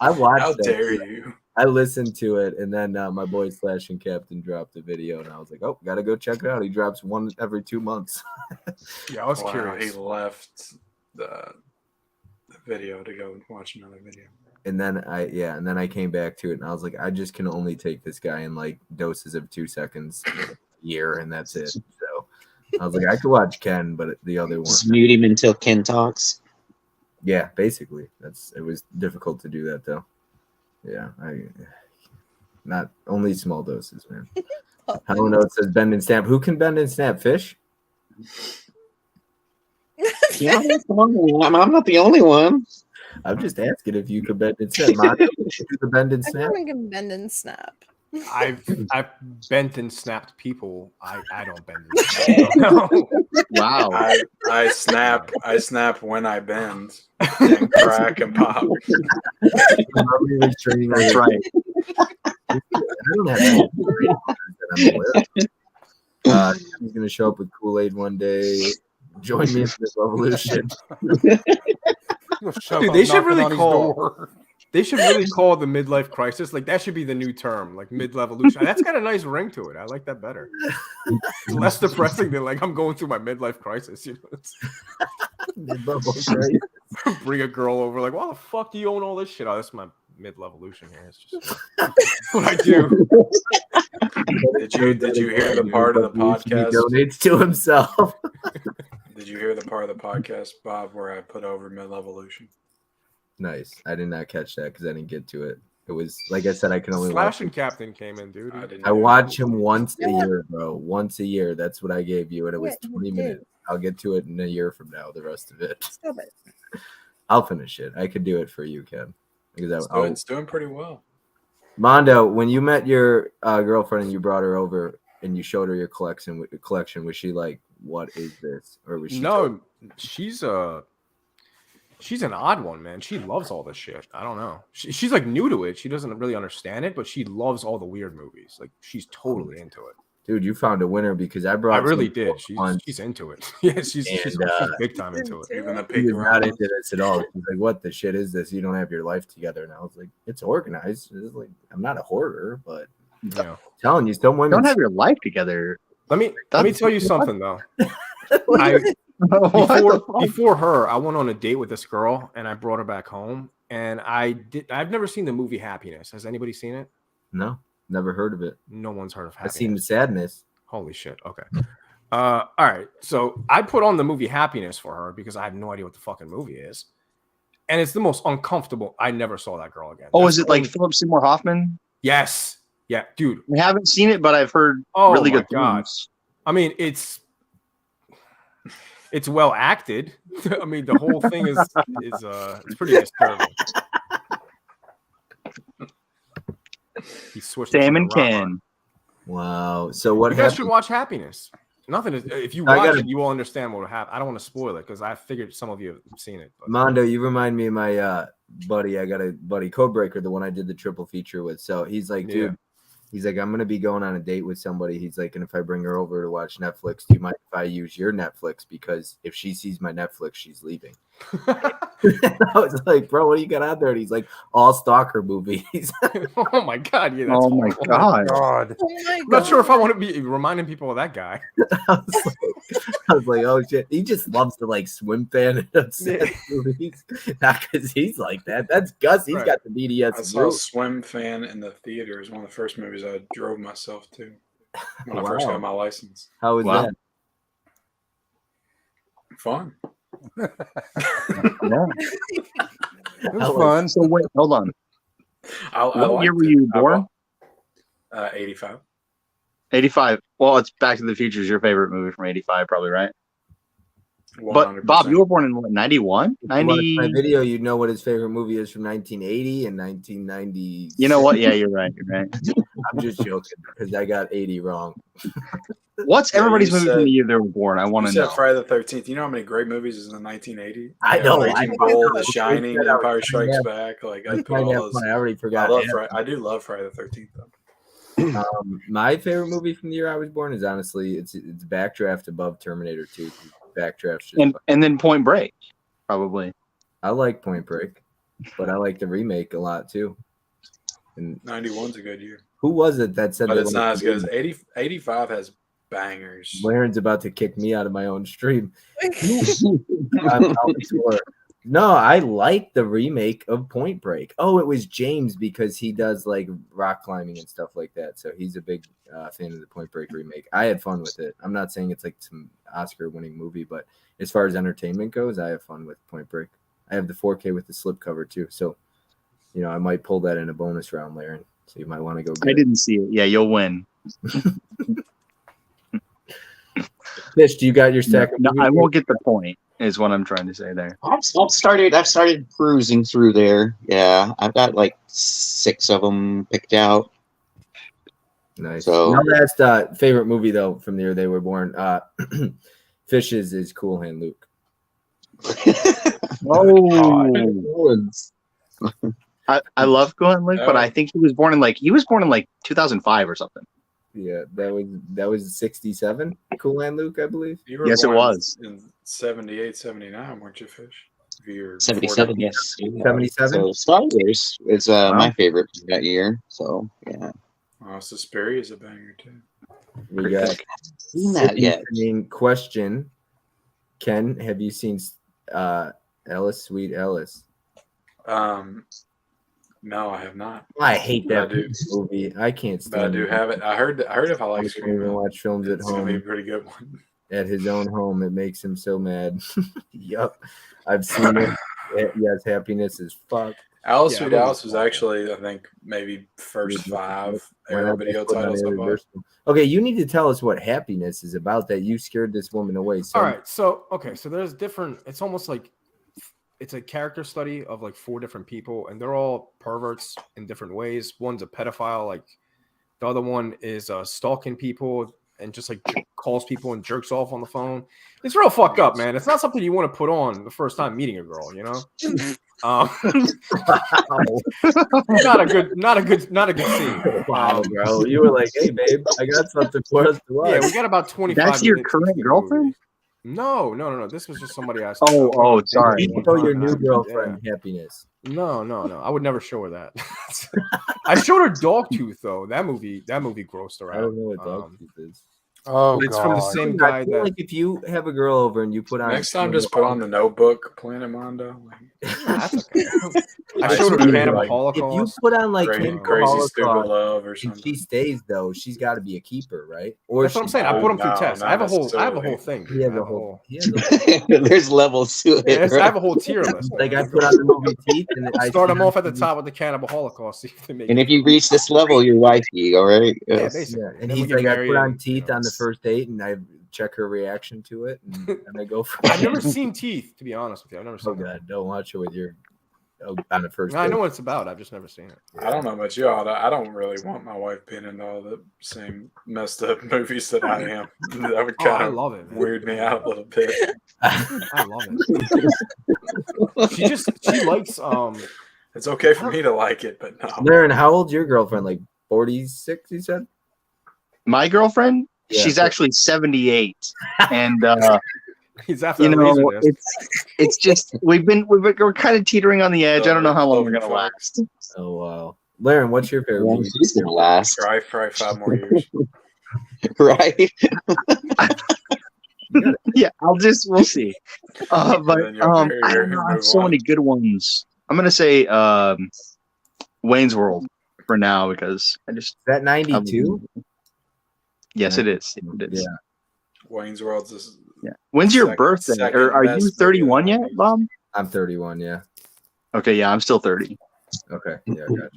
Speaker 1: I watched.
Speaker 12: How
Speaker 1: that.
Speaker 12: dare you?
Speaker 1: I listened to it, and then my boy Slash and Captain dropped a video, and I was like, "Oh, gotta go check it out." He drops one every 2 months.
Speaker 3: Yeah, I was
Speaker 12: Wow,
Speaker 3: curious.
Speaker 12: he left the video to go watch another video.
Speaker 1: And then I came back to it, and I was like, I just can only take this guy in like doses of 2 seconds a year, and that's it. So I was like, I could watch Ken, but the other one,
Speaker 4: Just mute him until Ken talks.
Speaker 1: yeah, basically, it was difficult to do that though. Yeah, not only small doses, man. I don't know. It says bend and snap. Who can bend and snap? Fish?
Speaker 4: Yeah, I'm not the only one.
Speaker 1: I'm just asking if you could bend and snap. Mondo, you do the bend and snap.
Speaker 2: Everyone can bend and snap.
Speaker 3: I've bent and snapped people. I don't bend and snap. No.
Speaker 14: Wow.
Speaker 12: I snap when I bend and crack and pop.
Speaker 14: That's right.
Speaker 1: I don't have any that I'm aware of. He's gonna show up with Kool-Aid one day. Join me in this revolution.
Speaker 3: Dude, they should really call. They should really call the midlife crisis. Like that should be the new term, like mid-levolution. That's got a nice ring to it. I like that better. It's less depressing than like I'm going through my midlife crisis. You know, bring a girl over. Like, why the fuck do you own all this shit? Oh, that's my mid-levolution here. It's just what I do.
Speaker 12: Did you hear the part of the podcast?
Speaker 1: He donates to himself.
Speaker 12: Did you hear the part of the podcast, Bob, where I put over mid-levolution?
Speaker 1: Nice. I did not catch that because I didn't get to it. It was like I said, I can only
Speaker 3: Slash
Speaker 1: watch
Speaker 3: and Captain came in, dude.
Speaker 1: I watch him once a year, bro. Once a year. That's what I gave you, and it was 20 minutes. I'll get to it in a year from now. The rest of it.
Speaker 2: Stop it.
Speaker 1: I'll finish it. I could do it for you, Ken. Because
Speaker 12: It's doing pretty well.
Speaker 1: Mondo, when you met your girlfriend and you brought her over and you showed her your collection, was she like, "What is this?" Or was she?
Speaker 3: No, she's an odd one, man. She loves all this shit. I don't know. She's like new to it. She doesn't really understand it, but she loves all the weird movies. Like she's totally into it.
Speaker 1: Dude, you found a winner because I brought.
Speaker 3: I really did. She's into it. Yeah, she's big time into it.
Speaker 12: Even the
Speaker 1: She's not into this at all. She's like, "What the shit is this? You don't have your life together." And I was like, "It's organized." It's like, I'm not a hoarder, but I'm telling you, some women
Speaker 14: don't have your life together.
Speaker 3: Let me tell you something though. Before her, I went on a date with this girl and I brought her back home. And I've never seen the movie Happiness. Has anybody seen it?
Speaker 1: No, never heard of it.
Speaker 3: No one's heard of
Speaker 1: I've
Speaker 3: Happiness.
Speaker 1: seen Sadness.
Speaker 3: Holy shit. Okay. All right. So I put on the movie Happiness for her because I have no idea what the fucking movie is. And it's the most uncomfortable. I never saw that girl again.
Speaker 14: Oh, is it like Philip Seymour Hoffman?
Speaker 3: Yes. Yeah, dude.
Speaker 14: I haven't seen it, but I've heard really good things.
Speaker 3: I mean, it's well acted. I mean, the whole thing is it's pretty disturbing. He switched
Speaker 14: Sam and Ken.
Speaker 1: Wow. So what
Speaker 3: you guys should watch Happiness. Nothing is, if you watch it, you will understand what will happen. I don't want to spoil it because I figured some of you have seen it. But.
Speaker 1: Mondo, you remind me of my buddy. I got a buddy, Codebreaker, the one I did the triple feature with. So he's like, dude, he's like, I'm gonna be going on a date with somebody. He's like, and if I bring her over to watch Netflix, do you mind if I use your Netflix? Because if she sees my Netflix, she's leaving. I was like, bro, what do you got out there? And he's like, all stalker movies.
Speaker 3: Oh my god, yeah. That's
Speaker 14: oh my god.
Speaker 3: I'm not sure if I want to be reminding people of that guy.
Speaker 1: I was like, oh shit. He just loves to like swim fan and upset movies. Not because he's like that. That's Gus. He's got the BDS.
Speaker 12: I saw Swim Fan in the theater. It was one of the first movies I drove myself to when I first got my license.
Speaker 1: How was that?
Speaker 12: Fun.
Speaker 14: Yeah. It was fun. So wait, hold on. What year were you born?
Speaker 12: 85.
Speaker 14: 85. Well, it's Back to the Future is your favorite movie from 85, probably, right? But Bob, you were born in what, 91?
Speaker 1: If you watch my video, you'd know what his favorite movie is from 1980 and 1990.
Speaker 14: You know what? Yeah, you're right. You're right.
Speaker 1: I'm just joking because I got 80 wrong.
Speaker 14: What's everybody's movie from the year they were born? I want to know.
Speaker 12: Friday the 13th. You know how many great movies is in the 1980s?
Speaker 1: I know.
Speaker 12: Raging Bull, The Shining, Empire Strikes Back. Like I
Speaker 1: already forgot.
Speaker 12: I do love Friday the 13th though.
Speaker 1: My favorite movie from the year I was born is honestly it's Backdraft above Terminator 2. Backdraft's just
Speaker 14: and then Point Break, probably.
Speaker 1: I like Point Break, but I like the remake a lot too. And
Speaker 12: 91's a good year.
Speaker 1: Who was it that said?
Speaker 12: But it's not as good as 85 has bangers.
Speaker 1: Lauren's about to kick me out of my own stream. No, I like the remake of Point Break. Oh, it was James because he does like rock climbing and stuff like that. So he's a big fan of the Point Break remake. I had fun with it. I'm not saying it's like some Oscar-winning movie, but as far as entertainment goes, I have fun with Point Break. I have the 4K with the slipcover too. So, I might pull that in a bonus round, Laren. So you might want to go get
Speaker 14: I didn't see it. Yeah, you'll win.
Speaker 1: Fish, do you got your stack of movies?
Speaker 14: I won't get the point, is what I'm trying to say there.
Speaker 4: I've started cruising through there. Yeah, I've got like 6 of them picked out.
Speaker 1: Nice.
Speaker 4: So
Speaker 1: my last favorite movie though from the year they were born, Fish's is Cool Hand Luke.
Speaker 14: I love Cool Hand Luke, but I think he was born in like 2005 or something.
Speaker 1: Yeah, that was 67. Cool Hand Luke, I believe.
Speaker 14: Yes, it was.
Speaker 12: In 78, 79, weren't you, Fish?
Speaker 4: 77, yes.
Speaker 1: 77.
Speaker 4: So Star Wars is my favorite from that year. So yeah.
Speaker 12: Oh, Suspiria is a banger too.
Speaker 1: We got
Speaker 4: that yet.
Speaker 1: Question. Ken, have you seen Ellis, Sweet Ellis?
Speaker 12: No, I have not.
Speaker 1: I hate that movie. I can't stand it.
Speaker 12: But I do have it. I heard if I like
Speaker 1: I can't even watch films at
Speaker 12: it's
Speaker 1: home.
Speaker 12: gonna be a pretty good one.
Speaker 1: At his own home, it makes him so mad. Yup, I've seen it. Yes, happiness is fuck.
Speaker 12: Alice Sweet Alice was actually, I think, maybe first 5 Arrow video titles.
Speaker 1: Okay, you need to tell us what happiness is about. That you scared this woman away. So.
Speaker 3: All right, so there's different. It's almost like it's a character study of like 4 different people, and they're all perverts in different ways. One's a pedophile, like the other one is stalking people and just like calls people and jerks off on the phone. It's real fucked up, man. It's not something you want to put on the first time meeting a girl, not a good scene.
Speaker 1: Wow, bro. You were like, hey babe, I got something for us to watch.
Speaker 3: Yeah, we got about 25
Speaker 14: That's your current girlfriend?
Speaker 3: No. This was just somebody I saw.
Speaker 14: Oh, sorry.
Speaker 1: You show your new girlfriend happiness.
Speaker 3: No. I would never show her that. I showed her Dogtooth though. That movie grossed her out.
Speaker 1: I don't know what Dogtooth is.
Speaker 7: Oh,
Speaker 3: it's from the same guy
Speaker 1: I feel like if you have a girl over and you put on
Speaker 12: Next time, just put on The Notebook, Planet Mondo.
Speaker 3: That's okay. I showed her Cannibal Holocaust.
Speaker 1: If you put on like
Speaker 12: Crazy Stupid Love or something,
Speaker 1: and she stays though, she's got to be a keeper, right? Or
Speaker 3: that's what I'm saying. I put them through tests. I have a whole thing.
Speaker 1: He has a whole.
Speaker 4: There's levels to it.
Speaker 3: Yes, I have a whole tier list.
Speaker 1: Like I put on the movie Teeth, and
Speaker 3: I start them off at the top with the Cannibal Holocaust. See if they make
Speaker 4: and if you reach this level, you're wifey, all right?
Speaker 3: Yeah, basically.
Speaker 1: Yeah. And he's like, I put on Teeth on the first date, and I check her reaction to it, and I go for.
Speaker 3: I've never seen Teeth, to be honest with you. I've never seen.
Speaker 1: Oh god, don't watch it with your on the first.
Speaker 3: I know what it's about. I've just never seen it.
Speaker 12: I don't know about you all. I don't really want my wife being into all the same messed up movies that I am. That would kind of
Speaker 3: love it,
Speaker 12: weird me out a little bit.
Speaker 3: I love it. She likes.
Speaker 12: It's okay for me to like it, but no.
Speaker 1: Lauren, how old's your girlfriend? Like 46, you said?
Speaker 14: My girlfriend?
Speaker 1: Yeah.
Speaker 14: She's actually 78. And
Speaker 3: he's after
Speaker 14: it's just we're kind of teetering on the edge. I don't know how long we're gonna last.
Speaker 1: Oh wow. Lauren, what's your favorite movie?
Speaker 4: She's gonna last.
Speaker 12: Try 5 more years.
Speaker 4: Right?
Speaker 14: Yeah, we'll see. But I don't know, I have so many good ones. I'm gonna say Wayne's World for now because I just.
Speaker 1: Is that 92?
Speaker 14: Yes, it is. It is.
Speaker 1: Yeah.
Speaker 12: Wayne's World's this.
Speaker 14: Yeah. When's your birthday? Or are you 31 yet, Bob?
Speaker 1: I'm 31. Yeah.
Speaker 14: Okay. Yeah, I'm still 30.
Speaker 1: Okay. Yeah, gotcha.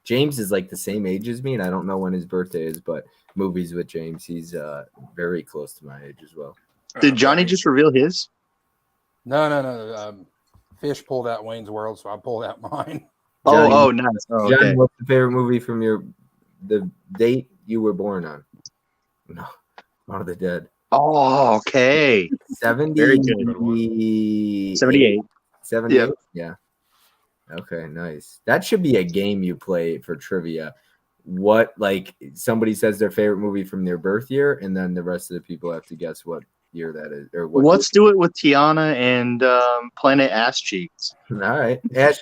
Speaker 1: James is like the same age as me, and I don't know when his birthday is, but movies with James, he's very close to my age as well.
Speaker 14: Did Johnny just reveal his?
Speaker 7: No. Fish pulled out Wayne's World, so I pulled out mine.
Speaker 14: Oh, nice. Oh,
Speaker 1: John,
Speaker 14: okay.
Speaker 1: what's the favorite movie from the date you were born on? No, Dawn of the Dead.
Speaker 14: Oh, okay.
Speaker 1: 70,
Speaker 14: Very good. 78.
Speaker 1: 78?
Speaker 14: Yep.
Speaker 1: Yeah. Okay, nice. That should be a game you play for trivia. What, like, somebody says their favorite movie from their birth year, and then the rest of the people have to guess what year that is. Or what
Speaker 14: Let's do it with Tiana and Planet Ass Cheeks.
Speaker 1: All right. Ash,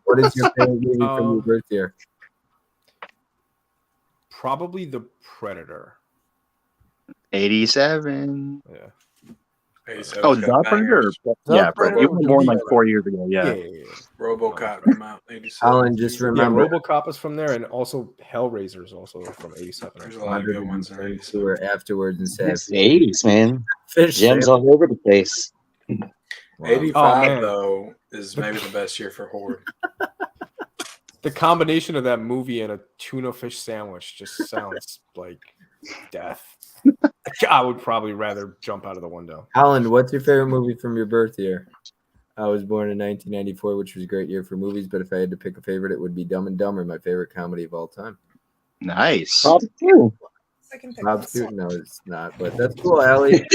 Speaker 1: what is your favorite movie from your birth year?
Speaker 3: Probably The Predator.
Speaker 14: 87.
Speaker 3: Yeah.
Speaker 14: Oh, The Predator? Yeah, Predator. You were born like 4 years ago. Yeah.
Speaker 12: RoboCop came out in 87.
Speaker 1: Alan, just remember.
Speaker 3: Yeah, RoboCop is from there, and also Hellraiser is also from 87.
Speaker 12: There's a lot of good ones in 87.
Speaker 1: Were afterwards and said,
Speaker 4: It's the 80s, man.
Speaker 1: Fish
Speaker 4: Gems all over the place.
Speaker 12: 85, though, is maybe the best year for horror.
Speaker 3: The combination of that movie and a tuna fish sandwich just sounds like death. I would probably rather jump out of the window.
Speaker 1: Alan, what's your favorite movie from your birth year? I was born in 1994, which was a great year for movies, but if I had to pick a favorite, it would be Dumb and Dumber, my favorite comedy of all time.
Speaker 14: Nice.
Speaker 4: Bob too.
Speaker 1: Bob Stewart? No, it's not, but that's cool, Allie.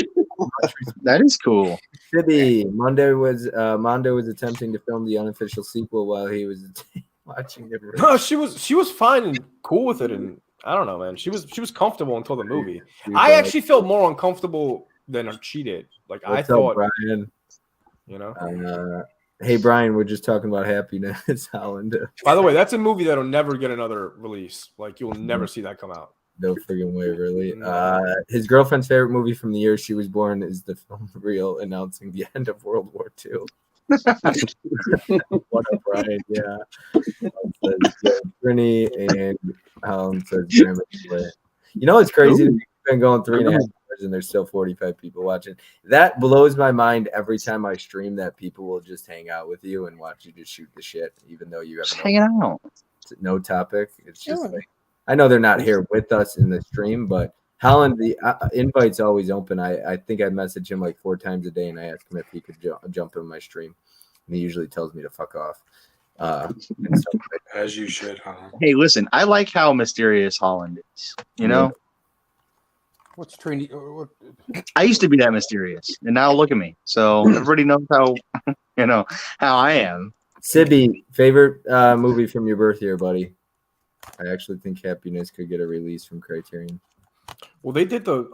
Speaker 14: That is cool.
Speaker 1: Sibby, Mondo was attempting to film the unofficial sequel while he was watching it.
Speaker 3: No, she was fine and cool with it, and I don't know, man. She was comfortable until the movie. I actually felt more uncomfortable than she did. Like
Speaker 1: What's
Speaker 3: I thought,
Speaker 1: up, Brian?
Speaker 3: You know.
Speaker 1: Hey, Brian, we're just talking about happiness, Holland.
Speaker 3: By the way, that's a movie that'll never get another release. Like you'll never see that come out.
Speaker 1: No friggin' way, really. His girlfriend's favorite movie from the year she was born is the film Real, announcing the end of World War II. What up, Brian? Yeah. Trini and Holland says, Grandma Play. You know, it's crazy. We've been going 3.5 hours and there's still 45 people watching. That blows my mind every time I stream that people will just hang out with you and watch you just shoot the shit, even though you have
Speaker 14: hanging out.
Speaker 1: No topic. It's just like, I know they're not here with us in the stream, but Holland, the invite's always open. I think I message him like 4 times a day, and I ask him if he could jump in my stream, and he usually tells me to fuck off.
Speaker 12: As you should, Holland.
Speaker 14: Hey, listen, I like how mysterious Holland is. You know,
Speaker 7: What's Trini?
Speaker 14: I used to be that mysterious, and now look at me. So everybody knows how how I am.
Speaker 1: Sibby, favorite movie from your birth year, buddy? I actually think Happiness could get a release from Criterion.
Speaker 3: Well, they did the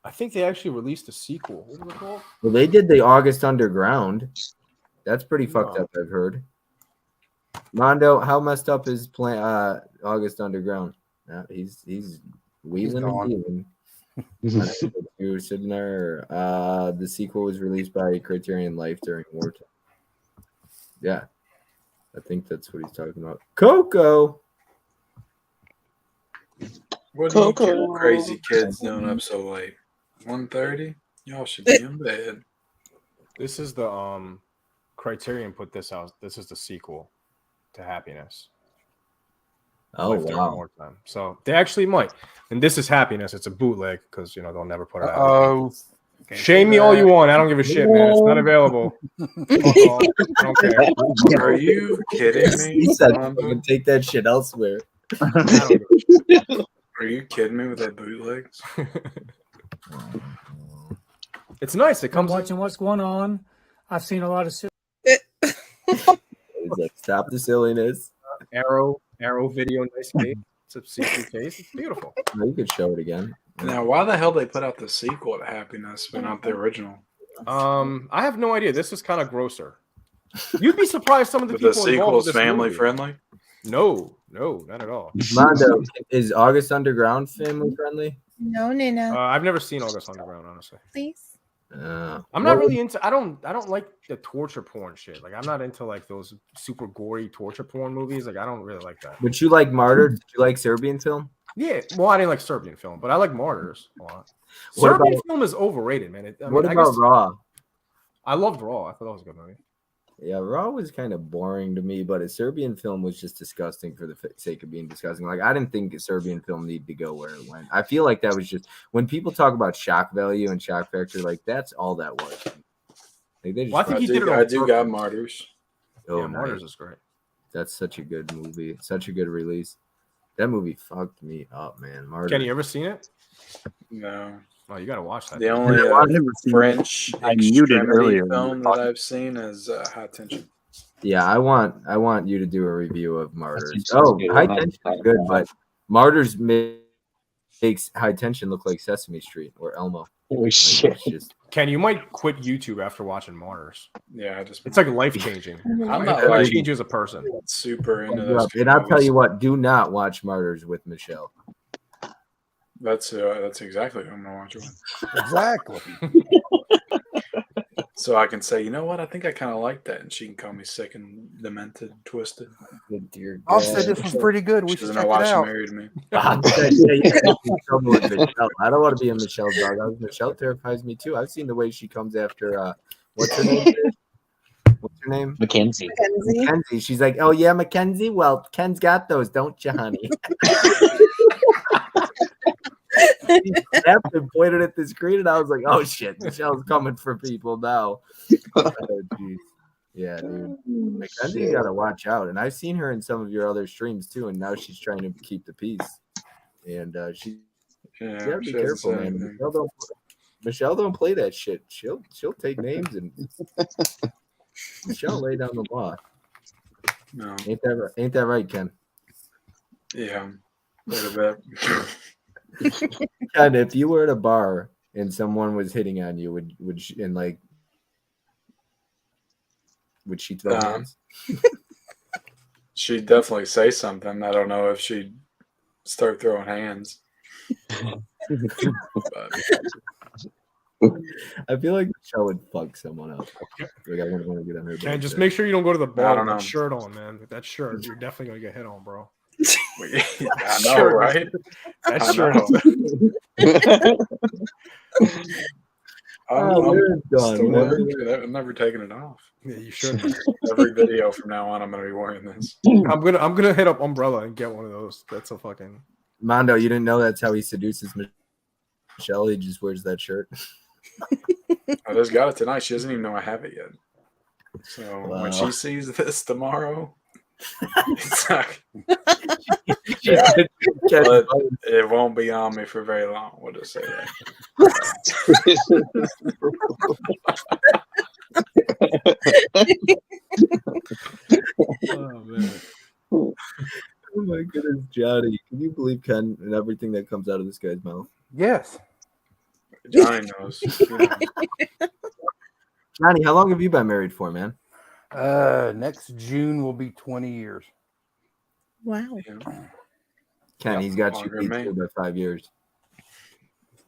Speaker 3: I think they actually released a sequel. What was it called?
Speaker 1: Well, they did the August Underground. That's pretty fucked up, I've heard. Mondo, how messed up is August Underground? He's wheeling and dealing. You were sitting there. The sequel was released by Criterion Life during wartime. Yeah, I think that's what he's talking about. Coco.
Speaker 12: What are you crazy kids doing up so late? 1:30? Y'all should be in bed.
Speaker 3: This is the Criterion put this out. This is the sequel to Happiness.
Speaker 1: Oh,
Speaker 3: Life During
Speaker 1: wow.
Speaker 3: Wartime. So they actually might. And this is Happiness. It's a bootleg because they'll never put it out.
Speaker 7: Oh,
Speaker 3: shame me all you want. I don't give a shit, man. It's not available. I don't care.
Speaker 12: Are you kidding me?
Speaker 1: He said, take that shit elsewhere.
Speaker 12: Are you kidding me with that bootleg?
Speaker 3: It's nice. It
Speaker 6: I'm
Speaker 3: comes.
Speaker 6: watching what's going on. I've seen a lot of.
Speaker 1: He's like, stop the silliness.
Speaker 3: Arrow video, nice case. It's a see-through case. It's beautiful.
Speaker 1: No, you could show it again.
Speaker 12: Now, why the hell they put out the sequel to Happiness, but not the original?
Speaker 3: I have no idea. This is kind of grosser. You'd be surprised some of the
Speaker 12: But the
Speaker 3: people involved with
Speaker 12: sequel's
Speaker 3: this
Speaker 12: family
Speaker 3: movie.
Speaker 12: friendly?
Speaker 3: No, not at all.
Speaker 1: Mondo, is August Underground family friendly?
Speaker 2: No, Nina.
Speaker 3: I've never seen August Underground, honestly.
Speaker 2: Please.
Speaker 3: I'm not really into. I don't like the torture porn shit. Like I'm not into like those super gory torture porn movies. Like I don't really like that.
Speaker 1: But you like Martyr? Did you like Serbian film?
Speaker 3: Yeah, well, I didn't like Serbian film, but I like Martyrs a lot.
Speaker 1: What
Speaker 3: Serbian
Speaker 1: about-
Speaker 3: film is overrated, man.
Speaker 1: What about Raw?
Speaker 3: I loved Raw. I thought that was a good movie.
Speaker 1: Yeah, Raw was kind of boring to me, but a Serbian film was just disgusting for the sake of being disgusting. Like, I didn't think a Serbian film needed to go where it went. I feel like that was just when people talk about shock value and shock factor, like that's all that was. Like they just
Speaker 3: Well, I think he did it on
Speaker 12: I do got
Speaker 3: purpose.
Speaker 12: Martyrs.
Speaker 1: Oh,
Speaker 3: Yeah, Martyrs
Speaker 1: nice.
Speaker 3: is great.
Speaker 1: That's such a good movie. Such a good release. That movie fucked me up, man. Martyrs.
Speaker 3: Kenny, you ever seen it?
Speaker 12: No.
Speaker 3: Oh, you gotta watch that.
Speaker 12: The only French
Speaker 14: I muted
Speaker 12: extremity
Speaker 14: earlier.
Speaker 12: film that I've seen is High Tension.
Speaker 1: Yeah, I want you to do a review of Martyrs.
Speaker 4: Tension's
Speaker 1: Oh,
Speaker 4: good.
Speaker 1: High Tension is good, but Martyrs makes High Tension look like Sesame Street or Elmo.
Speaker 4: Oh
Speaker 1: Like,
Speaker 4: shit!
Speaker 1: it's just
Speaker 3: Ken, you might quit YouTube after watching Martyrs.
Speaker 12: Yeah,
Speaker 3: It's like life changing.
Speaker 12: I'm
Speaker 3: It
Speaker 12: not
Speaker 3: might
Speaker 12: like
Speaker 3: change you as a person.
Speaker 12: super into those.
Speaker 1: and I'll tell you what, do not watch Martyrs with Michelle.
Speaker 12: That's exactly who I'm gonna watch it with.
Speaker 7: Exactly.
Speaker 12: So I can say, you know what? I think I kind of like that, and she can call me sick and demented, twisted.
Speaker 1: Good dear
Speaker 7: I said this was pretty good. We
Speaker 12: She
Speaker 7: should
Speaker 12: doesn't
Speaker 7: check
Speaker 12: know why
Speaker 7: it
Speaker 12: she
Speaker 7: out.
Speaker 12: married me.
Speaker 1: Bob said, yeah, you can't be in trouble with Michelle. I don't want to be a Michelle dog. Michelle terrifies me too. I've seen the way she comes after what's her name? What's her name?
Speaker 4: Mackenzie.
Speaker 1: Mackenzie. She's like, oh yeah, Mackenzie. Well, Ken's got those, don't you, honey? He snapped and pointed at the screen, and I was like, oh shit, Michelle's coming for people now. Oh, geez. Yeah, dude. Mackenzie, you gotta watch out. And I've seen her in some of your other streams too, and now she's trying to keep the peace. And you gotta be careful, man. Michelle don't play that shit. She'll take names and Michelle lay down the law.
Speaker 12: No.
Speaker 1: Ain't that right, Ken?
Speaker 12: Yeah, a little bit.
Speaker 1: Ken, if you were at a bar and someone was hitting on you, would she throw hands?
Speaker 12: She'd definitely say something. I don't know if she'd start throwing hands. But
Speaker 1: I feel like Michelle would fuck someone up. Like I wouldn't want to get on her.
Speaker 3: Ken,
Speaker 1: bad
Speaker 3: just
Speaker 1: side.
Speaker 3: make sure you don't go to the
Speaker 12: I
Speaker 3: bar
Speaker 12: don't
Speaker 3: with
Speaker 12: know.
Speaker 3: that shirt on, man. With that shirt, you're definitely gonna get hit on, bro.
Speaker 12: I know, right?
Speaker 3: That
Speaker 12: I
Speaker 3: shirt.
Speaker 12: I'm
Speaker 1: done,
Speaker 12: still
Speaker 1: man.
Speaker 12: wearing- I'm never taking it off.
Speaker 3: Yeah, you should.
Speaker 12: Every video from now on, I'm gonna be wearing this.
Speaker 3: I'm gonna hit up Umbrella and get one of those. That's a fucking
Speaker 1: Mondo, you didn't know that's how he seduces Michelle? He just wears that shirt.
Speaker 12: I just got it tonight. She doesn't even know I have it yet. So
Speaker 1: Wow.
Speaker 12: when she sees this tomorrow, it's like,
Speaker 1: Yeah.
Speaker 12: but it won't be on me for very long. We'll just say that.
Speaker 1: Oh man. Oh my goodness, Johnny. Can you believe Ken and everything that comes out of this guy's mouth?
Speaker 7: Yes.
Speaker 12: Johnny knows.
Speaker 1: Johnny, how long have you been married for, man?
Speaker 7: Next June will be 20 years.
Speaker 2: Wow.
Speaker 1: Ken, he's got you
Speaker 12: longer
Speaker 1: beat
Speaker 12: than me.
Speaker 1: too by 5 years.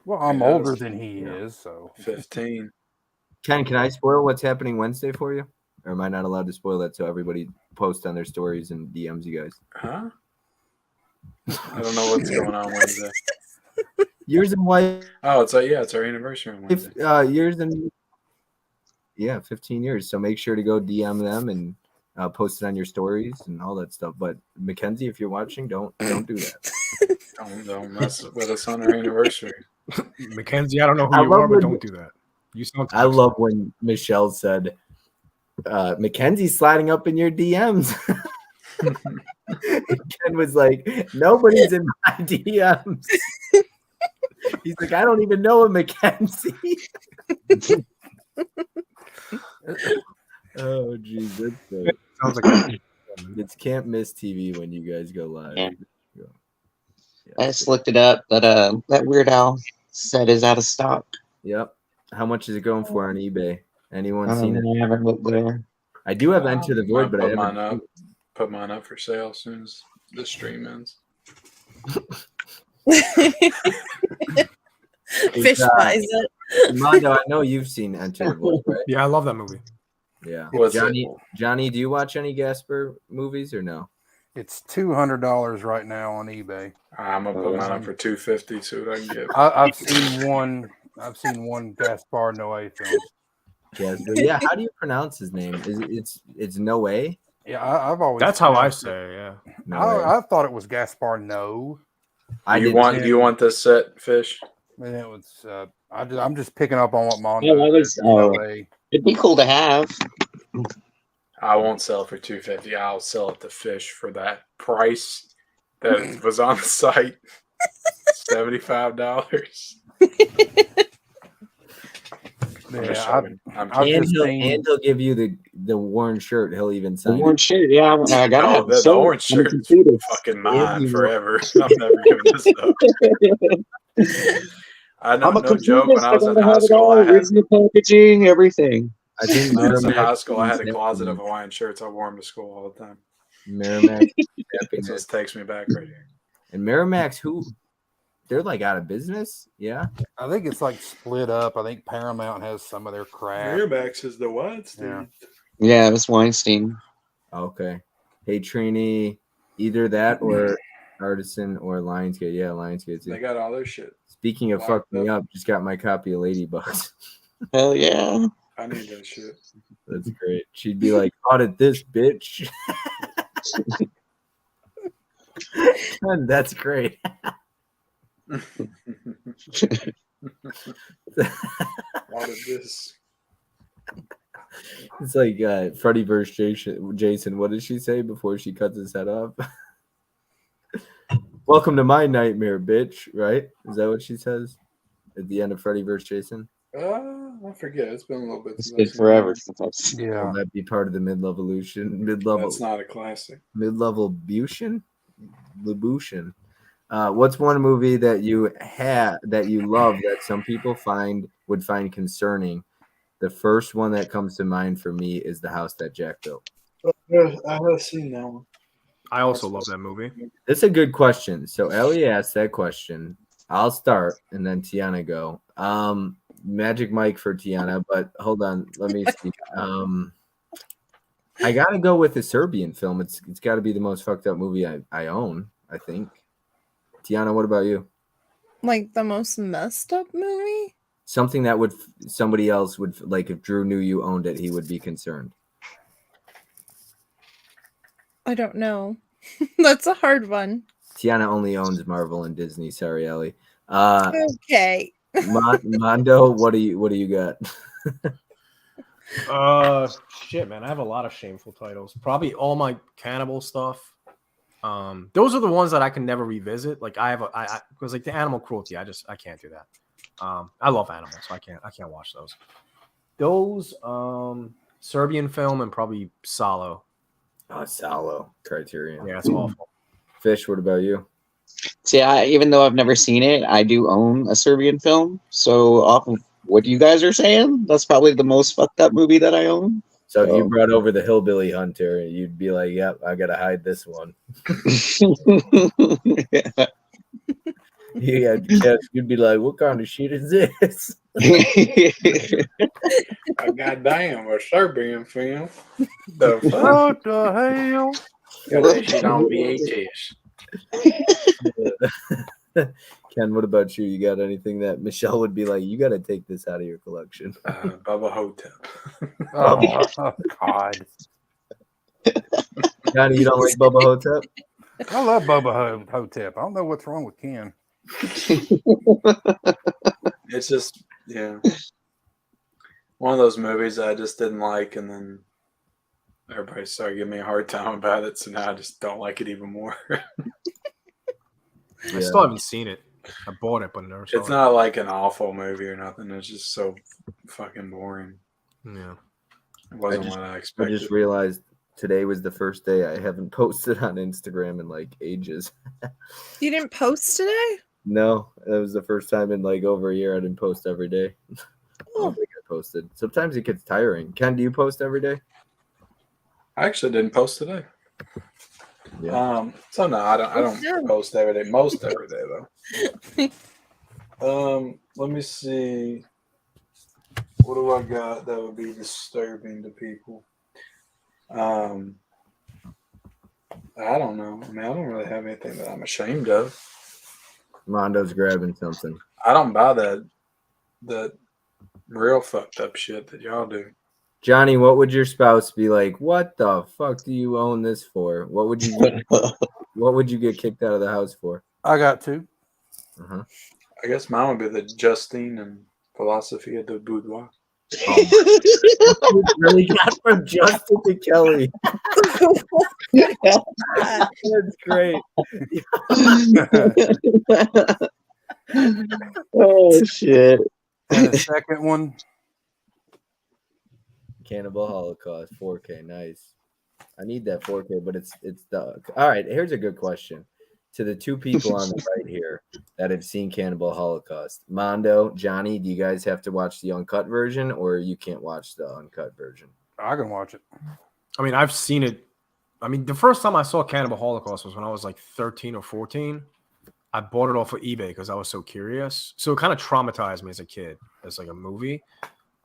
Speaker 7: Well, I'm
Speaker 12: Yeah,
Speaker 7: older
Speaker 12: that's-
Speaker 7: than he is, so
Speaker 12: 15.
Speaker 1: Ken, can I spoil what's happening Wednesday for you? Or am I not allowed to spoil that so everybody posts on their stories and DMs you guys?
Speaker 12: Huh? I don't know what's going on Wednesday.
Speaker 1: Years and wife.
Speaker 12: Oh, it's our anniversary on Wednesday.
Speaker 1: Years and 15 years. So make sure to go DM them and post it on your stories and all that stuff. But Mackenzie, if you're watching, don't do that.
Speaker 12: Don't mess with us on our anniversary.
Speaker 3: Mackenzie. I don't know who
Speaker 1: I
Speaker 3: you
Speaker 1: love
Speaker 3: are, but
Speaker 1: when-
Speaker 3: don't do that. You sound.
Speaker 1: I love when Michelle said, Mackenzie's sliding up in your DMs. Ken was like, nobody's in my DMs. He's like, I don't even know a Mackenzie. Oh, geez.
Speaker 3: Sounds like
Speaker 1: it's Can't Miss TV when you guys go live.
Speaker 4: Yeah. I just looked it up. That Weird Al set is out of stock.
Speaker 1: Yep. How much is it going for on eBay? Anyone seen it?
Speaker 4: I haven't looked there.
Speaker 1: I do have Enter the Void, but I haven't.
Speaker 12: Put mine up for sale as soon as the stream ends.
Speaker 2: Fish buys it.
Speaker 1: Mondo, I know you've seen Enter the Void, right?
Speaker 3: Yeah, I love that movie.
Speaker 1: Yeah.
Speaker 12: What's
Speaker 1: Johnny, do you watch any Gasper movies or no?
Speaker 7: it's $200 right now on eBay.
Speaker 12: I'm gonna put mine up for $250. See what I can get.
Speaker 7: I've seen one. I've seen one Gaspar Noé film.
Speaker 1: Gasper. Yeah. How do you pronounce his name? It's Noé?
Speaker 7: Yeah, I've always.
Speaker 3: That's how I say. Yeah.
Speaker 7: I thought it was Gaspar No.
Speaker 12: You want this set, Fish?
Speaker 7: And it was. I'm just picking up on what Mondo.
Speaker 4: Oh, I was-
Speaker 7: Noé.
Speaker 4: It'd be cool to have.
Speaker 12: I won't sell it for $250. I'll sell it to Fish for that price that it was on the site. $75.
Speaker 1: And he'll give you the worn shirt. He'll even sign
Speaker 4: the worn shirt. Yeah, I gotta have
Speaker 12: the orange shirt is fucking mine forever. I'm never giving this up. I know, no joke. When I was in high school, I had
Speaker 4: original packaging, everything.
Speaker 1: I think
Speaker 12: when I was in high school, I had a closet of Hawaiian shirts. I wore them to school all the time.
Speaker 1: Merrimack.
Speaker 12: It just takes me back right here.
Speaker 1: And Merrimack's they're like out of business. Yeah.
Speaker 7: I think it's like split up. I think Paramount has some of their crap.
Speaker 12: Miramax is the Weinstein.
Speaker 4: Yeah, it was Weinstein.
Speaker 1: Okay. Hey Trini, either that or Artisan or Lionsgate. Yeah, Lionsgate too.
Speaker 12: They got all their shit.
Speaker 1: Speaking of fuck me up, just got my copy of Ladybugs.
Speaker 4: Hell yeah.
Speaker 12: I need that shit.
Speaker 1: That's great. She'd be like, audit this, bitch. That's great.
Speaker 12: Audit this.
Speaker 1: It's like Freddy versus Jason. What did she say before she cuts his head off? Welcome to my nightmare, bitch. Right? Is that what she says at the end of Freddy versus Jason?
Speaker 12: I forget. It's been a little bit.
Speaker 4: It's been forever.
Speaker 1: Yeah. Will that be part of the mid-level?
Speaker 12: That's not a classic.
Speaker 1: Mid-level Bushin? Labushin. What's one movie that you love that some people would find concerning? The first one that comes to mind for me is The House That Jack Built.
Speaker 12: I have seen that one.
Speaker 3: I also love that movie.
Speaker 1: That's a good question. So Ellie asked that question. I'll start and then Tiana go. Magic Mike for Tiana, but hold on, let me see. I gotta go with a Serbian film. It's got to be the most fucked up movie I own, I think. Tiana, what about you?
Speaker 2: Like the most messed up movie?
Speaker 1: Something that somebody else would like. If Drew knew you owned it, he would be concerned.
Speaker 2: I don't know. That's a hard one.
Speaker 1: Tiana only owns Marvel and Disney. Sorry, Ellie.
Speaker 2: Okay.
Speaker 1: Mondo, what do you got?
Speaker 3: Shit, man. I have a lot of shameful titles. Probably all my cannibal stuff. Those are the ones that I can never revisit. Like I because like the animal cruelty, I can't do that. I love animals, so I can't watch those. Those Serbian film and probably Salo.
Speaker 1: Oh, Salo, Criterion.
Speaker 3: Yeah, it's awful.
Speaker 1: Fish, what about you?
Speaker 4: See, even though I've never seen it, I do own a Serbian film. So off of what you guys are saying, that's probably the most fucked up movie that I own.
Speaker 1: So if you brought over the Hillbilly Hunter, you'd be like, "Yep, I gotta hide this one." Yeah, you'd be like, "What kind of shit is this?"
Speaker 12: Goddamn, a Serbian film. The fuck?
Speaker 7: What the hell?
Speaker 12: Got that shit on VHS.
Speaker 1: Ken, what about you? You got anything that Michelle would be like, you got to take this out of your collection?
Speaker 12: Bubba Hotep.
Speaker 7: Oh, God.
Speaker 1: Johnny, you don't like Bubba Hotep?
Speaker 7: I love Bubba Hotep. I don't know what's wrong with Ken.
Speaker 12: It's just, yeah. One of those movies I just didn't like, and then everybody started giving me a hard time about it, so now I just don't like it even more.
Speaker 3: I still haven't seen it. I bought it, but never saw it.
Speaker 12: It's not like an awful movie or nothing. It's just so fucking boring.
Speaker 3: Yeah.
Speaker 12: It wasn't what I expected.
Speaker 1: I just realized today was the first day I haven't posted on Instagram in like ages.
Speaker 2: You didn't post today?
Speaker 1: No, that was the first time in like over a year I didn't post every day. I don't think I posted. Sometimes it gets tiring. Ken, do you post every day?
Speaker 12: I actually didn't post today.
Speaker 1: Yeah.
Speaker 12: So no, I don't post every day. Most every day though. Let me see. What do I got that would be disturbing to people? I don't know. I mean, I don't really have anything that I'm ashamed of.
Speaker 1: Mondo's grabbing something.
Speaker 12: I don't buy that real fucked up shit that y'all do.
Speaker 1: Johnny, what would your spouse be like? What the fuck do you own this for? What would you get kicked out of the house for?
Speaker 7: I got two.
Speaker 1: Uh-huh.
Speaker 12: I guess mine would be the Justine and Philosophy of the Boudoir.
Speaker 1: Oh, really got from Justin to Kelly. That's great.
Speaker 4: Oh shit!
Speaker 7: And the second one,
Speaker 1: Cannibal Holocaust 4K, nice. I need that 4K, but it's the all right. Here's a good question to the two people on the right here that have seen Cannibal Holocaust. Mondo, Johnny, do you guys have to watch the uncut version, or you can't watch the uncut version?
Speaker 7: I can watch it.
Speaker 3: I mean, I've seen it. I mean, the first time I saw Cannibal Holocaust was when I was like 13 or 14. I bought it off of eBay because I was so curious. So it kind of traumatized me as a kid as like a movie.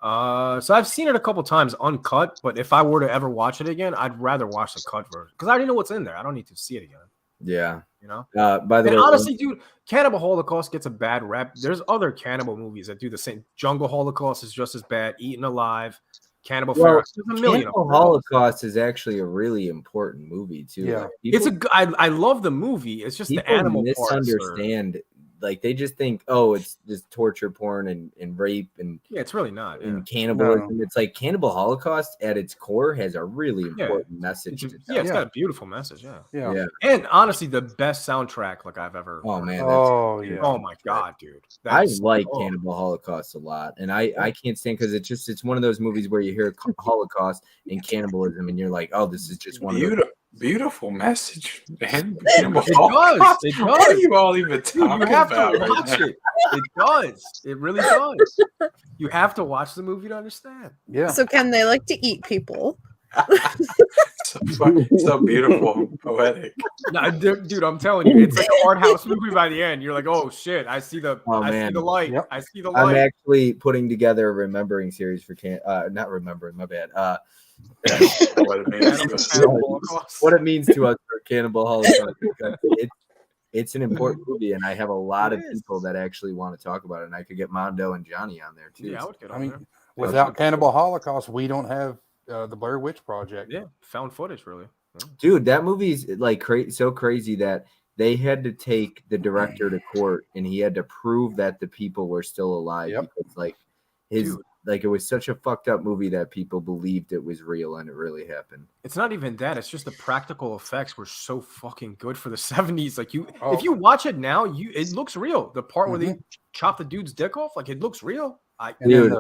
Speaker 3: So I've seen it a couple times uncut, but if I were to ever watch it again, I'd rather watch the cut version because I already know what's in there. I don't need to see it again.
Speaker 1: Yeah.
Speaker 3: You know?
Speaker 1: By the way,
Speaker 3: honestly, dude, Cannibal Holocaust gets a bad rep. There's other cannibal movies that do the same. Jungle Holocaust is just as bad. Eaten Alive. Cannibal Ferox. There's a million
Speaker 1: Cannibal
Speaker 3: of them.
Speaker 1: Holocaust is actually a really important movie too.
Speaker 7: Yeah.
Speaker 1: Like, people,
Speaker 3: I love the movie. It's just the animal
Speaker 1: misunderstand. Like they just think, oh, it's just torture porn and rape and
Speaker 3: yeah, it's really not.
Speaker 1: And cannibalism. No. It's like Cannibal Holocaust at its core has a really important message.
Speaker 3: It's got a beautiful message.
Speaker 1: Yeah.
Speaker 3: And honestly, the best soundtrack like I've ever.
Speaker 1: Oh man.
Speaker 7: Oh yeah.
Speaker 3: Oh my god, dude.
Speaker 1: I like Cannibal Holocaust a lot, and I can't stand because it's one of those movies where you hear Holocaust and cannibalism, and you're like, oh, this is just one of those.
Speaker 12: Beautiful message, man.
Speaker 3: It does.
Speaker 12: What are you all even talking about?
Speaker 3: It does. It really does. You have to watch the movie to understand.
Speaker 7: Yeah.
Speaker 2: So Ken, they like to eat people.
Speaker 12: so beautiful, poetic.
Speaker 3: No, dude, I'm telling you, it's like an art house movie by the end. You're like, oh shit, I see the light. Yep. I see the light.
Speaker 1: I'm actually putting together a remembering series for not remembering, my bad. What it means to us for Cannibal Holocaust. It's an important movie, and I have a lot of people that actually want to talk about it. And I could get Mondo and Johnny on there too.
Speaker 3: Yeah, I would get on there.
Speaker 7: Without Cannibal Holocaust, we don't have the Blair Witch Project.
Speaker 3: Yeah, found footage, really. Yeah.
Speaker 1: Dude, that movie's like so crazy that they had to take the director to court, and he had to prove that the people were still alive.
Speaker 7: Yep.
Speaker 1: Because, like it was such a fucked up movie that people believed it was real and it really happened.
Speaker 3: It's not even that. It's just the practical effects were so fucking good for the 70s. Like if you watch it now, it looks real. The part where they chop the dude's dick off, like it looks real.
Speaker 7: Dude,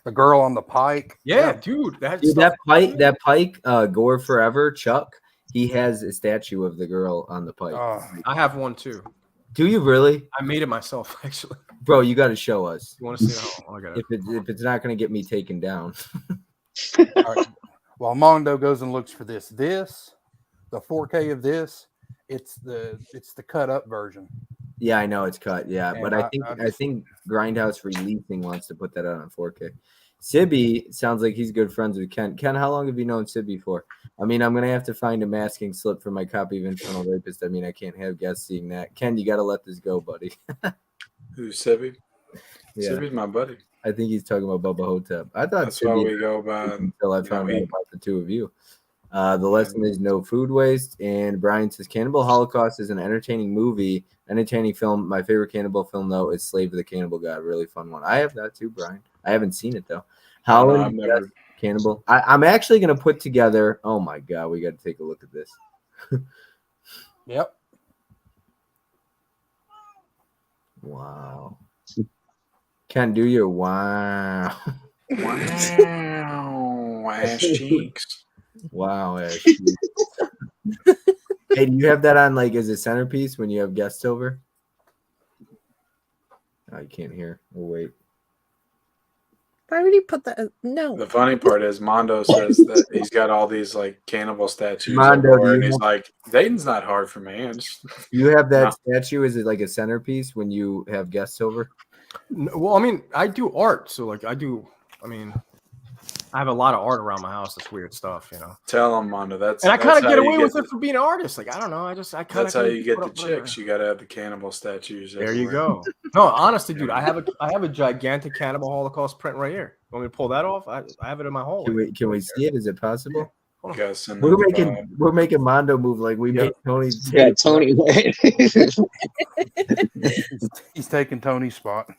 Speaker 7: the girl on the pike.
Speaker 3: Yeah, dude.
Speaker 1: That pike, Gore Forever, Chuck, he has a statue of the girl on the pike.
Speaker 3: I have one too.
Speaker 1: Do you really?
Speaker 3: I made it myself, actually.
Speaker 1: Bro, you got to show us.
Speaker 3: You want to see how I got it?
Speaker 1: If it's not going to get me taken down.
Speaker 7: All right. While Mondo goes and looks for the 4K of this, it's the cut up version.
Speaker 1: Yeah, I know it's cut. Yeah,
Speaker 7: and
Speaker 1: but I think Grindhouse Releasing wants to put that out on 4K. Sibby sounds like he's good friends with Ken. Ken, how long have you known Sibby for? I mean, I'm gonna have to find a masking slip for my copy of Infernal Rapist. I mean, I can't have guests seeing that. Ken, you got to let this go, buddy.
Speaker 12: Who's Sibby?
Speaker 1: Yeah.
Speaker 12: Sibby's my buddy.
Speaker 1: I think he's talking about Bubba Hotep. I thought
Speaker 12: that's why we go by
Speaker 1: until I found out about the two of you. The lesson is no food waste. And Brian says Cannibal Holocaust is an entertaining movie, entertaining film. My favorite cannibal film though is Slave of the Cannibal God. Really fun one. I have that too, Brian. I haven't seen it though. Howland, Cannibal. I'm actually gonna put together. Oh my god, we got to take a look at this.
Speaker 7: Yep.
Speaker 1: Wow. Ken, do your wow.
Speaker 12: Wow. Ash cheeks.
Speaker 1: Wow, Ash cheeks. Hey, do you have that on like as a centerpiece when you have guests over? I can't hear. We'll wait.
Speaker 2: Why would he put that? No.
Speaker 12: The funny part is Mondo says that he's got all these like cannibal statues.
Speaker 1: Mondo,
Speaker 12: and he's like, dating's not hard for me.
Speaker 1: You have that statue? Is it like a centerpiece when you have guests over?
Speaker 3: Well, I mean, I do art, so like I have a lot of art around my house. That's weird stuff, you know.
Speaker 12: Tell him, Mondo.
Speaker 3: I kind of get away with it for being an artist. Like I don't know. I kind of.
Speaker 12: That's how you get the chicks. You got to have the cannibal statues.
Speaker 3: There you go. No, honestly, dude, I have a gigantic Cannibal Holocaust print right here. Want me to pull that off? I have it in my hallway.
Speaker 1: Can we see it? Is it possible?
Speaker 12: We're
Speaker 1: making Mondo move like we made Tony.
Speaker 4: Yeah, Tony.
Speaker 7: He's taking Tony's spot.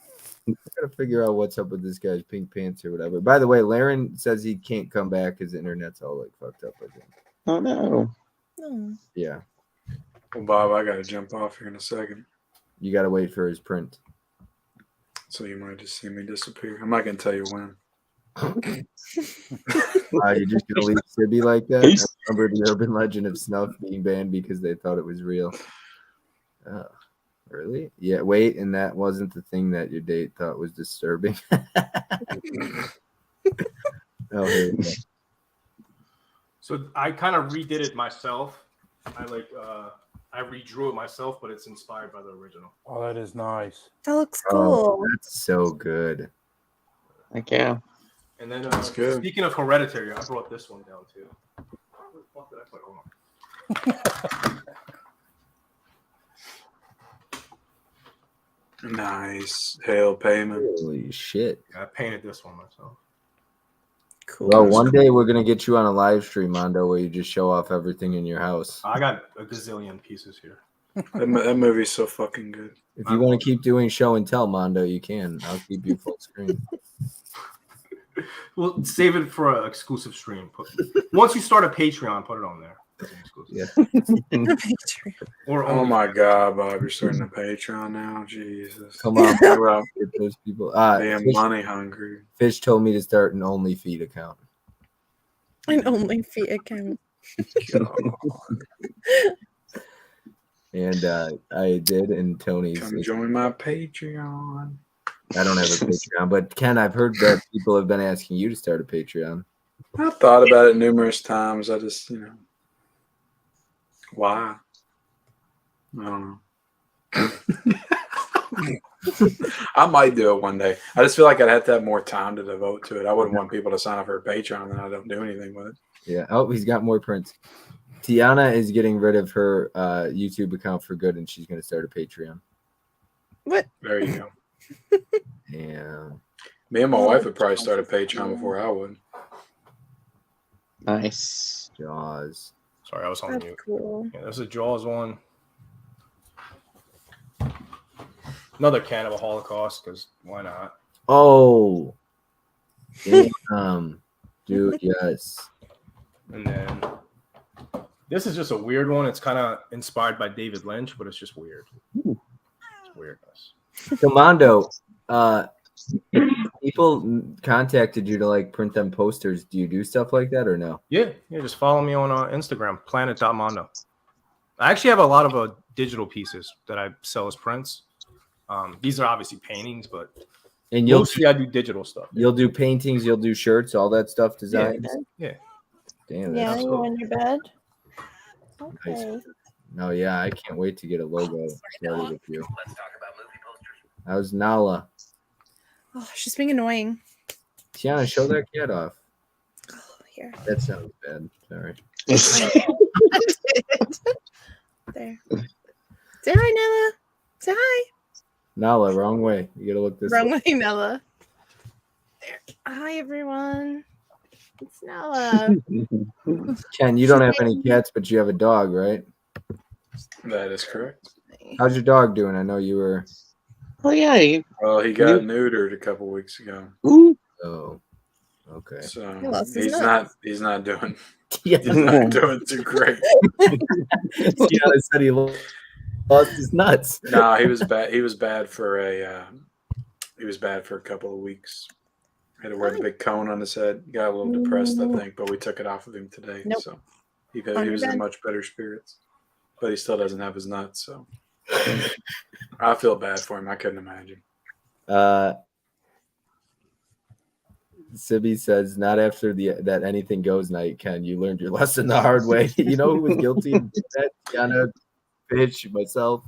Speaker 1: gotta figure out what's up with this guy's pink pants or whatever. By the way, Laren says he can't come back. His internet's all like fucked up again.
Speaker 4: Oh no.
Speaker 1: Yeah.
Speaker 12: Well, Bob, I gotta jump off here in a second.
Speaker 1: You gotta wait for his print.
Speaker 12: So you might just see me disappear. I'm not gonna tell you when.
Speaker 1: You're just gonna leave Sibby like that? I remember the urban legend of Snuff being banned because they thought it was real. Really? Yeah, wait, and that wasn't the thing that your date thought was disturbing. Oh, here we go.
Speaker 3: So I kind of redid it myself. I redrew it myself, but it's inspired by the original.
Speaker 7: Oh, that is nice.
Speaker 2: That looks cool.
Speaker 1: That's so good.
Speaker 4: Heck yeah.
Speaker 3: And then
Speaker 12: That's good.
Speaker 3: Speaking of Hereditary, I brought this one down too. Where the fuck did I put it? Hold on.
Speaker 12: Nice. Hail payment.
Speaker 1: Holy shit.
Speaker 3: I painted this one myself.
Speaker 2: Cool.
Speaker 1: Well, one day we're gonna get you on a live stream, Mondo, where you just show off everything in your house.
Speaker 3: I got a gazillion pieces here.
Speaker 12: That movie's so fucking good.
Speaker 1: If you want to keep doing show and tell, Mondo, you can. I'll keep you full screen.
Speaker 3: We'll save it for an exclusive stream. Once you start a Patreon, put it on there.
Speaker 1: Yeah.
Speaker 12: Oh my God, Bob, you're starting a Patreon now. Jesus.
Speaker 1: Come on, bro. Get those people.
Speaker 12: Damn money hungry.
Speaker 1: Fish told me to start an OnlyFeed account.
Speaker 2: An OnlyFeed account.
Speaker 1: And I did, and Tony's.
Speaker 12: Come join my Patreon.
Speaker 1: I don't have a Patreon, but Ken, I've heard that people have been asking you to start a Patreon.
Speaker 12: I've thought about it numerous times. I just, why? I don't know. I might do it one day. I just feel like I'd have to have more time to devote to it. I wouldn't want people to sign up for a Patreon and I don't do anything with it.
Speaker 1: Yeah. Oh, he's got more prints. Tiana is getting rid of her YouTube account for good, and she's going to start a Patreon.
Speaker 2: What?
Speaker 12: There you go.
Speaker 1: Yeah.
Speaker 12: Me and my wife would probably start a Patreon before I would.
Speaker 4: Nice.
Speaker 1: Jaws.
Speaker 3: Sorry, I was on
Speaker 2: That's
Speaker 3: mute.
Speaker 2: cool.
Speaker 3: Yeah, there's a Jaws one. Another Cannibal Holocaust, because why not?
Speaker 1: Oh. Damn. Dude, yes.
Speaker 3: And then this is just a weird one. It's kind of inspired by David Lynch, but it's just weird. It's weirdness.
Speaker 1: Commando, people contacted you to like print them posters. Do you do stuff like that or no?
Speaker 3: Yeah, just follow me on Instagram, planet.mondo. I actually have a lot of digital pieces that I sell as prints. These are obviously paintings, but mostly I do digital stuff.
Speaker 1: You'll do paintings, you'll do shirts, all that stuff, designs.
Speaker 3: Yeah.
Speaker 1: Damn.
Speaker 2: Yeah,
Speaker 1: That's
Speaker 2: you're in your bed. Okay.
Speaker 1: nice. No, yeah, I can't wait to get a logo started with you. How's Nala?
Speaker 2: Oh, she's being annoying.
Speaker 1: Tiana, show that cat off.
Speaker 2: Oh, here.
Speaker 1: That sounds bad. Sorry.
Speaker 2: There. Say hi, Nella. Say hi.
Speaker 1: Nala, wrong way. You gotta look this
Speaker 2: Wrong
Speaker 1: way.
Speaker 2: way, Nella. There. Hi, everyone. It's Nella.
Speaker 1: Ken, you don't have any cats, but you have a dog, right?
Speaker 12: That is correct.
Speaker 1: How's your dog doing? I know you were.
Speaker 4: Oh yeah.
Speaker 12: Well, he got neutered a couple weeks ago.
Speaker 4: Ooh.
Speaker 1: Oh. Okay.
Speaker 12: So
Speaker 2: He lost his
Speaker 12: he's
Speaker 2: nuts.
Speaker 12: not doing
Speaker 1: Yeah.
Speaker 12: he's not doing too great.
Speaker 1: Tiana said he lost his nuts.
Speaker 12: No, he was bad. He was bad for a couple of weeks. Had to wear the big cone on his head. Got a little depressed, I think, but we took it off of him today.
Speaker 2: Nope.
Speaker 12: So he was in much better spirits. But he still doesn't have his nuts, so I feel bad for him. I couldn't imagine.
Speaker 1: Sibby says, not after that anything goes night, Ken. You learned your lesson the hard way. You know who was guilty of that? Tiana, Pitch, myself.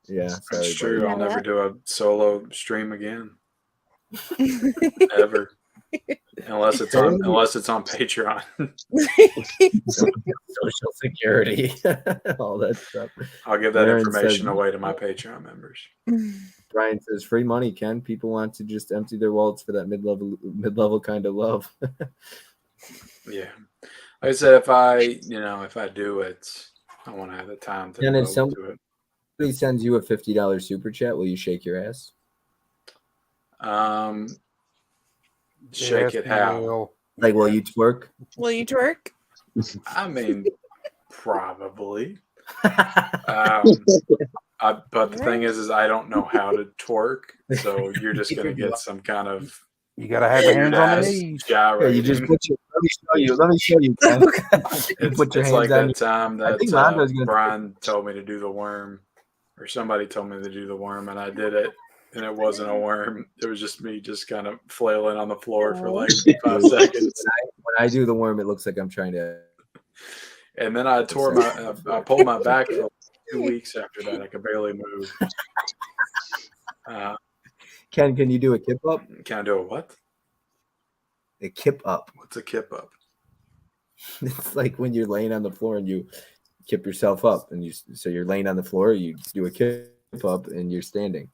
Speaker 1: Yeah, sorry.
Speaker 12: That's true.
Speaker 1: buddy.
Speaker 12: I'll never do a solo stream again. Ever. Unless it's on Patreon.
Speaker 1: Social security. All that stuff.
Speaker 12: I'll give that
Speaker 1: Aaron
Speaker 12: information
Speaker 1: says-
Speaker 12: away to my Patreon members.
Speaker 1: Brian says free money, Ken. People want to just empty their wallets for that mid-level kind of love.
Speaker 12: Yeah. Like I said, if I do it, I want to have the time to
Speaker 1: And if
Speaker 12: devote to it.
Speaker 1: somebody sends you a $50 super chat, will you shake your ass?
Speaker 12: Shake it how?
Speaker 1: Like, will you twerk?
Speaker 2: Will you twerk?
Speaker 12: I mean, probably. But the thing is I don't know how to twerk, so you're just gonna get some kind of.
Speaker 7: You gotta have your hands on the knees.
Speaker 1: Yeah, you just put your. Let me show you. Ken. You put your
Speaker 12: It's
Speaker 1: hands
Speaker 12: like
Speaker 1: on
Speaker 12: that time that Brian told me to do the worm, or somebody told me to do the worm, and I did it, and it wasn't a worm. It was just me, just kind of flailing on the floor for like 5 seconds.
Speaker 1: When I do the worm, it looks like I'm trying to.
Speaker 12: And then I tore my, I pulled my back for 2 weeks after that. I could barely move.
Speaker 1: Ken, can you do a kip up?
Speaker 12: Can I do a what?
Speaker 1: A kip up.
Speaker 12: What's a kip up?
Speaker 1: It's like when you're laying on the floor and you kip yourself up, and so you're laying on the floor, you do a kip up, and you're standing.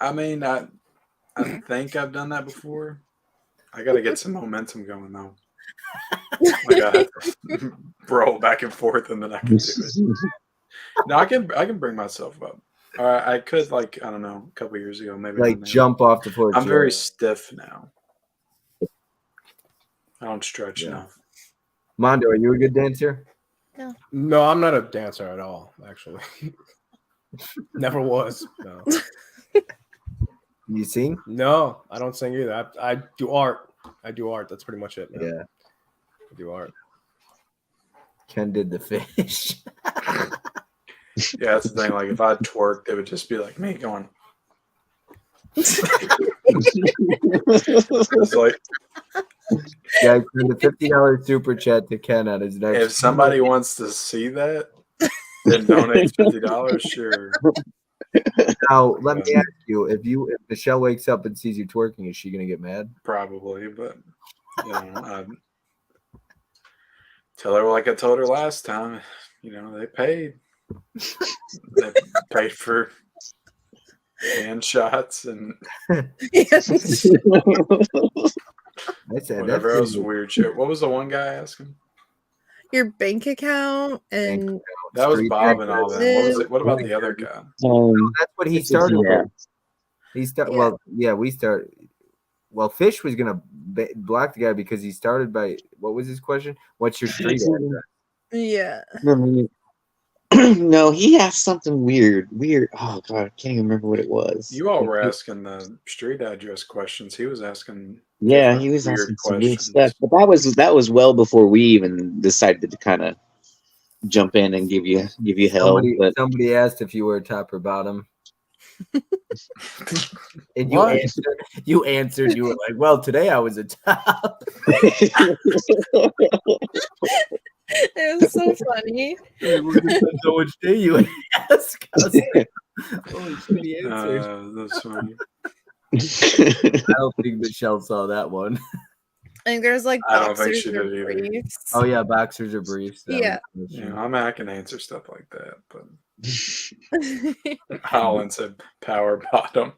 Speaker 12: I mean, I think I've done that before. I got to get some momentum going though. I got to roll back and forth, and then I can do it. No, I can bring myself up. I could, like, I don't know, a couple years ago, maybe.
Speaker 1: Like jump off the floor.
Speaker 12: I'm very stiff now. I don't stretch enough.
Speaker 1: Mondo, are you a good dancer?
Speaker 3: No, I'm not a dancer at all, actually. Never was. No.
Speaker 1: You sing?
Speaker 3: No, I don't sing either. I do art. That's pretty much it. Man.
Speaker 1: Yeah.
Speaker 3: I do art.
Speaker 1: Ken did the fish.
Speaker 12: Yeah, that's the thing. Like, if I twerked, it would just be like me going. It's like,
Speaker 1: yeah, send a $50 super chat to Ken on his next.
Speaker 12: if somebody wants to see that, then donate $50. Sure.
Speaker 1: Now, let me ask you: if Michelle wakes up and sees you twerking, is she gonna get mad?
Speaker 12: Probably, but I'd tell her like I told her last time. They paid. They paid for hand shots and whatever else weird shit. What was the one guy asking?
Speaker 2: Your bank account and
Speaker 12: that was Bob and all that. What was it? What about the other guy?
Speaker 1: That's what he started with. He started.
Speaker 2: Yeah.
Speaker 1: Well, yeah, we started. Well, Fish was gonna block the guy because he started by what was his question? What's your street address?
Speaker 2: Yeah.
Speaker 4: No, he asked something weird. Oh god, I can't even remember what it was.
Speaker 12: You all were asking the street address questions. He was asking.
Speaker 4: Yeah, he was asking some weird stuff, but that was well before we even decided to kind of jump in and give you hell.
Speaker 1: Somebody asked if you were top or bottom. And you answered. You were like, "Well, today I was a top."
Speaker 2: It was so funny.
Speaker 1: So which day you ask? Holy shitty answers.
Speaker 12: That's funny.
Speaker 1: I don't think Michelle saw that one.
Speaker 2: I think there's like
Speaker 12: I don't think
Speaker 2: boxers
Speaker 12: she
Speaker 2: or
Speaker 12: did either.
Speaker 2: briefs.
Speaker 1: Oh yeah, boxers or briefs.
Speaker 2: Yeah.
Speaker 12: I can answer stuff like that, but Holland said power bottom.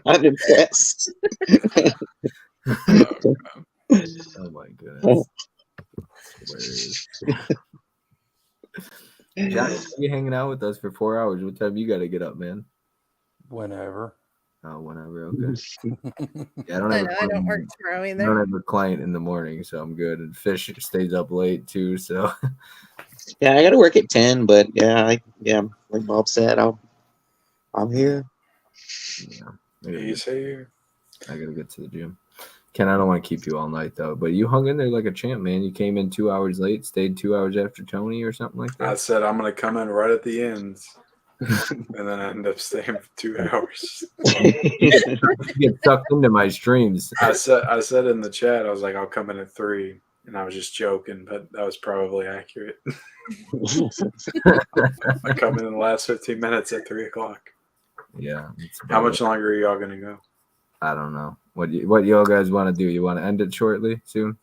Speaker 4: I'm impressed.
Speaker 1: Oh my goodness. Johnny, you hanging out with us for 4 hours. What time you got to get up, man?
Speaker 7: Whenever.
Speaker 1: Oh, whenever. Okay. Yeah,
Speaker 2: I don't work tomorrow either.
Speaker 1: I don't have a client in the morning, so I'm good. And Fish stays up late too, so.
Speaker 4: Yeah, I got to work at 10, but like Bob said, I'm here.
Speaker 1: Yeah.
Speaker 12: He's here.
Speaker 1: I gotta get to the gym. Ken, I don't want to keep you all night though, but you hung in there like a champ, man. You came in 2 hours late, stayed 2 hours after Tony or something like that.
Speaker 12: I said I'm gonna come in right at the end, and then I end up staying for 2 hours.
Speaker 1: You get sucked into my streams.
Speaker 12: I said in the chat, I was like, I'll come in at 3, and I was just joking, but that was probably accurate. I come in the last 15 minutes at 3 o'clock.
Speaker 1: Yeah.
Speaker 12: How much longer are y'all gonna go?
Speaker 1: I don't know. What y'all guys want to do? You want to end it shortly, soon?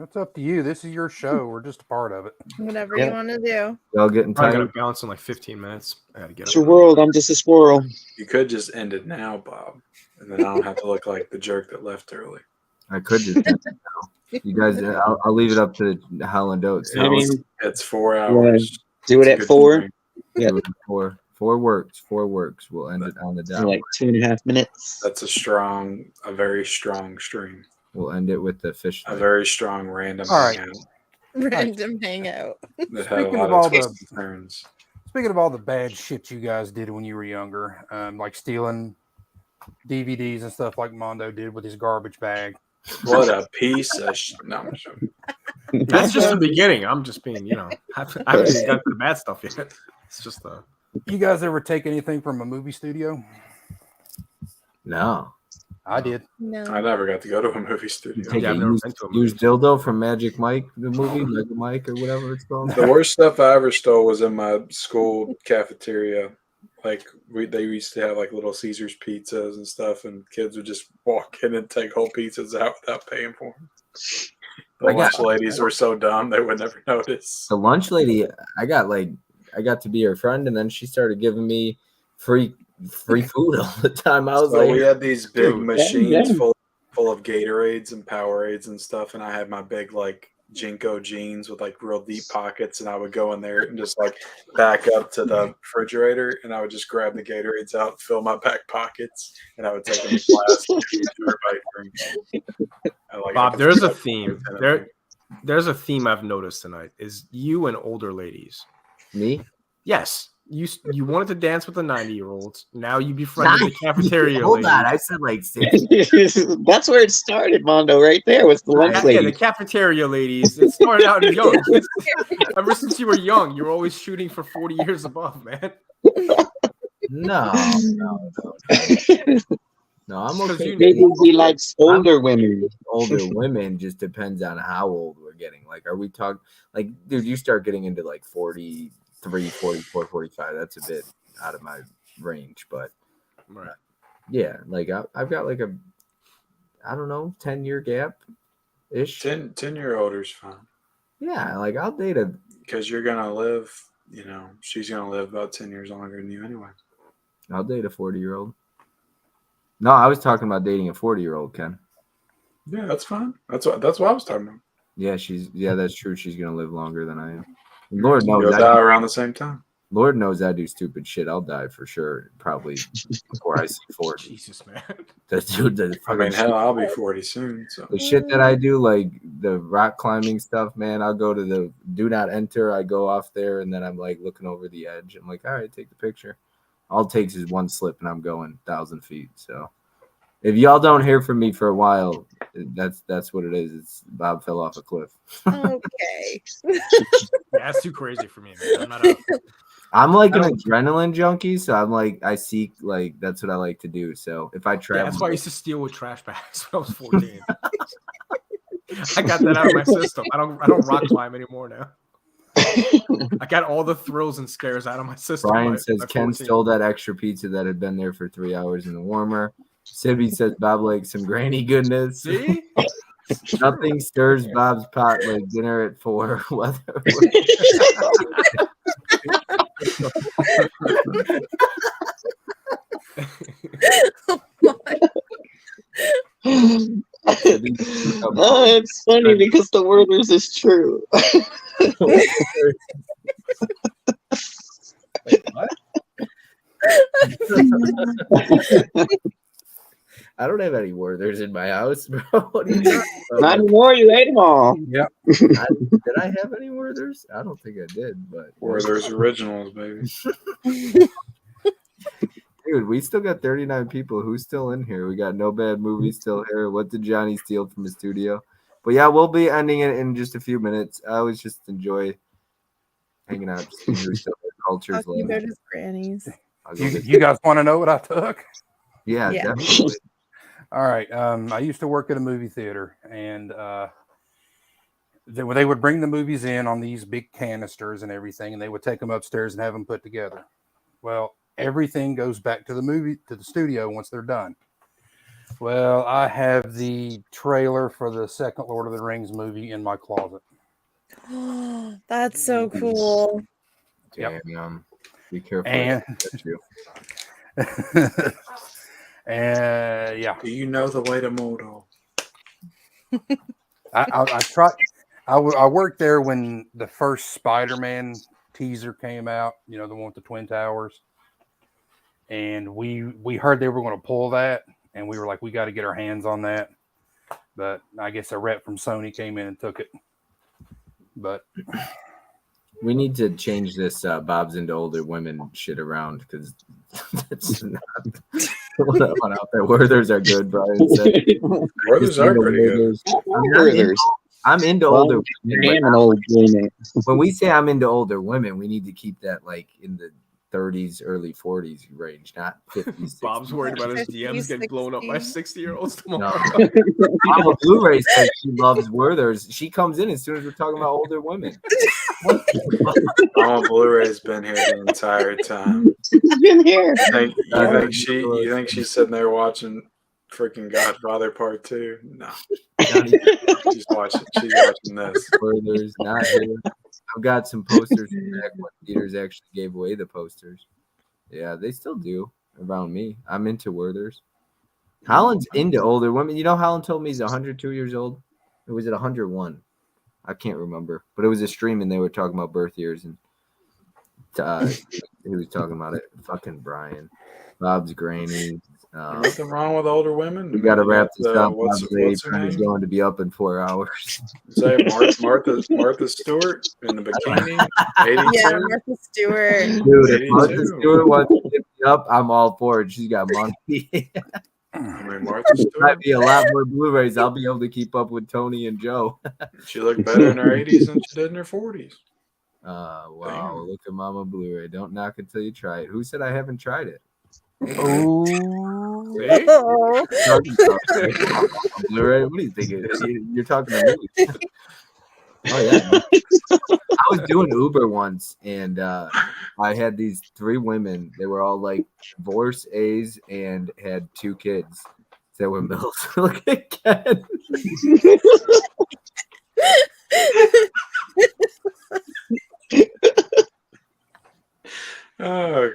Speaker 7: It's up to you. This is your show. We're just a part of it.
Speaker 2: Whatever you want to do.
Speaker 1: Y'all getting
Speaker 3: I gotta
Speaker 1: tired?
Speaker 3: bounce in like 15 minutes. I gotta get
Speaker 4: It's your world. I'm just a squirrel.
Speaker 12: You could just end it now, Bob, and then I don't have to look like the jerk that left early.
Speaker 1: I could just end it now. You guys, I'll leave it up to the Holland Oats.
Speaker 4: I mean,
Speaker 12: it's 4 hours.
Speaker 4: Do it at 4. Yeah.
Speaker 1: Four works. We'll end it on the dot.
Speaker 4: Like 2.5 minutes.
Speaker 12: That's a very strong stream.
Speaker 1: We'll end it with the fish.
Speaker 12: A very strong random
Speaker 7: All right.
Speaker 12: hangout.
Speaker 2: Random hangout.
Speaker 12: That had a lot of twists and turns.
Speaker 7: Speaking of all the bad shit you guys did when you were younger, like stealing DVDs and stuff like Mondo did with his garbage bag.
Speaker 12: What a piece of no, I'm joking.
Speaker 3: That's just the beginning. I'm just being, I haven't got to the bad stuff yet. It's just
Speaker 7: You guys ever take anything from a movie studio?
Speaker 1: No.
Speaker 7: I did.
Speaker 2: No.
Speaker 12: I never got to go to a movie studio.
Speaker 1: Use dildo from Magic Mike, the movie, Magic Mike or whatever it's called.
Speaker 12: The worst stuff I ever stole was in my school cafeteria. Like they used to have like Little Caesars pizzas and stuff, and kids would just walk in and take whole pizzas out without paying for them. The lunch ladies were so dumb they would never notice.
Speaker 1: The lunch lady, I got to be her friend, and then she started giving me free food all the time. I was
Speaker 12: So
Speaker 1: like,
Speaker 12: we had these big machines full of Gatorades and Powerades and stuff, and I had my big like Jinko jeans with like real deep pockets, and I would go in there and just like back up to the refrigerator, and I would just grab the Gatorades out, fill my back pockets, and I would take them to class. And everybody drinks.
Speaker 3: Bob, there's a theme. There's a theme I've noticed tonight. Is you and older ladies.
Speaker 1: Me?
Speaker 3: Yes. You wanted to dance with the 90-year-olds. Now you befriended the cafeteria
Speaker 1: Hold
Speaker 3: lady.
Speaker 1: on, I said like 60.
Speaker 4: That's where it started, Mondo, right there with the lunch lady.
Speaker 3: Yeah, the cafeteria ladies. It started out young. Ever since you were young, you were always shooting for 40 years above, man.
Speaker 1: No, I'm okay.
Speaker 4: Maybe he likes older women.
Speaker 1: Older women just depends on how old we're getting. Like, are we talking like, dude, you start getting into like 43, 44, 45. That's a bit out of my range, but yeah, like I've got like a, I don't know, 10-year gap ish.
Speaker 12: 10 year older's fine.
Speaker 1: Yeah, like I'll date a,
Speaker 12: because you're gonna live, she's gonna live about 10 years longer than you anyway.
Speaker 1: I'll date a 40-year-old. No, I was talking about dating a 40-year-old, Ken.
Speaker 12: Yeah, that's fine. That's what I was talking about.
Speaker 1: Yeah, that's true. She's gonna live longer than I am. Lord knows
Speaker 12: You'll die around the same time.
Speaker 1: Lord knows I do stupid shit. I'll die for sure, probably before I see 40.
Speaker 3: Jesus, man.
Speaker 12: Hell, I'll be 40 soon. So
Speaker 1: the shit that I do, like the rock climbing stuff, man, I'll go to the do not enter. I go off there, and then I'm like looking over the edge. I'm like, all right, take the picture. All it takes is one slip, and I'm going 1,000 feet. So if y'all don't hear from me for a while, that's what it is. It's Bob fell off a cliff.
Speaker 2: Okay.
Speaker 3: That's too crazy for me, man.
Speaker 1: I'm like an adrenaline junkie, so I'm like, I seek, like, that's what I like to do. So if I travel,
Speaker 3: that's why I used to steal with trash bags when I was 14. I got that out of my system. I don't rock climb anymore now. I got all the thrills and scares out of my system.
Speaker 1: Brian says Ken stole that extra pizza that had been there for 3 hours in the warmer. Sibby says Bob likes some granny goodness.
Speaker 3: See?
Speaker 1: Nothing stirs Bob's pot like dinner at 4. Weather.
Speaker 4: Oh, it's funny because the worders is true.
Speaker 1: Wait, what? I don't have any Werthers in my house, bro. What are you talking about?
Speaker 4: Not anymore. You ate them all.
Speaker 7: Yeah.
Speaker 1: Did I have any Werthers? I don't think I did, but
Speaker 12: Werther's originals, baby.
Speaker 1: Dude, we still got 39 people. Who's still in here? We got No Bad Movie still here. What did Johnny steal from his studio? But yeah, we'll be ending it in just a few minutes. I always just enjoy hanging out. Cultures.
Speaker 2: They're just grannies.
Speaker 7: You guys want to know what I took?
Speaker 1: Yeah. Definitely.
Speaker 7: All right. I used to work at a movie theater, and they would bring the movies in on these big canisters and everything, and they would take them upstairs and have them put together. Well, everything goes back to the studio once they're done. Well, I have the trailer for the second Lord of the Rings movie in my closet.
Speaker 2: That's so cool.
Speaker 1: Damn. Be careful.
Speaker 7: And yeah.
Speaker 12: Do you know the way to Mordor?
Speaker 7: I tried. I worked there when the first Spider-Man teaser came out, the one with the Twin Towers. And we heard they were going to pull that, and we were like, we got to get our hands on that. But I guess a rep from Sony came in and took it. But
Speaker 1: we need to change this Bob's into older women shit around, because that's not that one out there. Werthers are good, Brian said.
Speaker 12: Werthers are pretty good.
Speaker 1: I'm into older women.
Speaker 4: An old woman.
Speaker 1: When we say I'm into older women, we need to keep that like in the 30s, early 40s range, not 50s.
Speaker 3: Bob's worried about his DMs getting blown up by 60-year-olds tomorrow.
Speaker 1: Mama Blu-ray says she loves Werthers. She comes in as soon as we're talking about older women.
Speaker 12: Mama Blu-ray's been here the entire time.
Speaker 4: She's been here.
Speaker 12: You think she's sitting there watching freaking Godfather Part 2? No. She's watching this.
Speaker 1: Werthers not here. I've got some posters from back when theaters actually gave away the posters. Yeah, they still do around me. I'm into Werthers. Holland's into older women. Holland told me he's 102 years old. Or was it 101? I can't remember. But it was a stream and they were talking about birth years, and he was talking about it. Fucking Brian. Bob's granny.
Speaker 12: Nothing wrong with older women.
Speaker 1: We got to wrap this up.
Speaker 12: What's her name?
Speaker 1: Going to be up in 4 hours.
Speaker 12: Say Martha Stewart in the bikini. 82?
Speaker 2: Yeah, Martha Stewart.
Speaker 1: Dude, if Martha Stewart wants to pick me up, I'm all for it. She's got money.
Speaker 12: I mean, Martha Stewart
Speaker 1: might be a lot more Blu-rays. I'll be able to keep up with Tony and Joe.
Speaker 12: She looked better in her 80s than she did in her 40s.
Speaker 1: Wow. Damn. Look at Mama Blu-ray. Don't knock it till you try it. Who said I haven't tried it?
Speaker 7: Oh,
Speaker 1: Blu-ray? What do you think it is? You're talking to me. Oh yeah. I was doing Uber once, and I had these 3 women. They were all like divorce A's and had 2 kids. They were Mills. Look at Ken.
Speaker 12: Oh,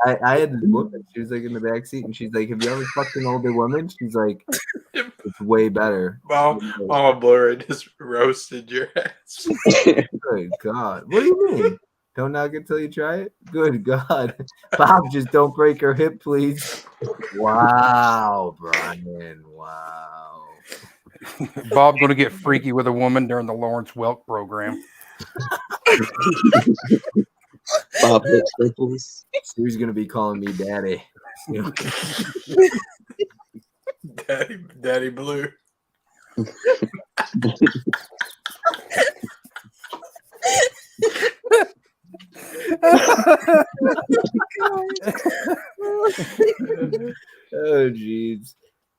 Speaker 1: I had this woman. She was like in the back seat, and she's like, "Have you ever fucked an older woman?" She's like, "It's way better."
Speaker 12: Mama Blu-ray just roasted your ass.
Speaker 1: Good God! What do you mean? Don't knock it till you try it. Good God, Bob, just don't break her hip, please. Wow, Brian. Wow.
Speaker 7: Bob going to get freaky with a woman during the Lawrence Welk program.
Speaker 4: Bob, please.
Speaker 1: Who's gonna be calling me daddy?
Speaker 12: Daddy Blue.
Speaker 1: Oh jeez.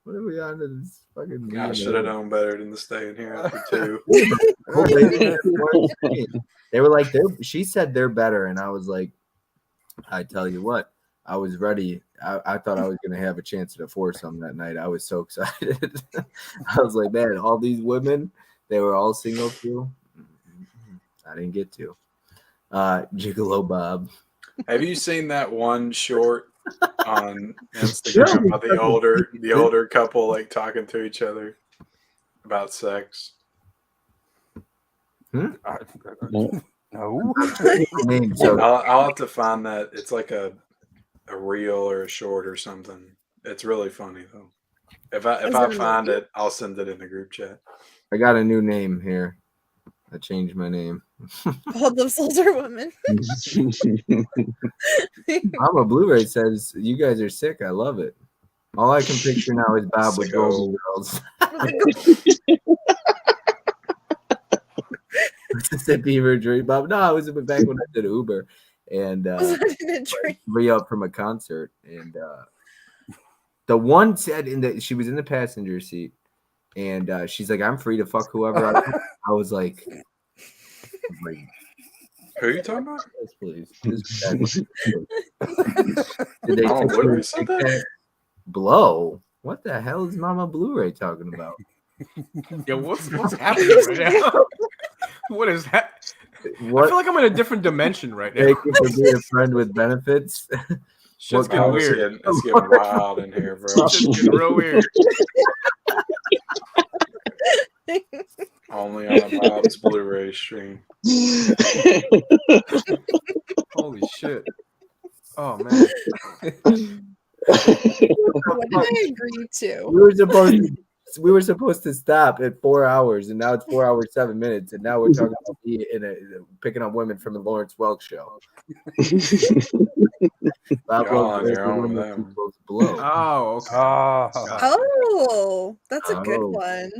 Speaker 1: What are we on to this fucking?
Speaker 12: I should have known better than to stay in here after 2.
Speaker 1: They were like, she said they're better, and I was like, I tell you what, I was ready. I thought I was gonna have a chance at a foursome that night. I was so excited. I was like, man, all these women, they were all single too. I didn't get to. Gigolo Bob.
Speaker 12: Have you seen that one short on Instagram about the older couple like talking to each other about sex?
Speaker 7: No.
Speaker 12: I'll have to find that. It's like a reel or a short or something. It's really funny though. If I find it, I'll send it in the group chat.
Speaker 1: I got a new name here. I changed my name.
Speaker 2: Bob loves older women.
Speaker 1: Mama Blu-ray says you guys are sick. I love it. All I can picture now is Bob with Golden Girls. Mississippi dream, Bob. No, I was back when I did Uber, and re-up from a concert, and the one said she was in the passenger seat, and she's like, "I'm free to fuck whoever I want." I was like,
Speaker 12: who are you talking about?
Speaker 1: Yes, please. Did they
Speaker 12: said that?
Speaker 1: Blow? What the hell is Mama Blu-ray talking about?
Speaker 3: Yo, what's happening right now? What is that?
Speaker 1: What?
Speaker 3: I feel like I'm in a different dimension right now.
Speaker 1: Thank you for being a friend with benefits.
Speaker 3: Shit's getting weird.
Speaker 12: It's getting wild in here, bro.
Speaker 3: It's getting real weird.
Speaker 12: Only on a Bob's Blu-ray stream.
Speaker 3: Holy shit. Oh man.
Speaker 2: What did I agree to?
Speaker 1: We were supposed to stop at 4 hours, and now it's 4 hours 7 minutes, and now we're talking about picking on women from the Lawrence Welk show. Bob loves
Speaker 12: you're on with them.
Speaker 3: Oh, okay.
Speaker 2: Oh, that's a good one.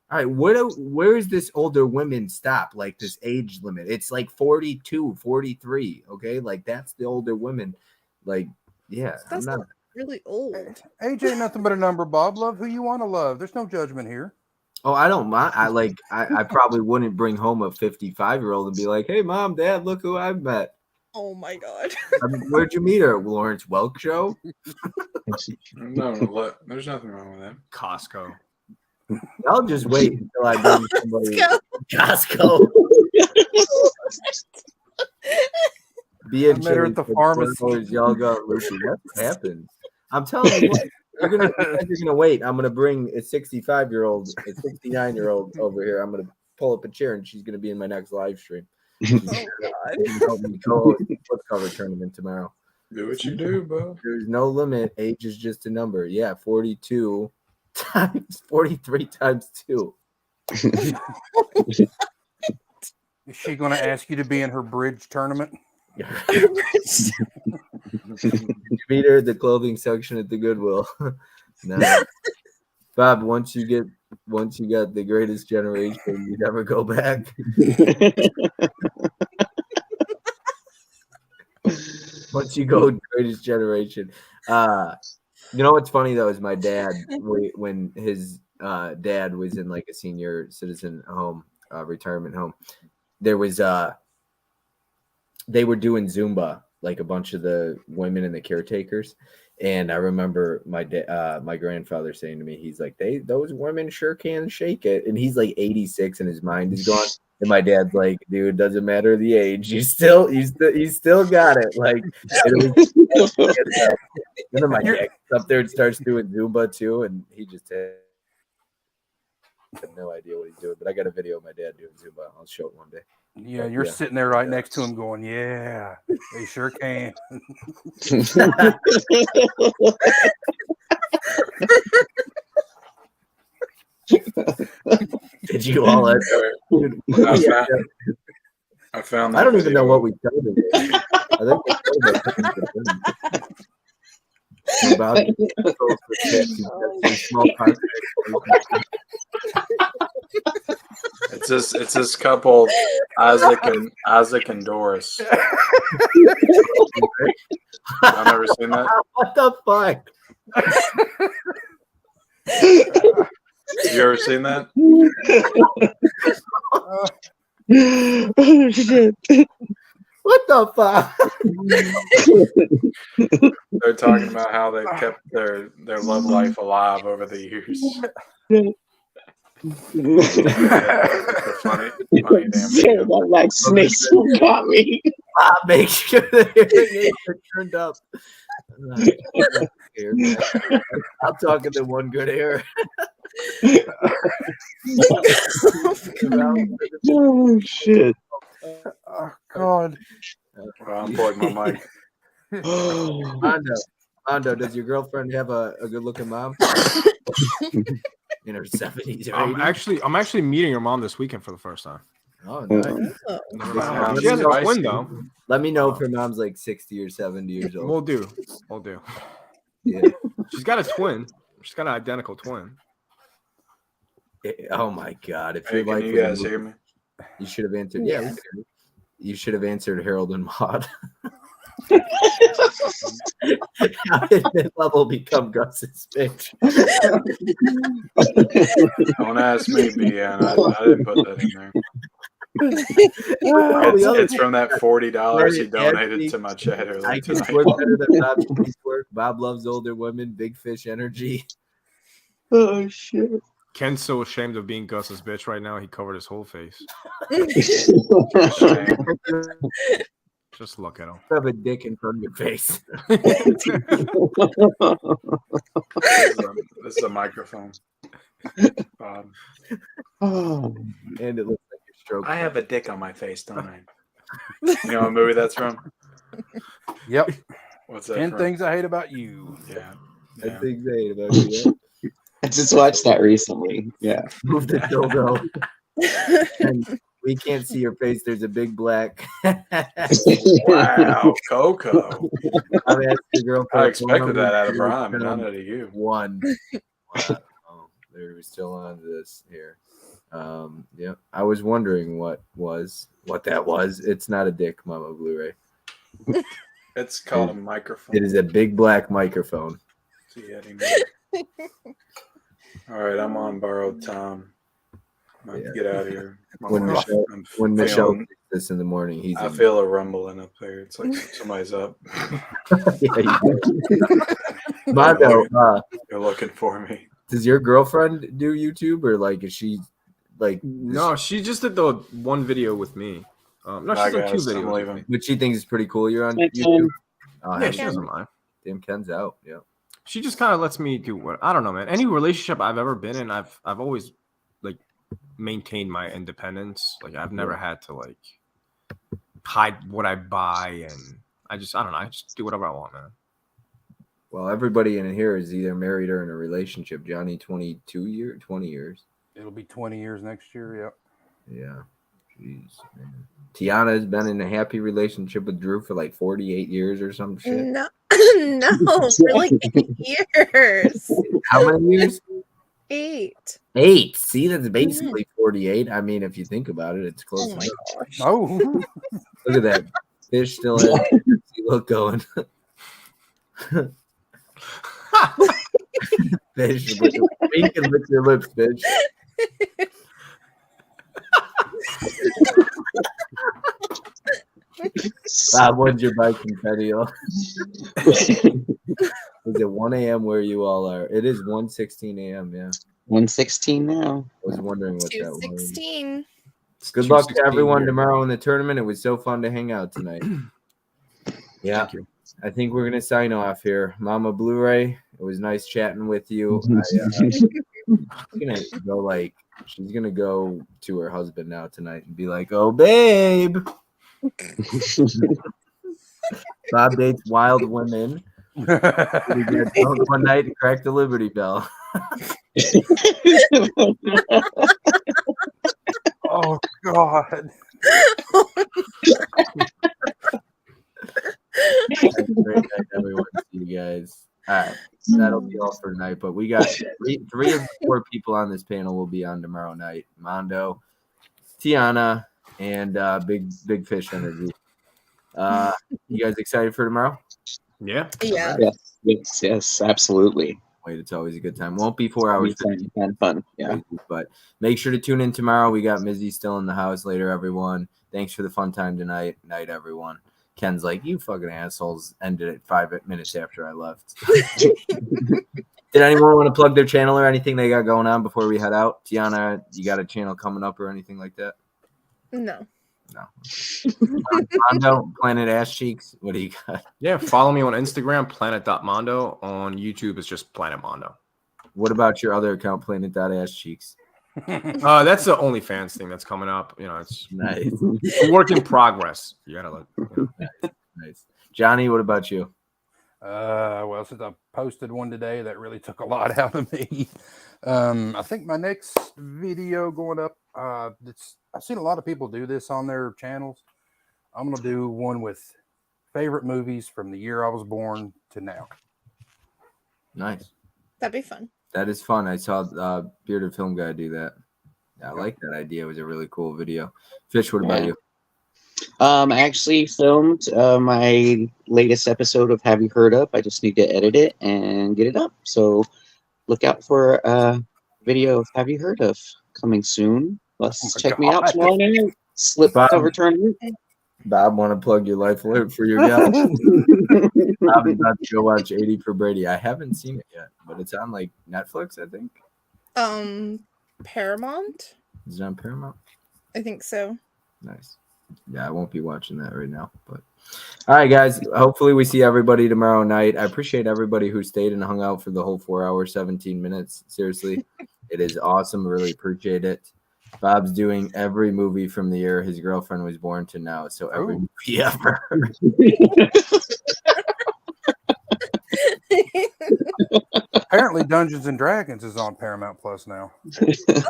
Speaker 1: All right, where is this older women stop? Like this age limit? It's like 42, 43. Okay, like that's the older women. Like, yeah,
Speaker 2: That's
Speaker 1: I'm not
Speaker 2: really old.
Speaker 7: Age ain't nothing but a number, Bob. Love who you want to love. There's no judgment here.
Speaker 1: Oh, I don't mind. I probably wouldn't bring home a 55-year-old and be like, "Hey, mom, dad, look who I've met."
Speaker 2: Oh my god.
Speaker 1: Where'd you meet her? Lawrence Welk show?
Speaker 12: No, there's nothing wrong with that.
Speaker 3: Costco.
Speaker 1: I'll just wait until I bring somebody. Costco.
Speaker 7: I met her at the pharmacy.
Speaker 1: Y'all got Lucy. That's what happens. I'm telling you what, you're gonna wait. I'm gonna bring a 65-year-old, a 69-year-old over here. I'm gonna pull up a chair and she's gonna be in my next live stream.
Speaker 2: Oh god.
Speaker 1: Help me co-host the flip cover tournament tomorrow.
Speaker 12: Do what you do, bro.
Speaker 1: There's no limit. Age is just a number. Yeah, 42 times 43 times 2.
Speaker 7: Is she going to ask you to be in her bridge tournament?
Speaker 1: Did you meet her at the clothing section at the Goodwill? No. Bob, once you got the greatest generation, you never go back. Once you go greatest generation. You know what's funny though is my dad, when his dad was in like a senior citizen home, retirement home, there was they were doing Zumba, like a bunch of the women and the caretakers. And I remember my grandfather saying to me, he's like, those women sure can shake it. And he's like 86 and his mind is gone. And my dad's like, dude, doesn't matter the age. You still got it. Like, and then my dad gets up there and starts doing Zumba too. And he just had no idea what he's doing. But I got a video of my dad doing Zumba. I'll show it one day.
Speaker 7: Yeah, you're sitting there right next to him going, yeah, they sure can.
Speaker 1: Did you all I
Speaker 12: found that
Speaker 1: I don't even
Speaker 12: video.
Speaker 1: know what we told him. I think we told him about small
Speaker 12: It's this couple, Isaac and Doris. I've never seen that.
Speaker 1: What the fuck?
Speaker 12: Have you ever seen that?
Speaker 14: Oh shit.
Speaker 1: What the fuck?
Speaker 12: They're talking about how they kept their love life alive over the years. funny damn
Speaker 14: That like snakes got me.
Speaker 1: Make sure the hearing aids are turned up. I'm talking to one good hair.
Speaker 14: Oh shit.
Speaker 7: Oh god.
Speaker 12: Well, I'm plugging my mic.
Speaker 1: Mondo, does your girlfriend have a good looking mom? In her 70s or 80s?
Speaker 3: I'm actually meeting her mom this weekend for the first time.
Speaker 1: Oh, nice.
Speaker 3: She has a twin though.
Speaker 1: Let me know if her mom's like 60 or 70 years old.
Speaker 3: We'll do.
Speaker 1: Yeah.
Speaker 3: She's got a twin. She's got an identical twin.
Speaker 1: Oh my god! If
Speaker 12: Hey,
Speaker 1: you're like,
Speaker 12: can you guys hear me?
Speaker 1: You should have answered. Yeah, we can hear you. You should have answered Harold and Maude. How did mid-level become Gus's bitch?
Speaker 12: Don't ask me, BN. I didn't put that in there. It's from that $40 he donated to my chat earlier
Speaker 1: I can
Speaker 12: tonight.
Speaker 1: work better than Bob Cheese work. Bob loves older women. Big fish energy.
Speaker 14: Oh shit.
Speaker 3: Ken's so ashamed of being Gus's bitch right now. He covered his whole face. Just look at him.
Speaker 1: You have a dick in front of your face.
Speaker 12: This is a microphone.
Speaker 4: Oh.
Speaker 1: And it looks like you're stroking.
Speaker 12: I have a dick on my face, don't I? You know what movie that's from?
Speaker 7: Yep.
Speaker 12: What's that
Speaker 7: 10
Speaker 12: from?
Speaker 7: Things I Hate About You.
Speaker 12: Yeah.
Speaker 1: 10 Things I Hate About You.
Speaker 4: I just watched that recently. Yeah.
Speaker 1: Move the dildo. And we can't see your face. There's a big black.
Speaker 12: Wow, Coco.
Speaker 1: I'm asking your girl for
Speaker 12: I
Speaker 1: a phone
Speaker 12: expected
Speaker 1: number.
Speaker 12: that out of Brian, but not out of you.
Speaker 1: One. Wow. Oh, we're still on this here. Yeah. I was wondering what that was. It's not a dick, Mama Blu-ray.
Speaker 12: It's called a microphone.
Speaker 1: It is a big black microphone.
Speaker 12: All right, I'm on borrowed time. I have to get out of here.
Speaker 1: When Michelle takes this in the morning,
Speaker 12: I feel a rumbling up there. It's like somebody's up.
Speaker 1: Mondo,
Speaker 12: They're looking for me.
Speaker 1: Does your girlfriend do YouTube, or like is she like?
Speaker 3: No, she just did the one video with me. No, she's done 2 videos with me.
Speaker 1: But she thinks it's pretty cool. You're on YouTube.
Speaker 3: Yeah, she doesn't mind.
Speaker 1: Damn, Ken's out. Yeah.
Speaker 3: She just kind of lets me do what I don't know, man. Any relationship I've ever been in, I've always like maintained my independence. Like I've never had to like hide what I buy, and I don't know. I just do whatever I want, man.
Speaker 1: Well, everybody in here is either married or in a relationship. Johnny, 20 years.
Speaker 7: It'll be 20 years next year. Yep.
Speaker 1: Yeah. Jeez, man. Tiana has been in a happy relationship with Drew for like 48 years or some shit.
Speaker 2: No, for like 8 years.
Speaker 1: How many years?
Speaker 2: 8.
Speaker 1: 8. See, that's basically 48. I mean, if you think about it, it's close.
Speaker 2: Oh my gosh.
Speaker 7: Oh,
Speaker 1: look at that. Fish still has look going. Fish, wink and lick your lips, Fish. Bob, when's your bike confetti? Is it 1 a.m. where you all are? It is 1:16 a.m. Yeah.
Speaker 4: 1:16 now.
Speaker 1: I was wondering what that was.
Speaker 2: 2:16.
Speaker 1: Good luck to everyone tomorrow in the tournament. It was so fun to hang out tonight. Yeah. I think we're gonna sign off here. Mama Blu-ray, it was nice chatting with you. She's gonna go to her husband now tonight and be like, "Oh, babe." Bob dates wild women. We get drunk one night and crack the Liberty Bell.
Speaker 7: oh God.
Speaker 1: Great night, everyone. See you guys. All right, that'll be all for tonight. But we got three of the 4 people on this panel will be on tomorrow night. Mondo, Tiana, and Big Fish Energy. You guys excited for tomorrow?
Speaker 3: Yeah.
Speaker 2: Yeah.
Speaker 4: Yes, absolutely.
Speaker 1: Wait, it's always a good time. Won't be 4 hours.
Speaker 4: Fun. Yeah.
Speaker 1: But make sure to tune in tomorrow. We got Mizzy still in the house later, everyone. Thanks for the fun time tonight. Night, everyone. Ken's like, you fucking assholes ended it 5 minutes after I left. Did anyone want to plug their channel or anything they got going on before we head out? Tiana, you got a channel coming up or anything like that?
Speaker 2: No.
Speaker 1: Mondo, Planet Ass Cheeks. What do you got?
Speaker 3: Yeah, follow me on Instagram, planet.mondo. On YouTube, it's just Planet Mondo.
Speaker 1: What about your other account, Planet.Ass Cheeks?
Speaker 3: That's the OnlyFans thing that's coming up. You know, it's
Speaker 1: nice.
Speaker 3: A work in progress. You gotta look.
Speaker 1: Nice. Johnny, what about you?
Speaker 7: Well, since I posted one today, that really took a lot out of me. I think my next video going up, I've seen a lot of people do this on their channels. I'm going to do one with favorite movies from the year I was born to now.
Speaker 1: Nice.
Speaker 2: That'd be fun.
Speaker 1: That is fun. I saw Bearded Film Guy do that. I like that idea. It was a really cool video. Fish, what about you?
Speaker 4: I actually filmed my latest episode of Have You Heard Of? I just need to edit it and get it up. So look out for a video of Have You Heard Of coming soon. Let's check me out tomorrow night. Slip cover tournament.
Speaker 1: Bob, want to plug your Life Alert for your guy? Bob is about to go watch 80 for Brady. I haven't seen it yet, but it's on like Netflix, I think.
Speaker 2: Paramount?
Speaker 1: Is it on Paramount?
Speaker 2: I think so.
Speaker 1: Nice. Yeah, I won't be watching that right now. But all right, guys. Hopefully we see everybody tomorrow night. I appreciate everybody who stayed and hung out for the whole 4 hours, 17 minutes. Seriously, it is awesome. Really appreciate it. Bob's doing every movie from the year his girlfriend was born to now. So every movie ever.
Speaker 7: Apparently, Dungeons and Dragons is on Paramount Plus now.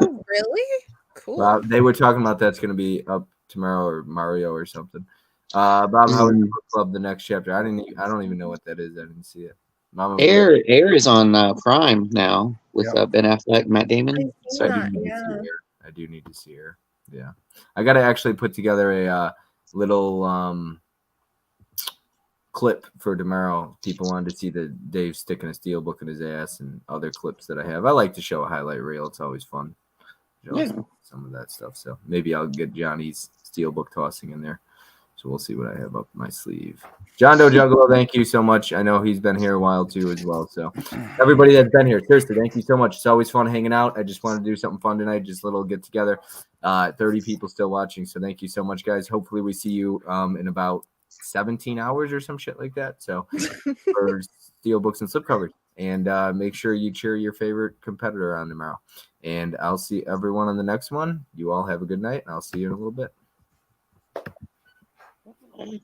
Speaker 2: Oh, really? Cool.
Speaker 1: They were talking about that's going to be up tomorrow, or Mario or something. Bob, how was the book club? The next chapter? I don't even know what that is. I didn't see it. Mama
Speaker 4: Air is on Prime now with Ben Affleck, Matt Damon. So
Speaker 1: I do need to see her. Yeah, I got to actually put together a little clip for tomorrow. People wanted to see the Dave sticking a steel book in his ass and other clips that I have. I like to show a highlight reel. It's always fun. Some of that stuff. So maybe I'll get Johnny's steel book tossing in there. So we'll see what I have up my sleeve. John Doe Juggalo, thank you so much. I know he's been here a while too as well. So everybody that's been here, seriously, thank you so much. It's always fun hanging out. I just wanted to do something fun tonight, just a little get together. 30 people still watching. So thank you so much, guys. Hopefully we see you in about 17 hours or some shit like that. So for steel books and slipcovers. And make sure you cheer your favorite competitor on tomorrow. And I'll see everyone on the next one. You all have a good night, and I'll see you in a little bit.